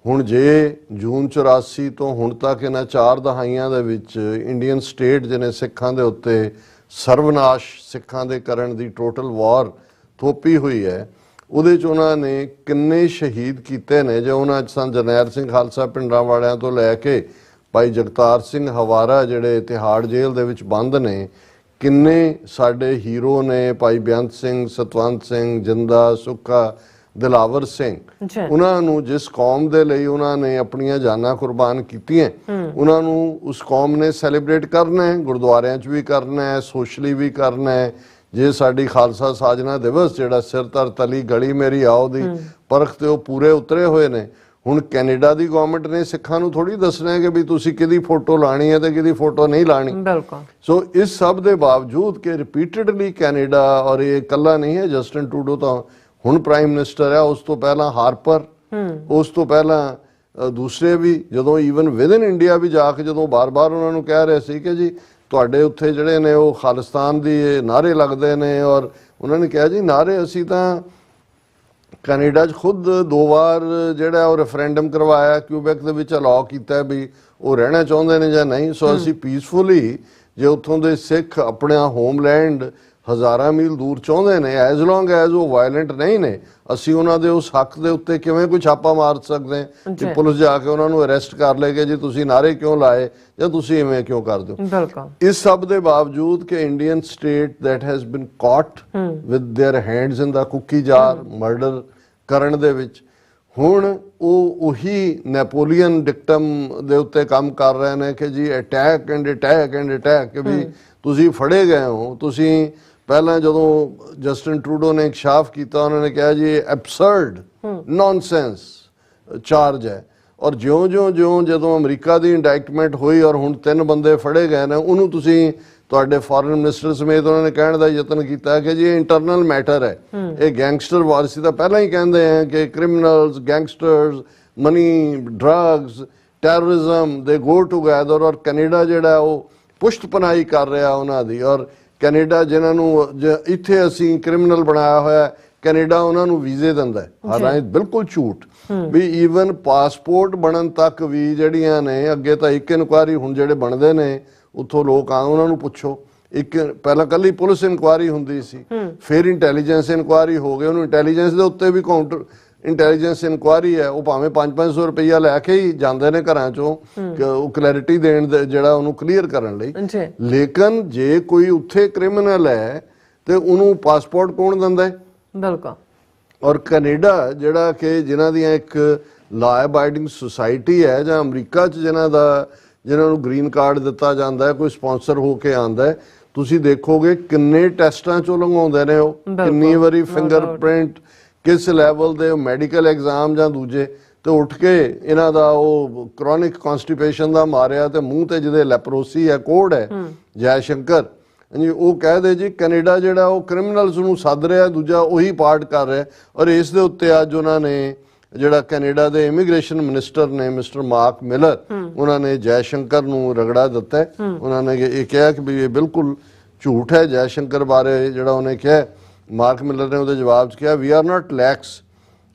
ਹੁਣ ਜੇ ਜੂਨ 84 ਤੋਂ ਹੁਣ ਤੱਕ ਇਹਨਾਂ 4 ਦਹਾਈਆਂ ਦੇ ਵਿੱਚ ਇੰਡੀਅਨ ਸਟੇਟ ਜਿਹਨੇ ਸਿੱਖਾਂ ਦੇ ਉੱਤੇ ਸਰਵਨਾਸ਼ ਸਿੱਖਾਂ ਦੇ ਕਰਨ ਦੀ ਟੋਟਲ ਵਾਰ ਥੋਪੀ ਹੋਈ ਹੈ, ਉਹਦੇ 'ਚ ਉਹਨਾਂ ਨੇ ਕਿੰਨੇ ਸ਼ਹੀਦ ਕੀਤੇ ਨੇ। ਜੇ ਉਹਨਾਂ 'ਚ ਸਨ ਜਰਨੈਲ ਸਿੰਘ ਖਾਲਸਾ ਪਿੰਡਾਂ ਵਾਲਿਆਂ ਤੋਂ ਲੈ ਕੇ ਭਾਈ ਜਗਤਾਰ ਸਿੰਘ ਹਵਾਰਾ ਜਿਹੜੇ ਤਿਹਾੜ ਜੇਲ੍ਹ ਦੇ ਵਿੱਚ ਬੰਦ ਨੇ, ਕਿੰਨੇ ਸਾਡੇ ਹੀਰੋ ਨੇ, ਭਾਈ ਬੇਅੰਤ ਸਿੰਘ, ਸਤਵੰਤ ਸਿੰਘ, ਜਿੰਦਾ, ਸੁੱਖਾ, ਦਿਲਾਵਰ ਸਿੰਘ। ਉਹਨਾਂ ਨੂੰ ਜਿਸ ਕੌਮ ਦੇ ਲਈ ਉਹਨਾਂ ਨੇ ਆਪਣੀਆਂ ਜਾਨਾਂ ਕੁਰਬਾਨ ਕੀਤੀਆਂ, ਉਹਨਾਂ ਨੂੰ ਉਸ ਕੌਮ ਨੇ ਸੈਲੀਬ੍ਰੇਟ ਕਰਨਾ ਹੈ, ਗੁਰਦੁਆਰਿਆਂ 'ਚ ਵੀ ਕਰਨਾ ਹੈ, ਸੋਸ਼ਲੀ ਵੀ ਕਰਨਾ ਹੈ। ਜੇ ਸਾਡੀ ਖਾਲਸਾ ਸਾਜਨਾ ਦਿਵਸ ਜਿਹੜਾ ਸਿਰ ਧਰ ਤਲੀ ਗਲੀ ਮੇਰੀ ਆਓ ਦੀ ਪਰਖ ਤੇ ਉਹ ਪੂਰੇ ਉਤਰੇ ਹੋਏ ਨੇ। ਹੁਣ ਕੈਨੇਡਾ ਦੀ ਗਵਰਨਮੈਂਟ ਨੇ ਸਿੱਖਾਂ ਨੂੰ ਥੋੜੀ ਦੱਸਣਾ ਹੈ ਕਿ ਵੀ ਤੁਸੀਂ ਕਿਹਦੀ ਫੋਟੋ ਲਾਣੀ ਹੈ ਤੇ ਕਿਹਦੀ ਫੋਟੋ ਨਹੀਂ ਲਾਣੀ। ਬਿਲਕੁਲ। ਸੋ ਇਸ ਸਭ ਦੇ ਬਾਵਜੂਦ ਕਿ ਰਿਪੀਟਡਲੀ ਕੈਨੇਡਾ, ਔਰ ਇਹ ਇਕੱਲਾ ਨਹੀਂ ਹੈ, ਜਸਟਿਨ ਟਰੂਡੋ ਤਾਂ ਹੁਣ ਪ੍ਰਾਈਮ ਮਿਨਿਸਟਰ ਹੈ, ਉਸ ਤੋਂ ਪਹਿਲਾਂ ਹਾਰਪਰ, ਉਸ ਤੋਂ ਪਹਿਲਾਂ ਦੂਸਰੇ ਵੀ, ਜਦੋਂ ਈਵਨ ਵਿਦ ਇਨ ਇੰਡੀਆ ਵੀ ਜਾ ਕੇ ਜਦੋਂ ਬਾਰ-ਬਾਰ ਉਹਨਾਂ ਨੂੰ ਕਹਿ ਰਹੇ ਸੀ ਕਿ ਜੀ ਤੁਹਾਡੇ ਉੱਥੇ ਜਿਹੜੇ ਨੇ ਉਹ ਖਾਲਿਸਤਾਨ ਦੀ ਨਾਅਰੇ ਲੱਗਦੇ ਨੇ, ਔਰ ਉਹਨਾਂ ਨੇ ਕਿਹਾ ਜੀ ਨਾਅਰੇ ਅਸੀਂ ਤਾਂ ਕੈਨੇਡਾ 'ਚ ਖੁਦ 2 ਵਾਰ ਜਿਹੜਾ ਉਹ ਰੈਫਰੈਂਡਮ ਕਰਵਾਇਆ, ਕਿਊਬੈਕ ਦੇ ਵਿੱਚ ਅਲਾਉ ਕੀਤਾ ਵੀ ਉਹ ਰਹਿਣਾ ਚਾਹੁੰਦੇ ਨੇ ਜਾਂ ਨਹੀਂ। ਸੋ ਅਸੀਂ ਪੀਸਫੁਲੀ, ਜੇ ਉੱਥੋਂ ਦੇ ਸਿੱਖ ਆਪਣਾ ਹੋਮਲੈਂਡ ਹਜ਼ਾਰਾਂ ਮੀਲ ਦੂਰ ਚਾਹੁੰਦੇ ਨੇ, ਐਜ਼ ਲੌਂਗ ਐਜ਼ ਉਹ ਵਾਇਲੈਂਟ ਨਹੀਂ ਨੇ, ਅਸੀਂ ਉਹਨਾਂ ਦੇ ਉਸ ਹੱਕ ਦੇ ਉੱਤੇ ਕਿਵੇਂ ਕੋਈ ਛਾਪਾ ਮਾਰ ਸਕਦੇ ਹਾਂ ਕਿ ਪੁਲਿਸ ਜਾ ਕੇ ਉਹਨਾਂ ਨੂੰ ਅਰੈਸਟ ਕਰ ਲੇਗੇ ਜੀ ਤੁਸੀਂ ਨਾਅਰੇ ਕਿਉਂ ਲਾਏ ਜਾਂ ਤੁਸੀਂ ਇਵੇਂ ਕਿਉਂ ਕਰਦੇ ਹੋ। ਬਿਲਕੁਲ। ਇਸ ਸਭ ਦੇ ਬਾਵਜੂਦ ਕਿ Indian state that has been caught with their hands in the cookie jar murder ਕਰਨ ਦੇ ਵਿੱਚ, ਹੁਣ ਉਹ ਉਹੀ ਨੈਪੋਲੀਅਨ ਡਿਕਟਮ ਦੇ ਉੱਤੇ ਕੰਮ ਕਰ ਰਹੇ ਨੇ ਕਿ ਜੀ attack and attack and attack, ਕਿ ਵੀ ਤੁਸੀਂ ਫੜੇ ਗਏ ਹੋ। ਤੁਸੀਂ ਪਹਿਲਾਂ ਜਦੋਂ ਜਸਟਿਨ ਟਰੂਡੋ ਨੇ ਇਨਕਸ਼ਾਫ ਕੀਤਾ, ਉਹਨਾਂ ਨੇ ਕਿਹਾ ਜੀ ਇਹ ਐਬਸਰਡ ਨੌਨਸੈਂਸ ਚਾਰਜ ਹੈ, ਔਰ ਜਿਉਂ ਜਦੋਂ ਅਮਰੀਕਾ ਦੀ ਇੰਡਾਇਕਟਮੈਂਟ ਹੋਈ ਔਰ ਹੁਣ 3 ਬੰਦੇ ਫੜੇ ਗਏ ਨੇ, ਉਹਨੂੰ ਤੁਸੀਂ ਤੁਹਾਡੇ ਫੋਰਨ ਮਿਨਿਸਟਰ ਸਮੇਤ ਉਹਨਾਂ ਨੇ ਕਹਿਣ ਦਾ ਯਤਨ ਕੀਤਾ ਕਿ ਜੀ ਇਹ ਇੰਟਰਨਲ ਮੈਟਰ ਹੈ, ਇਹ ਗੈਂਗਸਟਰ ਵਾਰ ਸੀ ਤਾਂ ਪਹਿਲਾਂ ਹੀ ਕਹਿੰਦੇ ਆ ਕਿ criminals, gangsters, money, drugs, terrorism they go together. ਔਰ ਕੈਨੇਡਾ ਜਿਹੜਾ ਉਹ ਪੁਸ਼ਤ ਪਨਾਹੀ ਕਰ ਰਿਹਾ ਉਹਨਾਂ ਦੀ, ਔਰ ਕੈਨੇਡਾ ਜਿਨ੍ਹਾਂ ਨੂੰ ਇੱਥੇ ਅਸੀਂ ਕ੍ਰਿਮੀਨਲ ਬਣਾਇਆ ਹੋਇਆ, ਕੈਨੇਡਾ ਉਹਨਾਂ ਨੂੰ ਵੀਜ਼ੇ ਦਿੰਦਾ ਹੈ। ਹਾਲਾਂਕਿ ਬਿਲਕੁਲ ਝੂਠ ਵੀ ਈਵਨ ਪਾਸਪੋਰਟ ਬਣਨ ਤੱਕ ਵੀ ਜਿਹੜੀਆਂ ਨੇ, ਅੱਗੇ ਤਾਂ ਇੱਕ ਇਨਕੁਆਇਰੀ, ਹੁਣ ਜਿਹੜੇ ਬਣਦੇ ਨੇ ਉੱਥੋਂ ਲੋਕ ਆ ਉਹਨਾਂ ਨੂੰ ਪੁੱਛੋ, ਇੱਕ ਪਹਿਲਾਂ ਕੱਲੀ ਪੁਲਿਸ ਇਨਕੁਆਇਰੀ ਹੁੰਦੀ ਸੀ, ਫਿਰ ਇੰਟੈਲੀਜੈਂਸ ਇਨਕੁਆਇਰੀ ਹੋ ਗਈ, ਉਹਨੂੰ ਇੰਟੈਲੀਜੈਂਸ ਦੇ ਉੱਤੇ ਵੀ ਕਾਊਂਟਰ ਇੰਟੈਲੀਜੈਂਸ ਇਨਕੁਆਇਰੀ ਹੈ, ਉਹ ਭਾਵੇਂ 500-500 ਰੁਪਈਆ ਲੈ ਕੇ ਹੀ ਜਾਂਦੇ ਨੇ ਘਰਾਂ ਚੋਂ ਉਹ ਕਲੈਰਿਟੀ ਦੇਣ ਦੇ, ਜਿਹੜਾ ਉਹਨੂੰ ਕਲੀਅਰ ਕਰਨ ਲਈ। ਲੇਕਿਨ ਜੇ ਕੋਈ ਉੱਥੇ ਕ੍ਰਿਮੀਨਲ ਹੈ ਤੇ ਉਹਨੂੰ ਪਾਸਪੋਰਟ ਕੌਣ ਦਿੰਦਾ ਹੈ? ਬਿਲਕੁਲ। ਔਰ ਕੈਨੇਡਾ ਜਿਹੜਾ ਕਿ ਜਿਨ੍ਹਾਂ ਦੀਆਂ ਇੱਕ ਲਾ ਅਬਾਈਡਿੰਗ ਸੁਸਾਇਟੀ ਹੈ, ਜਾਂ ਅਮਰੀਕਾ 'ਚ ਜਿਨ੍ਹਾਂ ਨੂੰ ਗ੍ਰੀਨ ਕਾਰਡ ਦਿੱਤਾ ਜਾਂਦਾ ਹੈ, ਕੋਈ ਸਪਾਂਸਰ ਹੋ ਕੇ ਆਉਂਦਾ ਹੈ, ਤੁਸੀਂ ਦੇਖੋਗੇ ਕਿੰਨੇ ਟੈਸਟਾਂ 'ਚੋਂ ਲੰਘਾਉਂਦੇ ਨੇ ਉਹ, ਕਿੰਨੀ ਵਾਰੀ ਫਿੰਗਰਪ੍ਰਿੰਟ, ਕਿਸ ਲੈਵਲ ਦੇ ਮੈਡੀਕਲ ਐਗਜ਼ਾਮ ਜਾਂ ਦੂਜੇ, ਤੇ ਉੱਠ ਕੇ ਇਹਨਾਂ ਦਾ ਉਹ ਕ੍ਰੋਨਿਕ ਕਨਸਟੀਪੇਸ਼ਨ ਦਾ ਮਾਰਿਆ ਤੇ ਮੂੰਹ ਤੇ ਜਿਹਦੇ ਲੈਪਰੋਸੀ ਹੈ, ਕੋਡ ਹੈ, ਜੈ ਸ਼ੰਕਰ ਜੀ, ਉਹ ਕਹਿ ਦੇ ਜੀ ਕੈਨੇਡਾ ਜਿਹੜਾ ਉਹ ਕ੍ਰਿਮੀਨਲਸ ਨੂੰ ਸੱਦ ਰਿਹਾ, ਦੂਜਾ ਉਹੀ ਪਾਰਟ ਕਰ ਰਿਹਾ। ਔਰ ਇਸ ਦੇ ਉੱਤੇ ਅੱਜ ਉਹਨਾਂ ਨੇ ਜਿਹੜਾ ਕੈਨੇਡਾ ਦੇ ਇਮੀਗ੍ਰੇਸ਼ਨ ਮਿਨਿਸਟਰ ਨੇ ਮਿਸਟਰ ਮਾਰਕ ਮਿਲਰ, ਉਹਨਾਂ ਨੇ ਜੈ ਸ਼ੰਕਰ ਨੂੰ ਰਗੜਾ ਦਿੱਤਾ। ਉਹਨਾਂ ਨੇ ਇਹ ਕਿਹਾ ਕਿ ਵੀ ਇਹ ਬਿਲਕੁਲ ਝੂਠ ਹੈ। ਜੈ ਸ਼ੰਕਰ ਬਾਰੇ ਜਿਹੜਾ ਉਹਨੇ ਕਿਹਾ, ਮਾਰਕ ਮਿਲਰ ਨੇ ਉਹਦੇ ਜਵਾਬ 'ਚ ਕਿਹਾ, we are not lax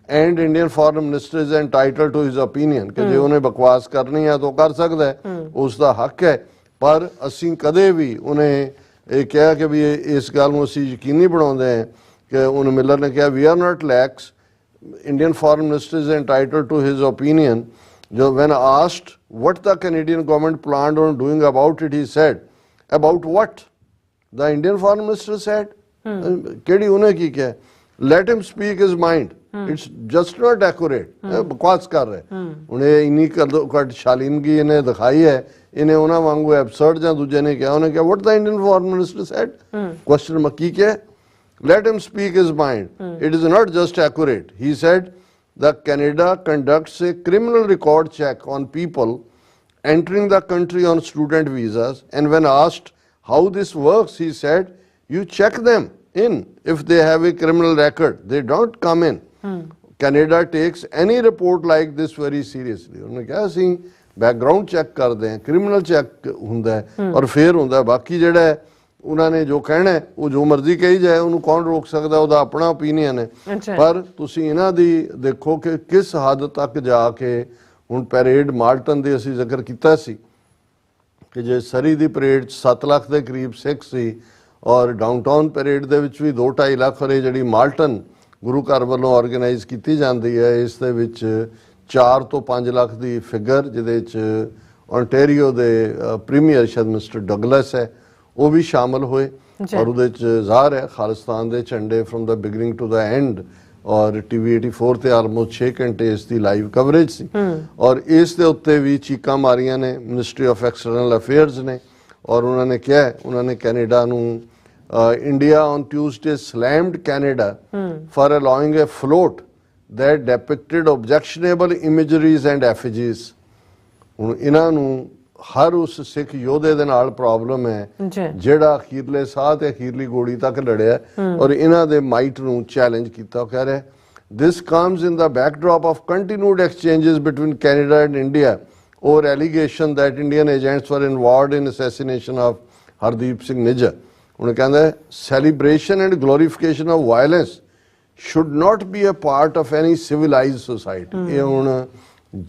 and Indian foreign minister is entitled to his opinion, ਕਿ ਜੇ ਉਹਨੇ ਬਕਵਾਸ ਕਰਨੀ ਹੈ ਤਾਂ ਉਹ ਕਰ ਸਕਦਾ ਹੈ, ਉਸ ਦਾ ਹੱਕ ਹੈ, ਪਰ ਅਸੀਂ ਕਦੇ ਵੀ ਉਹਨੇ ਇਹ ਕਿਹਾ ਕਿ ਵੀ ਇਸ ਗੱਲ ਨੂੰ ਅਸੀਂ ਯਕੀਨੀ ਬਣਾਉਂਦੇ ਹਾਂ ਕਿ ਉਹਨੇ ਮਿਲਰ ਨੇ ਕਿਹਾ, we are not lax, Indian foreign minister is entitled to his opinion. When asked what the Canadian government planned on doing about it, he said, about what? The Indian foreign minister said, ਕਿਹੜੀ ਉਹਨੇ ਕੀ ਕਿਹਾ? let him speak his mind. It's just not accurate. ਇਹ ਬਕਵਾਸ ਕਰ ਰਿਹਾ ਹੁਣ ਇਹ ਇੰਨੀ ਘੱਟ ਸ਼ਾਲੀਨਗੀ ਇਹਨੇ ਦਿਖਾਈ ਹੈ ਇਹਨੇ ਉਹਨਾਂ ਵਾਂਗੂ ਐਬਸਰਡ ਜਾਂ ਦੂਜੇ ਨੇ ਕਿਹਾ ਉਹਨੇ ਕਿਹਾ what the Indian foreign minister said question mark ਕੀ ਕਿਹਾ let him speak his mind. It is not just accurate. He said the Canada conducts a criminal record check on people entering the country on student visas, and when asked how this works, he said you check them in. If they have a criminal record, they don't come in. Canada takes any report like this very seriously. ਉਹਨੇ ਕਿਹਾ ਅਸੀਂ background check ਕਰਦੇ ਹਾਂ criminal check ਹੁੰਦਾ ਹੈ ਔਰ ਫਿਰ ਹੁੰਦਾ ਬਾਕੀ ਜਿਹੜਾ ਹੈ ਉਹਨਾਂ ਨੇ ਜੋ ਕਹਿਣਾ ਹੈ ਉਹ ਜੋ ਮਰਜ਼ੀ ਕਹੀ ਜਾਏ ਉਹਨੂੰ ਕੌਣ ਰੋਕ ਸਕਦਾ ਉਹਦਾ ਆਪਣਾ ਓਪੀਨੀਅਨ ਹੈ ਪਰ ਤੁਸੀਂ ਇਹਨਾਂ ਦੀ ਦੇਖੋ ਕਿ ਕਿਸ ਹੱਦ ਤੱਕ ਜਾ ਕੇ ਹੁਣ ਪੈਰੇਡ ਮਾਲਟਨ ਦੇ ਅਸੀਂ ਜ਼ਿਕਰ ਕੀਤਾ ਸੀ ਕਿ ਜੇ ਸਰੀ ਦੀ ਪਰੇਡ 'ਚ 7 ਲੱਖ ਦੇ ਕਰੀਬ ਸਿੱਖ ਸੀ ਔਰ ਡਾਊਨਟਾਊਨ ਪਰੇਡ ਦੇ ਵਿੱਚ ਵੀ 2-2.5 ਲੱਖ ਔਰ ਇਹ ਜਿਹੜੀ ਮਾਲਟਨ ਗੁਰੂ ਘਰ ਵੱਲੋਂ ਆਰਗੇਨਾਈਜ਼ ਕੀਤੀ ਜਾਂਦੀ ਹੈ ਇਸ ਦੇ ਵਿੱਚ 4 ਤੋਂ 5 ਲੱਖ ਦੀ ਫਿਗਰ ਜਿਹਦੇ 'ਚ ਓਨਟਾਰੀਓ ਦੇ ਪ੍ਰੀਮੀਅਰ ਸ਼ਾਇਦ ਮਿਸਟਰ ਡਗਲਸ ਹੈ ਉਹ ਵੀ ਸ਼ਾਮਲ ਹੋਏ ਔਰ ਉਹਦੇ 'ਚ ਜ਼ਾਹਰ ਹੈ ਖਾਲਿਸਤਾਨ ਦੇ ਝੰਡੇ from the beginning to the end ਔਰ TV 84 ਤੇ ਆਲਮੋਸਟ 6 ਘੰਟੇ ਇਸ ਦੀ ਲਾਈਵ ਕਵਰੇਜ ਸੀ ਔਰ ਇਸ ਦੇ ਉੱਤੇ ਵੀ ਚੀਕਾਂ ਮਾਰੀਆਂ ਨੇ ਮਿਨਿਸਟਰੀ ਆਫ ਐਕਸਟਰਨਲ ਅਫੇਅਰਸ ਨੇ ਔਰ ਉਹਨਾਂ ਨੇ ਕਿਹਾ ਉਹਨਾਂ ਨੇ ਕੈਨੇਡਾ ਨੂੰ India on Tuesday slammed Canada for allowing a float that depicted objectionable imageries and effigies. ਹੁਣ ਇਹਨਾਂ ਨੂੰ ਹਰ ਉਸ ਸਿੱਖ ਯੋਧੇ ਦੇ ਨਾਲ ਪ੍ਰੋਬਲਮ ਹੈ ਜਿਹੜਾ ਅਖੀਰਲੇ ਸਾਹ ਤੇ ਅਖੀਰਲੀ ਗੋਲੀ ਤੱਕ ਲੜਿਆ ਔਰ ਇਹਨਾਂ ਦੇ ਮਾਈਟ ਨੂੰ ਚੈਲੰਜ ਕੀਤਾ ਕਹਿ ਰਿਹਾ This comes in the backdrop of continued exchanges between Canada and India over allegation that Indian agents were involved in assassination of Hardeep Singh Nijjar. ਉਹਨੇ ਕਹਿੰਦਾ celebration and glorification of violence should not be a part of any civilized society. ਇਹ ਹੁਣ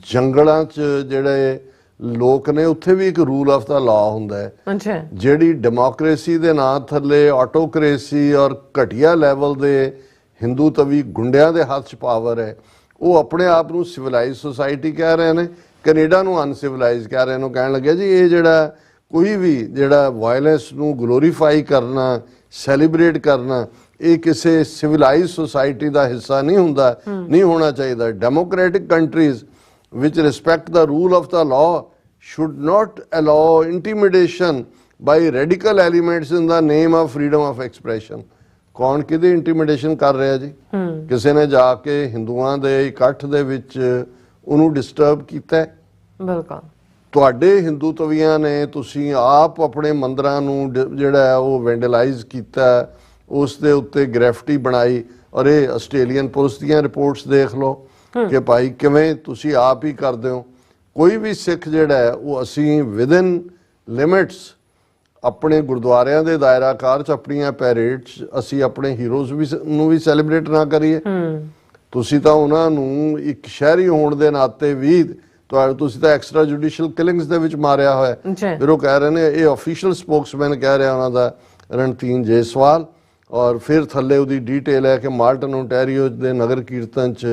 ਜੰਗਲਾਂ 'ਚ ਜਿਹੜੇ ਲੋਕ ਨੇ ਉੱਥੇ ਵੀ ਇੱਕ ਰੂਲ ਆਫ ਦਾ ਲਾ ਹੁੰਦਾ ਹੈ ਜਿਹੜੀ ਡੈਮੋਕ੍ਰੇਸੀ ਦੇ ਨਾਂ ਥੱਲੇ ਆਟੋਕ੍ਰੇਸੀ ਔਰ ਘਟੀਆ ਲੈਵਲ ਦੇ ਹਿੰਦੂ ਤਵੀ ਗੁੰਡਿਆਂ ਦੇ ਹੱਥ 'ਚ ਪਾਵਰ ਹੈ ਉਹ ਆਪਣੇ ਆਪ ਨੂੰ ਸਿਵਲਾਈਜ਼ ਸੋਸਾਇਟੀ ਕਹਿ ਰਹੇ ਨੇ ਕੈਨੇਡਾ ਨੂੰ ਅਨਸਿਵਲਾਈਜ਼ ਕਹਿ ਰਹੇ ਨੇ ਕਹਿਣ ਲੱਗਿਆ ਜੀ ਇਹ ਜਿਹੜਾ ਕੋਈ ਵੀ ਜਿਹੜਾ ਵਾਇਲੈਂਸ ਨੂੰ ਗਲੋਰੀਫਾਈ ਕਰਨਾ ਸੈਲੀਬ੍ਰੇਟ ਕਰਨਾ ਇਹ ਕਿਸੇ ਸਿਵਲਾਈਜ਼ ਸੋਸਾਇਟੀ ਦਾ ਹਿੱਸਾ ਨਹੀਂ ਹੁੰਦਾ ਨਹੀਂ ਹੋਣਾ ਚਾਹੀਦਾ democratic countries which respect the rule of the law should not allow intimidation by radical elements in the name of freedom of expression. ਕੌਣ ਕਿਹਦੀ ਇੰਟੀਮੀਡੇਸ਼ਨ ਕਰ ਰਿਹਾ ਜੀ ਕਿਸੇ ਨੇ ਜਾ ਕੇ ਹਿੰਦੂਆਂ ਦੇ ਇਕੱਠ ਦੇ ਵਿੱਚ ਉਹਨੂੰ ਡਿਸਟਰਬ ਕੀਤਾ ਬਿਲਕੁਲ ਤੁਹਾਡੇ ਹਿੰਦੂ ਤਵੀਆਂ ਨੇ ਤੁਸੀਂ ਆਪ ਆਪਣੇ ਮੰਦਰਾਂ ਨੂੰ ਜਿਹੜਾ ਹੈ ਉਹ ਵੈਂਡਲਾਈਜ਼ ਕੀਤਾ ਉਸ ਦੇ ਉੱਤੇ ਗ੍ਰੈਫਿਟੀ ਬਣਾਈ ਔਰ ਇਹ ਆਸਟ੍ਰੇਲੀਅਨ ਪੁਲਿਸ ਦੀਆਂ ਰਿਪੋਰਟਸ ਦੇਖ ਲਓ ਕਿ ਭਾਈ ਕਿਵੇਂ ਤੁਸੀਂ ਆਪ ਹੀ ਕਰਦੇ ਹੋ ਕੋਈ ਵੀ ਸਿੱਖ ਜਿਹੜਾ ਹੈ ਉਹ ਅਸੀਂ ਵਿਦਨ ਲਿਮਿਟਸ ਆਪਣੇ ਗੁਰਦੁਆਰਿਆਂ ਦੇ ਦਾਇਰਾਕਾਰ 'ਚ ਆਪਣੀਆਂ ਪੈਰੇਡਸ ਅਸੀਂ ਆਪਣੇ ਹੀਰੋਜ਼ ਨੂੰ ਵੀ ਸੈਲੀਬ੍ਰੇਟ ਨਾ ਕਰੀਏ ਤੁਸੀਂ ਤਾਂ ਉਹਨਾਂ ਨੂੰ ਇੱਕ ਸ਼ਹਿਰੀ ਹੋਣ ਦੇ ਨਾਤੇ ਵੀ ਤੁਸੀਂ ਤਾਂ ਐਕਸਟਰਾ ਜੁਡੀਸ਼ੀਅਲ ਕਿਲਿੰਗਸ ਦੇ ਵਿੱਚ ਮਾਰਿਆ ਹੋਇਆ ਫਿਰ ਉਹ ਕਹਿ ਰਹੇ ਨੇ ਇਹ ਆਫੀਸ਼ੀਅਲ ਸਪੋਕਸਮੈਨ ਕਹਿ ਰਿਹਾ ਉਹਨਾਂ ਦਾ ਰਣਤੀਨ ਜੇਸਵਾਲ ਔਰ ਫਿਰ ਥੱਲੇ ਉਹਦੀ ਡੀਟੇਲ ਹੈ ਕਿ ਮਾਲਟਨ ਓਨਟਾਰੀਓ ਦੇ ਨਗਰ ਕੀਰਤਨ 'ਚ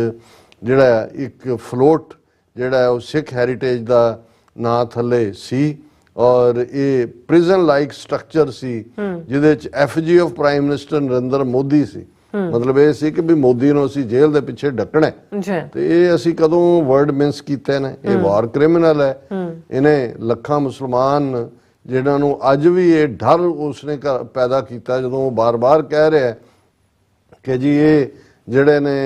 ਜਿਹੜਾ ਇੱਕ ਫਲੋਟ ਜਿਹੜਾ ਉਹ ਸਿੱਖ ਹੈਰੀਟੇਜ ਦਾ ਨਾਂ ਥੱਲੇ ਸੀ ਔਰ ਇਹ ਪ੍ਰਿਜ਼ਨ ਲਾਈਕ ਸਟਰਕਚਰ ਸੀ ਜਿਹਦੇ 'ਚ effigy of prime minister Narendra Modi ਸੀ ਮਤਲਬ ਇਹ ਸੀ ਕਿ ਵੀ ਮੋਦੀ ਨੂੰ ਅਸੀਂ ਜੇਲ੍ਹ ਦੇ ਪਿੱਛੇ ਢੱਕਣਾ ਤੇ ਇਹ ਅਸੀਂ ਕਦੋਂ ਵਰਡ ਮਿੰਸ ਕੀਤੇ ਨੇ ਇਹ ਵਾਰ ਕ੍ਰਿਮੀਨਲ ਹੈ ਇਹਨੇ ਲੱਖਾਂ ਮੁਸਲਮਾਨ ਜਿਹਨਾਂ ਨੂੰ ਅੱਜ ਵੀ ਇਹ ਡਰ ਉਸਨੇ ਪੈਦਾ ਕੀਤਾ ਜਦੋਂ ਉਹ ਬਾਰ-ਬਾਰ ਕਹਿ ਰਿਹਾ ਕਿ ਜੀ ਇਹ ਜਿਹੜੇ ਨੇ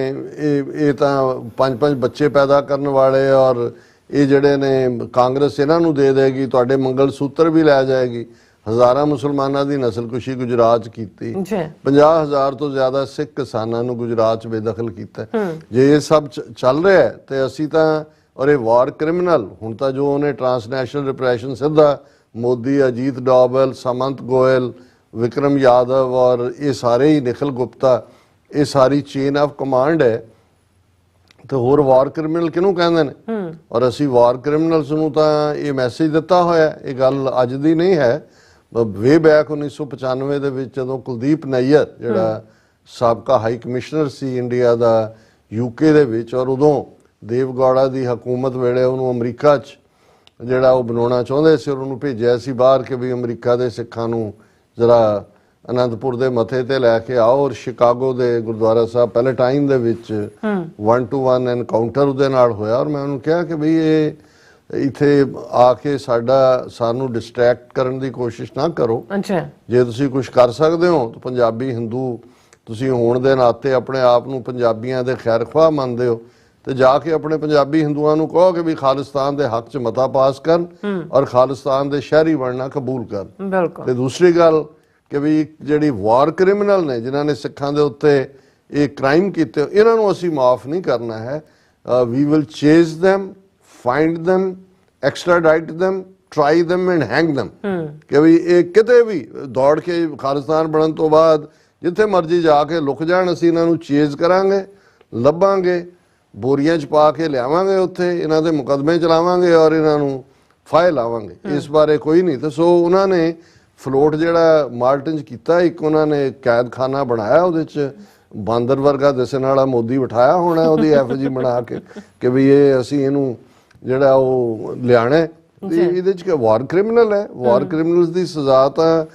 ਇਹ ਤਾਂ 5-5 ਬੱਚੇ ਪੈਦਾ ਕਰਨ ਵਾਲੇ ਔਰ ਇਹ ਜਿਹੜੇ ਨੇ ਕਾਂਗਰਸ ਇਹਨਾਂ ਨੂੰ ਦੇ ਦੇਗੀ ਤੁਹਾਡੇ ਮੰਗਲ ਸੂਤਰ ਵੀ ਲੈ ਜਾਏਗੀ ਹਜ਼ਾਰਾਂ ਮੁਸਲਮਾਨਾਂ ਦੀ ਨਸਲਕੁਸ਼ੀ ਗੁਜਰਾਤ 'ਚ ਕੀਤੀ 50,000 ਤੋਂ ਜ਼ਿਆਦਾ ਸਿੱਖ ਕਿਸਾਨਾਂ ਨੂੰ ਗੁਜਰਾਤ 'ਚ ਬੇਦਖਲ ਕੀਤਾ ਜੇ ਇਹ ਸਭ ਚੱਲ ਰਿਹਾ ਤੇ ਅਸੀਂ ਤਾਂ ਔਰ ਇਹ ਵਾਰ ਕ੍ਰਿਮੀਨਲ ਹੁਣ ਤਾਂ ਜੋ ਉਹਨੇ ਟ੍ਰਾਂਸਨੈਸ਼ਨਲ ਰਿਪਰੈਸ਼ਨ ਸਿੱਧਾ ਮੋਦੀ ਅਜੀਤ ਡੋਵਲ ਸਮੰਤ ਗੋਇਲ ਵਿਕਰਮ ਯਾਦਵ ਔਰ ਇਹ ਸਾਰੇ ਹੀ ਨਿਖਿਲ ਗੁਪਤਾ ਇਹ ਸਾਰੀ ਚੇਨ ਆਫ ਕਮਾਂਡ ਹੈ ਤੇ ਹੋਰ ਵਾਰ ਕ੍ਰਿਮੀਨਲ ਕਿਹਨੂੰ ਕਹਿੰਦੇ ਨੇ ਔਰ ਅਸੀਂ ਵਾਰ ਕ੍ਰਿਮੀਨਲਸ ਨੂੰ ਤਾਂ ਇਹ ਮੈਸੇਜ ਦਿੱਤਾ ਹੋਇਆ ਇਹ ਗੱਲ ਅੱਜ ਦੀ ਨਹੀਂ ਹੈ ਵੇ ਬੈਕ 1995 ਦੇ ਵਿੱਚ ਜਦੋਂ ਕੁਲਦੀਪ ਨਈਅਰ ਜਿਹੜਾ ਸਾਬਕਾ ਹਾਈ ਕਮਿਸ਼ਨਰ ਸੀ ਇੰਡੀਆ ਦਾ UK ਦੇ ਵਿੱਚ ਔਰ ਉਦੋਂ ਦੇਵਗੌੜਾ ਦੀ ਹਕੂਮਤ ਵੇਲੇ ਉਹਨੂੰ ਅਮਰੀਕਾ 'ਚ ਜਿਹੜਾ ਉਹ ਬਣਾਉਣਾ ਚਾਹੁੰਦੇ ਸੀ ਔਰ ਉਹਨੂੰ ਭੇਜਿਆ ਸੀ ਬਾਹਰ ਕਿ ਵੀ ਅਮਰੀਕਾ ਦੇ ਸਿੱਖਾਂ ਨੂੰ ਜ਼ਰਾ ਅਨੰਦਪੁਰ ਦੇ ਮੱਥੇ ਤੇ ਲੈ ਕੇ ਆਓ, ਔਰ ਸ਼ਿਕਾਗੋ ਦੇ ਗੁਰਦੁਆਰਾ ਸਾਹਿਬ ਪੈਲੇਟਾਈਨ ਦੇ ਵਿੱਚ 1-to-1 ਐਨਕਾਊਂਟਰ ਉਹਦੇ ਨਾਲ ਹੋਇਆ। ਔਰ ਮੈਂ ਉਹਨੂੰ ਕਿਹਾ ਕਿ ਬਈ ਇਹ ਇੱਥੇ ਆ ਕੇ ਸਾਨੂੰ ਡਿਸਟਰੈਕਟ ਕਰਨ ਦੀ ਕੋਸ਼ਿਸ਼ ਨਾ ਕਰੋ। ਅੱਛਾ, ਜੇ ਤੁਸੀਂ ਕੁਝ ਕਰ ਸਕਦੇ ਹੋ ਤਾਂ ਪੰਜਾਬੀ ਹਿੰਦੂ ਤੁਸੀਂ ਹੋਣ ਦੇ ਨਾਤੇ ਆਪਣੇ ਆਪ ਨੂੰ ਪੰਜਾਬੀਆਂ ਦੇ ਖੈਰਖਵਾਹ ਮੰਨਦੇ ਹੋ ਤੇ ਜਾ ਕੇ ਆਪਣੇ ਪੰਜਾਬੀ ਹਿੰਦੂਆਂ ਨੂੰ ਕਹੋ ਕਿ ਵੀ ਖਾਲਿਸਤਾਨ ਦੇ ਹੱਕ 'ਚ ਮਤਾ ਪਾਸ ਕਰਨ ਔਰ ਖਾਲਿਸਤਾਨ ਦੇ ਸ਼ਹਿਰੀ ਬਣਨਾ ਕਬੂਲ ਕਰਨ। ਬਿਲਕੁਲ। ਤੇ ਦੂਸਰੀ ਗੱਲ ਕਿ ਵੀ ਜਿਹੜੀ ਵਾਰ ਕ੍ਰਿਮੀਨਲ ਨੇ ਜਿਨ੍ਹਾਂ ਨੇ ਸਿੱਖਾਂ ਦੇ ਉੱਤੇ ਇਹ ਕ੍ਰਾਈਮ ਕੀਤੇ, ਇਹਨਾਂ ਨੂੰ ਅਸੀਂ ਮਾਫ ਨਹੀਂ ਕਰਨਾ ਹੈ। We will chase them, find them, extradite them, try them and hang them। ਕਿ ਵੀ ਇਹ ਕਿਤੇ ਵੀ ਦੌੜ ਕੇ ਖਾਲਿਸਤਾਨ ਬਣਨ ਤੋਂ ਬਾਅਦ ਜਿੱਥੇ ਮਰਜ਼ੀ ਜਾ ਕੇ ਲੁਕ ਜਾਣ, ਅਸੀਂ ਇਹਨਾਂ ਨੂੰ ਚੇਜ਼ ਕਰਾਂਗੇ, ਲੱਭਾਂਗੇ, ਬੋਰੀਆਂ 'ਚ ਪਾ ਕੇ ਲਿਆਵਾਂਗੇ, ਉੱਥੇ ਇਹਨਾਂ ਦੇ ਮੁਕੱਦਮੇ ਚਲਾਵਾਂਗੇ ਔਰ ਇਹਨਾਂ ਨੂੰ ਫਾਇਲ ਲਾਵਾਂਗੇ। ਇਸ ਬਾਰੇ ਕੋਈ ਨਹੀਂ। ਤੇ ਸੋ ਉਹਨਾਂ ਨੇ ਫਲੋਟ ਜਿਹੜਾ ਮਾਲਟਨ 'ਚ ਕੀਤਾ, ਇੱਕ ਉਹਨਾਂ ਨੇ ਕੈਦਖਾਨਾ ਬਣਾਇਆ, ਉਹਦੇ 'ਚ ਬਾਂਦਰ ਵਰਗਾ ਦਿਸਣ ਵਾਲਾ ਮੋਦੀ ਬਿਠਾਇਆ ਹੋਣਾ ਉਹਦੀ ਐਫਜੀ ਬਣਾ ਕੇ ਕਿ ਵੀ ਇਹ ਅਸੀਂ ਇਹਨੂੰ ਜਿਹੜਾ ਉਹ ਲਿਆਣਾ। ਇਹਦੇ 'ਚ ਵਾਰ ਕ੍ਰਿਮੀਨਲ ਹੈ। ਵਾਰ ਕ੍ਰਿਮੀਨਲਸ ਦੀ ਸਜ਼ਾ ਤਾਂ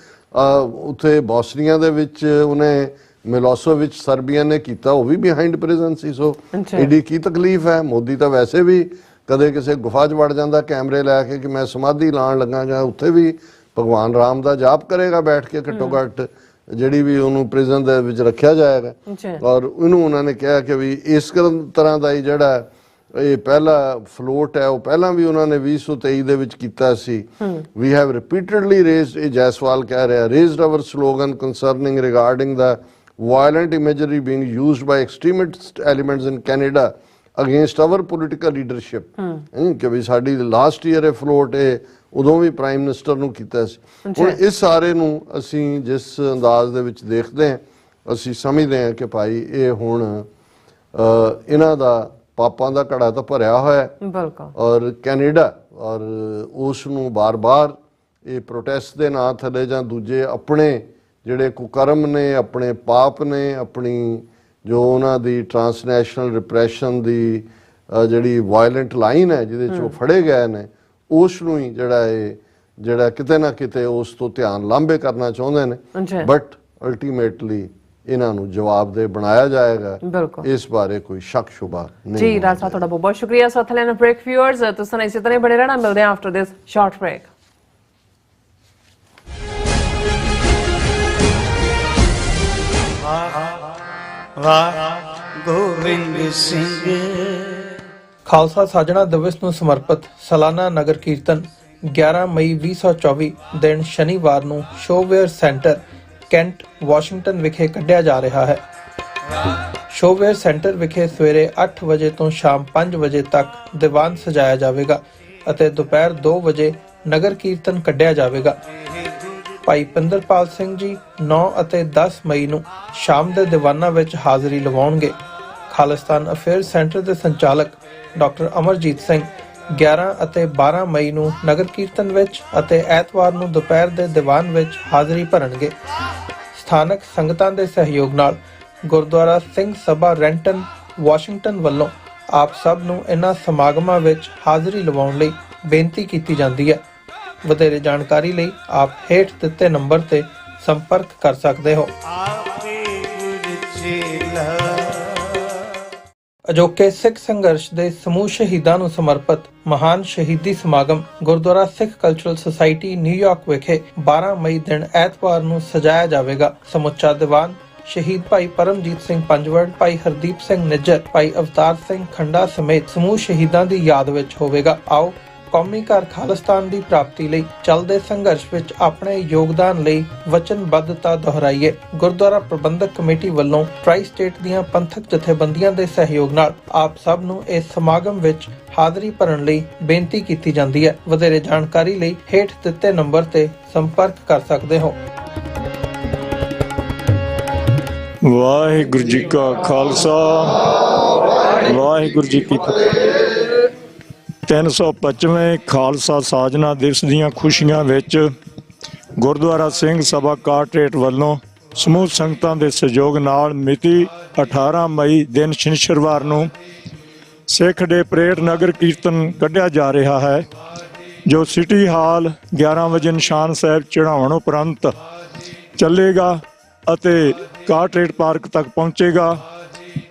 ਉੱਥੇ ਬੋਸਨੀਆ ਦੇ ਵਿੱਚ ਉਹਨੇ ਮਿਲੋਸੋਵਿਚ ਸਰਬੀਆ ਨੇ ਕੀਤਾ, ਉਹ ਵੀ ਬਿਹਾਈਂਡ ਪ੍ਰਿਜ਼ਨ ਸੀ। ਸੋ ਏਡੀ ਕੀ ਤਕਲੀਫ ਹੈ। ਮੋਦੀ ਤਾਂ ਵੈਸੇ ਵੀ ਕਦੇ ਕਿਸੇ ਗੁਫਾ 'ਚ ਵੜ ਜਾਂਦਾ ਕੈਮਰੇ ਲੈ ਕੇ ਕਿ ਮੈਂ ਸਮਾਧੀ ਲਾਉਣ ਲੱਗਾ, ਜਾਂ ਉੱਥੇ ਵੀ ਭਗਵਾਨ ਰਾਮ ਦਾ ਜਾਪ ਕਰੇਗਾ ਬੈਠ ਕੇ ਘੱਟੋ ਘੱਟ, ਜਿਹੜੀ ਵੀ ਉਹਨੂੰ ਪ੍ਰਿਜ਼ਨ ਦੇ ਵਿੱਚ ਰੱਖਿਆ ਜਾਏਗਾ। ਔਰ ਉਹਨੂੰ ਉਹਨਾਂ ਨੇ ਕਿਹਾ ਕਿ ਵੀ ਇਸ ਤਰ੍ਹਾਂ ਦਾ ਹੀ ਜਿਹੜਾ ਇਹ ਪਹਿਲਾ ਫਲੋਟ ਹੈ ਉਹ ਪਹਿਲਾਂ ਵੀ ਉਹਨਾਂ ਨੇ 2023 ਦੇ ਵਿੱਚ ਕੀਤਾ ਸੀ। ਵੀ ਹੈਵ ਰਿਪੀਟਡਲੀ ਰੇਜ਼ਡ, ਇਹ ਜੈਸਵਾਲ ਕਹਿ ਰਿਹਾ, raised hour slogan ਕੰਸਰਨਿੰਗ regarding the violent imagery being used by extremist elements in Canada against our political leadership। ਕਿ ਵੀ ਸਾਡੀ ਲਾਸਟ ਈਅਰ ਇਹ ਫਲੋਟ ਇਹ ਉਦੋਂ ਵੀ ਪ੍ਰਾਈਮ ਮਿਨਿਸਟਰ ਨੂੰ ਕੀਤਾ ਸੀ। ਹੁਣ ਇਸ ਸਾਰੇ ਨੂੰ ਅਸੀਂ ਜਿਸ ਅੰਦਾਜ਼ ਦੇ ਵਿੱਚ ਦੇਖਦੇ ਹਾਂ, ਅਸੀਂ ਸਮਝਦੇ ਹਾਂ ਕਿ ਭਾਈ ਇਹ ਹੁਣ ਇਹਨਾਂ ਦਾ ਪਾਪਾਂ ਦਾ ਘੜਾ ਤਾਂ ਭਰਿਆ ਹੋਇਆ ਹੈ। ਬਿਲਕੁਲ। ਔਰ ਕੈਨੇਡਾ ਔਰ ਉਸ ਨੂੰ ਬਾਰ-ਬਾਰ ਇਹ ਪ੍ਰੋਟੈਸਟ ਦੇ ਨਾਂ ਥੱਲੇ ਜਾਂ ਦੂਜੇ ਆਪਣੇ ਜਿਹੜੇ ਕੁਕਰਮ ਨੇ, ਆਪਣੇ ਪਾਪ ਨੇ, ਆਪਣੀ ਜੋ ਉਹਨਾਂ ਦੀ ਟਰਾਂਸਨੈਸ਼ਨਲ ਰਿਪਰੈਸ਼ਨ ਦੀ ਜਿਹੜੀ ਵਾਇਲੈਂਟ ਲਾਈਨ ਹੈ ਜਿਹਦੇ 'ਚ ਉਹ ਫੜੇ ਗਏ ਨੇ, ਉਸ ਨੂੰ ਹੀ ਜਿਹੜਾ ਕਿਤੇ ਨਾ ਕਿਤੇ ਉਸ ਤੋਂ ਧਿਆਨ ਲਾਂਭੇ ਕਰਨਾ ਚਾਹੁੰਦੇ ਨੇ। ਬਟ ਅਲਟੀਮੇਟਲੀ ਇਹਨਾਂ ਨੂੰ ਜਵਾਬਦੇਹ ਬਣਾਇਆ ਜਾਏਗਾ। ਇਸ ਬਾਰੇ ਕੋਈ ਸ਼ੱਕ ਸ਼ੁਬਾ ਨਹੀਂ। ਜੀ ਰਾਜ ਸਾਹਿਬ, ਤੁਹਾਡਾ ਬਹੁਤ ਬਹੁਤ ਸ਼ੁਕਰੀਆ। ਸਾਥ ਲੈਣਾ ਬ੍ਰੇਕ ਵਿਊਅਰਸ, ਤੁਸੀਂ ਇਸੇ ਤਰ੍ਹਾਂ ਬਣੇ ਰਹਿਣਾ। ਮਿਲਦੇ ਹਾਂ ਆਫਟਰ ਦਿਸ ਸ਼ਾਰਟ ਬ੍ਰੇਕ। ਵਾਹ ਗੋਬਿੰਦ ਸਿੰਘ। ਖਾਲਸਾ ਸਾਜਣਾ ਦਿਵਸ ਨੂੰ ਸਮਰਪਿਤ ਸਾਲਾਨਾ ਨਗਰ ਕੀਰਤਨ 11 ਮਈ 2024 ਦਿਨ ਸ਼ਨੀਵਾਰ ਨੂੰ ਸ਼ੋਵੇਅਰ ਸੈਂਟਰ ਕੈਂਟ ਵਾਸ਼ਿੰਗਟਨ ਵਿਖੇ ਕੱਢਿਆ ਜਾ ਰਿਹਾ ਹੈ। ਸ਼ੋਵੇਅਰ ਸੈਂਟਰ ਵਿਖੇ ਸਵੇਰੇ 8 ਵਜੇ ਤੋਂ ਸ਼ਾਮ 5 ਵਜੇ ਤੱਕ ਦੀਵਾਨ ਸਜਾਇਆ ਜਾਵੇਗਾ ਅਤੇ ਦੁਪਹਿਰ 2 ਵਜੇ ਨਗਰ ਕੀਰਤਨ ਕੱਢਿਆ ਜਾਵੇਗਾ। ਭਾਈ ਪਿੰਦਰਪਾਲ ਸਿੰਘ ਜੀ 9 ਅਤੇ 10 ਮਈ ਨੂੰ ਸ਼ਾਮ ਦੇ ਦੀਵਾਨਾਂ ਵਿੱਚ ਹਾਜ਼ਰੀ ਲਵਾਉਣਗੇ। ਖਾਲਿਸਤਾਨ ਅਫੇਅਰ ਸੈਂਟਰ ਦੇ ਸੰਚਾਲਕ ਡਾਕਟਰ ਅਮਰਜੀਤ ਸਿੰਘ 11 ਅਤੇ 12 ਮਈ ਨੂੰ ਨਗਰ ਕੀਰਤਨ ਵਿੱਚ ਅਤੇ ਐਤਵਾਰ ਨੂੰ ਦੁਪਹਿਰ ਦੇ ਦੀਵਾਨ ਵਿੱਚ ਹਾਜ਼ਰੀ ਭਰਨਗੇ। ਸਥਾਨਕ ਸੰਗਤਾਂ ਦੇ ਸਹਿਯੋਗ ਨਾਲ ਗੁਰਦੁਆਰਾ ਸਿੰਘ ਸਭਾ ਰੈਂਟਨ ਵਾਸ਼ਿੰਗਟਨ ਵੱਲੋਂ ਆਪ ਸਭ ਨੂੰ ਇਹਨਾਂ ਸਮਾਗਮਾਂ ਵਿੱਚ ਹਾਜ਼ਰੀ ਲਵਾਉਣ ਲਈ ਬੇਨਤੀ ਕੀਤੀ ਜਾਂਦੀ ਹੈ। ਵਧੇਰੇ ਜਾਣਕਾਰੀ ਲਈ ਆਪ ਹੇਠ ਦਿੱਤੇ ਨੰਬਰ ਤੇ ਸੰਪਰਕ ਕਰ ਸਕਦੇ ਹੋ। ਅਜੋਕੇ ਸਿੱਖ ਸੰਘਰਸ਼ ਦੇ ਸਮੂਹ ਸ਼ਹੀਦਾਂ ਨੂੰ ਸਮਰਪਿਤ ਮਹਾਨ ਸ਼ਹੀਦੀ ਸਮਾਗਮ ਗੁਰਦੁਆਰਾ ਸਿੱਖ ਕਲਚਰਲ ਸੁਸਾਇਟੀ ਨਿਊਯਾਰਕ ਵਿਖੇ 12 ਮਈ ਦਿਨ ਐਤਵਾਰ ਨੂੰ ਸਜਾਇਆ ਜਾਵੇਗਾ। ਸਮੁੱਚਾ ਦੀਵਾਨ ਸ਼ਹੀਦ ਭਾਈ ਪਰਮਜੀਤ ਸਿੰਘ ਪੰਜਵੜ, ਭਾਈ ਹਰਦੀਪ ਸਿੰਘ ਨਿੱਜਰ, ਭਾਈ ਅਵਤਾਰ ਸਿੰਘ ਖੰਡਾ ਸਮੇਤ ਸਮੂਹ ਸ਼ਹੀਦਾਂ ਦੀ ਯਾਦ ਵਿੱਚ ਹੋਵੇਗਾ। ਆਓ ਕੌਮੀ ਘਰ ਖਾਲਿਸਤਾਨ ਦੀ ਪ੍ਰਾਪਤੀ ਲਈ ਚੱਲਦੇ ਸੰਘਰਸ਼ ਵਿੱਚ ਆਪਣੇ ਯੋਗਦਾਨ ਲਈ ਵਚਨਬੱਧਤਾ ਦੁਹਰਾਈਏ। ਗੁਰਦੁਆਰਾ ਪ੍ਰਬੰਧਕ ਕਮੇਟੀ ਵੱਲੋਂ ਟ੍ਰਾਈ ਸਟੇਟ ਦੀਆਂ ਪੰਥਕ ਜਥੇਬੰਦੀਆਂ ਦੇ ਸਹਿਯੋਗ ਨਾਲ ਆਪ ਸਭ ਨੂੰ ਇਸ ਸਮਾਗਮ ਵਿੱਚ ਹਾਜ਼ਰੀ ਭਰਨ ਲਈ ਬੇਨਤੀ ਕੀਤੀ ਜਾਂਦੀ ਹੈ। ਵਧੇਰੇ ਜਾਣਕਾਰੀ ਲਈ ਹੇਠ ਦਿੱਤੇ ਨੰਬਰ ਤੇ ਸੰਪਰਕ ਕਰ ਸਕਦੇ ਹੋ। ਵਾਹਿਗੁਰੂ ਜੀ ਕਾ ਖਾਲਸਾ, ਵਾਹਿਗੁਰੂ ਜੀ ਕੀ ਫਤਿਹ। 325ਵੇਂ ਖਾਲਸਾ ਸਾਜਨਾ ਦਿਵਸ ਦੀਆਂ ਖੁਸ਼ੀਆਂ ਵਿੱਚ ਗੁਰਦੁਆਰਾ ਸਿੰਘ ਸਭਾ ਕਾਟਰੇਟ ਵੱਲੋਂ ਸਮੂਹ ਸੰਗਤਾਂ ਦੇ ਸਹਿਯੋਗ ਨਾਲ ਮਿਤੀ 18 ਮਈ ਦਿਨ ਸ਼ਨੀਵਾਰ ਨੂੰ ਸਿੱਖ ਡੇ ਪਰੇਡ ਨਗਰ ਕੀਰਤਨ ਕੱਢਿਆ ਜਾ ਰਿਹਾ ਹੈ, ਜੋ ਸਿਟੀ ਹਾਲ 11 ਵਜੇ ਨਿਸ਼ਾਨ ਸਾਹਿਬ ਚੜ੍ਹਾਉਣ ਉਪਰੰਤ ਚੱਲੇਗਾ ਅਤੇ ਕਾਟਰੇਟ ਪਾਰਕ ਤੱਕ ਪਹੁੰਚੇਗਾ।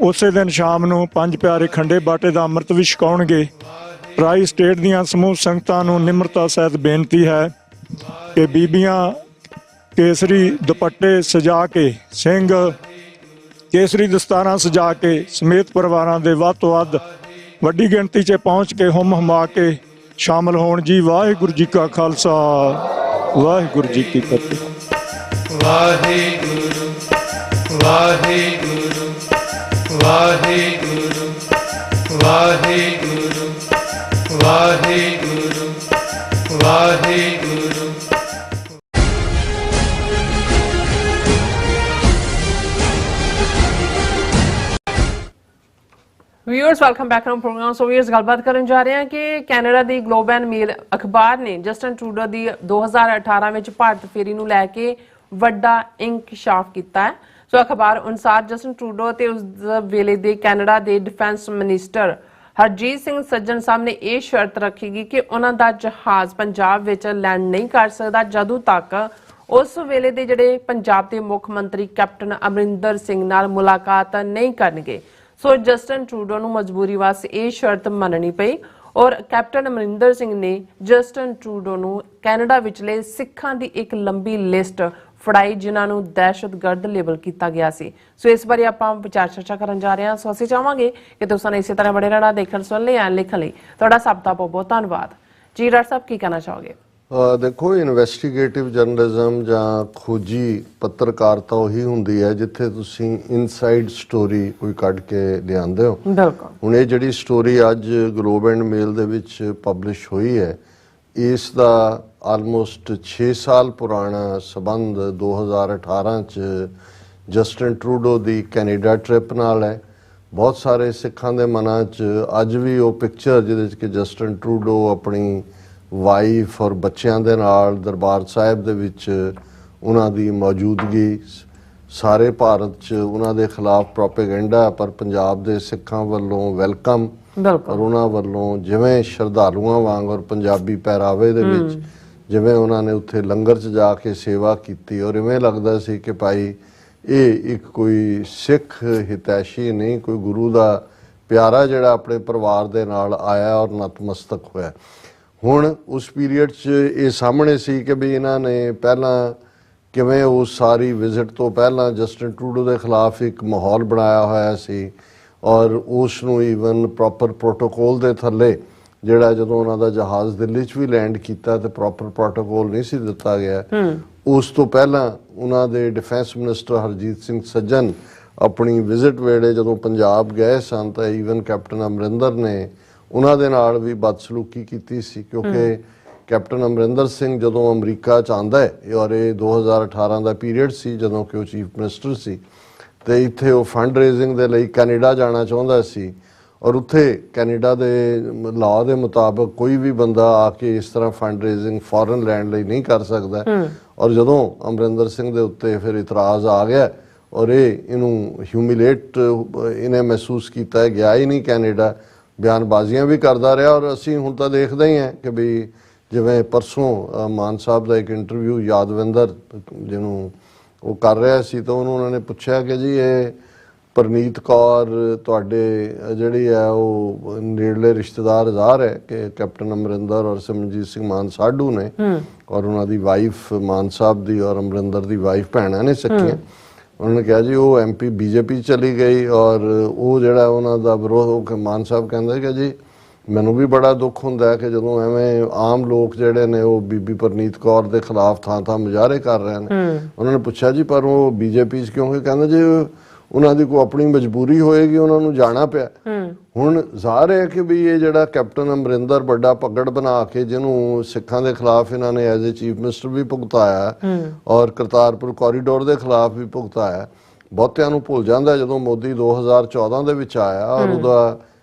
ਉਸੇ ਦਿਨ ਸ਼ਾਮ ਨੂੰ ਪੰਜ ਪਿਆਰੇ ਖੰਡੇ ਬਾਟੇ ਦਾ ਅੰਮ੍ਰਿਤ ਵੀ ਛਕਾਉਣਗੇ। ਟਰਾਈ ਸਟੇਟ ਦੀਆਂ ਸਮੂਹ ਸੰਗਤਾਂ ਨੂੰ ਨਿਮਰਤਾ ਸਹਿਤ ਬੇਨਤੀ ਹੈ ਕਿ ਬੀਬੀਆਂ ਕੇਸਰੀ ਦੁਪੱਟੇ ਸਜਾ ਕੇ, ਸਿੰਘ ਕੇਸਰੀ ਦਸਤਾਰਾਂ ਸਜਾ ਕੇ ਸਮੇਤ ਪਰਿਵਾਰਾਂ ਦੇ ਵੱਧ ਤੋਂ ਵੱਧ ਵੱਡੀ ਗਿਣਤੀ 'ਚ ਪਹੁੰਚ ਕੇ ਹੁਮ ਹੁਮਾ ਕੇ ਸ਼ਾਮਲ ਹੋਣ ਜੀ। ਵਾਹਿਗੁਰੂ ਜੀ ਕਾ ਖਾਲਸਾ, ਵਾਹਿਗੁਰੂ ਜੀ ਕੀ ਫਤਿਹ। Waheguru Waheguru Waheguru Waheguru Waheguru Waheguru. Viewers welcome back on programme. So viewers गलबात करन जा रहे हैं कि कैनेडा दी ग्लोब एंड मेल अखबार ने जस्टिन ट्रूडो दी 2018 ਵਿੱਚ ਭਾਰਤ ਫੇਰੀ ਨੂੰ ਲੈ ਕੇ ਵੱਡਾ ਇੰਕਸ਼ਾਫ ਕੀਤਾ ਹੈ। ਸੋ ਅਖਬਾਰ ਅਨੁਸਾਰ ਜਸਟਿਨ ਟਰੂਡੋ ਤੇ ਉਸ ਵੇਲੇ ਦੇ ਕੈਨੇਡਾ ਦੇ ਡਿਫੈਂਸ ਮਿਨਿਸਟਰ ਹਰਜੀਤ ਸਿੰਘ ਸੱਜਣ ਸਾਹਿਬ ਨੇ ਇਹ ਸ਼ਰਤ ਰੱਖੀ ਕਿ ਉਹਨਾਂ ਦਾ ਜਹਾਜ਼ ਪੰਜਾਬ ਵਿੱਚ ਲੈਂਡ ਨਹੀਂ ਕਰ ਸਕਦਾ ਜਦੋਂ ਤੱਕ ਉਸ ਵੇਲੇ ਦੇ ਜਿਹੜੇ ਪੰਜਾਬ ਦੇ ਮੁੱਖ ਮੰਤਰੀ ਕੈਪਟਨ ਅਮਰਿੰਦਰ ਸਿੰਘ ਨਾਲ ਮੁਲਾਕਾਤ ਨਹੀਂ ਕਰਨਗੇ। ਸੋ ਜਸਟਿਨ ਟਰੂਡੋ ਨੂੰ ਮਜਬੂਰੀ ਵਾਸ ਇਹ ਸ਼ਰਤ ਮੰਨਣੀ ਪਈ ਔਰ ਕੈਪਟਨ ਅਮਰਿੰਦਰ ਸਿੰਘ ਨੇ ਜਸਟਿਨ ਟਰੂਡੋ ਨੂੰ ਕੈਨੇਡਾ ਵਿਚਲੇ ਸਿੱਖਾਂ ਦੀ ਇੱਕ ਲੰਬੀ ਲਿਸਟ ਫੜਾਈ ਜਿਨ੍ਹਾਂ ਨੂੰ ਦਹਿਸ਼ਤਗਰਦ ਲੇਬਲ ਕੀਤਾ ਗਿਆ ਸੀ। ਸੋ ਇਸ ਬਾਰੇ ਆਪਾਂ ਵਿਚਾਰ ਚਰਚਾ ਕਰਨ ਜਾ ਰਹੇ ਹਾਂ। ਸੋ ਅਸੀਂ ਚਾਹਾਂਗੇ ਕਿ ਤੁਸੀਂ ਇਸੇ ਤਰ੍ਹਾਂ ਬੜੇ ਰਹਿਣਾ ਦੇਖਣ ਸੁਣ ਲਈ ਐਂ ਲਿਖਣ ਲਈ ਤੁਹਾਡਾ ਸਭ ਦਾ ਬਹੁਤ ਬਹੁਤ ਧੰਨਵਾਦ ਜੀ। ਡਾਕਟਰ ਸਾਹਿਬ ਕੀ ਕਹਿਣਾ ਚਾਹੋਗੇ? ਦੇਖੋ, ਇਨਵੈਸਟੀਗੇਟਿਵ ਜਰਨਲਿਜ਼ਮ ਜਾਂ ਖੋਜੀ ਪੱਤਰਕਾਰਤਾ ਉਹੀ ਹੁੰਦੀ ਹੈ ਜਿੱਥੇ ਤੁਸੀਂ ਇਨਸਾਈਡ ਸਟੋਰੀ ਕੋਈ ਕੱਢ ਕੇ ਲਿਆਉਂਦੇ ਹੋ। ਬਿਲਕੁਲ। ਹੁਣ ਇਹ ਜਿਹੜੀ ਸਟੋਰੀ ਅੱਜ ਗਲੋਬ ਐਂਡ ਮੇਲ ਦੇ ਵਿੱਚ ਪਬਲਿਸ਼ ਹੋਈ ਹੈ, ਇਸ ਦਾ ਆਲਮੋਸਟ 6 ਸਾਲ ਪੁਰਾਣਾ ਸਬੰਧ 2018 ਚ ਜਸਟਿਨ ਟਰੂਡੋ ਦੀ ਕੈਨੇਡਾ ਟ੍ਰਿਪ ਨਾਲ ਹੈ। ਬਹੁਤ ਸਾਰੇ ਸਿੱਖਾਂ ਦੇ ਮਨਾਂ 'ਚ ਅੱਜ ਵੀ ਉਹ ਪਿਕਚਰ ਜਿਹਦੇ 'ਚ ਕਿ ਜਸਟਿਨ ਟਰੂਡੋ ਆਪਣੀ ਵਾਈਫ ਔਰ ਬੱਚਿਆਂ ਦੇ ਨਾਲ ਦਰਬਾਰ ਸਾਹਿਬ ਦੇ ਵਿੱਚ ਉਹਨਾਂ ਦੀ ਮੌਜੂਦਗੀ, ਸਾਰੇ ਭਾਰਤ 'ਚ ਉਹਨਾਂ ਦੇ ਖਿਲਾਫ ਪ੍ਰੋਪੇਗੈਂਡਾ, ਪਰ ਪੰਜਾਬ ਦੇ ਸਿੱਖਾਂ ਵੱਲੋਂ ਵੈਲਕਮ ਔਰ ਉਹਨਾਂ ਵੱਲੋਂ ਜਿਵੇਂ ਸ਼ਰਧਾਲੂਆਂ ਵਾਂਗ ਔਰ ਪੰਜਾਬੀ ਪਹਿਰਾਵੇ ਦੇ ਵਿੱਚ ਜਿਵੇਂ ਉਹਨਾਂ ਨੇ ਉੱਥੇ ਲੰਗਰ 'ਚ ਜਾ ਕੇ ਸੇਵਾ ਕੀਤੀ ਔਰ ਇਵੇਂ ਲੱਗਦਾ ਸੀ ਕਿ ਭਾਈ ਇਹ ਇੱਕ ਕੋਈ ਸਿੱਖ ਹਿਤੈਸ਼ੀ ਨਹੀਂ, ਕੋਈ ਗੁਰੂ ਦਾ ਪਿਆਰਾ ਜਿਹੜਾ ਆਪਣੇ ਪਰਿਵਾਰ ਦੇ ਨਾਲ ਆਇਆ ਔਰ ਨਤਮਸਤਕ ਹੋਇਆ। ਹੁਣ ਉਸ ਪੀਰੀਅਡ 'ਚ ਇਹ ਸਾਹਮਣੇ ਸੀ ਕਿ ਵੀ ਇਹਨਾਂ ਨੇ ਪਹਿਲਾਂ ਕਿਵੇਂ ਉਸ ਸਾਰੀ ਵਿਜ਼ਿਟ ਤੋਂ ਪਹਿਲਾਂ ਜਸਟਿਨ ਟਰੂਡੋ ਦੇ ਖਿਲਾਫ ਇੱਕ ਮਾਹੌਲ ਬਣਾਇਆ ਹੋਇਆ ਸੀ ਔਰ ਉਸ ਨੂੰ ਈਵਨ ਪ੍ਰੋਪਰ ਪ੍ਰੋਟੋਕੋਲ ਦੇ ਥੱਲੇ ਜਿਹੜਾ ਜਦੋਂ ਉਹਨਾਂ ਦਾ ਜਹਾਜ਼ ਦਿੱਲੀ 'ਚ ਵੀ ਲੈਂਡ ਕੀਤਾ ਤੇ ਪ੍ਰੋਪਰ ਪ੍ਰੋਟੋਕੋਲ ਨਹੀਂ ਸੀ ਦਿੱਤਾ ਗਿਆ। ਉਸ ਤੋਂ ਪਹਿਲਾਂ ਉਹਨਾਂ ਦੇ ਡਿਫੈਂਸ ਮਿਨਿਸਟਰ ਹਰਜੀਤ ਸਿੰਘ ਸੱਜਣ ਆਪਣੀ ਵਿਜ਼ਿਟ ਵੇਲੇ ਜਦੋਂ ਪੰਜਾਬ ਗਏ ਸਨ ਤਾਂ ਈਵਨ ਕੈਪਟਨ ਅਮਰਿੰਦਰ ਨੇ ਉਹਨਾਂ ਦੇ ਨਾਲ ਵੀ ਬਦਸਲੂਕੀ ਕੀਤੀ ਸੀ ਕਿਉਂਕਿ ਕੈਪਟਨ ਅਮਰਿੰਦਰ ਸਿੰਘ ਜਦੋਂ ਅਮਰੀਕਾ 'ਚ ਆਉਂਦਾ ਹੈ ਔਰ ਇਹ 2018 ਦਾ ਪੀਰੀਅਡ ਸੀ ਜਦੋਂ ਕਿ ਉਹ ਚੀਫ ਮਿਨਿਸਟਰ ਸੀ ਤੇ ਇੱਥੇ ਉਹ ਫੰਡ ਰੇਜ਼ਿੰਗ ਦੇ ਲਈ ਕੈਨੇਡਾ ਜਾਣਾ ਚਾਹੁੰਦਾ ਸੀ ਔਰ ਉੱਥੇ ਕੈਨੇਡਾ ਦੇ ਲਾਅ ਦੇ ਮੁਤਾਬਕ ਕੋਈ ਵੀ ਬੰਦਾ ਆ ਕੇ ਇਸ ਤਰ੍ਹਾਂ ਫੰਡ ਰੇਜ਼ਿੰਗ ਫੋਰਨ ਲੈਂਡ ਲਈ ਨਹੀਂ ਕਰ ਸਕਦਾ। ਔਰ ਜਦੋਂ ਅਮਰਿੰਦਰ ਸਿੰਘ ਦੇ ਉੱਤੇ ਫਿਰ ਇਤਰਾਜ਼ ਆ ਗਿਆ ਔਰ ਇਹਨੂੰ ਹਿਊਮਿਲੇਟ ਇਹਨੇ ਮਹਿਸੂਸ ਕੀਤਾ ਹੈ, ਗਿਆ ਹੀ ਨਹੀਂ ਕੈਨੇਡਾ, ਬਿਆਨਬਾਜ਼ੀਆਂ ਵੀ ਕਰਦਾ ਰਿਹਾ ਔਰ ਅਸੀਂ ਹੁਣ ਤਾਂ ਦੇਖਦੇ ਹੀ ਹਾਂ ਕਿ ਵੀ ਜਿਵੇਂ ਪਰਸੋਂ ਮਾਨ ਸਾਹਿਬ ਦਾ ਇੱਕ ਇੰਟਰਵਿਊ ਯਾਦਵਿੰਦਰ ਜਿਹਨੂੰ ਉਹ ਕਰ ਰਿਹਾ ਸੀ ਤਾਂ ਉਹਨੂੰ ਉਹਨਾਂ ਨੇ ਪੁੱਛਿਆ ਕਿ ਜੀ ਇਹ ਪਰਨੀਤ ਕੌਰ ਤੁਹਾਡੇ ਜਿਹੜੀ ਹੈ ਉਹ ਨੇੜਲੇ ਰਿਸ਼ਤੇਦਾਰ ਜ਼ਾਹਰ ਹੈ ਕਿ ਕੈਪਟਨ ਅਮਰਿੰਦਰ ਔਰ ਸਿਮਰਨਜੀਤ ਸਿੰਘ ਮਾਨ ਸਾਧੂ ਨੇ ਔਰ ਉਹਨਾਂ ਦੀ ਵਾਈਫ ਮਾਨ ਸਾਹਿਬ ਦੀ ਔਰ ਅਮਰਿੰਦਰ ਦੀ ਵਾਈਫ ਭੈਣਾਂ ਨੇ ਸੱਖੀਆਂ। ਉਹਨਾਂ ਨੇ ਕਿਹਾ ਜੀ ਉਹ MP BJP ਚਲੀ ਗਈ ਔਰ ਉਹ ਜਿਹੜਾ ਉਹਨਾਂ ਦਾ ਵਿਰੋਧ ਮਾਨ ਸਾਹਿਬ ਕਹਿੰਦੇ ਕਿ ਜੀ ਮੈਨੂੰ ਵੀ ਬੜਾ ਦੁੱਖ ਹੁੰਦਾ ਹੈ ਕਿ ਜਦੋਂ ਐਵੇਂ ਆਮ ਲੋਕ ਜਿਹੜੇ ਨੇ ਉਹ ਬੀਬੀ ਪਰਨੀਤ ਕੌਰ ਦੇ ਖਿਲਾਫ ਥਾਂ ਮੁਜ਼ਾਹਰੇ ਕਰ ਰਹੇ ਨੇ। ਉਹਨਾਂ ਨੇ ਪੁੱਛਿਆ ਜੀ ਪਰ ਉਹ BJP 'ਚ ਕਿਉਂਕਿ ਕਹਿੰਦੇ ਜੀ ਉਹਨਾਂ ਦੀ ਕੋਈ ਆਪਣੀ ਮਜਬੂਰੀ ਹੋਏਗੀ, ਉਹਨਾਂ ਨੂੰ ਜਾਣਾ ਪਿਆ। ਹੁਣ ਜ਼ਾਹਰ ਹੈ ਕਿ ਵੀ ਇਹ ਜਿਹੜਾ ਕੈਪਟਨ ਅਮਰਿੰਦਰ ਵੱਡਾ ਪਗੜ ਬਣਾ ਕੇ ਜਿਹਨੂੰ ਸਿੱਖਾਂ ਦੇ ਖਿਲਾਫ ਇਹਨਾਂ ਨੇ ਐਜ਼ ਏ ਚੀਫ ਮਿਨਿਸਟਰ ਵੀ ਭੁਗਤਾਇਆ ਔਰ ਕਰਤਾਰਪੁਰ ਕੋਰੀਡੋਰ ਦੇ ਖਿਲਾਫ ਵੀ ਭੁਗਤਾਇਆ, ਬਹੁਤਿਆਂ ਨੂੰ ਭੁੱਲ ਜਾਂਦਾ ਜਦੋਂ ਮੋਦੀ 2014 ਦੇ ਵਿੱਚ ਆਇਆ ਔਰ ਉਹਦਾ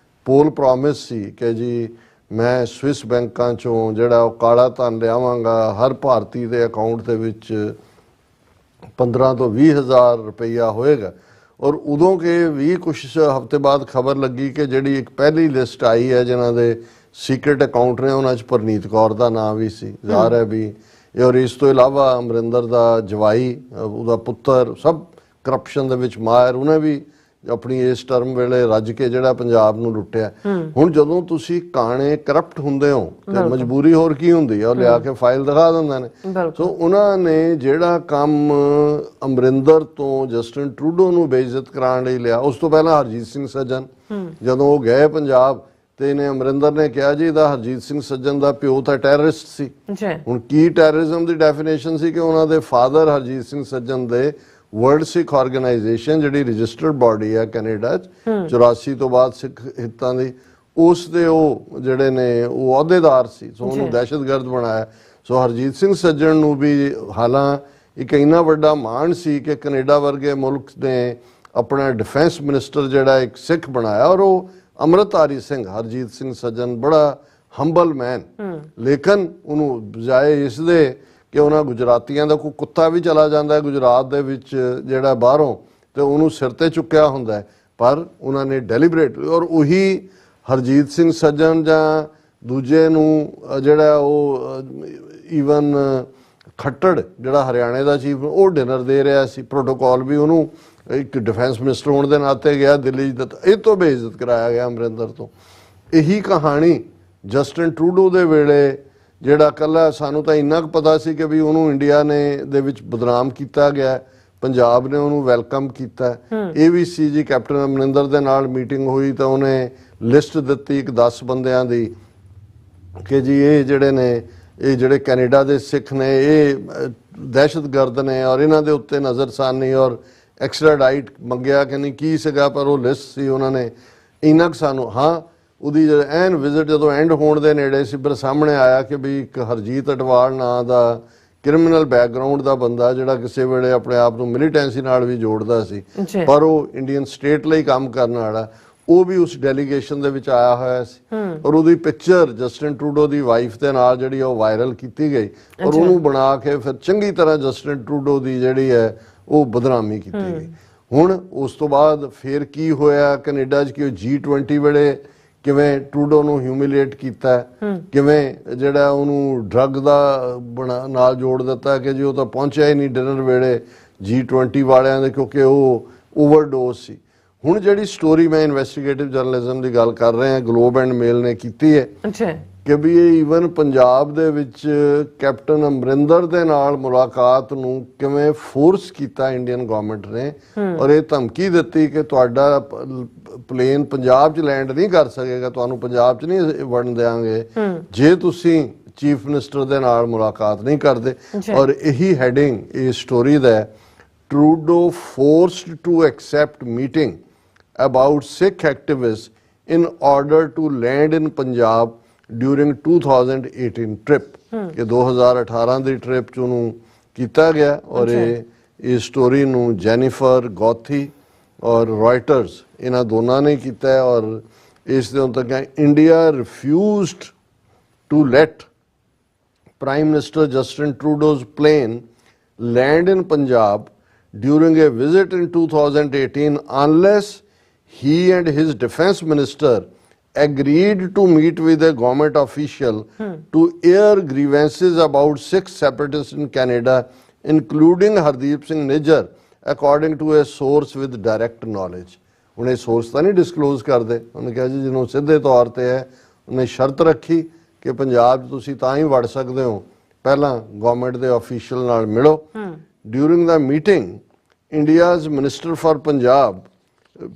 ਪੋਲ ਪ੍ਰੋਮਿਸ ਸੀ ਕਿ ਜੀ ਮੈਂ ਸਵਿਸ ਬੈਂਕਾਂ 'ਚੋਂ ਜਿਹੜਾ ਉਹ ਕਾਲਾ ਧਨ ਲਿਆਵਾਂਗਾ, ਹਰ ਭਾਰਤੀ ਦੇ ਅਕਾਊਂਟ ਦੇ ਵਿੱਚ 15 ਤੋਂ 20 ਹਜ਼ਾਰ ਰੁਪਈਆ ਹੋਏਗਾ। ਔਰ ਉਦੋਂ ਕਿ ਵੀ ਕੁਛ ਹਫ਼ਤੇ ਬਾਅਦ ਖਬਰ ਲੱਗੀ ਕਿ ਜਿਹੜੀ ਇੱਕ ਪਹਿਲੀ ਲਿਸਟ ਆਈ ਹੈ ਜਿਨ੍ਹਾਂ ਦੇ ਸੀਕ੍ਰੇਟ ਅਕਾਊਂਟ ਨੇ ਉਹਨਾਂ 'ਚ ਪਰਨੀਤ ਕੌਰ ਦਾ ਨਾਮ ਵੀ ਸੀ। ਜ਼ਾਹਰ ਹੈ ਵੀ ਔਰ ਇਸ ਤੋਂ ਇਲਾਵਾ ਅਮਰਿੰਦਰ ਦਾ ਜਵਾਈ ਉਹਦਾ ਪੁੱਤਰ ਸਭ ਕਰਪਸ਼ਨ ਦੇ ਵਿੱਚ ਮਾਹਿਰ, ਉਹਨੇ ਵੀ ਆਪਣੀ ਇਸ ਟਰਮ ਵੇਲੇ ਰੱਜ ਕੇ ਜਿਹੜਾ ਪੰਜਾਬ ਨੂੰ ਲੁੱਟਿਆ। ਹੁਣ ਜਦੋਂ ਤੁਸੀਂ ਕਾਣੇ ਕਰਪਟ ਹੁੰਦੇ ਹੋ ਤੇ ਮਜਬੂਰੀ ਹੋਰ ਕੀ ਹੁੰਦੀ ਆ, ਉਹ ਲਿਆ ਕੇ ਫਾਈਲ ਦਿਖਾ ਦਿੰਦੇ ਨੇ। ਸੋ ਉਹਨਾਂ ਨੇ ਜਿਹੜਾ ਕੰਮ ਅਮਰਿੰਦਰ ਤੋਂ ਜਸਟਿਨ ਟਰੂਡੋ ਨੂੰ ਬੇਇੱਜ਼ਤ ਕਰਾਉਣ ਲਈ ਲਿਆ, ਉਸ ਤੋਂ ਪਹਿਲਾਂ ਹਰਜੀਤ ਸਿੰਘ ਸੱਜਣ ਜਦੋਂ ਉਹ ਗਏ ਪੰਜਾਬ ਤੇ ਇਹਨੇ ਅਮਰਿੰਦਰ ਨੇ ਕਿਹਾ ਜੀ ਇਹਦਾ ਹਰਜੀਤ ਸਿੰਘ ਸੱਜਣ ਦਾ ਪਿਓ ਤਾਂ ਟੈਰਰਿਸਟ ਸੀ। ਹੁਣ ਕੀ ਟੈਰਰਿਜ਼ਮ ਦੀ ਡੈਫੀਨੇਸ਼ਨ ਸੀ ਕਿ ਉਹਨਾਂ ਦੇ ਫਾਦਰ ਹਰਜੀਤ ਸਿੰਘ ਸੱਜਣ ਦੇ ਵਰਲਡ ਸਿੱਖ ਆਰਗੇਨਾਈਜੇਸ਼ਨ ਜਿਹੜੀ ਰਜਿਸਟਰਡ ਬਾਡੀ ਹੈ ਕੈਨੇਡਾ 'ਚ 84 ਤੋਂ ਬਾਅਦ ਸਿੱਖ ਹਿੱਤਾਂ ਦੀ, ਉਸ ਦੇ ਉਹ ਜਿਹੜੇ ਨੇ ਉਹ ਅਹੁਦੇਦਾਰ ਸੀ। ਸੋ ਉਹਨੂੰ ਦਹਿਸ਼ਤਗਰਦ ਬਣਾਇਆ। ਸੋ ਹਰਜੀਤ ਸਿੰਘ ਸੱਜਣ ਨੂੰ ਵੀ ਹਾਲਾਂ ਇੱਕ ਇੰਨਾ ਵੱਡਾ ਮਾਣ ਸੀ ਕਿ ਕੈਨੇਡਾ ਵਰਗੇ ਮੁਲਕ ਨੇ ਆਪਣਾ ਡਿਫੈਂਸ ਮਿਨਿਸਟਰ ਜਿਹੜਾ ਇੱਕ ਸਿੱਖ ਬਣਾਇਆ, ਔਰ ਉਹ ਅੰਮ੍ਰਿਤਧਾਰੀ ਸਿੰਘ ਹਰਜੀਤ ਸਿੰਘ ਸੱਜਣ ਬੜਾ ਹੰਬਲ ਮੈਨ। ਲੇਕਿਨ ਉਹਨੂੰ ਬਜਾਏ ਇਸ ਦੇ ਕਿ ਉਹਨਾਂ ਗੁਜਰਾਤੀਆਂ ਦਾ ਕੋਈ ਕੁੱਤਾ ਵੀ ਚਲਾ ਜਾਂਦਾ ਗੁਜਰਾਤ ਦੇ ਵਿੱਚ ਜਿਹੜਾ ਬਾਹਰੋਂ ਤੇ ਉਹਨੂੰ ਸਿਰ ਤੇ ਚੁੱਕਿਆ ਹੁੰਦਾ, ਪਰ ਉਹਨਾਂ ਨੇ ਡੈਲੀਬਰੇਟ, ਔਰ ਉਹੀ ਹਰਜੀਤ ਸਿੰਘ ਸੱਜਣ ਜਾਂ ਦੂਜੇ ਨੂੰ ਜਿਹੜਾ ਉਹ ਈਵਨ ਖੱਟੜ ਜਿਹੜਾ ਹਰਿਆਣੇ ਦਾ ਚੀਫ ਉਹ ਡਿਨਰ ਦੇ ਰਿਹਾ ਸੀ। ਪ੍ਰੋਟੋਕਾਲ ਵੀ ਉਹਨੂੰ ਇੱਕ ਡਿਫੈਂਸ ਮਿਨਿਸਟਰ ਹੋਣ ਦੇ ਨਾਤੇ ਗਿਆ ਦਿੱਲੀ 'ਚ, ਇਹ ਤੋਂ ਬੇਇੱਜ਼ਤ ਕਰਾਇਆ ਗਿਆ ਅਮਰਿੰਦਰ ਤੋਂ। ਇਹੀ ਕਹਾਣੀ ਜਸਟਿਨ ਟਰੂਡੋ ਦੇ ਵੇਲੇ ਜਿਹੜਾ ਕੱਲਾ ਸਾਨੂੰ ਤਾਂ ਇੰਨਾ ਕੁ ਪਤਾ ਸੀ ਕਿ ਵੀ ਉਹਨੂੰ ਇੰਡੀਆ ਨੇ ਦੇ ਵਿੱਚ ਬਦਨਾਮ ਕੀਤਾ ਗਿਆ, ਪੰਜਾਬ ਨੇ ਉਹਨੂੰ ਵੈਲਕਮ ਕੀਤਾ। ਇਹ ਵੀ ਸੀ ਜੀ ਕੈਪਟਨ ਅਮਰਿੰਦਰ ਦੇ ਨਾਲ ਮੀਟਿੰਗ ਹੋਈ ਤਾਂ ਉਹਨੇ ਲਿਸਟ ਦਿੱਤੀ ਇੱਕ 10 ਬੰਦਿਆਂ ਦੀ ਕਿ ਜੀ ਇਹ ਜਿਹੜੇ ਨੇ ਇਹ ਜਿਹੜੇ ਕੈਨੇਡਾ ਦੇ ਸਿੱਖ ਨੇ ਇਹ ਦਹਿਸ਼ਤਗਰਦ ਨੇ ਔਰ ਇਹਨਾਂ ਦੇ ਉੱਤੇ ਨਜ਼ਰਸਾਨੀ ਔਰ ਐਕਸਟਰਾਡਾਈਟ ਮੰਗਿਆ ਕਿ ਨਹੀਂ ਕੀ ਸੀਗਾ, ਪਰ ਉਹ ਲਿਸਟ ਸੀ ਉਹਨਾਂ ਨੇ ਇੰਨਾ ਕੁ ਸਾਨੂੰ। ਹਾਂ, ਉਹਦੀ ਐਨ ਵਿਜ਼ਿਟ ਜਦੋਂ ਐਂਡ ਹੋਣ ਦੇ ਨੇੜੇ ਸੀ ਫਿਰ ਸਾਹਮਣੇ ਆਇਆ ਕਿ ਵੀ ਇੱਕ ਹਰਜੀਤ ਅਟਵਾਲ ਨਾਂ ਦਾ ਕ੍ਰਿਮੀਨਲ ਬੈਕਗ੍ਰਾਉਂਡ ਦਾ ਬੰਦਾ ਜਿਹੜਾ ਕਿਸੇ ਵੇਲੇ ਆਪਣੇ ਆਪ ਨੂੰ ਮਿਲੀਟੈਂਸੀ ਨਾਲ ਵੀ ਜੋੜਦਾ ਸੀ, ਪਰ ਉਹ ਇੰਡੀਅਨ ਸਟੇਟ ਲਈ ਕੰਮ ਕਰਨ ਵਾਲਾ, ਉਹ ਵੀ ਉਸ ਡੈਲੀਗੇਸ਼ਨ ਦੇ ਵਿੱਚ ਆਇਆ ਹੋਇਆ ਸੀ। ਔਰ ਉਹਦੀ ਪਿਕਚਰ ਜਸਟਿਨ ਟਰੂਡੋ ਦੀ ਵਾਈਫ ਦੇ ਨਾਲ ਜਿਹੜੀ ਉਹ ਵਾਇਰਲ ਕੀਤੀ ਗਈ ਔਰ ਉਹਨੂੰ ਬਣਾ ਕੇ ਫਿਰ ਚੰਗੀ ਤਰ੍ਹਾਂ ਜਸਟਿਨ ਟਰੂਡੋ ਦੀ ਜਿਹੜੀ ਹੈ ਉਹ ਬਦਨਾਮੀ ਕੀਤੀ ਗਈ। ਹੁਣ ਉਸ ਤੋਂ ਬਾਅਦ ਫਿਰ ਕੀ ਹੋਇਆ ਕੈਨੇਡਾ 'ਚ ਕਿ ਉਹ G20 ਵੇਲੇ ਕਿਵੇਂ ਟਰੂਡੋ ਨੂੰ ਹਿਊਮਿਲੀਏਟ ਕੀਤਾ, ਕਿਵੇਂ ਜਿਹੜਾ ਉਹਨੂੰ ਡਰੱਗ ਦਾ ਨਾਲ ਜੋੜ ਦਿੱਤਾ ਕਿ ਜੀ ਉਹ ਤਾਂ ਪਹੁੰਚਿਆ ਹੀ ਨਹੀਂ ਡਿਨਰ ਵੇਲੇ G20 ਵਾਲਿਆਂ ਦੇ ਕਿਉਂਕਿ ਉਹ ਓਵਰਡੋਜ਼ ਸੀ। ਹੁਣ ਜਿਹੜੀ ਸਟੋਰੀ ਮੈਂ ਇਨਵੈਸਟੀਗੇਟਿਵ ਜਰਨਲਿਜ਼ਮ ਦੀ ਗੱਲ ਕਰ ਰਹੇ ਹਾਂ, ਗਲੋਬ ਐਂਡ ਮੇਲ ਨੇ ਕੀਤੀ ਹੈ ਕਿ ਵੀ ਇਹ ਈਵਨ ਪੰਜਾਬ ਦੇ ਵਿੱਚ ਕੈਪਟਨ ਅਮਰਿੰਦਰ ਦੇ ਨਾਲ ਮੁਲਾਕਾਤ ਨੂੰ ਕਿਵੇਂ ਫੋਰਸ ਕੀਤਾ ਇੰਡੀਅਨ ਗਵਰਨਮੈਂਟ ਨੇ, ਔਰ ਇਹ ਧਮਕੀ ਦਿੱਤੀ ਕਿ ਤੁਹਾਡਾ ਪਲੇਨ ਪੰਜਾਬ 'ਚ ਲੈਂਡ ਨਹੀਂ ਕਰ ਸਕੇਗਾ, ਤੁਹਾਨੂੰ ਪੰਜਾਬ 'ਚ ਨਹੀਂ ਵੜਨ ਦੇਵਾਂਗੇ ਜੇ ਤੁਸੀਂ ਚੀਫ ਮਿਨਿਸਟਰ ਦੇ ਨਾਲ ਮੁਲਾਕਾਤ ਨਹੀਂ ਕਰਦੇ। ਔਰ ਇਹੀ ਹੈਡਿੰਗ ਇਸ ਸਟੋਰੀ ਦਾ, Trudeau forced to accept meeting about Sikh activist in order to land in Punjab during 2018 trip, ਕਿ 2018 ਦੀ ਟ੍ਰਿਪ 'ਚ ਉਹਨੂੰ ਕੀਤਾ ਗਿਆ। ਔਰ ਇਹ ਸਟੋਰੀ ਨੂੰ ਜੈਨੀਫਰ ਗੌਥੀ ਔਰ ਰॉयटर्स ਇਹਨਾਂ ਦੋਨਾਂ ਨੇ ਕੀਤਾ। ਔਰ ਇਸ ਦੇ ਤੱਕ India refused to let prime minister Justin Trudeau's plane land in Punjab during a visit in 2018 unless he and his defense minister agreed to meet with a government official to air grievances about 6 separatists in Canada, including Hardeep Singh Nijjar, according to a source with direct knowledge. ਹੁਣ ਇਹ source ਤਾਂ ਨਹੀਂ disclose ਕਰਦੇ, ਉਹਨੇ ਕਿਹਾ ਜੀ ਜਿਹਨੂੰ ਸਿੱਧੇ ਤੌਰ ਤੇ ਹੈ, ਉਹਨੇ ਸ਼ਰਤ ਰੱਖੀ ਕਿ ਪੰਜਾਬ 'ਚ ਤੁਸੀਂ ਤਾਂ ਹੀ ਵੜ ਸਕਦੇ ਹੋ ਪਹਿਲਾਂ ਗਵਰਨਮੈਂਟ ਦੇ ਅਫੀਸ਼ੀਅਲ ਨਾਲ ਮਿਲੋ। During the meeting, India's Minister for Punjab,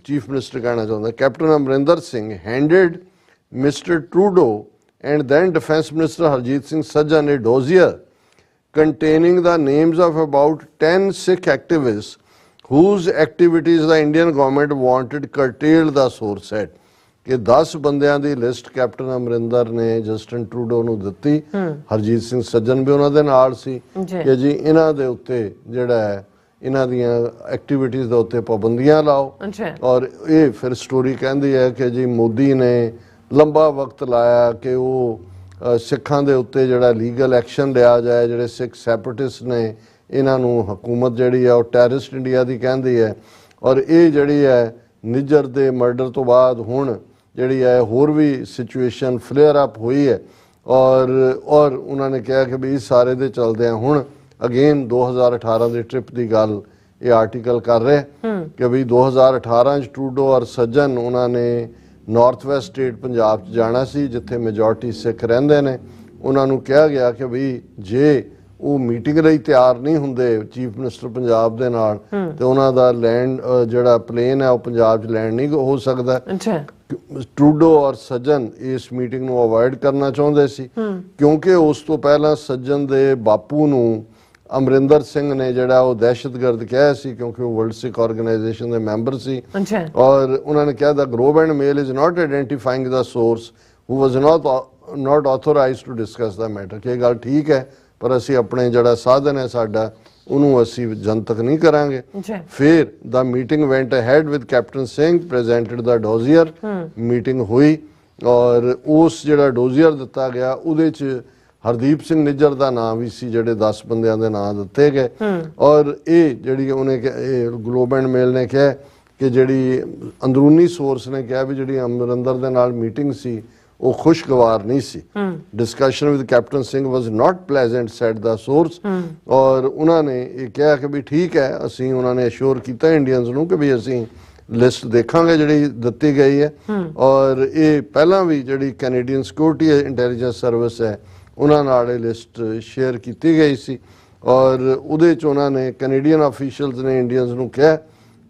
Chief Minister कहना चाहता, Captain Amrinder Singh handed Mr. Trudeau and then Defence Minister Harjit Singh Sajjan a dossier containing the names of about 10 Sikh activists whose activities the Indian government wanted curtailed, the source said. ਕਿ 10 ਬੰਦਿਆਂ ਦੀ list captain Amarinder ਨੇ Justin Trudeau ਨੂੰ ਦਿੱਤੀ, ਹਰਜੀਤ ਸਿੰਘ ਸੱਜਣ ਵੀ ਉਹਨਾਂ ਦੇ ਨਾਲ ਸੀ ਕਿ ਜੀ ਇਹਨਾਂ ਦੇ ਉੱਤੇ ਜਿਹੜਾ ਹੈ ਇਹਨਾਂ ਦੀਆਂ ਐਕਟੀਵਿਟੀਜ਼ ਦੇ ਉੱਤੇ ਪਾਬੰਦੀਆਂ ਲਾਓ। ਔਰ ਇਹ ਫਿਰ ਸਟੋਰੀ ਕਹਿੰਦੀ ਹੈ ਕਿ ਜੀ ਮੋਦੀ ਨੇ ਲੰਬਾ ਵਕਤ ਲਾਇਆ ਕਿ ਉਹ ਸਿੱਖਾਂ ਦੇ ਉੱਤੇ ਜਿਹੜਾ ਲੀਗਲ ਐਕਸ਼ਨ ਲਿਆ ਜਾਏ, ਜਿਹੜੇ ਸਿੱਖ ਸੈਪਰੇਟਿਸਟ ਨੇ ਇਹਨਾਂ ਨੂੰ ਹਕੂਮਤ ਜਿਹੜੀ ਹੈ ਉਹ ਟੈਰਰਿਸਟ ਇੰਡੀਆ ਦੀ ਕਹਿੰਦੀ ਹੈ। ਔਰ ਇਹ ਜਿਹੜੀ ਹੈ ਨਿੱਜਰ ਦੇ ਮਰਡਰ ਤੋਂ ਬਾਅਦ ਹੁਣ ਜਿਹੜੀ ਹੈ ਹੋਰ ਵੀ ਸਿਚੁਏਸ਼ਨ ਫਲੇਅਰ ਅਪ ਹੋਈ ਹੈ ਔਰ ਉਹਨਾਂ ਨੇ ਕਿਹਾ ਕਿ ਵੀ ਇਸ ਸਾਰੇ ਦੇ ਚਲਦਿਆਂ ਹੁਣ ਅਗੇਨ 2018 ਦੇ ਟ੍ਰਿਪ ਦੀ ਗੱਲ ਇਹ ਆਰਟੀਕਲ ਕਰ ਰਿਹਾ ਕਿ ਵੀ 2018 ਚ ਟਰੂਡੋ ਔਰ ਸੱਜਣ ਉਹਨਾਂ ਨੇ ਨਾਰਥ ਵੈਸਟ ਸਟੇਟ ਪੰਜਾਬ ਚ ਜਾਣਾ ਸੀ ਜਿੱਥੇ ਮੈਜੋਰਟੀ ਸਿੱਖ ਰਹਿੰਦੇ ਨੇ। ਉਹਨਾਂ ਨੂੰ ਕਿਹਾ ਗਿਆ ਕਿ ਵੀ ਜੇ ਉਹ ਮੀਟਿੰਗ ਲਈ ਤਿਆਰ ਨਹੀਂ ਹੁੰਦੇ ਚੀਫ ਮਿਨਿਸਟਰ ਪੰਜਾਬ ਦੇ ਨਾਲ ਤੇ ਉਹਨਾਂ ਦਾ ਲੈਂਡ ਜਿਹੜਾ ਪਲੇਨ ਹੈ ਉਹ ਪੰਜਾਬ 'ਚ ਲੈਂਡ ਨਹੀਂ ਹੋ ਸਕਦਾ। ਟਰੂਡੋ ਔਰ ਸੱਜਣ ਇਸ ਮੀਟਿੰਗ ਨੂੰ ਅਵੋਇਡ ਕਰਨਾ ਚਾਹੁੰਦੇ ਸੀ ਕਿਉਂਕਿ ਉਸ ਤੋਂ ਪਹਿਲਾਂ ਸੱਜਣ ਦੇ ਬਾਪੂ ਨੂੰ ਅਮਰਿੰਦਰ ਸਿੰਘ ਨੇ ਜਿਹੜਾ ਉਹ ਦਹਿਸ਼ਤਗਰਦ ਕਿਹਾ ਸੀ ਕਿਉਂਕਿ ਉਹ ਵਰਲਡ ਸਿੱਖ ਆਰਗੇਨਾਈਜੇਸ਼ਨ ਦੇ ਮੈਂਬਰ ਸੀ। ਔਰ ਉਹਨਾਂ ਨੇ ਕਿਹਾ the Globe and Mail is not identifying the source who was not authorized to discuss the matter ਕਿ ਇਹ ਗੱਲ ਠੀਕ ਹੈ ਪਰ ਅਸੀਂ ਆਪਣੇ ਜਿਹੜਾ ਸਾਧਨ ਹੈ ਸਾਡਾ ਉਹਨੂੰ ਅਸੀਂ ਜਨਤਕ ਨਹੀਂ ਕਰਾਂਗੇ। ਫਿਰ the meeting went ahead with captain Singh presented the dossier meeting ਹੋਈ ਔਰ ਉਸ ਜਿਹੜਾ ਡੋਜ਼ੀਅਰ ਦਿੱਤਾ ਗਿਆ ਉਹਦੇ ਚ ਹਰਦੀਪ ਸਿੰਘ ਨਿੱਜਰ ਦਾ ਨਾਮ ਵੀ ਸੀ ਜਿਹੜੇ 10 ਬੰਦਿਆਂ ਦੇ ਨਾਂ ਦਿੱਤੇ ਗਏ। ਔਰ ਇਹ ਜਿਹੜੀ ਉਹਨੇ ਗਲੋਬ ਐਂਡ ਮੇਲ ਨੇ ਕਿਹਾ ਕਿ ਜਿਹੜੀ ਅੰਦਰੂਨੀ ਸੋਰਸ ਨੇ ਕਿਹਾ ਵੀ ਜਿਹੜੀ ਅਮਰਿੰਦਰ ਦੇ ਨਾਲ ਮੀਟਿੰਗ ਸੀ ਉਹ ਖੁਸ਼ਗਵਾਰ ਨਹੀਂ ਸੀ। Discussion with captain Singh was not pleasant said the source. ਔਰ ਉਹਨਾਂ ਨੇ ਇਹ ਕਿਹਾ ਕਿ ਵੀ ਠੀਕ ਹੈ ਅਸੀਂ ਉਹਨਾਂ ਨੇ ਅਸ਼ੋਰ ਕੀਤਾ ਇੰਡੀਅਨਸ ਨੂੰ ਕਿ ਵੀ ਅਸੀਂ ਲਿਸਟ ਦੇਖਾਂਗੇ ਜਿਹੜੀ ਦਿੱਤੀ ਗਈ ਹੈ। ਔਰ ਇਹ ਪਹਿਲਾਂ ਵੀ ਜਿਹੜੀ ਕੈਨੇਡੀਅਨ ਸਿਕਿਉਰਿਟੀ ਇੰਟੈਲੀਜੈਂਸ ਸਰਵਿਸ ਹੈ ਉਹਨਾਂ ਨਾਲ ਇਹ ਲਿਸਟ ਸ਼ੇਅਰ ਕੀਤੀ ਗਈ ਸੀ ਔਰ ਉਹਦੇ 'ਚ ਉਹਨਾਂ ਨੇ ਕੈਨੇਡੀਅਨ ਆਫੀਸ਼ੀਅਲਸ ਨੇ ਇੰਡੀਅਨਸ ਨੂੰ ਕਿਹਾ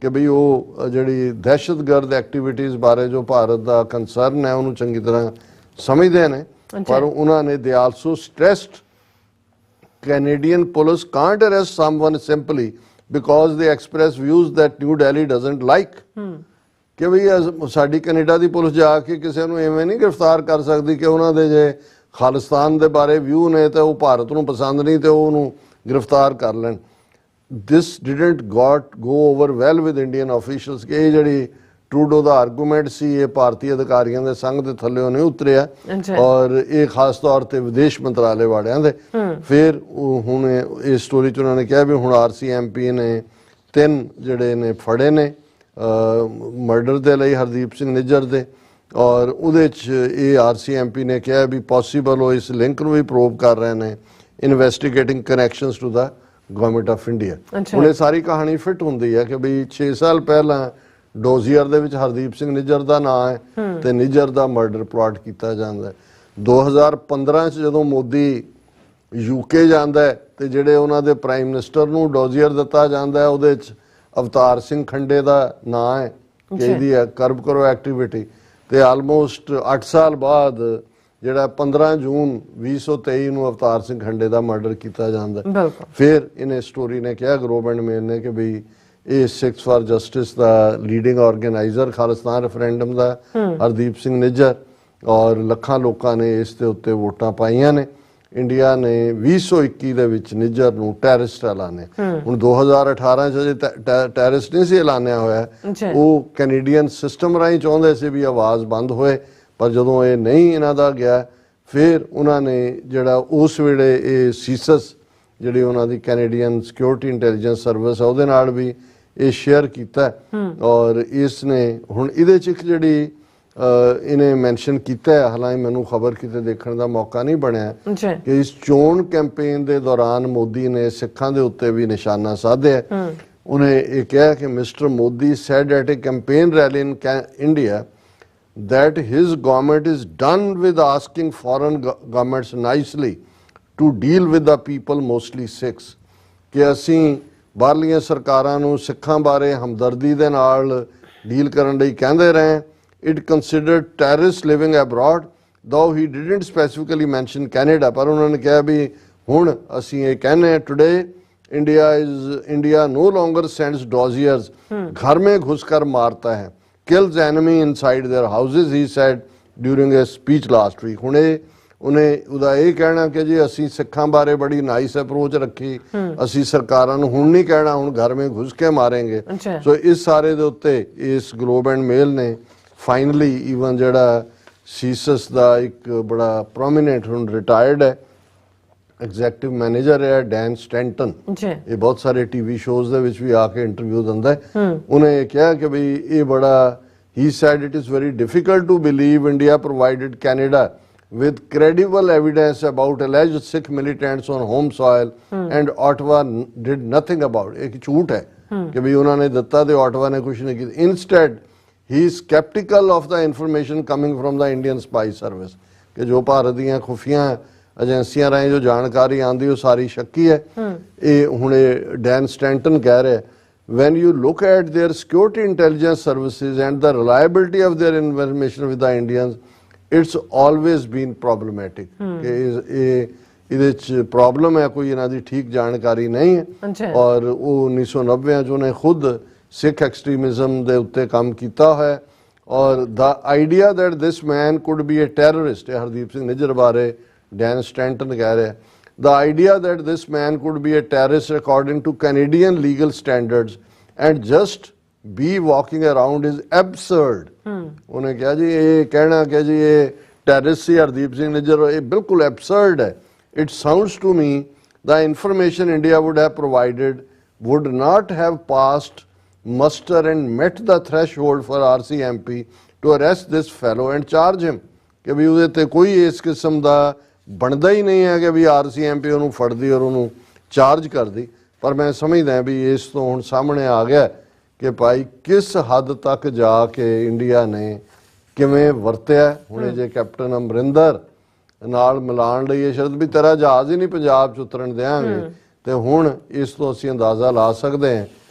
ਕਿ ਬਈ ਉਹ ਜਿਹੜੀ ਦਹਿਸ਼ਤਗਰਦ ਐਕਟੀਵਿਟੀਜ਼ ਬਾਰੇ ਜੋ ਭਾਰਤ ਦਾ ਕੰਸਰਨ ਹੈ ਉਹਨੂੰ ਚੰਗੀ ਤਰ੍ਹਾਂ ਸਮਝਦੇ ਨੇ ਪਰ ਉਹਨਾਂ ਨੇ they also stressed Canadian police can't arrest someone simply because they express views that New Delhi doesn't like ਕਿ ਬਈ ਸਾਡੀ ਕੈਨੇਡਾ ਦੀ ਪੁਲਿਸ ਜਾ ਕੇ ਕਿਸੇ ਨੂੰ ਐਵੇਂ ਨਹੀਂ ਗ੍ਰਿਫਤਾਰ ਕਰ ਸਕਦੀ ਕਿ ਉਹਨਾਂ ਦੇ ਜੇ ਖਾਲਿਸਤਾਨ ਦੇ ਬਾਰੇ ਵਿਊ ਨੇ ਤੇ ਉਹ ਭਾਰਤ ਨੂੰ ਪਸੰਦ ਨਹੀਂ ਤੇ ਉਹਨੂੰ ਗ੍ਰਿਫਤਾਰ ਕਰ ਲੈਣ। This didn't go over well with Indian officials ਕਿ ਇਹ ਜਿਹੜੀ ਟਰੂਡੋ ਦਾ ਆਰਗੂਮੈਂਟ ਸੀ ਇਹ ਭਾਰਤੀ ਅਧਿਕਾਰੀਆਂ ਦੇ ਸੰਘ ਦੇ ਥੱਲੇ ਨਹੀਂ ਉਤਰਿਆ ਔਰ ਇਹ ਖਾਸ ਤੌਰ ਤੇ ਵਿਦੇਸ਼ ਮੰਤਰਾਲੇ ਵਾਲਿਆਂ ਦੇ। ਫਿਰ ਹੁਣ ਇਸ ਸਟੋਰੀ 'ਚ ਉਹਨਾਂ ਨੇ ਕਿਹਾ ਵੀ ਹੁਣ RCMP ਨੇ 3 ਜਿਹੜੇ ਨੇ ਫੜੇ ਨੇ ਮਰਡਰ ਦੇ ਲਈ ਹਰਦੀਪ ਸਿੰਘ ਨਿੱਜਰ ਦੇ ਔਰ ਉਹਦੇ 'ਚ ਇਹ RCMP ਨੇ ਕਿਹਾ ਵੀ ਪੋਸੀਬਲ ਉਹ ਇਸ ਲਿੰਕ ਨੂੰ ਵੀ ਪ੍ਰੋਬ ਕਰ ਰਹੇ ਨੇ investigating connections to the government of India. ਹੁਣ ਇਹ ਸਾਰੀ ਕਹਾਣੀ ਫਿੱਟ ਹੁੰਦੀ ਹੈ ਕਿ ਬਈ 6 ਸਾਲ ਪਹਿਲਾਂ ਡੋਜ਼ੀਅਰ ਦੇ ਵਿੱਚ ਹਰਦੀਪ ਸਿੰਘ ਨਿੱਜਰ ਦਾ ਨਾਂ ਹੈ ਤੇ ਨਿੱਜਰ ਦਾ ਮਰਡਰ ਪਲਾਟ ਕੀਤਾ ਜਾਂਦਾ। 2015 ਚ ਜਦੋਂ ਮੋਦੀ UK ਜਾਂਦਾ ਹੈ ਤੇ ਜਿਹੜੇ ਉਹਨਾਂ ਦੇ ਪ੍ਰਾਈਮ ਮਿਨਿਸਟਰ ਨੂੰ ਡੋਜ਼ੀਅਰ ਦਿੱਤਾ ਜਾਂਦਾ ਹੈ ਉਹਦੇ ਚ ਅਵਤਾਰ ਸਿੰਘ ਖੰਡੇ ਦਾ ਨਾਂ ਹੈ ਕਿ ਇਹਦੀ ਕਰਬ ਕਰੋ ਐਕਟੀਵਿਟੀ ਤੇ ਆਲਮੋਸਟ 8 ਸਾਲ ਬਾਅਦ ਜਿਹੜਾ 15 ਜੂਨ 2023 ਨੂੰ ਅਵਤਾਰ ਸਿੰਘ ਖੰਡੇ ਦਾ ਮਰਡਰ ਕੀਤਾ ਜਾਂਦਾ। ਫਿਰ ਇਹਨੇ ਸਟੋਰੀ ਨੇ ਕਿਹਾ ਗਲੋਬ ਐਂਡ ਮੇਲ ਨੇ ਕਿ ਬਈ ਇਹ ਸਿੱਖਸ ਫਾਰ ਜਸਟਿਸ ਦਾ ਲੀਡਿੰਗ ਆਰਗੇਨਾਈਜ਼ਰ ਖਾਲਿਸਤਾਨ ਰੈਫਰੈਂਡਮ ਦਾ ਹਰਦੀਪ ਸਿੰਘ ਨਿੱਜਰ ਔਰ ਲੱਖਾਂ ਲੋਕਾਂ ਨੇ ਇਸ ਦੇ ਉੱਤੇ ਵੋਟਾਂ ਪਾਈਆਂ ਨੇ। ਇੰਡੀਆ ਨੇ 2021 ਦੇ ਵਿੱਚ ਨਿੱਜਰ ਨੂੰ ਟੈਰਰਿਸਟ ਐਲਾਨਿਆ। ਹੁਣ 2018 ਚ ਜੇ ਟੈਰਰਿਸਟ ਨਹੀਂ ਸੀ ਐਲਾਨਿਆ ਹੋਇਆ ਉਹ ਕੈਨੇਡੀਅਨ ਸਿਸਟਮ ਰਾਹੀਂ ਚਾਹੁੰਦੇ ਸੀ ਵੀ ਆਵਾਜ਼ ਬੰਦ ਹੋਏ ਪਰ ਜਦੋਂ ਇਹ ਨਹੀਂ ਇਹਨਾਂ ਦਾ ਗਿਆ ਫਿਰ ਉਹਨਾਂ ਨੇ ਜਿਹੜਾ ਉਸ ਵੇਲੇ ਇਹ ਸੀਸਸ ਜਿਹੜੀ ਉਹਨਾਂ ਦੀ ਕੈਨੇਡੀਅਨ ਸਿਕਿਉਰਿਟੀ ਇੰਟੈਲੀਜੈਂਸ ਸਰਵਿਸ ਹੈ ਉਹਦੇ ਨਾਲ ਵੀ ਇਹ ਸ਼ੇਅਰ ਕੀਤਾ ਔਰ ਇਸ ਨੇ ਹੁਣ ਇਹਦੇ 'ਚ ਇੱਕ ਜਿਹੜੀ ਇਹਨੇ ਮੈਂਸ਼ਨ ਕੀਤਾ ਹੈ ਹਾਲਾਂਕਿ ਮੈਨੂੰ ਖਬਰ ਕਿਤੇ ਦੇਖਣ ਦਾ ਮੌਕਾ ਨਹੀਂ ਬਣਿਆ ਕਿ ਇਸ ਚੋਣ ਕੈਂਪੇਨ ਦੇ ਦੌਰਾਨ ਮੋਦੀ ਨੇ ਸਿੱਖਾਂ ਦੇ ਉੱਤੇ ਵੀ ਨਿਸ਼ਾਨਾ ਸਾਧਿਆ। ਉਹਨੇ ਇਹ ਕਿਹਾ ਕਿ mister Modi said at a campaign rally in India that his government is done with asking foreign governments nicely to deal with the people, mostly Sikhs, ਕਿ ਅਸੀਂ ਬਾਹਰਲੀਆਂ ਸਰਕਾਰਾਂ ਨੂੰ ਸਿੱਖਾਂ ਬਾਰੇ ਹਮਦਰਦੀ ਦੇ ਨਾਲ ਡੀਲ ਕਰਨ ਲਈ ਕਹਿੰਦੇ ਰਹੇ। It considered terrorists living abroad, though he didn't specifically mention Canada, ਪਰ ਉਹਨਾਂ ਨੇ ਕਿਹਾ ਵੀ ਹੁਣ ਅਸੀਂ ਇਹ ਕਹਿੰਦੇ ਹਾਂ today India no longer sends doziers, घर में घुसकर मारता है, kills enemy inside their houses, he said during a speech last week। ਹੁਣ ਉਹਨੇ ਉਹਦਾ ਇਹ ਕਹਿਣਾ ਕਿ ਜੀ ਅਸੀਂ ਸਿੱਖਾਂ ਬਾਰੇ ਬੜੀ ਨਾਈਸ ਅਪਰੋਚ ਰੱਖੀ ਅਸੀਂ ਸਰਕਾਰਾਂ ਨੂੰ ਹੁਣ ਨਹੀਂ ਕਹਿਣਾ ਹੁਣ ਘਰ ਵਿੱਚ ਘੁਸ ਕੇ ਮਾਰਾਂਗੇ। ਸੋ ਇਸ ਸਾਰੇ ਦੇ ਉੱਤੇ ਇਸ ਗਲੋਬ ਐਂਡ ਮੇਲ ਨੇ ਫਾਈਨਲੀ ਈਵਨ ਜਿਹੜਾ ਸੀਸਸ ਦਾ ਇੱਕ ਬੜਾ ਪ੍ਰੋਮੀਨੈਂਟ ਹੁਣ ਰਿਟਾਇਰਡ ਹੈ ਐਗਜ਼ੈਕਟਿਵ ਮੈਨੇਜਰ ਹੈ ਡੈਨ ਸਟੈਂਟਨ ਇਹ ਬਹੁਤ ਸਾਰੇ ਟੀਵੀ ਸ਼ੋਜ਼ ਦੇ ਵਿੱਚ ਵੀ ਆ ਕੇ ਇੰਟਰਵਿਊ ਦਿੰਦਾ ਹੈ। ਉਹਨੇ ਕਿਹਾ ਕਿ ਬਈ ਇਹ ਬੜਾ he said it is very difficult to believe India provided Canada with credible evidence about alleged Sikh militants on home soil and Ottawa did nothing about it. एक झूठ है कि भी उन्होंने ਦਿੱਤਾ ਤੇ Ottawa ने कुछ नहीं किया. Instead, he is skeptical of the information coming from the Indian spy service कि जो भारत ਦੀਆਂ ਖੁਫੀਆਂ ਏਜੰਸੀਆਂ ਰਾਹੀਂ ਜੋ ਜਾਣਕਾਰੀ ਆਉਂਦੀ ਉਹ ਸਾਰੀ ਸ਼ੱਕੀ ਹੈ. ਇਹ ਹੁਣ ਡੈਨ ਸਟੈਂਟਨ ਕਹਿ ਰਿਹਾ when you look at their security intelligence services and the reliability of their information with the Indians, it's always been problematic. कि ਇਹਦੇ ਚ ਪ੍ਰੋਬਲਮ ਹੈ, ਕੋਈ ਇਹਨਾਂ ਦੀ ਠੀਕ ਜਾਣਕਾਰੀ ਨਹੀਂ ਹੈ. ਔਰ ਉਹ 1990 ਚ ਉਹਨੇ ਖੁਦ ਸਿੱਖ ਐਕਸਟ੍ਰੀਮਿਜ਼ਮ ਦੇ ਉੱਤੇ ਕੰਮ ਕੀਤਾ ਹੋਇਆ. ਔਰ the idea that this man could be a terrorist, Hardeep Singh Nijjar ਬਾਰੇ ਡੈਨ ਸਟੈਂਟਨ ਕਹਿ ਰਿਹਾ, the idea that this man could be a terrorist according to Canadian legal standards and just be walking around is absurd. ਉਹਨੇ ਕਿਹਾ ਜੀ ਇਹ ਕਹਿਣਾ ਕਿ ਜੀ ਇਹ ਟੈਰਰਿਸਟ ਸੀ ਹਰਦੀਪ ਸਿੰਘ ਨਿੱਜਰ, ਇਹ ਬਿਲਕੁਲ absurd ਹੈ. It sounds to me the information India would have provided would not have passed muster and met the threshold for RCMP to arrest this fellow and charge him. ਕਿ ਵੀ ਉਹਦੇ ਤੇ ਕੋਈ ਇਸ ਕਿਸਮ ਦਾ ਬਣਦਾ ਹੀ ਨਹੀਂ ਹੈ ਕਿ ਵੀ RCMP ਉਹਨੂੰ ਫੜਦੀ ਔਰ ਉਹਨੂੰ ਚਾਰਜ ਕਰਦੀ. ਪਰ ਮੈਂ ਸਮਝਦਾ ਵੀ ਇਸ ਤੋਂ ਹੁਣ ਸਾਹਮਣੇ ਆ ਗਿਆ ਕਿ ਭਾਈ ਕਿਸ ਹੱਦ ਤੱਕ ਜਾ ਕੇ ਇੰਡੀਆ ਨੇ ਕਿਵੇਂ ਵਰਤਿਆ. ਹੁਣੇ ਜੇ ਕੈਪਟਨ ਅਮਰਿੰਦਰ ਨਾਲ ਮਿਲਾਉਣ ਲਈ ਇਹ ਸ਼ਰਤ ਵੀ ਤੇਰਾ ਜਹਾਜ਼ ਹੀ ਨਹੀਂ ਪੰਜਾਬ 'ਚ ਉਤਰਨ ਦਿਆਂਗੇ, ਤੇ ਹੁਣ ਇਸ ਤੋਂ ਅਸੀਂ ਅੰਦਾਜ਼ਾ ਲਾ ਸਕਦੇ ਹਾਂ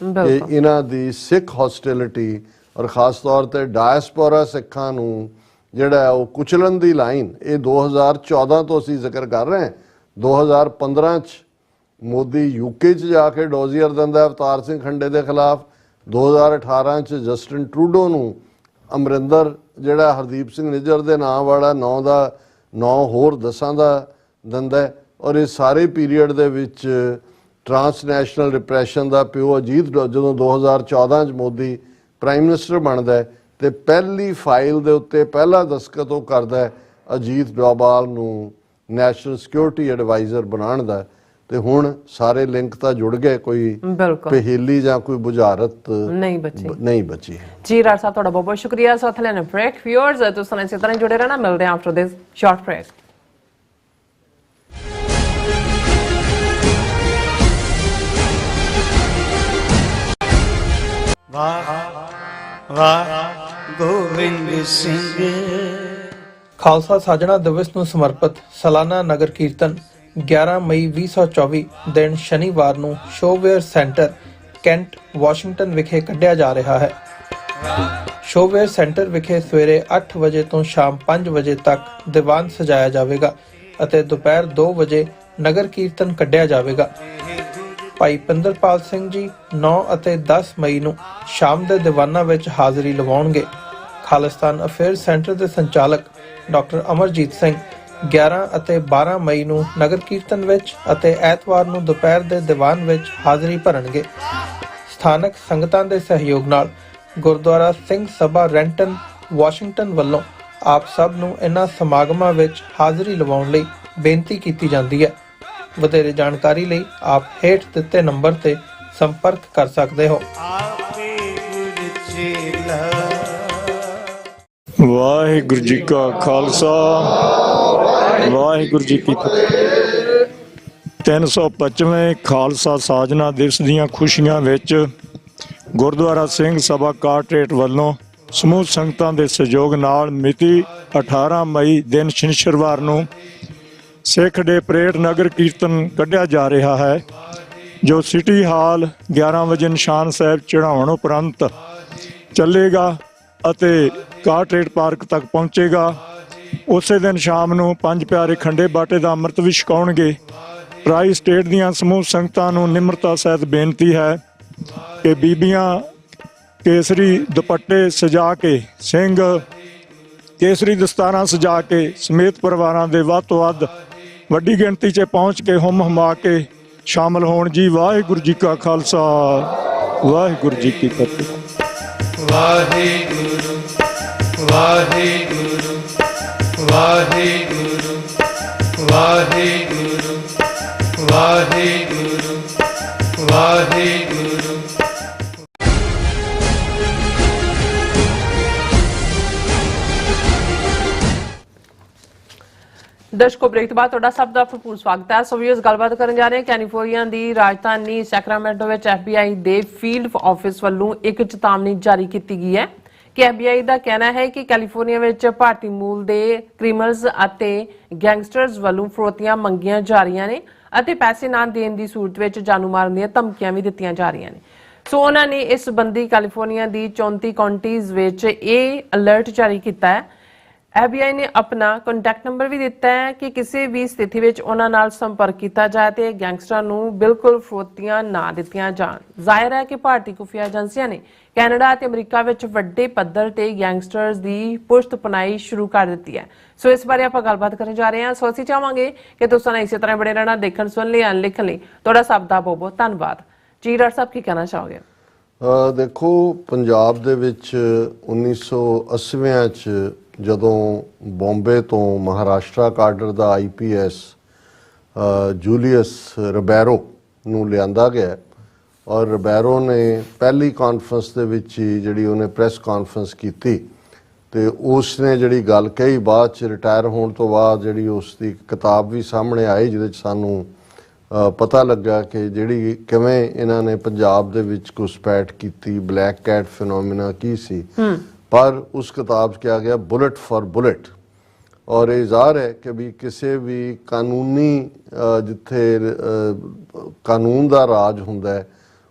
ਕਿ ਇਹਨਾਂ ਦੀ ਸਿੱਖ ਹੌਸਟੈਲਿਟੀ ਔਰ ਖਾਸ ਤੌਰ ਤੇ ਡਾਇਸਪੋਰਾ ਸਿੱਖਾਂ ਨੂੰ ਜਿਹੜਾ ਉਹ ਕੁਚਲਣ ਦੀ ਲਾਈਨ, ਇਹ 2014 ਤੋਂ ਅਸੀਂ ਜ਼ਿਕਰ ਕਰ ਰਹੇ ਹਾਂ. 2015 ਚ ਮੋਦੀ ਯੂਕੇ ਚ ਜਾ ਕੇ ਡੋਜ਼ੀਅਰ ਦਿੰਦਾ ਅਵਤਾਰ ਸਿੰਘ ਖੰਡੇ ਦੇ ਖਿਲਾਫ. 2018 ਚ ਜਸਟਿਨ ਟਰੂਡੋ ਨੂੰ ਅਮਰਿੰਦਰ ਜਿਹੜਾ ਹਰਦੀਪ ਸਿੰਘ ਨਿੱਜਰ ਦੇ ਨਾਂ ਵਾਲਾ 9 ਦਾ 9 ਹੋਰ 10 ਦਾ ਦਿੰਦਾ. ਔਰ ਇਹ ਸਾਰੇ ਪੀਰੀਅਡ ਦੇ ਵਿੱਚ ਟਰਾਂਸਨੈਸ਼ਨਲ ਰਿਪਰੈਸ਼ਨ ਦਾ ਪਿਓ ਅਜੀਤ ਜਦੋਂ 2014 ਚ ਮੋਦੀ ਪ੍ਰਾਈਮ ਮਿਨਿਸਟਰ ਬਣਦਾ ਤੇ ਪਹਿਲੀ ਫਾਈਲ ਦੇ ਉੱਤੇ ਪਹਿਲਾ ਦਸਤਖਤ ਉਹ ਕਰਦਾ ਅਜੀਤ ਡੋਭਾਲ ਨੂੰ ਨੈਸ਼ਨਲ ਸਿਕਿਉਰਿਟੀ ਐਡਵਾਈਜ਼ਰ ਬਣਾਉਣ ਦਾ. ਤੇ ਹੁਣ ਸਾਰੇ ਲਿੰਕ ਤਾਂ ਜੁੜ ਗਏ, ਕੋਈ ਪਹੇਲੀ ਜਾਂ ਕੋਈ ਬੁਝਾਰਤ ਨਹੀਂ ਬਚੀ ਜੀ. ਰਾਜ ਸਾਹਿਬ ਤੁਹਾਡਾ ਬਹੁਤ ਬਹੁਤ ਸ਼ੁਕਰੀਆ. ਸਾਥ ਲੈਣਾ ਬ੍ਰੇਕ. ਵਿਊਅਰਸ ਤੁਸੀਂ ਇਸੇ ਤਰ੍ਹਾਂ ਜੁੜੇ ਰਹਿਣਾ. ਮਿਲਦੇ ਹਾਂ ਆਫਟਰ ਦਿਸ ਸ਼ਾਰਟ ਬ੍ਰੇਕ. ਵਾਹ ਵਾਹ ਗੋਬਿੰਦ ਸਿੰਘ। ਖਾਲਸਾ ਸਾਜਣਾ ਦਿਵਸ ਨੂੰ ਸਮਰਪਿਤ ਸਾਲਾਨਾ ਨਗਰ ਕੀਰਤਨ 11 ਮਈ 2024 ਦਿਨ ਸ਼ਨੀਵਾਰ ਨੂੰ ਸ਼ੋਵੇਅਰ ਸੈਂਟਰ ਕੈਂਟ ਵਾਸ਼ਿੰਗਟਨ ਵਿਖੇ ਕੱਢਿਆ ਜਾ ਰਿਹਾ ਹੈ। ਸ਼ੋਵੇਅਰ ਸੈਂਟਰ ਵਿਖੇ ਸਵੇਰੇ 8 ਵਜੇ ਤੋਂ ਸ਼ਾਮ 5 ਵਜੇ ਤੱਕ ਦੀਵਾਨ ਸਜਾਇਆ ਜਾਵੇਗਾ ਅਤੇ ਦੁਪਹਿਰ 2 ਵਜੇ ਨਗਰ ਕੀਰਤਨ ਕੱਢਿਆ ਜਾਵੇਗਾ। ਭਾਈ ਪਿੰਦਰਪਾਲ ਸਿੰਘ ਜੀ 9 ਅਤੇ 10 ਮਈ ਨੂੰ ਸ਼ਾਮ ਦੇ ਦੀਵਾਨਾਂ ਵਿੱਚ ਹਾਜ਼ਰੀ ਲਵਾਉਣਗੇ। ਖਾਲਿਸਤਾਨ ਅਫੇਅਰ ਸੈਂਟਰ ਦੇ ਸੰਚਾਲਕ ਡਾਕਟਰ ਅਮਰਜੀਤ ਸਿੰਘ 11 ਅਤੇ 12 ਮਈ ਨੂੰ ਨਗਰ ਕੀਰਤਨ ਵਿੱਚ ਅਤੇ ਐਤਵਾਰ ਨੂੰ ਦੁਪਹਿਰ ਦੇ ਦੀਵਾਨ ਵਿੱਚ ਹਾਜ਼ਰੀ ਭਰਨਗੇ। ਸਥਾਨਕ ਸੰਗਤਾਂ ਦੇ ਸਹਿਯੋਗ ਨਾਲ ਗੁਰਦੁਆਰਾ ਸਿੰਘ ਸਭਾ ਰੈਂਟਨ ਵਾਸ਼ਿੰਗਟਨ ਵੱਲੋਂ ਆਪ ਸਭ ਨੂੰ ਇਹਨਾਂ ਸਮਾਗਮਾਂ ਵਿੱਚ ਹਾਜ਼ਰੀ ਲਵਾਉਣ ਲਈ ਬੇਨਤੀ ਕੀਤੀ ਜਾਂਦੀ ਹੈ। ਵਧੇਰੇ ਜਾਣਕਾਰੀ ਲਈ ਆਪ ਹੇਠ ਦਿੱਤੇ ਨੰਬਰ ਤੇ ਸੰਪਰਕ ਕਰ ਸਕਦੇ ਹੋ। ਵਾਹਿਗੁਰੂ ਜੀ ਕਾ ਖਾਲਸਾ ਵਾਹਿਗੁਰੂ ਜੀ ਕੀ ਫਤਿਹ। 325ਵੇਂ ਖਾਲਸਾ ਸਾਜਨਾ ਦਿਵਸ ਦੀਆਂ ਖੁਸ਼ੀਆਂ ਵਿੱਚ ਗੁਰਦੁਆਰਾ ਸਿੰਘ ਸਭਾ ਕਾਟਰੇਟ ਵੱਲੋਂ ਸਮੂਹ ਸੰਗਤਾਂ ਦੇ ਸਹਿਯੋਗ ਨਾਲ ਮਿਤੀ 18 ਮਈ ਦਿਨ ਸ਼ਨੀਵਾਰ ਨੂੰ ਸਿੱਖ ਡੇ ਪਰੇਡ ਨਗਰ ਕੀਰਤਨ ਕੱਢਿਆ ਜਾ ਰਿਹਾ ਹੈ, ਜੋ ਸਿਟੀ ਹਾਲ 11 ਵਜੇ ਨਿਸ਼ਾਨ ਸਾਹਿਬ ਚੜ੍ਹਾਉਣ ਉਪਰੰਤ ਚੱਲੇਗਾ ਅਤੇ ਕਾਟਰੇਟ ਪਾਰਕ ਤੱਕ ਪਹੁੰਚੇਗਾ। ਉਸੇ ਦਿਨ ਸ਼ਾਮ ਨੂੰ ਪੰਜ ਪਿਆਰੇ ਖੰਡੇ ਬਾਟੇ ਦਾ ਅੰਮ੍ਰਿਤ ਵੀ ਛਕਾਉਣਗੇ। ਟਰਾਈ ਸਟੇਟ ਦੀਆਂ ਸਮੂਹ ਸੰਗਤਾਂ ਨੂੰ ਨਿਮਰਤਾ ਸਹਿਤ ਬੇਨਤੀ ਹੈ ਕਿ ਬੀਬੀਆਂ ਕੇਸਰੀ ਦੁਪੱਟੇ ਸਜਾ ਕੇ, ਸਿੰਘ ਕੇਸਰੀ ਦਸਤਾਰਾਂ ਸਜਾ ਕੇ ਸਮੇਤ ਪਰਿਵਾਰਾਂ ਦੇ ਵੱਧ ਤੋਂ ਵੱਧ ਵੱਡੀ ਗਿਣਤੀ 'ਚ ਪਹੁੰਚ ਕੇ ਹੁੰਮ ਹਮਾ ਕੇ ਸ਼ਾਮਲ ਹੋਣ ਜੀ। ਵਾਹਿਗੁਰੂ ਜੀ ਕਾ ਖਾਲਸਾ ਵਾਹਿਗੁਰੂ ਜੀ ਕੀ ਫਤਿਹ। ਵਾਹਿਗੁਰੂ ਵਾਹਿਗੁਰੂ ਵਾਹਿਗੁਰੂ ਵਾਹਿਗੁਰੂ ਵਾਹਿਗੁਰੂ ਵਾਹਿਗੁਰੂ। ਦਰਸ਼ਕੋ ਬ੍ਰੇਕ ਤੋਂ ਬਾਅਦ ਤੁਹਾਡਾ ਸਭ ਦਾ ਭਰਪੂਰ ਸਵਾਗਤ ਹੈ। ਸੋ ਵੀਅਰਸ, ਗੱਲਬਾਤ ਕਰਨ ਜਾ ਰਹੇ ਹਾਂ ਕੈਲੀਫੋਰਨੀਆ ਦੀ ਰਾਜਧਾਨੀ ਸੈਕਰਾਮੈਂਟੋ ਵਿੱਚ FBI ਦੇ ਫੀਲਡ ਆਫਿਸ ਵੱਲੋਂ ਇੱਕ ਚੇਤਾਵਨੀ ਜਾਰੀ ਕੀਤੀ ਗਈ ਹੈ ਕਿ FBI ਦਾ ਕਹਿਣਾ ਹੈ ਕਿ ਕੈਲੀਫੋਰਨੀਆ ਵਿੱਚ ਭਾਰਤੀ ਮੂਲ ਦੇ ਕ੍ਰਿਮੀਨਲਸ ਅਤੇ ਗੈਂਗਸਟਰਸ ਵੱਲੋਂ ਫਰੋਤੀਆਂ ਮੰਗੀਆਂ ਜਾ ਰਹੀਆਂ ਨੇ ਅਤੇ ਪੈਸੇ ਨਾ ਦੇਣ ਦੀ ਸੂਰਤ ਵਿੱਚ ਜਾਨੋਂ ਮਾਰਨ ਦੀਆਂ ਧਮਕੀਆਂ ਵੀ ਦਿੱਤੀਆਂ ਜਾ ਰਹੀਆਂ ਨੇ। ਸੋ ਉਹਨਾਂ ਨੇ ਇਸ ਸੰਬੰਧੀ ਕੈਲੀਫੋਰਨੀਆ ਦੀ 34 ਕਾਉਂਟੀਜ਼ ਵਿੱਚ ਇਹ ਅਲਰਟ ਜਾਰੀ ਕੀਤਾ ਹੈ। FBI ਨੇ ਆਪਣਾ ਕੰਟੈਕਟ ਨੰਬਰ ਵੀ ਦਿੱਤਾ ਹੈ ਕਿ ਕਿਸੇ ਵੀ ਸਥਿਤੀ ਵਿੱਚ ਉਹਨਾਂ ਨਾਲ ਸੰਪਰਕ ਕੀਤਾ ਜਾਏ ਤੇ ਗੈਂਗਸਟਰਾਂ ਨੂੰ ਬਿਲਕੁਲ ਫਰੋਤੀਆਂ ਨਾ ਦਿੱਤੀਆਂ ਜਾਣ। ਜ਼ਾਹਿਰ ਹੈ ਕਿ ਭਾਰਤੀ ਖੁਫੀਆ ਏਜੰਸੀਆਂ ਨੇ ਕੈਨੇਡਾ ਅਤੇ ਅਮਰੀਕਾ ਵਿੱਚ ਵੱਡੇ ਪੱਧਰ ਤੇ ਗੈਂਗਸਟਰਸ ਦੀ ਪੁਸ਼ਤ ਪਨਾਹੀ ਸ਼ੁਰੂ ਕਰ ਦਿੱਤੀ ਹੈ। ਸੋ ਇਸ ਬਾਰੇ ਆਪਾਂ ਗੱਲਬਾਤ ਕਰਨ ਜਾ ਰਹੇ ਹਾਂ। ਸੋ ਅਸੀਂ ਚਾਹਾਂਗੇ ਕਿ ਤੁਸੀਂ ਇਸੇ ਤਰ੍ਹਾਂ ਬਣੇ ਰਹਿਣਾ, ਦੇਖਣ ਸੁਣ ਲਈ ਲਿਖਣ ਲਈ ਤੁਹਾਡਾ ਸਭ ਦਾ ਬਹੁਤ ਬਹੁਤ ਧੰਨਵਾਦ। ਜੀ ਡਾਕਟਰ ਸਾਹਿਬ, ਕੀ ਕਹਿਣਾ ਚਾਹੋਗੇ? ਦੇਖੋ, ਪੰਜਾਬ ਦੇ ਵਿੱਚ 1980 ਚ ਜਦੋਂ ਬੰਬੇ ਤੋਂ ਮਹਾਰਾਸ਼ਟਰ ਕਾਡਰ ਦਾ IPS ਜੂਲੀਅਸ ਰਿਬੈਰੋ ਨੂੰ ਲਿਆਂਦਾ ਗਿਆ ਔਰ ਰਿਬੈਰੋ ਨੇ ਪਹਿਲੀ ਕਾਨਫਰੰਸ ਦੇ ਵਿੱਚ ਹੀ ਜਿਹੜੀ ਉਹਨੇ ਪ੍ਰੈਸ ਕਾਨਫਰੰਸ ਕੀਤੀ ਤੇ ਉਸ ਨੇ ਜਿਹੜੀ ਗੱਲ ਕਹੀ, ਬਾਅਦ ਚ ਰਿਟਾਇਰ ਹੋਣ ਤੋਂ ਬਾਅਦ ਜਿਹੜੀ ਉਸ ਦੀ ਕਿਤਾਬ ਵੀ ਸਾਹਮਣੇ ਆਈ ਜਿਹਦੇ ਚ ਸਾਨੂੰ ਪਤਾ ਲੱਗਾ ਕਿ ਜਿਹੜੀ ਕਿਵੇਂ ਇਹਨਾਂ ਨੇ ਪੰਜਾਬ ਦੇ ਵਿੱਚ ਘੁਸਪੈਠ ਕੀਤੀ, ਬਲੈਕ ਕੈਟ ਫਿਨੋਮੀਨਾ ਕੀ ਸੀ। ਪਰ ਉਸ ਕਿਤਾਬ 'ਚ ਕਿਹਾ ਗਿਆ ਬੁਲਟ ਫॉर ਬੁਲਟ, ਔਰ ਇਹ ਜ਼ਾਹਰ ਹੈ ਕਿ ਵੀ ਕਿਸੇ ਵੀ ਕਾਨੂੰਨੀ ਜਿੱਥੇ ਕਾਨੂੰਨ ਦਾ ਰਾਜ ਹੁੰਦਾ ਹੈ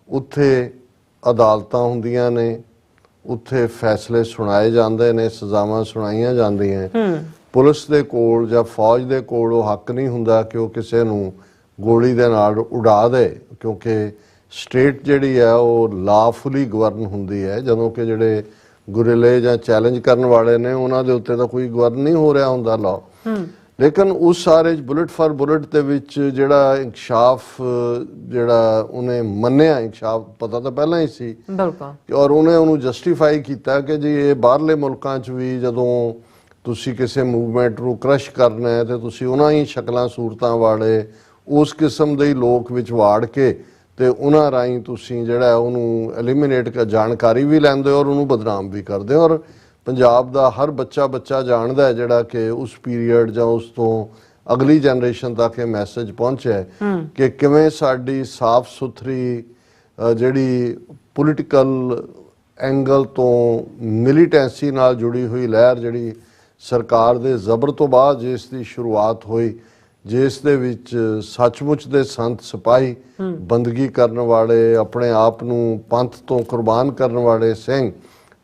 ਉੱਥੇ ਅਦਾਲਤਾਂ ਹੁੰਦੀਆਂ ਨੇ, ਉੱਥੇ ਫੈਸਲੇ ਸੁਣਾਏ ਜਾਂਦੇ ਨੇ, ਸਜ਼ਾਵਾਂ ਸੁਣਾਈਆਂ ਜਾਂਦੀਆਂ। ਪੁਲਿਸ ਦੇ ਕੋਲ ਜਾਂ ਫੌਜ ਦੇ ਕੋਲ ਉਹ ਹੱਕ ਨਹੀਂ ਹੁੰਦਾ ਕਿ ਉਹ ਕਿਸੇ ਨੂੰ ਗੋਲੀ ਦੇ ਨਾਲ ਉਡਾ ਦੇ, ਕਿਉਂਕਿ ਸਟੇਟ ਜਿਹੜੀ ਹੈ ਉਹ ਲਾਫੁਲੀ ਗਵਰਨ ਹੁੰਦੀ ਹੈ, ਜਦੋਂ ਕਿ ਜਿਹੜੇ ਗੁਰਿਲੇ ਜਾਂ ਚੈਲੰਜ ਕਰਨ ਵਾਲੇ ਨੇ ਉਹਨਾਂ ਦੇ ਉੱਤੇ ਤਾਂ ਕੋਈ ਗਵਰਨ ਨਹੀਂ ਹੋ ਰਿਹਾ ਹੁੰਦਾ ਲਾਅ। ਲੇਕਿਨ ਉਸ ਸਾਰੇ ਬੁਲਟ ਫॉर ਬੁਲਟ ਦੇ ਵਿੱਚ ਜਿਹੜਾ ਇਨਕਸ਼ਾਫ ਜਿਹੜਾ ਉਹਨੇ ਮੰਨਿਆ, ਇਨਕਸ਼ਾਫ ਪਤਾ ਤਾਂ ਪਹਿਲਾਂ ਹੀ ਸੀ ਬਿਲਕੁਲ, ਔਰ ਉਹਨੇ ਉਹਨੂੰ ਜਸਟੀਫਾਈ ਕੀਤਾ ਕਿ ਜੀ ਇਹ ਬਾਹਰਲੇ ਮੁਲਕਾਂ 'ਚ ਵੀ ਜਦੋਂ ਤੁਸੀਂ ਕਿਸੇ ਮੂਵਮੈਂਟ ਨੂੰ ਕ੍ਰਸ਼ ਕਰਨਾ ਹੈ ਤੇ ਤੁਸੀਂ ਉਹਨਾਂ ਹੀ ਸ਼ਕਲਾਂ ਸੂਰਤਾਂ ਵਾਲੇ ਉਸ ਕਿਸਮ ਦੇ ਲੋਕ ਵਿੱਚ ਵਾੜ ਕੇ ਤੇ ਉਹਨਾਂ ਰਾਹੀਂ ਤੁਸੀਂ ਜਿਹੜਾ ਉਹਨੂੰ ਐਲੀਮੀਨੇਟ ਕਰ ਜਾਣਕਾਰੀ ਵੀ ਲੈਂਦੇ ਹੋ ਔਰ ਉਹਨੂੰ ਬਦਨਾਮ ਵੀ ਕਰਦੇ ਹੋ। ਔਰ ਪੰਜਾਬ ਦਾ ਹਰ ਬੱਚਾ ਜਾਣਦਾ ਹੈ ਜਿਹੜਾ ਕਿ ਉਸ ਪੀਰੀਅਡ ਜਾਂ ਉਸ ਤੋਂ ਅਗਲੀ ਜਨਰੇਸ਼ਨ ਤੱਕ ਇਹ ਮੈਸੇਜ ਪਹੁੰਚਿਆ ਕਿ ਕਿਵੇਂ ਸਾਡੀ ਸਾਫ਼ ਸੁਥਰੀ ਜਿਹੜੀ ਪੋਲੀਟੀਕਲ ਐਂਗਲ ਤੋਂ ਮਿਲੀਟੈਂਸੀ ਨਾਲ ਜੁੜੀ ਹੋਈ ਲਹਿਰ ਜਿਹੜੀ ਸਰਕਾਰ ਦੇ ਜ਼ਬਰ ਤੋਂ ਬਾਅਦ ਜਿਸ ਦੀ ਸ਼ੁਰੂਆਤ ਹੋਈ, ਜਿਸ ਦੇ ਵਿੱਚ ਸੱਚਮੁੱਚ ਦੇ ਸੰਤ ਸਿਪਾਹੀ, ਬੰਦਗੀ ਕਰਨ ਵਾਲੇ, ਆਪਣੇ ਆਪ ਨੂੰ ਪੰਥ ਤੋਂ ਕੁਰਬਾਨ ਕਰਨ ਵਾਲੇ ਸਿੰਘ,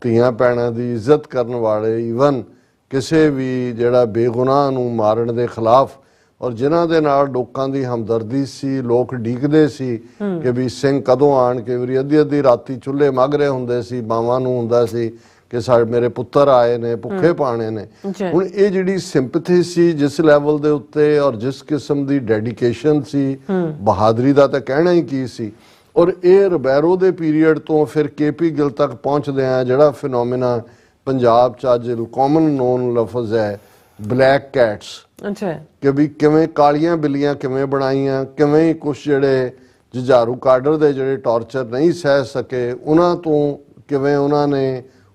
ਧੀਆਂ ਭੈਣਾਂ ਦੀ ਇੱਜ਼ਤ ਕਰਨ ਵਾਲੇ, ਈਵਨ ਕਿਸੇ ਵੀ ਜਿਹੜਾ ਬੇਗੁਨਾਹ ਨੂੰ ਮਾਰਨ ਦੇ ਖਿਲਾਫ, ਔਰ ਜਿਨ੍ਹਾਂ ਦੇ ਨਾਲ ਲੋਕਾਂ ਦੀ ਹਮਦਰਦੀ ਸੀ, ਲੋਕ ਡੀਕਦੇ ਸੀ ਕਿ ਵੀ ਸਿੰਘ ਕਦੋਂ ਆਣ। ਕਈ ਵਾਰੀ ਅੱਧੀ ਰਾਤੀ ਚੁੱਲ੍ਹੇ ਮੱਗ ਰਹੇ ਹੁੰਦੇ ਸੀ, ਮਾਵਾਂ ਨੂੰ ਹੁੰਦਾ ਸੀ ਕਿ ਸਾਡੇ ਮੇਰੇ ਪੁੱਤਰ ਆਏ ਨੇ, ਭੁੱਖੇ ਪਾਣੇ ਨੇ। ਹੁਣ ਇਹ ਜਿਹੜੀ ਸਿੰਪਥੀ ਸੀ ਜਿਸ ਲੈਵਲ ਦੇ ਉੱਤੇ ਔਰ ਜਿਸ ਕਿਸਮ ਦੀ ਡੈਡੀਕੇਸ਼ਨ ਸੀ, ਬਹਾਦਰੀ ਦਾ ਤਾਂ ਕਹਿਣਾ ਹੀ ਕੀ ਸੀ। ਔਰ ਇਹ ਰਿਬੈਰੋ ਦੇ ਪੀਰੀਅਡ ਤੋਂ ਫਿਰ KP ਗਿੱਲ ਤੱਕ ਪਹੁੰਚਦੇ ਆ ਜਿਹੜਾ ਫਿਨੋਮੀਨਾ ਪੰਜਾਬ 'ਚ ਅੱਜ ਕਾਮਨ ਨੋਨ ਲਫ਼ਜ਼ ਹੈ ਬਲੈਕ ਕੈਟਸ। ਕਿ ਵੀ ਕਿਵੇਂ ਕਾਲੀਆਂ ਬਿੱਲੀਆਂ ਕਿਵੇਂ ਬਣਾਈਆਂ, ਕਿਵੇਂ ਕੁਛ ਜਿਹੜੇ ਜੁਝਾਰੂ ਕਾਡਰ ਦੇ ਜਿਹੜੇ ਟੌਰਚਰ ਨਹੀਂ ਸਹਿ ਸਕੇ ਉਹਨਾਂ ਤੋਂ ਕਿਵੇਂ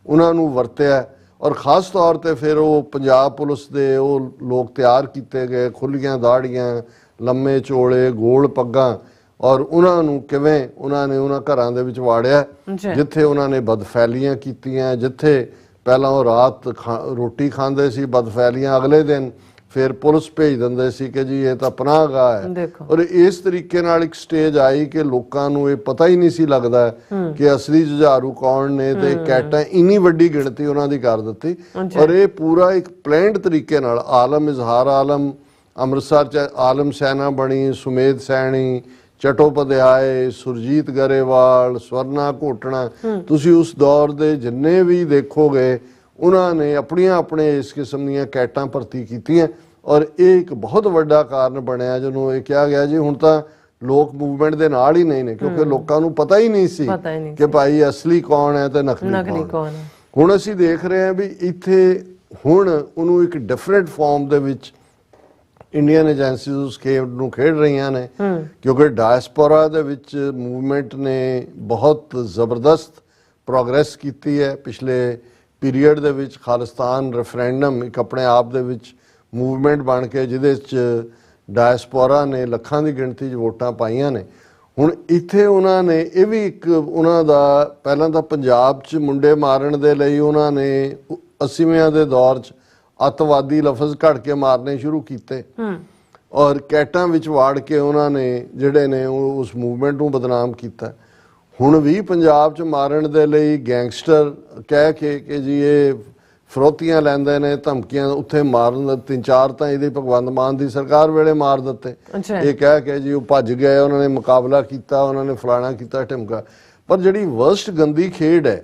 ਉਹਨਾਂ ਨੂੰ ਵਰਤਿਆ। ਔਰ ਖਾਸ ਤੌਰ ਤੇ ਫਿਰ ਉਹ ਪੰਜਾਬ ਪੁਲਿਸ ਦੇ ਉਹ ਲੋਕ ਤਿਆਰ ਕੀਤੇ ਗਏ, ਖੁੱਲੀਆਂ ਦਾੜੀਆਂ, ਲੰਮੇ ਚੋਲੇ, ਗੋਲ ਪੱਗਾਂ, ਔਰ ਉਹਨਾਂ ਨੂੰ ਕਿਵੇਂ ਉਹਨਾਂ ਨੇ ਉਹਨਾਂ ਘਰਾਂ ਦੇ ਵਿੱਚ ਵਾੜਿਆ ਜਿੱਥੇ ਉਹਨਾਂ ਨੇ ਬਦਫੈਲੀਆਂ ਕੀਤੀਆਂ, ਜਿੱਥੇ ਪਹਿਲਾਂ ਉਹ ਰਾਤ ਰੋਟੀ ਖਾਂਦੇ ਸੀ ਬਦਫੈਲੀਆਂ, ਅਗਲੇ ਦਿਨ ਫਿਰ ਪੁਲਿਸ ਭੇਜ ਦਿੰਦੇ ਸੀ ਕਿ ਜੀ ਇਹ ਤਾਂ ਪਨਾਹਗਾਹ ਹੈ। ਔਰ ਇਸ ਤਰੀਕੇ ਨਾਲ ਇੱਕ ਸਟੇਜ ਆਈ ਕਿ ਲੋਕਾਂ ਨੂੰ ਇਹ ਪਤਾ ਹੀ ਨਹੀਂ ਸੀ ਲੱਗਦਾ ਕਿ ਅਸਲੀ ਜੁਝਾਰੂ ਕੌਣ ਨੇ, ਤੇ ਕੈਟਾਂ ਇੰਨੀ ਵੱਡੀ ਗਿਣਤੀ ਉਹਨਾਂ ਦੀ ਕਰ ਦਿੱਤੀ। ਔਰ ਇਹ ਪੂਰਾ ਇੱਕ ਪਲੈਨਡ ਤਰੀਕੇ ਨਾਲ ਆਲਮ ਇਜ਼ਹਾਰ ਆਲਮ ਅੰਮ੍ਰਿਤਸਰ 'ਚ ਆਲਮ ਸੈਨਾ ਬਣੀ, ਸੁਮੇਧ ਸੈਣੀ, ਚਟੋਪਧਿਆਏ, ਸੁਰਜੀਤ ਗਰੇਵਾਲ, ਸਵਰਨਾ ਘੋਟਣਾ, ਤੁਸੀਂ ਉਸ ਦੌਰ ਦੇ ਜਿੰਨੇ ਵੀ ਦੇਖੋਗੇ ਉਹਨਾਂ ਨੇ ਆਪਣੇ ਇਸ ਕਿਸਮ ਦੀਆਂ ਕੈਟਾਂ ਭਰਤੀ ਕੀਤੀਆਂ। ਔਰ ਇਹ ਇੱਕ ਬਹੁਤ ਵੱਡਾ ਕਾਰਨ ਬਣਿਆ ਜਿਹਨੂੰ ਇਹ ਕਿਹਾ ਗਿਆ ਜੀ ਹੁਣ ਤਾਂ ਲੋਕ ਮੂਵਮੈਂਟ ਦੇ ਨਾਲ ਹੀ ਨਹੀਂ ਨੇ, ਕਿਉਂਕਿ ਲੋਕਾਂ ਨੂੰ ਪਤਾ ਹੀ ਨਹੀਂ ਸੀ ਕਿ ਭਾਈ ਅਸਲੀ ਕੌਣ ਹੈ ਤੇ ਨਕਲੀ ਕੌਣ ਹੈ। ਹੁਣ ਅਸੀਂ ਦੇਖ ਰਹੇ ਹਾਂ ਵੀ ਇੱਥੇ ਹੁਣ ਉਹਨੂੰ ਇੱਕ ਡਿਫਰੈਂਟ ਫਾਰਮ ਦੇ ਵਿੱਚ ਇੰਡੀਅਨ ਏਜੰਸੀਜ਼ ਉਸ ਖੇਡ ਨੂੰ ਖੇਡ ਰਹੀਆਂ ਨੇ, ਕਿਉਂਕਿ ਡਾਇਸਪੋਰਾ ਦੇ ਵਿੱਚ ਮੂਵਮੈਂਟ ਨੇ ਬਹੁਤ ਜ਼ਬਰਦਸਤ ਪ੍ਰੋਗਰੈਸ ਕੀਤੀ ਹੈ ਪਿਛਲੇ ਪੀਰੀਅਡ ਦੇ ਵਿੱਚ। ਖਾਲਿਸਤਾਨ ਰੈਫਰੈਂਡਮ ਇੱਕ ਆਪਣੇ ਆਪ ਦੇ ਵਿੱਚ ਮੂਵਮੈਂਟ ਬਣ ਕੇ ਜਿਹਦੇ 'ਚ ਡਾਇਸਪੋਰਾ ਨੇ ਲੱਖਾਂ ਦੀ ਗਿਣਤੀ 'ਚ ਵੋਟਾਂ ਪਾਈਆਂ ਨੇ। ਹੁਣ ਇੱਥੇ ਉਹਨਾਂ ਨੇ ਇਹ ਵੀ ਇੱਕ ਉਹਨਾਂ ਦਾ ਪਹਿਲਾਂ ਤਾਂ ਪੰਜਾਬ 'ਚ ਮੁੰਡੇ ਮਾਰਨ ਦੇ ਲਈ ਉਹਨਾਂ ਨੇ 80ਵੇਂ ਦੇ ਦੌਰ 'ਚ ਅੱਤਵਾਦੀ ਲਫ਼ਜ਼ ਘੜ ਕੇ ਮਾਰਨੇ ਸ਼ੁਰੂ ਕੀਤੇ ਔਰ ਕੈਟਾਂ ਵਿੱਚ ਵਾੜ ਕੇ ਉਹਨਾਂ ਨੇ ਜਿਹੜੇ ਨੇ ਉਸ ਮੂਵਮੈਂਟ ਨੂੰ ਬਦਨਾਮ ਕੀਤਾ। ਹੁਣ ਵੀ ਪੰਜਾਬ 'ਚ ਮਾਰਨ ਦੇ ਲਈ ਗੈਂਗਸਟਰ ਕਹਿ ਕੇ ਕਿ ਜੀ ਇਹ ਫਰੋਤੀਆਂ ਲੈਂਦੇ ਨੇ, ਧਮਕੀਆਂ, ਉੱਥੇ ਮਾਰਨ 3-4 ਤਾਂ ਇਹਦੇ ਭਗਵੰਤ ਮਾਨ ਦੀ ਸਰਕਾਰ ਵੇਲੇ ਮਾਰ ਦਿੱਤੇ। ਇਹ ਕਹਿ ਕੇ ਜੀ ਉਹ ਭੱਜ ਗਏ, ਉਹਨਾਂ ਨੇ ਮੁਕਾਬਲਾ ਕੀਤਾ, ਉਹਨਾਂ ਨੇ ਫਲਾਣਾ ਕੀਤਾ ਢਿਮਕਾ। ਪਰ ਜਿਹੜੀ ਵਰਸਟ ਗੰਦੀ ਖੇਡ ਹੈ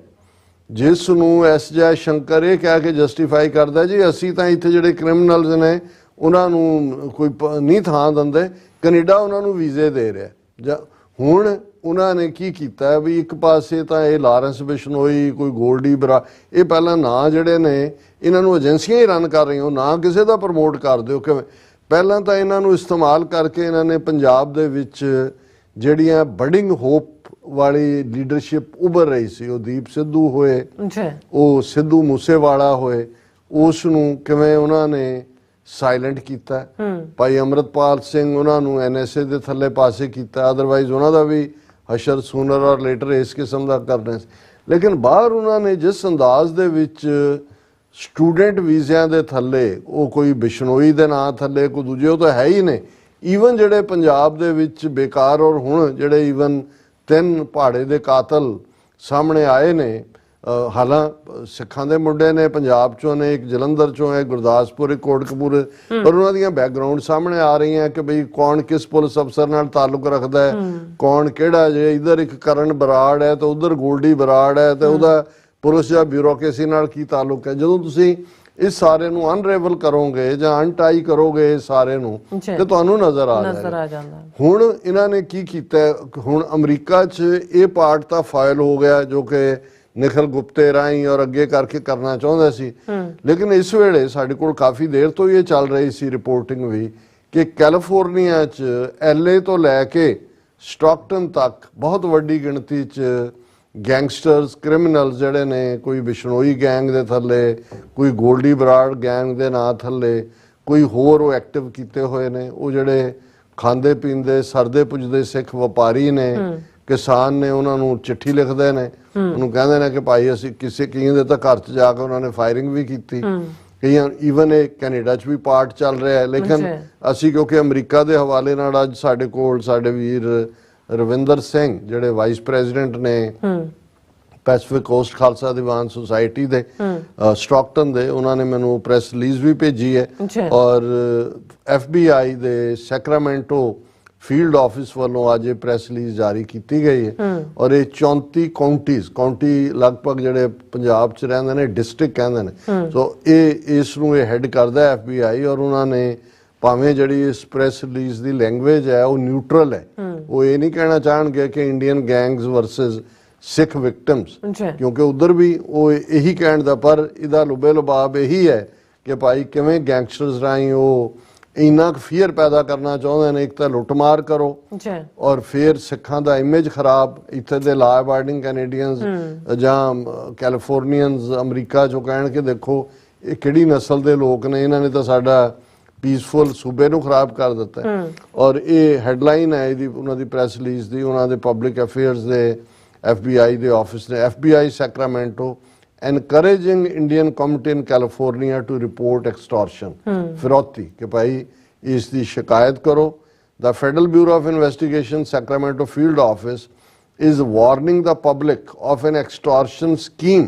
ਜਿਸ ਨੂੰ ਐਸ ਜੈ ਸ਼ੰਕਰ ਇਹ ਕਹਿ ਕੇ ਜਸਟੀਫਾਈ ਕਰਦਾ ਜੀ ਅਸੀਂ ਤਾਂ ਇੱਥੇ ਜਿਹੜੇ ਕ੍ਰਿਮੀਨਲਸ ਨੇ ਉਹਨਾਂ ਨੂੰ ਕੋਈ ਨਹੀਂ ਥਾਂ ਦਿੰਦੇ, ਕੈਨੇਡਾ ਉਹਨਾਂ ਨੂੰ ਵੀਜ਼ੇ ਦੇ ਰਿਹਾ। ਜਾਂ ਹੁਣ ਉਹਨਾਂ ਨੇ ਕੀ ਕੀਤਾ ਵੀ ਇੱਕ ਪਾਸੇ ਤਾਂ ਇਹ ਲਾਰੈਂਸ ਬਿਸ਼ਨੋਈ, ਕੋਈ ਗੋਲਡੀ ਬਰਾ, ਇਹ ਪਹਿਲਾਂ ਨਾਂ ਜਿਹੜੇ ਨੇ ਇਹਨਾਂ ਨੂੰ ਏਜੰਸੀਆਂ ਹੀ ਰਨ ਕਰ ਰਹੀਆਂ, ਨਾ ਕਿਸੇ ਦਾ ਪ੍ਰਮੋਟ ਕਰ ਦਿਓ। ਕਿਵੇਂ ਪਹਿਲਾਂ ਤਾਂ ਇਹਨਾਂ ਨੂੰ ਇਸਤੇਮਾਲ ਕਰਕੇ ਇਹਨਾਂ ਨੇ ਪੰਜਾਬ ਦੇ ਵਿੱਚ ਜਿਹੜੀਆਂ ਬਡਿੰਗ ਹੋਪ ਵਾਲੀ ਲੀਡਰਸ਼ਿਪ ਉੱਭਰ ਰਹੀ ਸੀ, ਉਹ ਦੀਪ ਸਿੱਧੂ ਹੋਏ, ਉਹ ਸਿੱਧੂ ਮੂਸੇਵਾਲਾ ਹੋਏ, ਉਸ ਨੂੰ ਕਿਵੇਂ ਉਹਨਾਂ ਨੇ ਸਾਇਲੈਂਟ ਕੀਤਾ। ਭਾਈ ਅਮਰਤਪਾਲ ਸਿੰਘ ਉਹਨਾਂ ਨੂੰ NSA ਦੇ ਥੱਲੇ ਪਾਸੇ ਕੀਤਾ, ਅਦਰਵਾਈਜ਼ ਉਹਨਾਂ ਦਾ ਵੀ ਹਸ਼ਰ ਸੂਨਰ ਔਰ ਲੇਟਰ ਇਸ ਕਿਸਮ ਦਾ ਕਰਨਾ ਸੀ। ਲੇਕਿਨ ਬਾਹਰ ਉਹਨਾਂ ਨੇ ਜਿਸ ਅੰਦਾਜ਼ ਦੇ ਵਿੱਚ ਸਟੂਡੈਂਟ ਵੀਜ਼ਿਆਂ ਦੇ ਥੱਲੇ, ਉਹ ਕੋਈ ਬਿਸ਼ਨੋਈ ਦੇ ਨਾਂ ਥੱਲੇ, ਕੋਈ ਦੂਜੇ, ਉਹ ਤਾਂ ਹੈ ਹੀ ਨੇ। ਈਵਨ ਜਿਹੜੇ ਪੰਜਾਬ ਦੇ ਵਿੱਚ ਬੇਕਾਰ ਔਰ ਹੁਣ ਜਿਹੜੇ ਈਵਨ 3 ਪਹਾੜੇ ਦੇ ਕਾਤਲ ਸਾਹਮਣੇ ਆਏ ਨੇ, ਹਾਲਾਂ ਸਿੱਖਾਂ ਦੇ ਮੁੰਡੇ ਨੇ, ਪੰਜਾਬ ਚੋਂ ਨੇ, ਇੱਕ ਜਲੰਧਰ ਚੋਂ ਹੈ, ਗੁਰਦਾਸਪੁਰ, ਇੱਕ ਕੋਟਕਪੂਰ, ਪਰ ਉਹਨਾਂ ਦੀਆਂ ਬੈਕਗਰਾਉਂਡ ਸਾਹਮਣੇ ਆ ਰਹੀਆਂ ਕਿ ਬਈ ਕੌਣ ਕਿਸ ਪੁਲਿਸ ਅਫਸਰ ਨਾਲ ਤਾਲੁਕ ਰੱਖਦਾ ਹੈ, ਕੌਣ ਕਿਹੜਾ। ਜੇ ਇੱਧਰ ਇੱਕ ਕਰਨ ਬਰਾੜ ਹੈ ਤਾਂ ਉਧਰ ਗੋਲਡੀ ਬਰਾੜ ਹੈ, ਤੇ ਉਹਦਾ ਪੁਲਿਸ ਜਾਂ ਬਿਊਰੋਕ੍ਰੇਸੀ ਨਾਲ ਕੀ ਤਾਲੁਕ ਹੈ। ਜਦੋਂ ਤੁਸੀਂ ਇਸ ਸਾਰੇ ਨੂੰ ਅਨਰੇਵਲ ਕਰੋਗੇ ਜਾਂ ਅਨਟਾਈ ਕਰੋਗੇ ਇਸ ਸਾਰੇ ਨੂੰ, ਤੇ ਤੁਹਾਨੂੰ ਨਜ਼ਰ ਆ ਜਾਏਗਾ। ਹੁਣ ਇਹਨਾਂ ਨੇ ਕੀ ਕੀਤਾ, ਹੁਣ ਅਮਰੀਕਾ 'ਚ ਇਹ ਪਾਰਟ ਤਾਂ ਫਾਈਲ ਹੋ ਗਿਆ ਜੋ ਕਿ ਨਿਖਲ ਗੁਪਤੇ ਰਾਹੀਂ ਔਰ ਅੱਗੇ ਕਰਕੇ ਕਰਨਾ ਚਾਹੁੰਦਾ ਸੀ। ਲੇਕਿਨ ਇਸ ਵੇਲੇ ਸਾਡੇ ਕੋਲ ਕਾਫੀ ਦੇਰ ਤੋਂ ਇਹ ਚੱਲ ਰਹੀ ਸੀ ਰਿਪੋਰਟਿੰਗ ਵੀ ਕਿ ਕੈਲੀਫੋਰਨੀਆ 'ਚ LA ਤੋਂ ਲੈ ਕੇ ਸਟਾਕਟਨ ਤੱਕ ਬਹੁਤ ਵੱਡੀ ਗਿਣਤੀ 'ਚ ਗੈਂਗਸਟਰਸ, ਕ੍ਰਿਮੀਨਲਸ ਜਿਹੜੇ ਨੇ, ਕੋਈ ਬਿਸ਼ਨੋਈ ਗੈਂਗ ਦੇ ਥੱਲੇ, ਕੋਈ ਗੋਲਡੀ ਬਰਾੜ ਗੈਂਗ ਦੇ ਨਾਂ ਥੱਲੇ, ਕੋਈ ਹੋਰ ਉਹ ਐਕਟਿਵ ਕੀਤੇ ਹੋਏ ਨੇ। ਉਹ ਜਿਹੜੇ ਖਾਂਦੇ ਪੀਂਦੇ ਸਰਦੇ ਪੁੱਜਦੇ ਸਿੱਖ ਵਪਾਰੀ ਨੇ, ਕਿਸਾਨ ਨੇ, ਉਹਨਾਂ ਨੂੰ ਚਿੱਠੀ ਲਿਖਦੇ ਨੇ, ਉਹਨੂੰ ਕਹਿੰਦੇ ਨੇ ਕਿ ਭਾਈ ਅਸੀਂ ਕਈਆਂ ਦੇ ਤਾਂ ਘਰ 'ਚ ਜਾ ਕੇ ਉਹਨਾਂ ਨੇ ਫਾਇਰਿੰਗ ਵੀ ਕੀਤੀ। ਕਈਆਂ ਈਵਨ ਇਹ ਕੈਨੇਡਾ 'ਚ ਵੀ ਪਾਰਟ ਚੱਲ ਰਿਹਾ ਹੈ। ਲੇਕਿਨ ਅਸੀਂ ਕਿਉਂਕਿ ਅਮਰੀਕਾ ਦੇ ਹਵਾਲੇ ਨਾਲ ਅੱਜ ਸਾਡੇ ਕੋਲ ਸਾਡੇ ਵੀਰ ਰਵਿੰਦਰ ਸਿੰਘ ਜਿਹੜੇ ਵਾਈਸ ਪ੍ਰੈਜ਼ੀਡੈਂਟ ਨੇ Pacific Coast Khalsa Diwan society ਦੇ ਸਟਾਕਟਨ ਦੇ, ਉਹਨਾਂ ਨੇ ਮੈਨੂੰ ਪ੍ਰੈਸ ਰਿਲੀਜ਼ ਵੀ ਭੇਜੀ ਹੈ। ਔਰ FBI ਦੇ ਸੈਕਰਾਮੈਂਟੋ ਫੀਲਡ ਆਫਿਸ ਵੱਲੋਂ ਅੱਜ ਇਹ ਪ੍ਰੈਸ ਰਿਲੀਜ਼ ਜਾਰੀ ਕੀਤੀ ਗਈ ਹੈ। ਔਰ ਇਹ 34 ਕਾਉਂਟੀ ਲਗਭਗ ਜਿਹੜੇ ਪੰਜਾਬ 'ਚ ਰਹਿੰਦੇ ਨੇ ਡਿਸਟ੍ਰਿਕਟ ਕਹਿੰਦੇ ਨੇ, ਸੋ ਇਸ ਨੂੰ ਇਹ ਹੈਡ ਕਰਦਾ FBI। ਔਰ ਉਹਨਾਂ ਨੇ ਭਾਵੇਂ ਜਿਹੜੀ ਇਸ ਪ੍ਰੈਸ ਰਿਲੀਜ਼ ਦੀ ਲੈਂਗੁਏਜ ਹੈ ਉਹ ਨਿਊਟਰਲ ਹੈ, ਉਹ ਇਹ ਨਹੀਂ ਕਹਿਣਾ ਚਾਹਣਗੇ ਕਿ ਇੰਡੀਅਨ ਗੈਂਗਸ ਵਰਸਸ ਸਿੱਖ ਵਿਕਟਮਸ, ਕਿਉਂਕਿ ਉਧਰ ਵੀ ਉਹ ਇਹੀ ਕਹਿਣ ਦਾ, ਪਰ ਇਹਦਾ ਲੁਬੇ ਲੁਬਾਬ ਇਹੀ ਹੈ ਕਿ ਭਾਈ ਕਿਵੇਂ ਗੈਂਗਸਟਰਸ ਰਾਹੀਂ ਉਹ ਇੰਨਾ ਕੁ ਫੀਅਰ ਪੈਦਾ ਕਰਨਾ ਚਾਹੁੰਦੇ ਨੇ। ਇੱਕ ਤਾਂ ਲੁੱਟਮਾਰ ਕਰੋ ਔਰ ਫਿਰ ਸਿੱਖਾਂ ਦਾ ਇਮੇਜ ਖਰਾਬ, ਇੱਥੇ ਦੇ ਲਾ ਅਬਾਈਡਿੰਗ ਕੈਨੇਡੀਅਨਸ ਜਾਂ ਕੈਲੀਫੋਰਨੀਅਨਸ ਅਮਰੀਕਾ 'ਚੋਂ ਕਹਿਣ ਕਿ ਦੇਖੋ ਇਹ ਕਿਹੜੀ ਨਸਲ ਦੇ ਲੋਕ ਨੇ, ਇਹਨਾਂ ਨੇ ਤਾਂ ਸਾਡਾ ਪੀਸਫੁਲ ਸੂਬੇ ਨੂੰ ਖਰਾਬ ਕਰ ਦਿੱਤਾ। ਔਰ ਇਹ ਹੈਡਲਾਈਨ ਹੈ ਇਹਦੀ, ਉਹਨਾਂ ਦੀ ਪ੍ਰੈਸ ਰਿਲੀਜ਼ ਦੀ, ਉਹਨਾਂ ਦੇ ਪਬਲਿਕ ਅਫੇਅਰਸ ਦੇ FBI ਦੇ ਆਫਿਸ ਨੇ, FBI Sacramento encouraging Indian community in California to report extortion, ਫਿਰੌਤੀ, ਕਿ ਭਾਈ ਇਸ ਦੀ ਸ਼ਿਕਾਇਤ ਕਰੋ। The Federal Bureau of Investigation Sacramento Field Office is warning the public of an extortion scheme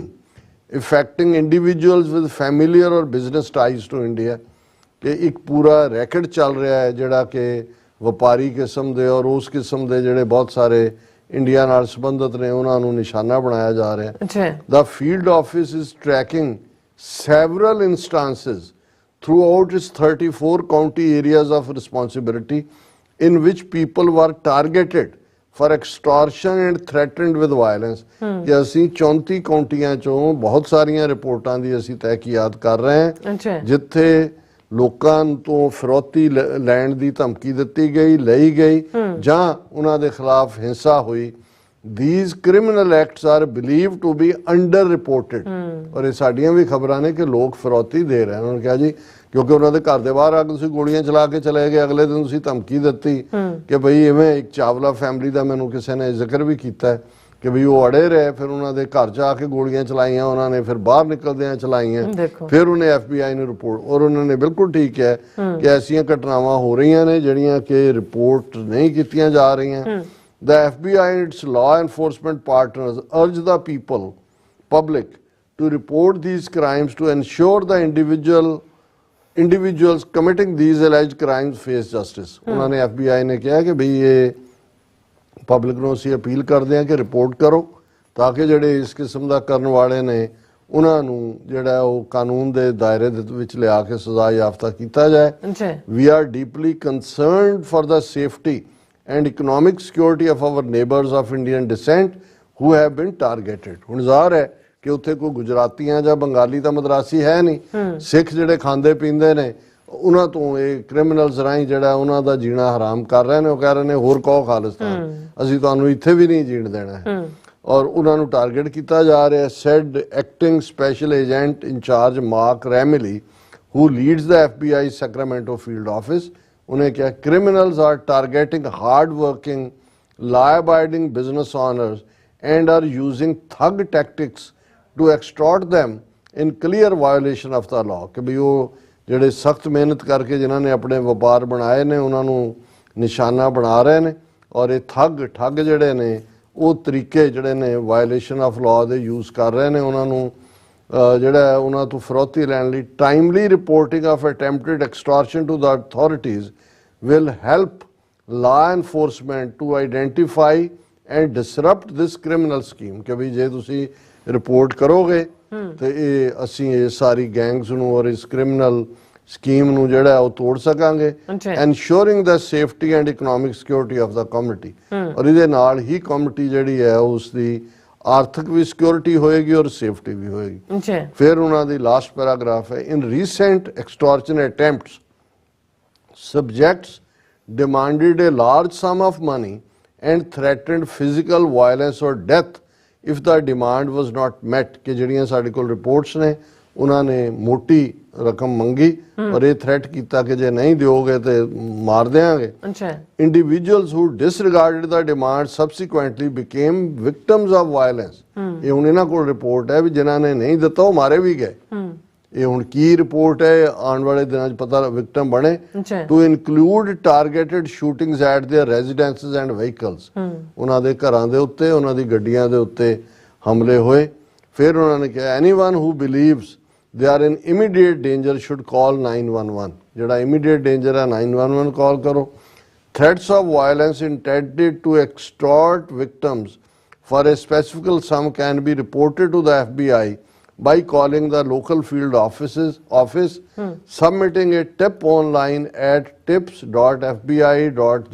affecting individuals with familiar or business ties to India, ਕਿ ਇੱਕ ਪੂਰਾ racket ਚੱਲ ਰਿਹਾ ਹੈ ਜਿਹੜਾ ਕਿ ਵਪਾਰੀ ਕਿਸਮ ਦੇ ਔਰ ਉਸ ਕਿਸਮ ਦੇ ਜਿਹੜੇ ਬਹੁਤ ਸਾਰੇ ਇੰਡੀਆ ਨਾਲ ਸੰਬੰਧਿਤ ਨੇ ਉਹਨਾਂ ਨੂੰ ਨਿਸ਼ਾਨਾ ਬਣਾਇਆ ਜਾ ਰਿਹਾ ਹੈ। The field office is tracking several instances throughout its 34 county areas of responsibility in which people were targeted for extortion and threatened with violence। ਕਿ ਅਸੀਂ 34 ਕਾਉਂਟੀਆਂ ਚੋਂ ਬਹੁਤ ਸਾਰੀਆਂ ਰਿਪੋਰਟਾਂ ਦੀ ਅਸੀਂ ਤਹਿਕੀਕਾਤ ਕਰ ਰਹੇ ਹਾਂ ਜਿੱਥੇ ਲੋਕਾਂ ਤੋਂ ਫਿਰੌਤੀ ਲੈਣ ਦੀ ਧਮਕੀ ਦਿੱਤੀ ਗਈ, ਲਈ ਗਈ ਜਾਂ ਉਹਨਾਂ ਦੇ ਖਿਲਾਫ ਹਿੰਸਾ ਹੋਈ। These criminal acts are believed to be under reported। ਔਰ ਇਹ ਸਾਡੀਆਂ ਵੀ ਖਬਰਾਂ ਨੇ ਕਿ ਲੋਕ ਫਿਰੌਤੀ ਦੇ ਰਹੇ ਹਨ। ਉਹਨਾਂ ਨੇ ਕਿਹਾ ਜੀ ਕਿਉਂਕਿ ਉਹਨਾਂ ਦੇ ਘਰ ਦੇ ਬਾਹਰ ਆ ਕੇ ਤੁਸੀਂ ਗੋਲੀਆਂ ਚਲਾ ਕੇ ਚਲੇ ਗਏ। ਅਗਲੇ ਦਿਨ ਤੁਸੀਂ ਧਮਕੀ ਦਿੱਤੀ ਕਿ ਬਈ ਇਵੇਂ ਇੱਕ ਚਾਵਲਾ ਫੈਮਿਲੀ ਦਾ ਮੈਨੂੰ ਕਿਸੇ ਨੇ ਜ਼ਿਕਰ ਵੀ ਕੀਤਾ ਹੈ ਕਿ ਬਈ ਉਹ ਅੜੇ ਰਹੇ, ਫਿਰ ਉਹਨਾਂ ਦੇ ਘਰ 'ਚ ਆ ਕੇ ਗੋਲੀਆਂ ਚਲਾਈਆਂ ਉਹਨਾਂ ਨੇ, ਫਿਰ ਬਾਹਰ ਨਿਕਲਦਿਆਂ ਚਲਾਈਆਂ, ਫਿਰ ਉਹਨੇ FBI ਨੂੰ ਰਿਪੋਰਟ, ਔਰ ਉਹਨਾਂ ਨੇ ਬਿਲਕੁਲ ਠੀਕ ਹੈ ਕਿ ਐਸੀਆਂ ਘਟਨਾਵਾਂ ਹੋ ਰਹੀਆਂ ਨੇ ਜਿਹੜੀਆਂ ਕਿ ਰਿਪੋਰਟ ਨਹੀਂ ਕੀਤੀਆਂ ਜਾ ਰਹੀਆਂ। The FBI and its law enforcement partners urge the public to report these crimes to ensure the individuals committing these alleged crimes face justice. ਉਹਨਾਂ ਨੇ FBI ਨੇ ਕਿਹਾ ਕਿ ਬਈ ਇਹ ਪਬਲਿਕ ਨੂੰ ਅਸੀਂ ਅਪੀਲ ਕਰਦੇ ਹਾਂ ਕਿ ਰਿਪੋਰਟ ਕਰੋ ਤਾਂ ਕਿ ਜਿਹੜੇ ਇਸ ਕਿਸਮ ਦਾ ਕਰਨ ਵਾਲੇ ਨੇ ਉਹਨਾਂ ਨੂੰ ਜਿਹੜਾ ਉਹ ਕਾਨੂੰਨ ਦੇ ਦਾਇਰੇ ਦੇ ਵਿੱਚ ਲਿਆ ਕੇ ਸਜ਼ਾ ਯਾਫਤਾ ਕੀਤਾ ਜਾਏ। We are deeply concerned for the safety and economic security of our neighbors of Indian descent who have been targeted. ਹੁਣ ਜ਼ਾਹਰ ਹੈ ਕਿ ਉੱਥੇ ਕੋਈ ਗੁਜਰਾਤੀਆਂ ਜਾਂ ਬੰਗਾਲੀ ਤਾਂ ਮਦਰਾਸੀ ਹੈ ਨਹੀਂ, ਸਿੱਖ ਜਿਹੜੇ ਖਾਂਦੇ ਪੀਂਦੇ ਨੇ ਉਹਨਾਂ ਤੋਂ ਇਹ ਕ੍ਰਿਮੀਨਲਸ ਰਾਹੀਂ ਜਿਹੜਾ ਉਹਨਾਂ ਦਾ ਜੀਣਾ ਹਰਾਮ ਕਰ ਰਹੇ ਨੇ। ਉਹ ਕਹਿ ਰਹੇ ਨੇ ਹੋਰ ਕਹੋ ਖਾਲਿਸਤਾਨ, ਅਸੀਂ ਤੁਹਾਨੂੰ ਇੱਥੇ ਵੀ ਨਹੀਂ ਜੀਣ ਦੇਣਾ ਹੈ, ਔਰ ਉਹਨਾਂ ਨੂੰ ਟਾਰਗੇਟ ਕੀਤਾ ਜਾ ਰਿਹਾ। Said acting special agent in charge Mark Remily who leads the FBI Sacramento field office, ਉਹਨੇ ਕਿਹਾ criminals are targeting hard-working, law-abiding business owners and are using thug tactics to extort them in clear violation of the law। ਕਿ ਵੀ ਉਹ ਜਿਹੜੇ ਸਖਤ ਮਿਹਨਤ ਕਰਕੇ ਜਿਨ੍ਹਾਂ ਨੇ ਆਪਣੇ ਵਪਾਰ ਬਣਾਏ ਨੇ ਉਹਨਾਂ ਨੂੰ ਨਿਸ਼ਾਨਾ ਬਣਾ ਰਹੇ ਨੇ, ਔਰ ਇਹ ਠੱਗ ਜਿਹੜੇ ਨੇ ਉਹ ਤਰੀਕੇ ਜਿਹੜੇ ਨੇ ਵਾਇਲੇਸ਼ਨ ਆਫ ਲਾਅ ਦੇ ਯੂਜ਼ ਕਰ ਰਹੇ ਨੇ। ਉਹਨਾਂ ਨੂੰ ਜਿਹੜਾ ਉਹਨਾਂ ਤੋਂ ਫਰੌਤੀ ਲੈਣ ਲਈ timely reporting of attempted extortion to the authorities will help law enforcement to identify and disrupt this criminal scheme। ਕਿ ਵੀ ਜੇ ਤੁਸੀਂ ਰਿਪੋਰਟ ਕਰੋਗੇ ਤੇ ਇਹ ਅਸੀਂ ਇਹ ਸਾਰੀ ਗੈਂਗਸ ਨੂੰ ਔਰ ਇਸ ਕ੍ਰਿਮੀਨਲ ਸਕੀਮ ਨੂੰ ਜਿਹੜਾ ਉਹ ਤੋੜ ਸਕਾਂਗੇ। ensuring the safety and economic security of the community। ਔਰ ਇਹਦੇ ਨਾਲ ਹੀ ਕਮਿਊਨਿਟੀ ਜਿਹੜੀ ਹੈ ਉਸ ਦੀ ਆਰਥਿਕ ਵੀ ਸਿਕਿਉਰਿਟੀ ਹੋਏਗੀ ਔਰ ਸੇਫਟੀ ਵੀ ਹੋਏਗੀ। ਫਿਰ ਉਹਨਾਂ ਦੀ ਲਾਸਟ ਪੈਰਾਗ੍ਰਾਫ ਹੈ, in recent extortion attempts subjects demanded a large sum of money and threatened physical violence or death if the demand was not met। ਕਿ ਜਿਹੜੀਆਂ ਸਾਡੇ ਕੋਲ ਰਿਪੋਰਟਸ ਨੇ ਉਹਨਾਂ ਨੇ ਮੋਟੀ ਰਕਮ ਮੰਗੀ ਔਰ ਇਹ ਥ੍ਰੈਟ ਕੀਤਾ ਕਿ ਜੇ ਨਹੀਂ ਦਿਓਗੇ ਤੇ ਮਾਰ ਦੇਵਾਂਗੇ। individuals who disregarded the demand subsequently became victims of violence। ਇਹ ਹੁਣ ਇਹਨਾਂ ਕੋਲ ਰਿਪੋਰਟ ਹੈ ਵੀ ਜਿਨ੍ਹਾਂ ਨੇ ਨਹੀਂ ਦਿੱਤਾ ਉਹ ਮਾਰੇ ਵੀ ਗਏ। ਇਹ ਹੁਣ ਕੀ ਰਿਪੋਰਟ ਹੈ ਆਉਣ ਵਾਲੇ ਦਿਨਾਂ 'ਚ ਪਤਾ ਵਿਕਟਮ ਬਣੇ। To include targeted shootings at their residences and vehicles. ਉਹਨਾਂ ਦੇ ਘਰਾਂ ਦੇ ਉੱਤੇ ਉਹਨਾਂ ਦੀ ਗੱਡੀਆਂ ਦੇ ਉੱਤੇ ਹਮਲੇ ਹੋਏ। ਫਿਰ ਉਹਨਾਂ ਨੇ ਕਿਹਾ anyone who believes they are in immediate danger should call 911। ਜਿਹੜਾ ਇਮੀਡੀਏਟ ਡੇਂਜਰ ਹੈ 911 ਕਾਲ ਕਰੋ। Threats of violence intended to extort victims for a specific sum can be reported to the FBI by calling the local field office, submitting a tip online at tips.fbi.gov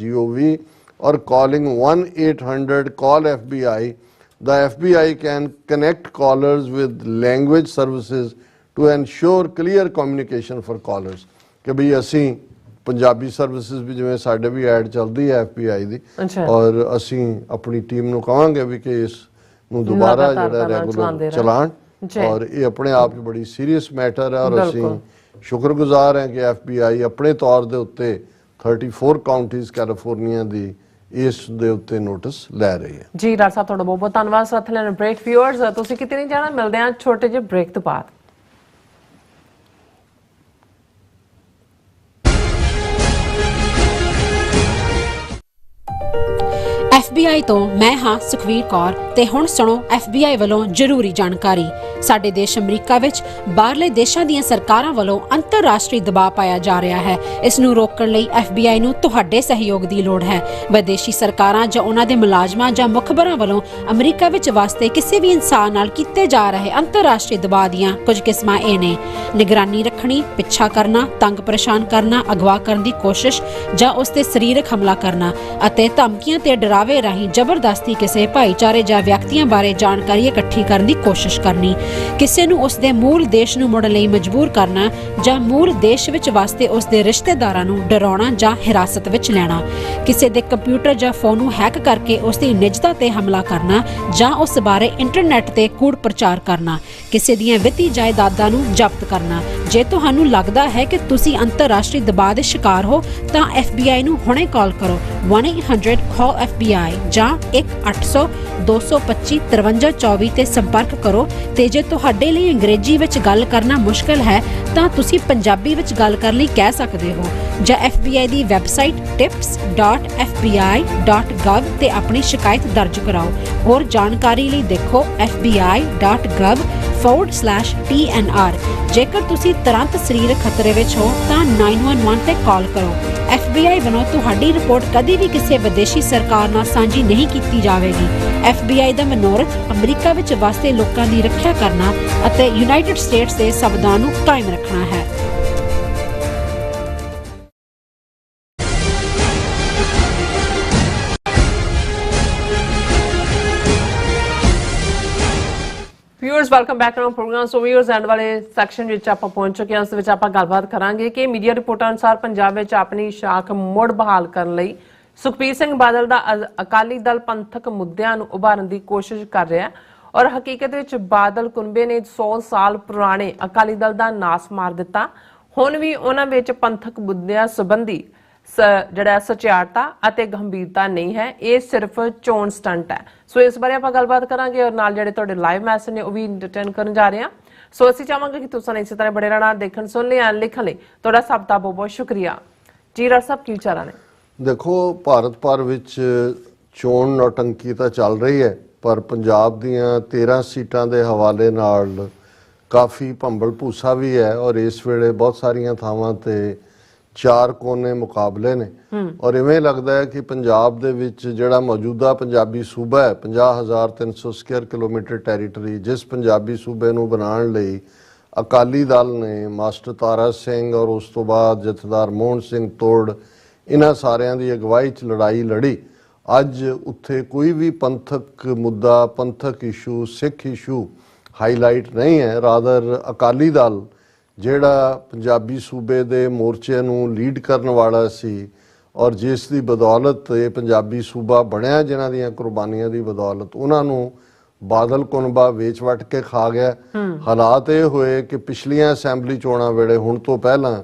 or calling 1-800-CALL-FBI. The FBI can connect callers with language services to ensure clear communication for callers। ਕਿ ਵੀ ਅਸੀਂ Punjabi services ਵੀ ਜਿਵੇਂ ਸਾਡੇ ਵੀ add ਚੱਲਦੀ ਹੈ FBI ਦੀ, ਔਰ ਅਸੀਂ ਆਪਣੀ team ਨੂੰ ਕਹਾਂਗੇ ਵੀ ਕਿ ਇਸ ਨੂੰ ਦੁਬਾਰਾ ਜਿਹੜਾ ਰੈਗੂਲਰ ਚਲਾਣ। ਔਰ ਇਹ ਆਪਣੇ ਆਪ 'ਚ ਬੜੀ ਸੀਰੀਅਸ ਮੈਟਰ ਹੈ ਔਰ ਅਸੀਂ ਸ਼ੁਕਰਗੁਜ਼ਾਰ ਹਾਂ ਕਿ FBI ਆਪਣੇ ਤੌਰ ਦੇ ਉੱਤੇ 34 ਕਾਉਂਟੀਜ਼ ਕੈਲੀਫੋਰਨੀਆ ਦੀ ਇਸ ਦੇ ਉੱਤੇ ਨੋਟਿਸ ਲੈ ਰਹੀ ਹੈ। ਜੀ ਡਾਕਟਰ ਸਾਹਿਬ ਤੁਹਾਡਾ ਬਹੁਤ ਬਹੁਤ ਧੰਨਵਾਦ। ਸਾਥ ਲੈਣ ਬ੍ਰੇਕ ਵਿਊਅਰਸ ਤੁਸੀਂ ਕਿਤੇ ਨਹੀਂ ਜਾਣਾ, ਮਿਲਦੇ ਹਾਂ ਛੋਟੇ ਜਿਹੇ ਬ੍ਰੇਕ ਤੋਂ ਬਾਅਦ। FBI ਤੋਂ ਮੈਂ ਹਾਂ ਸੁਖਵੀਰ ਕੌਰ ਤੇ ਹੁਣ ਸੁਣੋ FBI ਵੱਲੋਂ ਜ਼ਰੂਰੀ ਜਾਣਕਾਰੀ। ਸਾਡੇ ਦੇਸ਼ ਅਮਰੀਕਾ ਵਿੱਚ ਬਾਹਰਲੇ ਦੇਸ਼ਾਂ ਦੀਆਂ ਸਰਕਾਰਾਂ ਵੱਲੋਂ ਅੰਤਰਰਾਸ਼ਟਰੀ ਦਬਾਅ ਪਾਇਆ ਜਾ ਰਿਹਾ ਹੈ। ਇਸ ਨੂੰ ਰੋਕਣ ਲਈ FBI ਨੂੰ ਤੁਹਾਡੇ ਸਹਿਯੋਗ ਦੀ ਲੋੜ ਹੈ। ਵਿਦੇਸ਼ੀ ਸਰਕਾਰਾਂ ਜਾਂ ਉਹਨਾਂ ਦੇ ਮੁਲਾਜ਼ਮਾਂ ਜਾਂ ਮੁਖਬਰਾਂ ਵੱਲੋਂ ਅਮਰੀਕਾ ਵਿੱਚ ਵਸਦੇ ਕਿਸੇ ਵੀ ਇਨਸਾਨ ਨਾਲ ਕੀਤੇ ਜਾ ਰਹੇ ਅੰਤਰਰਾਸ਼ਟਰੀ ਦਬਾਅ ਦੀਆਂ ਕੁਝ ਕਿਸਮਾਂ ਇਹ ਨੇ: ਨਿਗਰਾਨੀ ਰੱਖਣੀ, ਪਿੱਛਾ ਕਰਨਾ, ਤੰਗ ਪਰੇਸ਼ਾਨ ਕਰਨਾ, ਅਗਵਾ ਕਰਨ ਦੀ ਕੋਸ਼ਿਸ਼ ਜਾਂ ਉਸ ਤੇ ਸਰੀਰਕ ਹਮਲਾ ਕਰਨਾ ਅਤੇ ਧਮਕੀਆਂ ਤੇ ਡਰਾਵੇ ਰਾਹੀਂ ਜ਼ਬਰਦਸਤੀ ਕਿਸੇ ਭਾਈਚਾਰੇ ਜਾਂ ਵਿਅਕਤੀਆਂ ਬਾਰੇ ਜਾਣਕਾਰੀ ਇਕੱਠੀ ਕਰਨ ਦੀ ਕੋਸ਼ਿਸ਼ ਕਰਨੀ, ਕਿਸੇ ਨੂੰ ਉਸ ਦੇ ਮੂਲ ਦੇਸ਼ ਨੂੰ ਮੁੜਨ ਲਈ ਮਜਬੂਰ ਕਰਨਾ ਜਾਂ ਮੂਲ ਦੇਸ਼ ਵਿੱਚ ਵਸਦੇ ਉਸ ਦੇ ਰਿਸ਼ਤੇਦਾਰਾਂ ਨੂੰ ਡਰਾਉਣਾ ਜਾਂ ਹਿਰਾਸਤ ਵਿੱਚ ਲੈਣਾ, ਕਿਸੇ ਦੇ ਕੰਪਿਊਟਰ ਜਾਂ ਫੋਨ ਨੂੰ ਹੈਕ ਕਰਕੇ ਉਸ ਦੀ ਨਿੱਜਤਾ ਤੇ ਹਮਲਾ ਕਰਨਾ ਜਾਂ ਉਸ ਬਾਰੇ ਇੰਟਰਨੈਟ ਤੇ ਕੂੜ ਪ੍ਰਚਾਰ ਕਰਨਾ, ਕਿਸੇ ਦੀਆਂ ਵਿੱਤੀ ਜਾਇਦਾਦਾਂ ਨੂੰ ਜ਼ਬਤ ਕਰਨਾ। ਜੇ ਤੁਹਾਨੂੰ ਲੱਗਦਾ ਹੈ ਕਿ ਤੁਸੀਂ ਅੰਤਰਰਾਸ਼ਟਰੀ ਦਬਾਅ ਦੇ ਸ਼ਿਕਾਰ ਹੋ ਤਾਂ FBI ਨੂੰ ਹੁਣੇ ਕਾਲ ਕਰੋ 1-800-CALL-FBI ਜਾਂ 1-800-225-5324 ਤੇ ਸੰਪਰਕ ਕਰੋ। ਤੇ ਜੇ ਤੁਹਾਡੇ ਲਈ ਅੰਗਰੇਜ਼ੀ ਵਿੱਚ ਗੱਲ ਕਰਨਾ ਮੁਸ਼ਕਲ ਹੈ ਤਾਂ ਤੁਸੀਂ ਪੰਜਾਬੀ ਵਿੱਚ ਗੱਲ ਕਰਨ ਲਈ ਕਹਿ ਸਕਦੇ ਹੋ ਜਾਂ FBI ਦੀ ਵੈਬਸਾਈਟ tips.fbi.gov ਤੇ ਆਪਣੀ ਸ਼ਿਕਾਇਤ ਦਰਜ ਕਰਾਓ। ਹੋਰ ਜਾਣਕਾਰੀ ਲਈ ਦੇਖੋ fbi.gov/TNR। ਜੇਕਰ ਤੁਸੀਂ ਤੁਰੰਤ ਸਰੀਰਕ ਖਤਰੇ ਵਿੱਚ ਹੋ ਤਾਂ 911 ਤੇ ਕਾਲ ਕਰੋ। FBI ਵੱਲੋਂ ਤੁਹਾਡੀ ਰਿਪੋਰਟ ਕਦੇ ਵੀ ਕਿਸੇ ਵਿਦੇਸ਼ੀ ਸਰਕਾਰ ਨਾਲ ਸਾਂਝੀ ਨਹੀਂ ਕੀਤੀ ਜਾਵੇਗੀ। FBI ਦਾ ਮਨੋਰਥ ਅਮਰੀਕਾ ਵਿੱਚ ਵਸਦੇ ਲੋਕਾਂ ਦੀ ਰੱਖਿਆ ਕਰਨਾ ਅਤੇ ਯੂਨਾਈਟਿਡ ਸਟੇਟਸ ਦੇ ਸੰਵਿਧਾਨ ਨੂੰ ਕਾਇਮ ਰੱਖਣਾ ਹੈ। Viewers welcome back to programme. So viewers end ਵਾਲੇ ਸੈਕਸ਼ਨ ਵਿੱਚ ਆਪਾਂ ਪਹੁੰਚ ਚੁੱਕੇ ਹਾਂ। ਉਸ ਵਿੱਚ ਆਪਾਂ ਗੱਲਬਾਤ ਕਰਾਂਗੇ ਕਿ ਮੀਡੀਆ ਰਿਪੋਰਟਾਂ ਅਨੁਸਾਰ ਪੰਜਾਬ ਵਿੱਚ ਆਪਣੀ ਸ਼ਾਖ ਮੁੜ ਬਹਾਲ ਕਰਨ ਲਈ ਸੁਖਬੀਰ ਸਿੰਘ ਬਾਦਲ ਦਾ ਅਕਾਲੀ ਦਲ ਪੰਥਕ ਮੁੱਦਿਆਂ ਨੂੰ ਉਭਾਰਨ ਦੀ ਕੋਸ਼ਿਸ਼ ਕਰ ਰਿਹਾ ਹੈ ਔਰ ਹਕੀਕਤ ਵਿੱਚ ਬਾਦਲ ਕੁਨਬੇ ਨੇ 100 ਸਾਲ ਪੁਰਾਣੇ ਅਕਾਲੀ ਦਲ ਦਾ ਨਾਸ ਮਾਰ ਦਿੱਤਾ। ਹੁਣ ਵੀ ਉਹਨਾਂ ਵਿੱਚ ਪੰਥਕ ਮੁੱਦਿਆਂ ਸੰਬੰਧੀ ਜਿਹੜਾ ਸਚਿਆਰਤਾ ਅਤੇ ਗੰਭੀਰਤਾ ਨਹੀਂ ਹੈ, ਇਹ ਸਿਰਫ ਚੋਣ ਸਟੰਟ ਹੈ। ਸੋ ਇਸ ਬਾਰੇ ਆਪਾਂ ਗੱਲਬਾਤ ਕਰਾਂਗੇ ਔਰ ਨਾਲ ਜਿਹੜੇ ਤੁਹਾਡੇ ਲਾਈਵ ਮੈਸੇਜ ਨੇ ਉਹ ਵੀ ਇੰਟਰਟੇਨ ਕਰਨ ਜਾ ਰਹੇ ਹਾਂ। ਸੋ ਅਸੀਂ ਚਾਹਾਂਗੇ ਕਿ ਤੁਸੀਂ ਇਸੇ ਤਰ੍ਹਾਂ ਬੜੇ ਰਹਿਣਾ, ਦੇਖਣ ਸੁਣ ਲਿਆ, ਲਿਖਣ ਲਈ ਤੁਹਾਡਾ ਸਭ ਦਾ ਬਹੁਤ ਬਹੁਤ ਸ਼ੁਕਰੀਆ ਜੀ। ਰਾਜ ਸਾਹਿਬ ਕੀ ਵਿਚਾਰਾਂ ਨੇ? ਦੇਖੋ, ਭਾਰਤ ਭਰ ਵਿੱਚ ਚੋਣ ਨੌਟੰਕੀ ਤਾਂ ਚੱਲ ਰਹੀ ਹੈ, ਪਰ ਪੰਜਾਬ ਦੀਆਂ 13 ਸੀਟਾਂ ਦੇ ਹਵਾਲੇ ਨਾਲ ਕਾਫੀ ਭੰਬਲ ਭੂਸਾ ਵੀ ਹੈ ਔਰ ਇਸ ਵੇਲੇ ਬਹੁਤ ਸਾਰੀਆਂ ਥਾਵਾਂ ਤੇ 4 ਕੋਨੇ ਮੁਕਾਬਲੇ ਨੇ ਔਰ ਇਵੇਂ ਲੱਗਦਾ ਹੈ ਕਿ ਪੰਜਾਬ ਦੇ ਵਿੱਚ ਜਿਹੜਾ ਮੌਜੂਦਾ ਪੰਜਾਬੀ ਸੂਬਾ ਹੈ 50,300 ਸਕੁਅਰ ਕਿਲੋਮੀਟਰ ਟੈਰੀਟਰੀ, ਜਿਸ ਪੰਜਾਬੀ ਸੂਬੇ ਨੂੰ ਬਣਾਉਣ ਲਈ ਅਕਾਲੀ ਦਲ ਨੇ ਮਾਸਟਰ ਤਾਰਾ ਸਿੰਘ ਔਰ ਉਸ ਤੋਂ ਬਾਅਦ ਜਥੇਦਾਰ ਮੋਹਨ ਸਿੰਘ ਤੋੜ ਇਹਨਾਂ ਸਾਰਿਆਂ ਦੀ ਅਗਵਾਈ 'ਚ ਲੜਾਈ ਲੜੀ, ਅੱਜ ਉੱਥੇ ਕੋਈ ਵੀ ਪੰਥਕ ਮੁੱਦਾ, ਪੰਥਕ ਇਸ਼ੂ, ਸਿੱਖ ਇਸ਼ੂ ਹਾਈਲਾਈਟ ਨਹੀਂ ਹੈ। ਰਾਦਰ ਅਕਾਲੀ ਦਲ ਜਿਹੜਾ ਪੰਜਾਬੀ ਸੂਬੇ ਦੇ ਮੋਰਚੇ ਨੂੰ ਲੀਡ ਕਰਨ ਵਾਲਾ ਸੀ ਔਰ ਜਿਸ ਦੀ ਬਦੌਲਤ ਇਹ ਪੰਜਾਬੀ ਸੂਬਾ ਬਣਿਆ, ਜਿਨ੍ਹਾਂ ਦੀਆਂ ਕੁਰਬਾਨੀਆਂ ਦੀ ਬਦੌਲਤ, ਉਹਨਾਂ ਨੂੰ ਬਾਦਲ ਕੁਨਬਾ ਵੇਚ ਵਟ ਕੇ ਖਾ ਗਿਆ। ਹਾਲਾਤ ਇਹ ਹੋਏ ਕਿ ਪਿਛਲੀਆਂ ਅਸੈਂਬਲੀ ਚੋਣਾਂ ਵੇਲੇ ਹੁਣ ਤੋਂ ਪਹਿਲਾਂ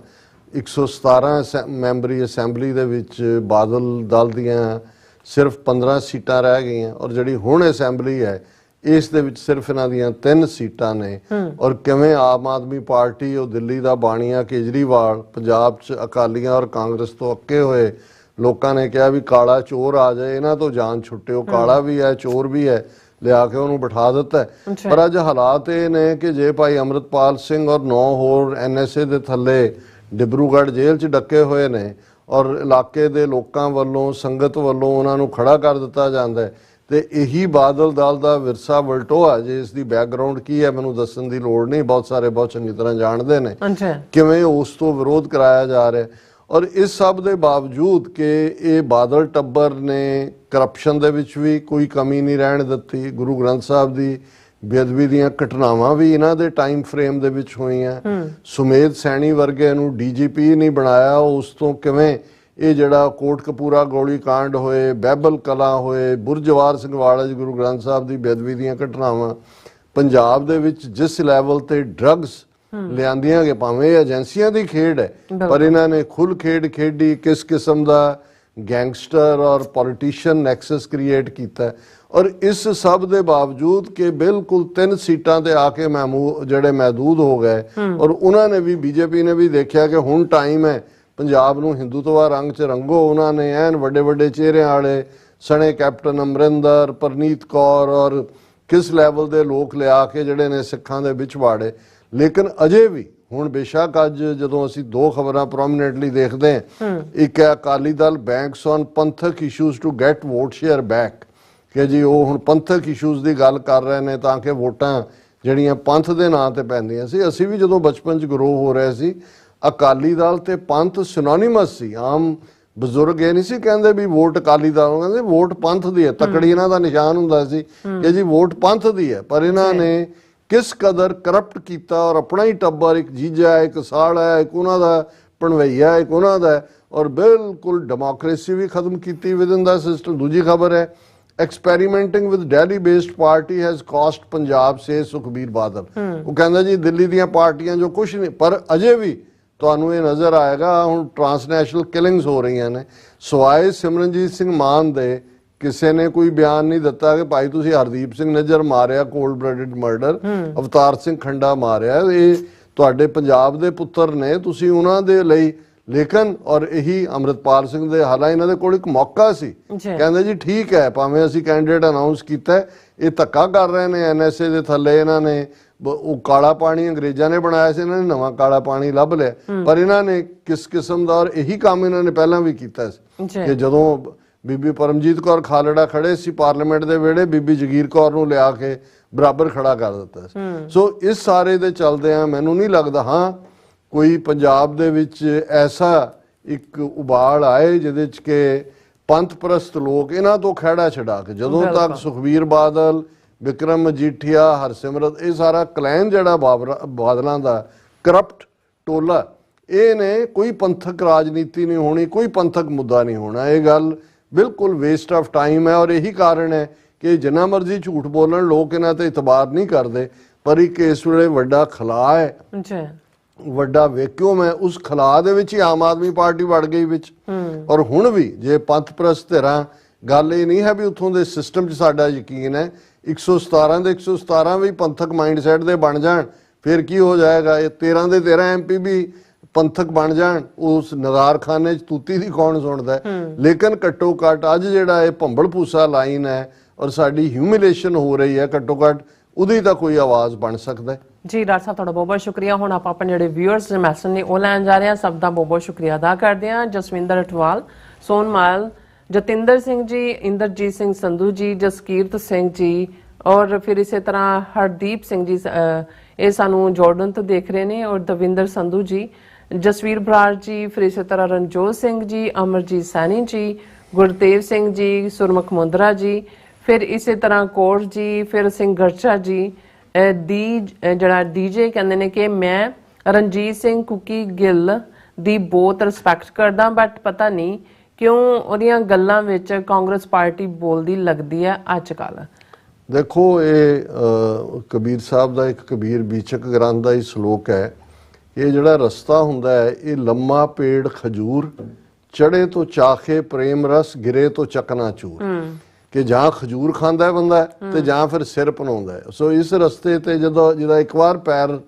117 ਮੈਂਬਰੀ ਅਸੈਂਬਲੀ ਦੇ ਵਿੱਚ ਬਾਦਲ ਦਲ ਦੀਆਂ ਸਿਰਫ 15 ਸੀਟਾਂ ਰਹਿ ਗਈਆਂ ਔਰ ਜਿਹੜੀ ਹੁਣ ਅਸੈਂਬਲੀ ਹੈ ਇਸ ਦੇ ਵਿੱਚ ਸਿਰਫ ਇਹਨਾਂ ਦੀਆਂ 3 ਸੀਟਾਂ ਨੇ। ਔਰ ਕਿਵੇਂ ਆਮ ਆਦਮੀ ਪਾਰਟੀ, ਉਹ ਦਿੱਲੀ ਦਾ ਬਾਣੀਆ ਕੇਜਰੀਵਾਲ, ਪੰਜਾਬ 'ਚ ਅਕਾਲੀਆਂ ਔਰ ਕਾਂਗਰਸ ਤੋਂ ਅੱਕੇ ਹੋਏ ਲੋਕਾਂ ਨੇ ਕਿਹਾ ਵੀ ਕਾਲਾ ਚੋਰ ਆ ਜਾਏ, ਇਹਨਾਂ ਤੋਂ ਜਾਨ ਛੁੱਟਿਓ, ਕਾਲਾ ਵੀ ਹੈ ਚੋਰ ਵੀ ਹੈ, ਲਿਆ ਕੇ ਉਹਨੂੰ ਬਿਠਾ ਦਿੱਤਾ। ਪਰ ਅੱਜ ਹਾਲਾਤ ਇਹ ਨੇ ਕਿ ਜੇ ਭਾਈ ਅੰਮ੍ਰਿਤਪਾਲ ਸਿੰਘ ਔਰ 9 ਹੋਰ NSA ਦੇ ਥੱਲੇ ਡਿਬਰੂਗੜ੍ਹ ਜੇਲ੍ਹ 'ਚ ਡੱਕੇ ਹੋਏ ਨੇ ਔਰ ਇਲਾਕੇ ਦੇ ਲੋਕਾਂ ਵੱਲੋਂ, ਸੰਗਤ ਵੱਲੋਂ ਉਹਨਾਂ ਨੂੰ ਖੜਾ ਕਰ ਦਿੱਤਾ ਜਾਂਦਾ ਹੈ, ਤੇ ਇਹੀ ਬਾਦਲ ਦਲ ਦਾ ਵਿਰਸਾ ਵਲਟੋਆ, ਜੇ ਇਸ ਦੀ ਬੈਕਗਰਾਉਂਡ ਕੀ ਹੈ ਮੈਨੂੰ ਦੱਸਣ ਦੀ ਲੋੜ ਨਹੀਂ, ਬਹੁਤ ਸਾਰੇ ਬਹੁਤ ਚੰਗੀ ਤਰ੍ਹਾਂ ਜਾਣਦੇ ਨੇ ਕਿਵੇਂ ਉਸ ਤੋਂ ਵਿਰੋਧ ਕਰਾਇਆ ਜਾ ਰਿਹਾ। ਔਰ ਇਸ ਸਭ ਦੇ ਬਾਵਜੂਦ ਕਿ ਇਹ ਬਾਦਲ ਟੱਬਰ ਨੇ ਕਰਪਸ਼ਨ ਦੇ ਵਿੱਚ ਵੀ ਕੋਈ ਕਮੀ ਨਹੀਂ ਰਹਿਣ ਦਿੱਤੀ, ਗੁਰੂ ਗ੍ਰੰਥ ਸਾਹਿਬ ਦੀ ਬੇਅਦਬੀ ਦੀਆਂ ਘਟਨਾਵਾਂ ਵੀ ਇਹਨਾਂ ਦੇ ਟਾਈਮ ਫਰੇਮ ਦੇ ਵਿੱਚ ਹੋਈਆਂ, ਸੁਮੇਧ ਸੈਣੀ ਵਰਗੇ ਨੂੰ DGP ਨਹੀਂ ਬਣਾਇਆ, ਉਸ ਤੋਂ ਕਿਵੇਂ ਇਹ ਜਿਹੜਾ ਕੋਟਕਪੂਰਾ ਗੋਲੀ ਕਾਂਡ ਹੋਏ, ਬਹਿਬਲ ਕਲਾਂ ਹੋਏ, ਬੁਰਜਵਾਰ ਸਿੰਘ ਵਾਲਾ ਜੀ ਗੁਰੂ ਗ੍ਰੰਥ ਸਾਹਿਬ ਦੀ ਬੇਅਦਬੀ ਦੀਆਂ ਘਟਨਾਵਾਂ, ਪੰਜਾਬ ਦੇ ਵਿੱਚ ਜਿਸ ਲੈਵਲ ਤੇ ਡਰੱਗਸ ਲਿਆਂਦੀਆਂ ਗਏ, ਭਾਵੇਂ ਏਜੰਸੀਆਂ ਦੀ ਖੇਡ ਹੈ ਪਰ ਇਹਨਾਂ ਨੇ ਖੁੱਲ ਖੇਡ ਖੇਡੀ, ਕਿਸ ਕਿਸਮ ਦਾ ਗੈਂਗਸਟਰ ਔਰ ਪੋਲੀਟੀਸ਼ੀਅਨ ਨੈਕਸਸ ਕ੍ਰੀਏਟ ਕੀਤਾ। ਔਰ ਇਸ ਸਭ ਦੇ ਬਾਵਜੂਦ ਕਿ ਬਿਲਕੁਲ 3 ਸੀਟਾਂ ਤੇ ਆ ਕੇ ਜਿਹੜੇ ਮਹਿਦੂਦ ਹੋ ਗਏ ਔਰ ਉਹਨਾਂ ਨੇ ਵੀ, BJP ਨੇ ਵੀ ਦੇਖਿਆ ਕਿ ਹੁਣ ਟਾਈਮ ਹੈ ਪੰਜਾਬ ਨੂੰ ਹਿੰਦੂਤਵਾ ਰੰਗ 'ਚ ਰੰਗੋ। ਉਹਨਾਂ ਨੇ ਐਨ ਵੱਡੇ ਵੱਡੇ ਚਿਹਰਿਆਂ ਵਾਲੇ ਸਣੇ ਕੈਪਟਨ ਅਮਰਿੰਦਰ, ਪਰਨੀਤ ਕੌਰ ਔਰ ਕਿਸ ਲੈਵਲ ਦੇ ਲੋਕ ਲਿਆ ਕੇ ਜਿਹੜੇ ਨੇ ਸਿੱਖਾਂ ਦੇ ਵਿੱਚ ਵਾੜੇ। ਲੇਕਿਨ ਅਜੇ ਵੀ ਹੁਣ ਬੇਸ਼ੱਕ ਅੱਜ ਜਦੋਂ ਅਸੀਂ 2 ਖਬਰਾਂ ਪ੍ਰੋਮੀਨੈਂਟਲੀ ਦੇਖਦੇ ਹਾਂ, ਇੱਕ ਹੈ Akali Dal banks on Panthic issues to get vote share back, ਕਿ ਜੀ ਉਹ ਹੁਣ ਪੰਥਕ ਇਸ਼ੂਜ਼ ਦੀ ਗੱਲ ਕਰ ਰਹੇ ਨੇ ਤਾਂ ਕਿ ਵੋਟਾਂ ਜਿਹੜੀਆਂ ਪੰਥ ਦੇ ਨਾਂ ਤੇ ਪੈਂਦੀਆਂ ਸੀ। ਅਸੀਂ ਵੀ ਜਦੋਂ ਬਚਪਨ 'ਚ ਗਰੋ ਹੋ ਰਹੇ ਸੀ, ਅਕਾਲੀ ਦਲ ਤੇ ਪੰਥ ਸਿਨੋਨਿਮਸ ਸੀ। ਆਮ ਬਜ਼ੁਰਗ ਇਹ ਨਹੀਂ ਸੀ ਕਹਿੰਦੇ ਵੀ ਵੋਟ ਅਕਾਲੀ ਦਲ ਨੂੰ, ਕਹਿੰਦੇ ਵੋਟ ਪੰਥ ਦੀ ਹੈ। ਤਕੜੀ ਇਹਨਾਂ ਦਾ ਨਿਸ਼ਾਨ ਹੁੰਦਾ ਸੀ ਕਿ ਜੀ ਵੋਟ ਪੰਥ ਦੀ ਹੈ। ਪਰ ਇਹਨਾਂ ਨੇ ਕਿਸ ਕਦਰ ਕਰਪਟ ਕੀਤਾ, ਔਰ ਆਪਣਾ ਹੀ ਟੱਬਰ, ਇੱਕ ਜੀਜਾ ਹੈ, ਇੱਕ ਸਾਲਾ ਹੈ, ਇੱਕ ਉਹਨਾਂ ਦਾ ਭਣਵਈਆ, ਇੱਕ ਉਹਨਾਂ ਦਾ, ਔਰ ਬਿਲਕੁਲ ਡੈਮੋਕ੍ਰੇਸੀ ਵੀ ਖਤਮ ਕੀਤੀ ਵਿਦਨ ਦਾ ਸਿਸਟਮ। ਦੂਜੀ ਖਬਰ ਹੈ, experimenting with Delhi based party has cost Punjab से सुखबीर बादल। वो कहता जी दिल्ली ਦੀਆਂ ਪਾਰਟੀਆਂ ਜੋ ਕੁਛ ਨਹੀਂ, ਪਰ ਅਜੇ ਵੀ ਤੁਹਾਨੂੰ ਇਹ ਨਜ਼ਰ ਆਏਗਾ ਹੁਣ ਟ੍ਰਾਂਸਨੈਸ਼ਨਲ ਕਿਲਿੰਗਸ ਹੋ ਰਹੀਆਂ ਨੇ। ਸਵਾਏ ਸਿਮਰਨਜੀਤ ਸਿੰਘ ਮਾਨ ਦੇ ਕਿਸੇ ਨੇ ਕੋਈ ਬਿਆਨ ਨਹੀਂ ਦਿੱਤਾ ਕਿ ਭਾਈ ਤੁਸੀਂ ਹਰਦੀਪ ਸਿੰਘ ਨਿੱਜਰ ਮਾਰਿਆ, cold blooded murder, Avtar Singh ਖੰਡਾ ਮਾਰਿਆ, ਇਹ ਤੁਹਾਡੇ ਪੰਜਾਬ ਦੇ ਪੁੱਤਰ ਨੇ, ਤੁਸੀਂ ਉਹਨਾਂ ਦੇ ਲਈ। ਲੇਕਿਨ ਔਰ ਇਹੀ ਅੰਮ੍ਰਿਤਪਾਲ ਸਿੰਘ ਦੇ ਹਾਲਾਂ ਇਹਨਾਂ ਦੇ ਕੋਲ ਇੱਕ ਮੌਕਾ ਸੀ, ਕਹਿੰਦੇ ਜੀ ਠੀਕ ਹੈ ਭਾਵੇਂ ਅਸੀਂ ਕੈਂਡੀਡੇਟ ਅਨਾਉਂਸ ਕੀਤਾ, ਇਹ ਧੱਕਾ ਕਰ ਰਹੇ ਨੇ NSA ਦੇ ਥੱਲੇ, ਇਹਨਾਂ ਨੇ ਉਹ ਕਾਲਾ ਪਾਣੀ ਅੰਗਰੇਜ਼ਾਂ ਨੇ ਬਣਾਇਆ ਸੀ, ਇਹਨਾਂ ਨੇ ਨਵਾਂ ਕਾਲਾ ਪਾਣੀ ਲੱਭ ਲਿਆ। ਪਰ ਇਹਨਾਂ ਨੇ ਕਿਸ ਕਿਸਮ ਦਾ, ਔਰ ਇਹੀ ਕੰਮ ਇਹਨਾਂ ਨੇ ਪਹਿਲਾਂ ਵੀ ਕੀਤਾ ਸੀ ਕਿ ਜਦੋਂ ਬੀਬੀ ਪਰਮਜੀਤ ਕੌਰ ਖਾਲੜਾ ਖੜੇ ਸੀ ਪਾਰਲੀਮੈਂਟ ਦੇ ਵਿਹੜੇ, ਬੀਬੀ ਜਗੀਰ ਕੌਰ ਨੂੰ ਲਿਆ ਕੇ ਬਰਾਬਰ ਖੜਾ ਕਰ ਦਿੱਤਾ ਸੀ। ਸੋ ਇਸ ਸਾਰੇ ਦੇ ਚੱਲਦਿਆਂ ਮੈਨੂੰ ਨਹੀਂ ਲੱਗਦਾ ਹਾਂ ਕੋਈ ਪੰਜਾਬ ਦੇ ਵਿੱਚ ਐਸਾ ਇੱਕ ਉਬਾਲ ਆਏ ਜਿਹਦੇ ਚ ਕਿ ਪੰਥ ਪ੍ਰਸਤ ਲੋਕ ਇਹਨਾਂ ਤੋਂ ਖਹਿੜਾ ਛਡਾ ਕੇ, ਜਦੋਂ ਤੱਕ ਸੁਖਬੀਰ ਬਾਦਲ, ਵਿਕਰਮ ਮਜੀਠੀਆ, ਹਰਸਿਮਰਤ, ਇਹ ਸਾਰਾ ਕਲੈਨ ਜਿਹੜਾ ਬਾਦਲਾਂ ਦਾ ਕਰਪਟ ਟੋਲਾ, ਇਹ ਨੇ ਕੋਈ ਪੰਥਕ ਰਾਜਨੀਤੀ ਨਹੀਂ ਹੋਣੀ, ਕੋਈ ਪੰਥਕ ਮੁੱਦਾ ਨਹੀਂ ਹੋਣਾ। ਇਹ ਗੱਲ ਬਿਲਕੁਲ ਵੇਸਟ ਆਫ ਟਾਈਮ ਹੈ। ਔਰ ਇਹੀ ਕਾਰਨ ਹੈ ਕਿ ਜਿੰਨਾ ਮਰਜ਼ੀ ਝੂਠ ਬੋਲਣ ਲੋਕ ਇਹਨਾਂ ਤੇ ਇਤਬਾਰ ਨਹੀਂ ਕਰਦੇ, ਪਰ ਇੱਕ ਇਸ ਵੇਲੇ ਵੱਡਾ ਖਲਾ ਹੈ, ਵੱਡਾ ਵੈਕਿਊਮ ਹੈ। ਉਸ ਖਲਾ ਦੇ ਵਿੱਚ ਹੀ ਆਮ ਆਦਮੀ ਪਾਰਟੀ ਵੜ ਗਈ ਵਿੱਚ। ਔਰ ਹੁਣ ਵੀ ਜੇ ਪੰਥ ਪ੍ਰਸਤ ਧਿਰਾਂ, ਗੱਲ ਇਹ ਨਹੀਂ ਹੈ ਵੀ ਉੱਥੋਂ ਦੇ ਸਿਸਟਮ 'ਚ ਸਾਡਾ ਯਕੀਨ ਹੈ, 117 ਦੇ 117 ਵੀ ਪੰਥਕ ਮਾਈਂਡਸੈਟ ਦੇ ਬਣ ਜਾਣ ਫਿਰ ਕੀ ਹੋ ਜਾਏਗਾ। ਇਹ 13 ਦੇ 13 MP ਵੀ ਪੰਥਕ ਬਣ ਜਾਣ, ਉਸ ਨਗਾਰਖਾਨੇ 'ਚ ਤੂਤੀ ਦੀ ਕੌਣ ਸੁਣਦਾ। ਲੇਕਿਨ ਘੱਟੋ ਘੱਟ ਅੱਜ ਜਿਹੜਾ ਇਹ ਭੰਬਲ ਭੂਸਾ ਲਾਈਨ ਹੈ ਔਰ ਸਾਡੀ ਹਿਊਮਿਲੇਸ਼ਨ ਹੋ ਰਹੀ ਹੈ, ਘੱਟੋ ਘੱਟ ਉਹਦੀ ਤਾਂ ਕੋਈ ਆਵਾਜ਼ ਬਣ ਸਕਦਾ ਹੈ। ਜੀ ਡਾਕਟਰ ਸਾਹਿਬ ਤੁਹਾਡਾ ਬਹੁਤ ਬਹੁਤ ਸ਼ੁਕਰੀਆ। ਹੁਣ ਆਪਾਂ ਆਪਣੇ ਜਿਹੜੇ ਵਿਊਅਰਸ ਦੇ ਮੈਸੇਜ ਨੇ ਉਹ ਲੈਣ ਜਾ ਰਹੇ ਹਾਂ। ਸਭ ਦਾ ਬਹੁਤ ਬਹੁਤ ਸ਼ੁਕਰੀਆ ਅਦਾ ਕਰਦੇ ਹਾਂ। ਜਸਵਿੰਦਰ ਅਟਵਾਲ, ਸੋਨ ਮਾਲ, ਜਤਿੰਦਰ ਸਿੰਘ ਜੀ, ਇੰਦਰਜੀਤ ਸਿੰਘ ਸੰਧੂ ਜੀ, ਜਸਕੀਰਤ ਸਿੰਘ ਜੀ, ਔਰ ਫਿਰ ਇਸੇ ਤਰ੍ਹਾਂ ਹਰਦੀਪ ਸਿੰਘ ਜੀ, ਇਹ ਸਾਨੂੰ ਜਾਰਡਨ ਤੋਂ ਦੇਖ ਰਹੇ ਨੇ, ਔਰ ਦਵਿੰਦਰ ਸੰਧੂ ਜੀ, ਜਸਵੀਰ ਬਰਾੜ ਜੀ, ਫਿਰ ਇਸੇ ਤਰ੍ਹਾਂ ਰਣਜੋਤ ਸਿੰਘ ਜੀ, ਅਮਰਜੀਤ ਸੈਣੀ ਜੀ, ਗੁਰਤੇਵ ਸਿੰਘ ਜੀ, ਸੁਰਮੁਖ ਮੁੰਦਰਾ ਜੀ, ਫਿਰ ਇਸੇ ਤਰ੍ਹਾਂ ਕੌਰ ਜੀ, ਫਿਰ ਸਿੰਘ ਗਰਚਾ ਜੀ, ਜਿਹੜਾ DJ ਕਹਿੰਦੇ ਨੇ ਕਿ ਮੈਂ ਰਣਜੀਤ ਸਿੰਘ ਕੁਕੀ ਗਿੱਲ ਦੀ ਬਹੁਤ ਰਿਸਪੈਕਟ ਕਰਦਾ, ਬਟ ਪਤਾ ਨਹੀਂ ਕਿਉਂ ਉਹਦੀਆਂ ਗੱਲਾਂ ਵਿੱਚ ਕਾਂਗਰਸ ਪਾਰਟੀ ਬੋਲਦੀ ਲੱਗਦੀ ਹੈ ਅੱਜ ਕੱਲ। ਦੇਖੋ ਇਹ ਕਬੀਰ ਸਾਹਿਬ ਦਾ ਇੱਕ ਕਬੀਰ ਬੀਚਕ ਗ੍ਰੰਥ ਦਾ ਹੀ ਸ਼ਲੋਕ ਹੈ, ਇਹ ਜਿਹੜਾ ਰਸਤਾ ਹੁੰਦਾ ਹੈ, ਇਹ ਲੰਮਾ ਪੇੜ ਖਜੂਰ, ਚੜੇ ਤੋਂ ਚਾਖੇ ਪ੍ਰੇਮ ਰਸ, ਗਿਰੇ ਤੋਂ ਚਕਨਾਚੂਰ, ਕਿ ਜਾਂ ਖਜੂਰ ਖਾਂਦਾ ਹੈ ਬੰਦਾ ਤੇ ਜਾਂ ਫਿਰ ਸਿਰ ਭਨਾਉਂਦਾ ਹੈ। ਸੋ ਇਸ ਰਸਤੇ ਤੇ ਜਦੋਂ ਜਿਹਦਾ ਇੱਕ ਵਾਰ ਪੈਰ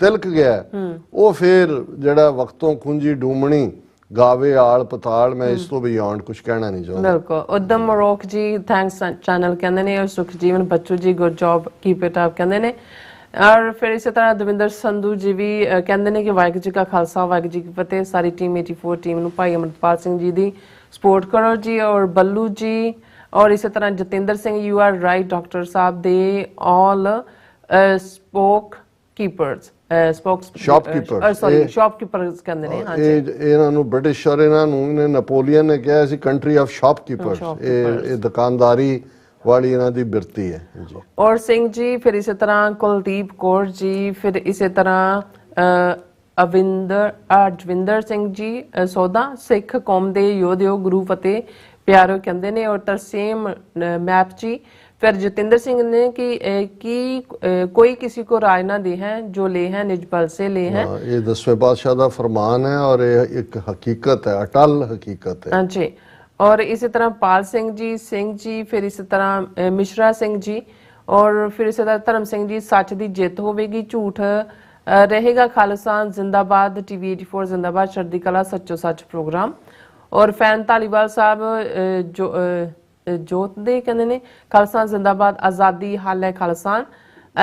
ਤਿਲਕ ਗਿਆ, ਉਹ ਫਿਰ ਜਿਹੜਾ ਵਕਤੋਂ ਖੁੰਜੀ ਡੂਮਣੀ ਗਾਵੇ ਆਲ ਪਤਾਲ, ਮੈਂ ਇਸ ਤੋਂ ਬਿਯੋਂਡ ਕੁਝ ਕਹਿਣਾ ਨਹੀਂ ਚਾਹੁੰਦਾ। ਬਿਲਕੁਲ। ਉਦਮ ਮਰੋਕ ਜੀ ਥੈਂਕਸ ਚੈਨਲ ਕਹਿੰਦੇ ਨੇ, ਔਰ ਸੁਖਜੀਵਨ ਬੱਚੂ ਜੀ good job keep it up ਕਹਿੰਦੇ ਨੇ, ਔਰ ਫਿਰ ਇਸੇ ਤਰ੍ਹਾਂ ਦਵਿੰਦਰ ਸੰਧੂ ਜੀ ਵੀ ਕਹਿੰਦੇ ਨੇ ਕਿ ਵਾਹਿਗੁਰੂ ਜੀ ਕਾ ਖਾਲਸਾ ਵਾਹਿਗੁਰੂ ਜੀ ਕੀ ਫਤਿਹ, ਸਾਰੀ ਟੀਮ 84 ਟੀਮ ਨੂੰ ਭਾਈ ਅਮਰਪਾਲ ਸਿੰਘ ਜੀ ਦੀ ਸਪੋਰਟ ਕਰੋ ਜੀ, ਔਰ ਬੱਲੂ ਜੀ, ਔਰ ਇਸੇ ਤਰ੍ਹਾਂ Jatinder Singh you are right doctor ਸਾਹਿਬ ਦੇ ਆਲ ਸ਼ਾਪਕੀਪਰਸ ਕਹਿੰਦੇ ਨੇ। ਹਾਂਜੀ, ਇਹਨਾਂ ਨੂੰ ਬ੍ਰਿਟਿਸ਼ ਔਰ ਇਹਨਾਂ ਨੂੰ ਨੈਪੋਲੀਅਨ ਨੇ ਕਿਹਾ ਸੀ ਕੰਟਰੀ ਆਫ ਸ਼ਾਪਕੀਪਰਸ, ਇਹ ਦੁਕਾਨਦਾਰੀ ਵਾਲੀ ਇਹਨਾਂ ਦੀ ਬਿਰਤੀ ਹੈ ਜੀ। ਔਰ ਸਿੰਘ ਜੀ, ਫਿਰ ਇਸੇ ਤਰ੍ਹਾਂ ਕੁਲਦੀਪ ਕੌਰ ਜੀ, ਫਿਰ ਇਸੇ ਤਰ੍ਹਾਂ ਅਜਵਿੰਦਰ ਸਿੰਘ ਜੀ ਸੋਦਾ, ਸਿੱਖ ਕੌਮ ਦੇ ਯੋਧਿਓ ਗੁਰੂ ਫਤਿਹ ਪਿਆਰੋ ਕਹਿੰਦੇ ਨੇ, ਔਰ ਤਰਸੇਮ ਮੈਪ ਜੀ, फिर जतिंदर सिंह ने कि कोई किसी को राय ना दी है, जो ले है निज बल से ले है। ये 10वें बादशाह का फरमान है और ये एक हकीकत है, अटल हकीकत है। हाँ जी। और इसी तरह पाल सिंह जी, फिर इसी तरह मिश्रा सिंह जी, और फिर इसी तरह धर्म सिंह जी, सच की जित होगी, झूठ रहेगा, खालिस्तान जिंदाबाद, TV 84 जिंदाबाद, चढ़दी कला, सच्चो सच प्रोग्राम। और फैन धालीवाल साहब जो जोत दे कहते ने खालिस्तान जिंदाबाद, आज़ादी हाल है खालिस्तान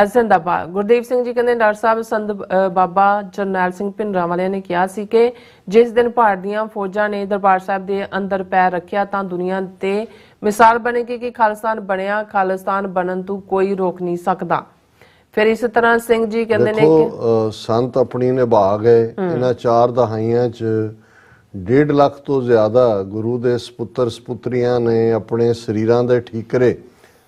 जिंदाबाद। गुरदेव सिंह जी कहते डॉक्टर साहब संत बाबा जरनैल सिंह भिंडरां वालियां ने कहा सी कि जिस दिन भारत दीयां फौजां ने दरबार साहब दे अंदर पैर रखिया तां दुनिया ते मिसाल बनेगी कि खालिस्तान बनिया, खालिस्तान बनन तों कोई रोक नहीं सकदा। फिर इस तरह सिंह जी कहते ने कि संत अपनी निभा गए इन्हां 4 दहाइयां च 1.5 ਲੱਖ ਤੋਂ ਜ਼ਿਆਦਾ ਗੁਰੂ ਦੇ ਸਪੁੱਤਰ ਸਪੁੱਤਰੀਆਂ ਨੇ ਆਪਣੇ ਸਰੀਰਾਂ ਦੇ ਠੀਕਰੇ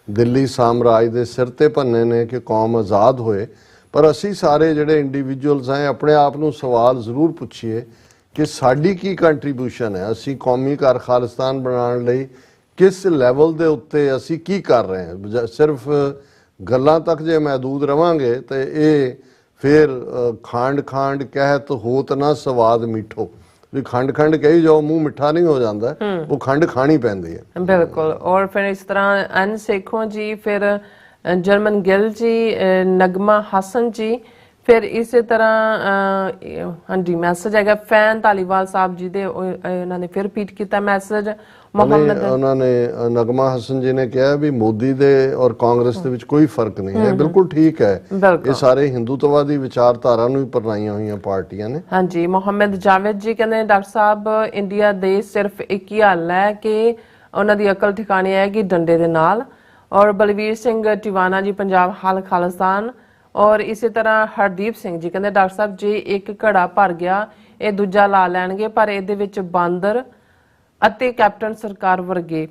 ਦਿੱਲੀ ਸਾਮਰਾਜ ਦੇ ਸਿਰ ਤੇ ਭੰਨੇ ਨੇ ਕਿ ਕੌਮ ਆਜ਼ਾਦ ਹੋਏ। ਪਰ ਅਸੀਂ ਸਾਰੇ ਜਿਹੜੇ ਇੰਡੀਵਿਜੂਅਲਸ हैं ਆਪਣੇ ਆਪ ਨੂੰ ਸਵਾਲ ਜ਼ਰੂਰ ਪੁੱਛੀਏ ਕਿ ਸਾਡੀ ਕੀ ਕੰਟਰੀਬਿਊਸ਼ਨ ਹੈ, ਅਸੀਂ ਕੌਮੀ ਘਰ ਖਾਲਿਸਤਾਨ ਬਣਾਉਣ ਲਈ ਕਿਸ ਲੈਵਲ ਦੇ ਉੱਤੇ ਅਸੀਂ ਕੀ ਕਰ ਰਹੇ ਹਾਂ। ਸਿਰਫ ਗੱਲਾਂ ਤੱਕ ਜੇ ਮਹਿਦੂਦ ਰਵਾਂਗੇ ਤੇ ਇਹ ਫਿਰ ਖੰਡ ਖੰਡ ਕਹਿਤ ਹੋਤ ਨਾ ਸਵਾਦ ਮਿੱਠੋ, ਵੀ ਖੰਡ ਖੰਡ ਕਹੀ ਜਾਓ ਮੂੰਹ ਮਿੱਠਾ ਨਹੀਂ ਹੋ ਜਾਂਦਾ, ਉਹ ਖੰਡ ਖਾਣੀ ਪੈਂਦੀ ਹੈ। ਬਿਲਕੁਲ। ਔਰ ਫਿਰ ਇਸ ਤਰ੍ਹਾਂ ਅਨ ਸੇਖੋਂ ਜੀ, ਫਿਰ ਜਰਮਨ ਗਿੱਲ ਜੀ, ਨਗਮਾ ਹਸਨ ਜੀ, ਫਿਰ ਇਸੇ ਤਰ੍ਹਾਂ ਹਾਂਜੀ ਮੈਸੇਜ ਹੈਗਾ ਫੈਨ ਧਾਲੀਵਾਲ ਸਾਹਿਬ ਜੀ ਦੇ, ਉਹਨਾਂ ਨੇ ਫਿਰ ਰਿਪੀਟ ਕੀਤਾ ਮੈਸੇਜ। ਮੁਹੰਮਦ ਉਹਨਾਂ ਨੇ ਨਗਮਾ ਹਸਨ ਜੀ ਨੇ ਕਿਹਾ ਵੀ ਮੋਦੀ ਦੇ ਔਰ ਕਾਂਗਰਸ ਦੇ ਵਿੱਚ ਕੋਈ ਫਰਕ ਨਹੀਂ ਹੈ। ਬਿਲਕੁਲ ਠੀਕ ਹੈ, ਇਹ ਸਾਰੇ ਹਿੰਦੂਤਵਾਦੀ ਵਿਚਾਰਧਾਰਾ ਨੂੰ ਹੀ ਪਰਨਾਈਆਂ ਹੋਈਆਂ ਪਾਰਟੀਆਂ ਨੇ। ਹਾਂਜੀ। ਮੁਹੰਮਦ ਜਾਵੇਦ ਜੀ ਕਹਿੰਦੇ ਡਾਕਟਰ ਸਾਹਿਬ ਇੰਡੀਆ ਦੇ ਸਿਰਫ ਇੱਕ ਹੀ ਹੱਲ ਹੈ ਕਿ ਉਹਨਾਂ ਦੀ ਅਕਲ ਠਿਕਾਣੇ ਆਏਗੀ ਡੰਡੇ ਦੇ ਨਾਲ। ਔਰ ਬਲਵੀਰ ਸਿੰਘ ਟਿਵਾਣਾ ਜੀ ਪੰਜਾਬ ਹਾਲ ਖਾਲਿਸਤਾਨ। ਔਰ ਇਸੇ ਤਰ੍ਹਾਂ ਹਰਦੀਪ ਸਿੰਘ ਜੀ ਕਹਿੰਦੇ ਡਾਕਟਰ ਸਾਹਿਬ ਜੇ ਇੱਕ ਘੜਾ ਭਰ ਗਿਆ ਇਹ ਦੂਜਾ ਲਾ ਲੈਣਗੇ, ਪਰ ਇਹਦੇ ਵਿੱਚ ਬਾਂਦਰ ਅਤੇ ਕੈਪਟਨ ਸਰਕਾਰ ਵਰਗੇ।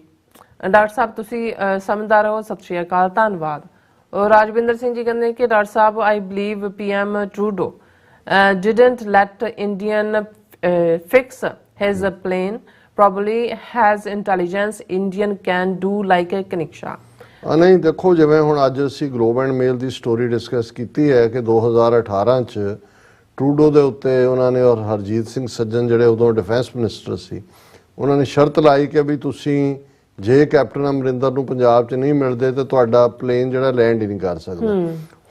ਡਾਕਟਰ ਸਾਹਿਬ ਤੁਸੀਂ ਸਮਝਦਾਰ ਹੋ, ਸਤਿ ਸ਼੍ਰੀ ਅਕਾਲ, ਧੰਨਵਾਦ। ਔਰ ਰਾਜਵਿੰਦਰ ਸਿੰਘ ਜੀ ਕਹਿੰਦੇ ਕਿ doctor Sahib I believe PM Trudeau didn't let Indian fix his plane, probably has intelligence Indian can do like a Kaniksha। ਨਹੀਂ ਦੇਖੋ, ਜਿਵੇਂ ਹੁਣ ਅੱਜ ਅਸੀਂ globe and male the story discuss ਕੀਤੀ ਹੈ ਕਿ 2018 ਚ ਟਰੂਡੋ ਦੇ ਉੱਤੇ ਉਹਨਾਂ ਨੇ ਔਰ ਹਰਜੀਤ ਸਿੰਘ ਸੱਜਣ ਜਿਹੜੇ ਉਦੋਂ ਡਿਫੈਂਸ ਮਿਨਿਸਟਰ ਸੀ, ਉਹਨਾਂ ਨੇ ਸ਼ਰਤ ਲਾਈ ਕਿ ਵੀ ਤੁਸੀਂ ਜੇ ਕੈਪਟਨ ਅਮਰਿੰਦਰ ਨੂੰ ਪੰਜਾਬ 'ਚ ਨਹੀਂ ਮਿਲਦੇ ਤੇ ਤੁਹਾਡਾ ਪਲੇਨ ਜਿਹੜਾ ਲੈਂਡ ਹੀ ਨਹੀਂ ਕਰ ਸਕਦਾ।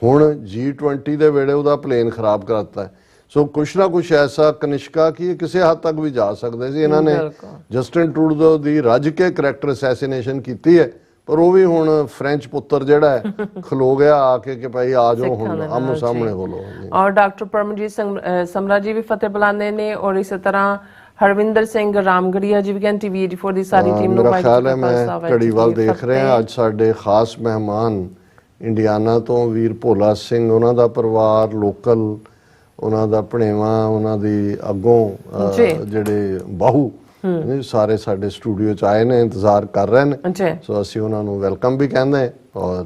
ਹੁਣ G20 ਦੇ ਵੇਲੇ ਉਹਦਾ ਪਲੇਨ ਖਰਾਬ ਕਰਤਾ। ਸੋ ਕੁਛ ਨਾ ਕੁਛ ਐਸਾ ਕਨਿਸ਼ਕਾ ਕਿ ਇਹ ਕਿਸੇ ਹੱਦ ਤੱਕ ਵੀ ਜਾ ਸਕਦੇ ਸੀ। ਇਹਨਾਂ ਨੇ ਜਸਟਿਨ ਟਰੂਡੋ ਦੀ ਰੱਜ ਕੇ ਕਰੈਕਟਰ ਅਸੈਸੀਨੇਸ਼ਨ ਕੀਤੀ ਹੈ, ਪਰ ਉਹ ਵੀ ਹੁਣ ਫ੍ਰੈਂਚ ਪੁੱਤਰ ਜਿਹੜਾ ਹੈ ਖਲੋ ਗਿਆ ਆ ਕੇ ਕਿ ਭਾਈ ਆ ਜਾਓ ਹੁਣ ਆਮੋ ਸਾਹਮਣੇ ਬੋਲੋ। ਔਰ ਡਾਕਟਰ ਪਰਮਜੀਤ ਸਿੰਘ ਸਮਰਾ ਜੀ ਵੀ ਫਤਿਹ ਬੁਲਾਉਂਦੇ ਨੇ। ਔਰ ਇਸੇ ਤਰ੍ਹਾਂ ਹਰਵਿੰਦਰ ਸਿੰਘ ਰਾਮਗੜੀਆ ਜੀ ਵੀ ਕਹਿੰਦੇ TV 84 ਦੀ ਸਾਰੀ ਟੀਮ ਨੂੰ ਮੇਰਾ ਖਿਆਲ ਹੈ ਮੈਂ ਘੜੀਵਾਲ ਦੇਖ ਰਿਹਾ ਅੱਜ ਸਾਡੇ ਖਾਸ ਮਹਿਮਾਨ ਇੰਡੀਆਨਾ ਤੋਂ ਵੀਰ ਭੋਲਾ ਸਿੰਘ, ਉਹਨਾਂ ਦਾ ਪਰਿਵਾਰ ਲੋਕਲ, ਉਹਨਾਂ ਦਾ ਭਣੇਵਾ, ਉਹਨਾਂ ਦੀ ਅੱਗੋਂ ਜਿਹੜੇ ਬਾਹੂ ਸਾਰੇ ਸਾਡੇ ਸਟੂਡੀਓ ਚ ਆਏ ਨੇ, ਇੰਤਜ਼ਾਰ ਕਰ ਰਹੇ ਨੇ। ਸੋ ਅਸੀਂ ਉਹਨਾਂ ਨੂੰ ਵੈਲਕਮ ਵੀ ਕਹਿੰਦੇ ਔਰ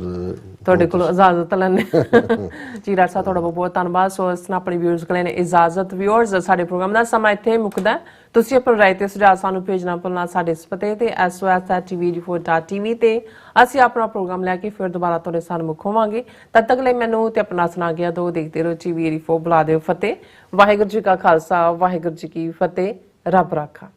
ਤੁਹਾਡੇ ਕੋਲ ਇਜਾਜ਼ਤ ਲੈਣੇ ਜੀ। ਡਾਕਟਰ ਸਾਹਿਬ ਤੁਹਾਡਾ ਬਹੁਤ ਧੰਨਵਾਦ। ਸੋ ਇਸ ਨਾਲ ਆਪਣੀ ਵਿਊਅਰਸ ਕੋਲ ਲੈਣੇ ਇਜਾਜ਼ਤ। ਵਿਊਅਰਸ ਸਾਡੇ ਪ੍ਰੋਗਰਾਮ ਦਾ ਸਮਾਂ ਇੱਥੇ ਮੁੱਕਦਾ। ਤੁਸੀਂ ਆਪਣੀ ਰਾਏ ਤੇ ਸੁਝਾਅ ਸਾਨੂੰ ਭੇਜਣਾ ਭੁੱਲਣਾ ਸਾਡੇ ਇਸ ਪਤੇ ਤੇ sos@tv84.tv ਤੇ ਅਸੀਂ ਆਪਣਾ ਪ੍ਰੋਗਰਾਮ ਲੈ ਕੇ ਫਿਰ ਦੁਬਾਰਾ ਤੁਹਾਡੇ ਸਾਹਮਣੇ ਮੁੱਖ ਹੋਵਾਂਗੇ। ਤਦ ਤੱਕ ਲਈ ਮੈਨੂੰ ਤੇ ਆਪਣਾ ਸੁਣਾ ਗਿਆ ਦੋ ਦੇਖਦੇ ਰਹੋ TV 84। ਬੁਲਾ ਦਿਓ ਫਤਿਹ। ਵਾਹਿਗੁਰੂ ਜੀ ਕਾ ਖਾਲਸਾ, ਵਾਹਿਗੁਰੂ ਜੀ ਕੀ ਫਤਿਹ। ਰੱਬ ਰਾਖਾ।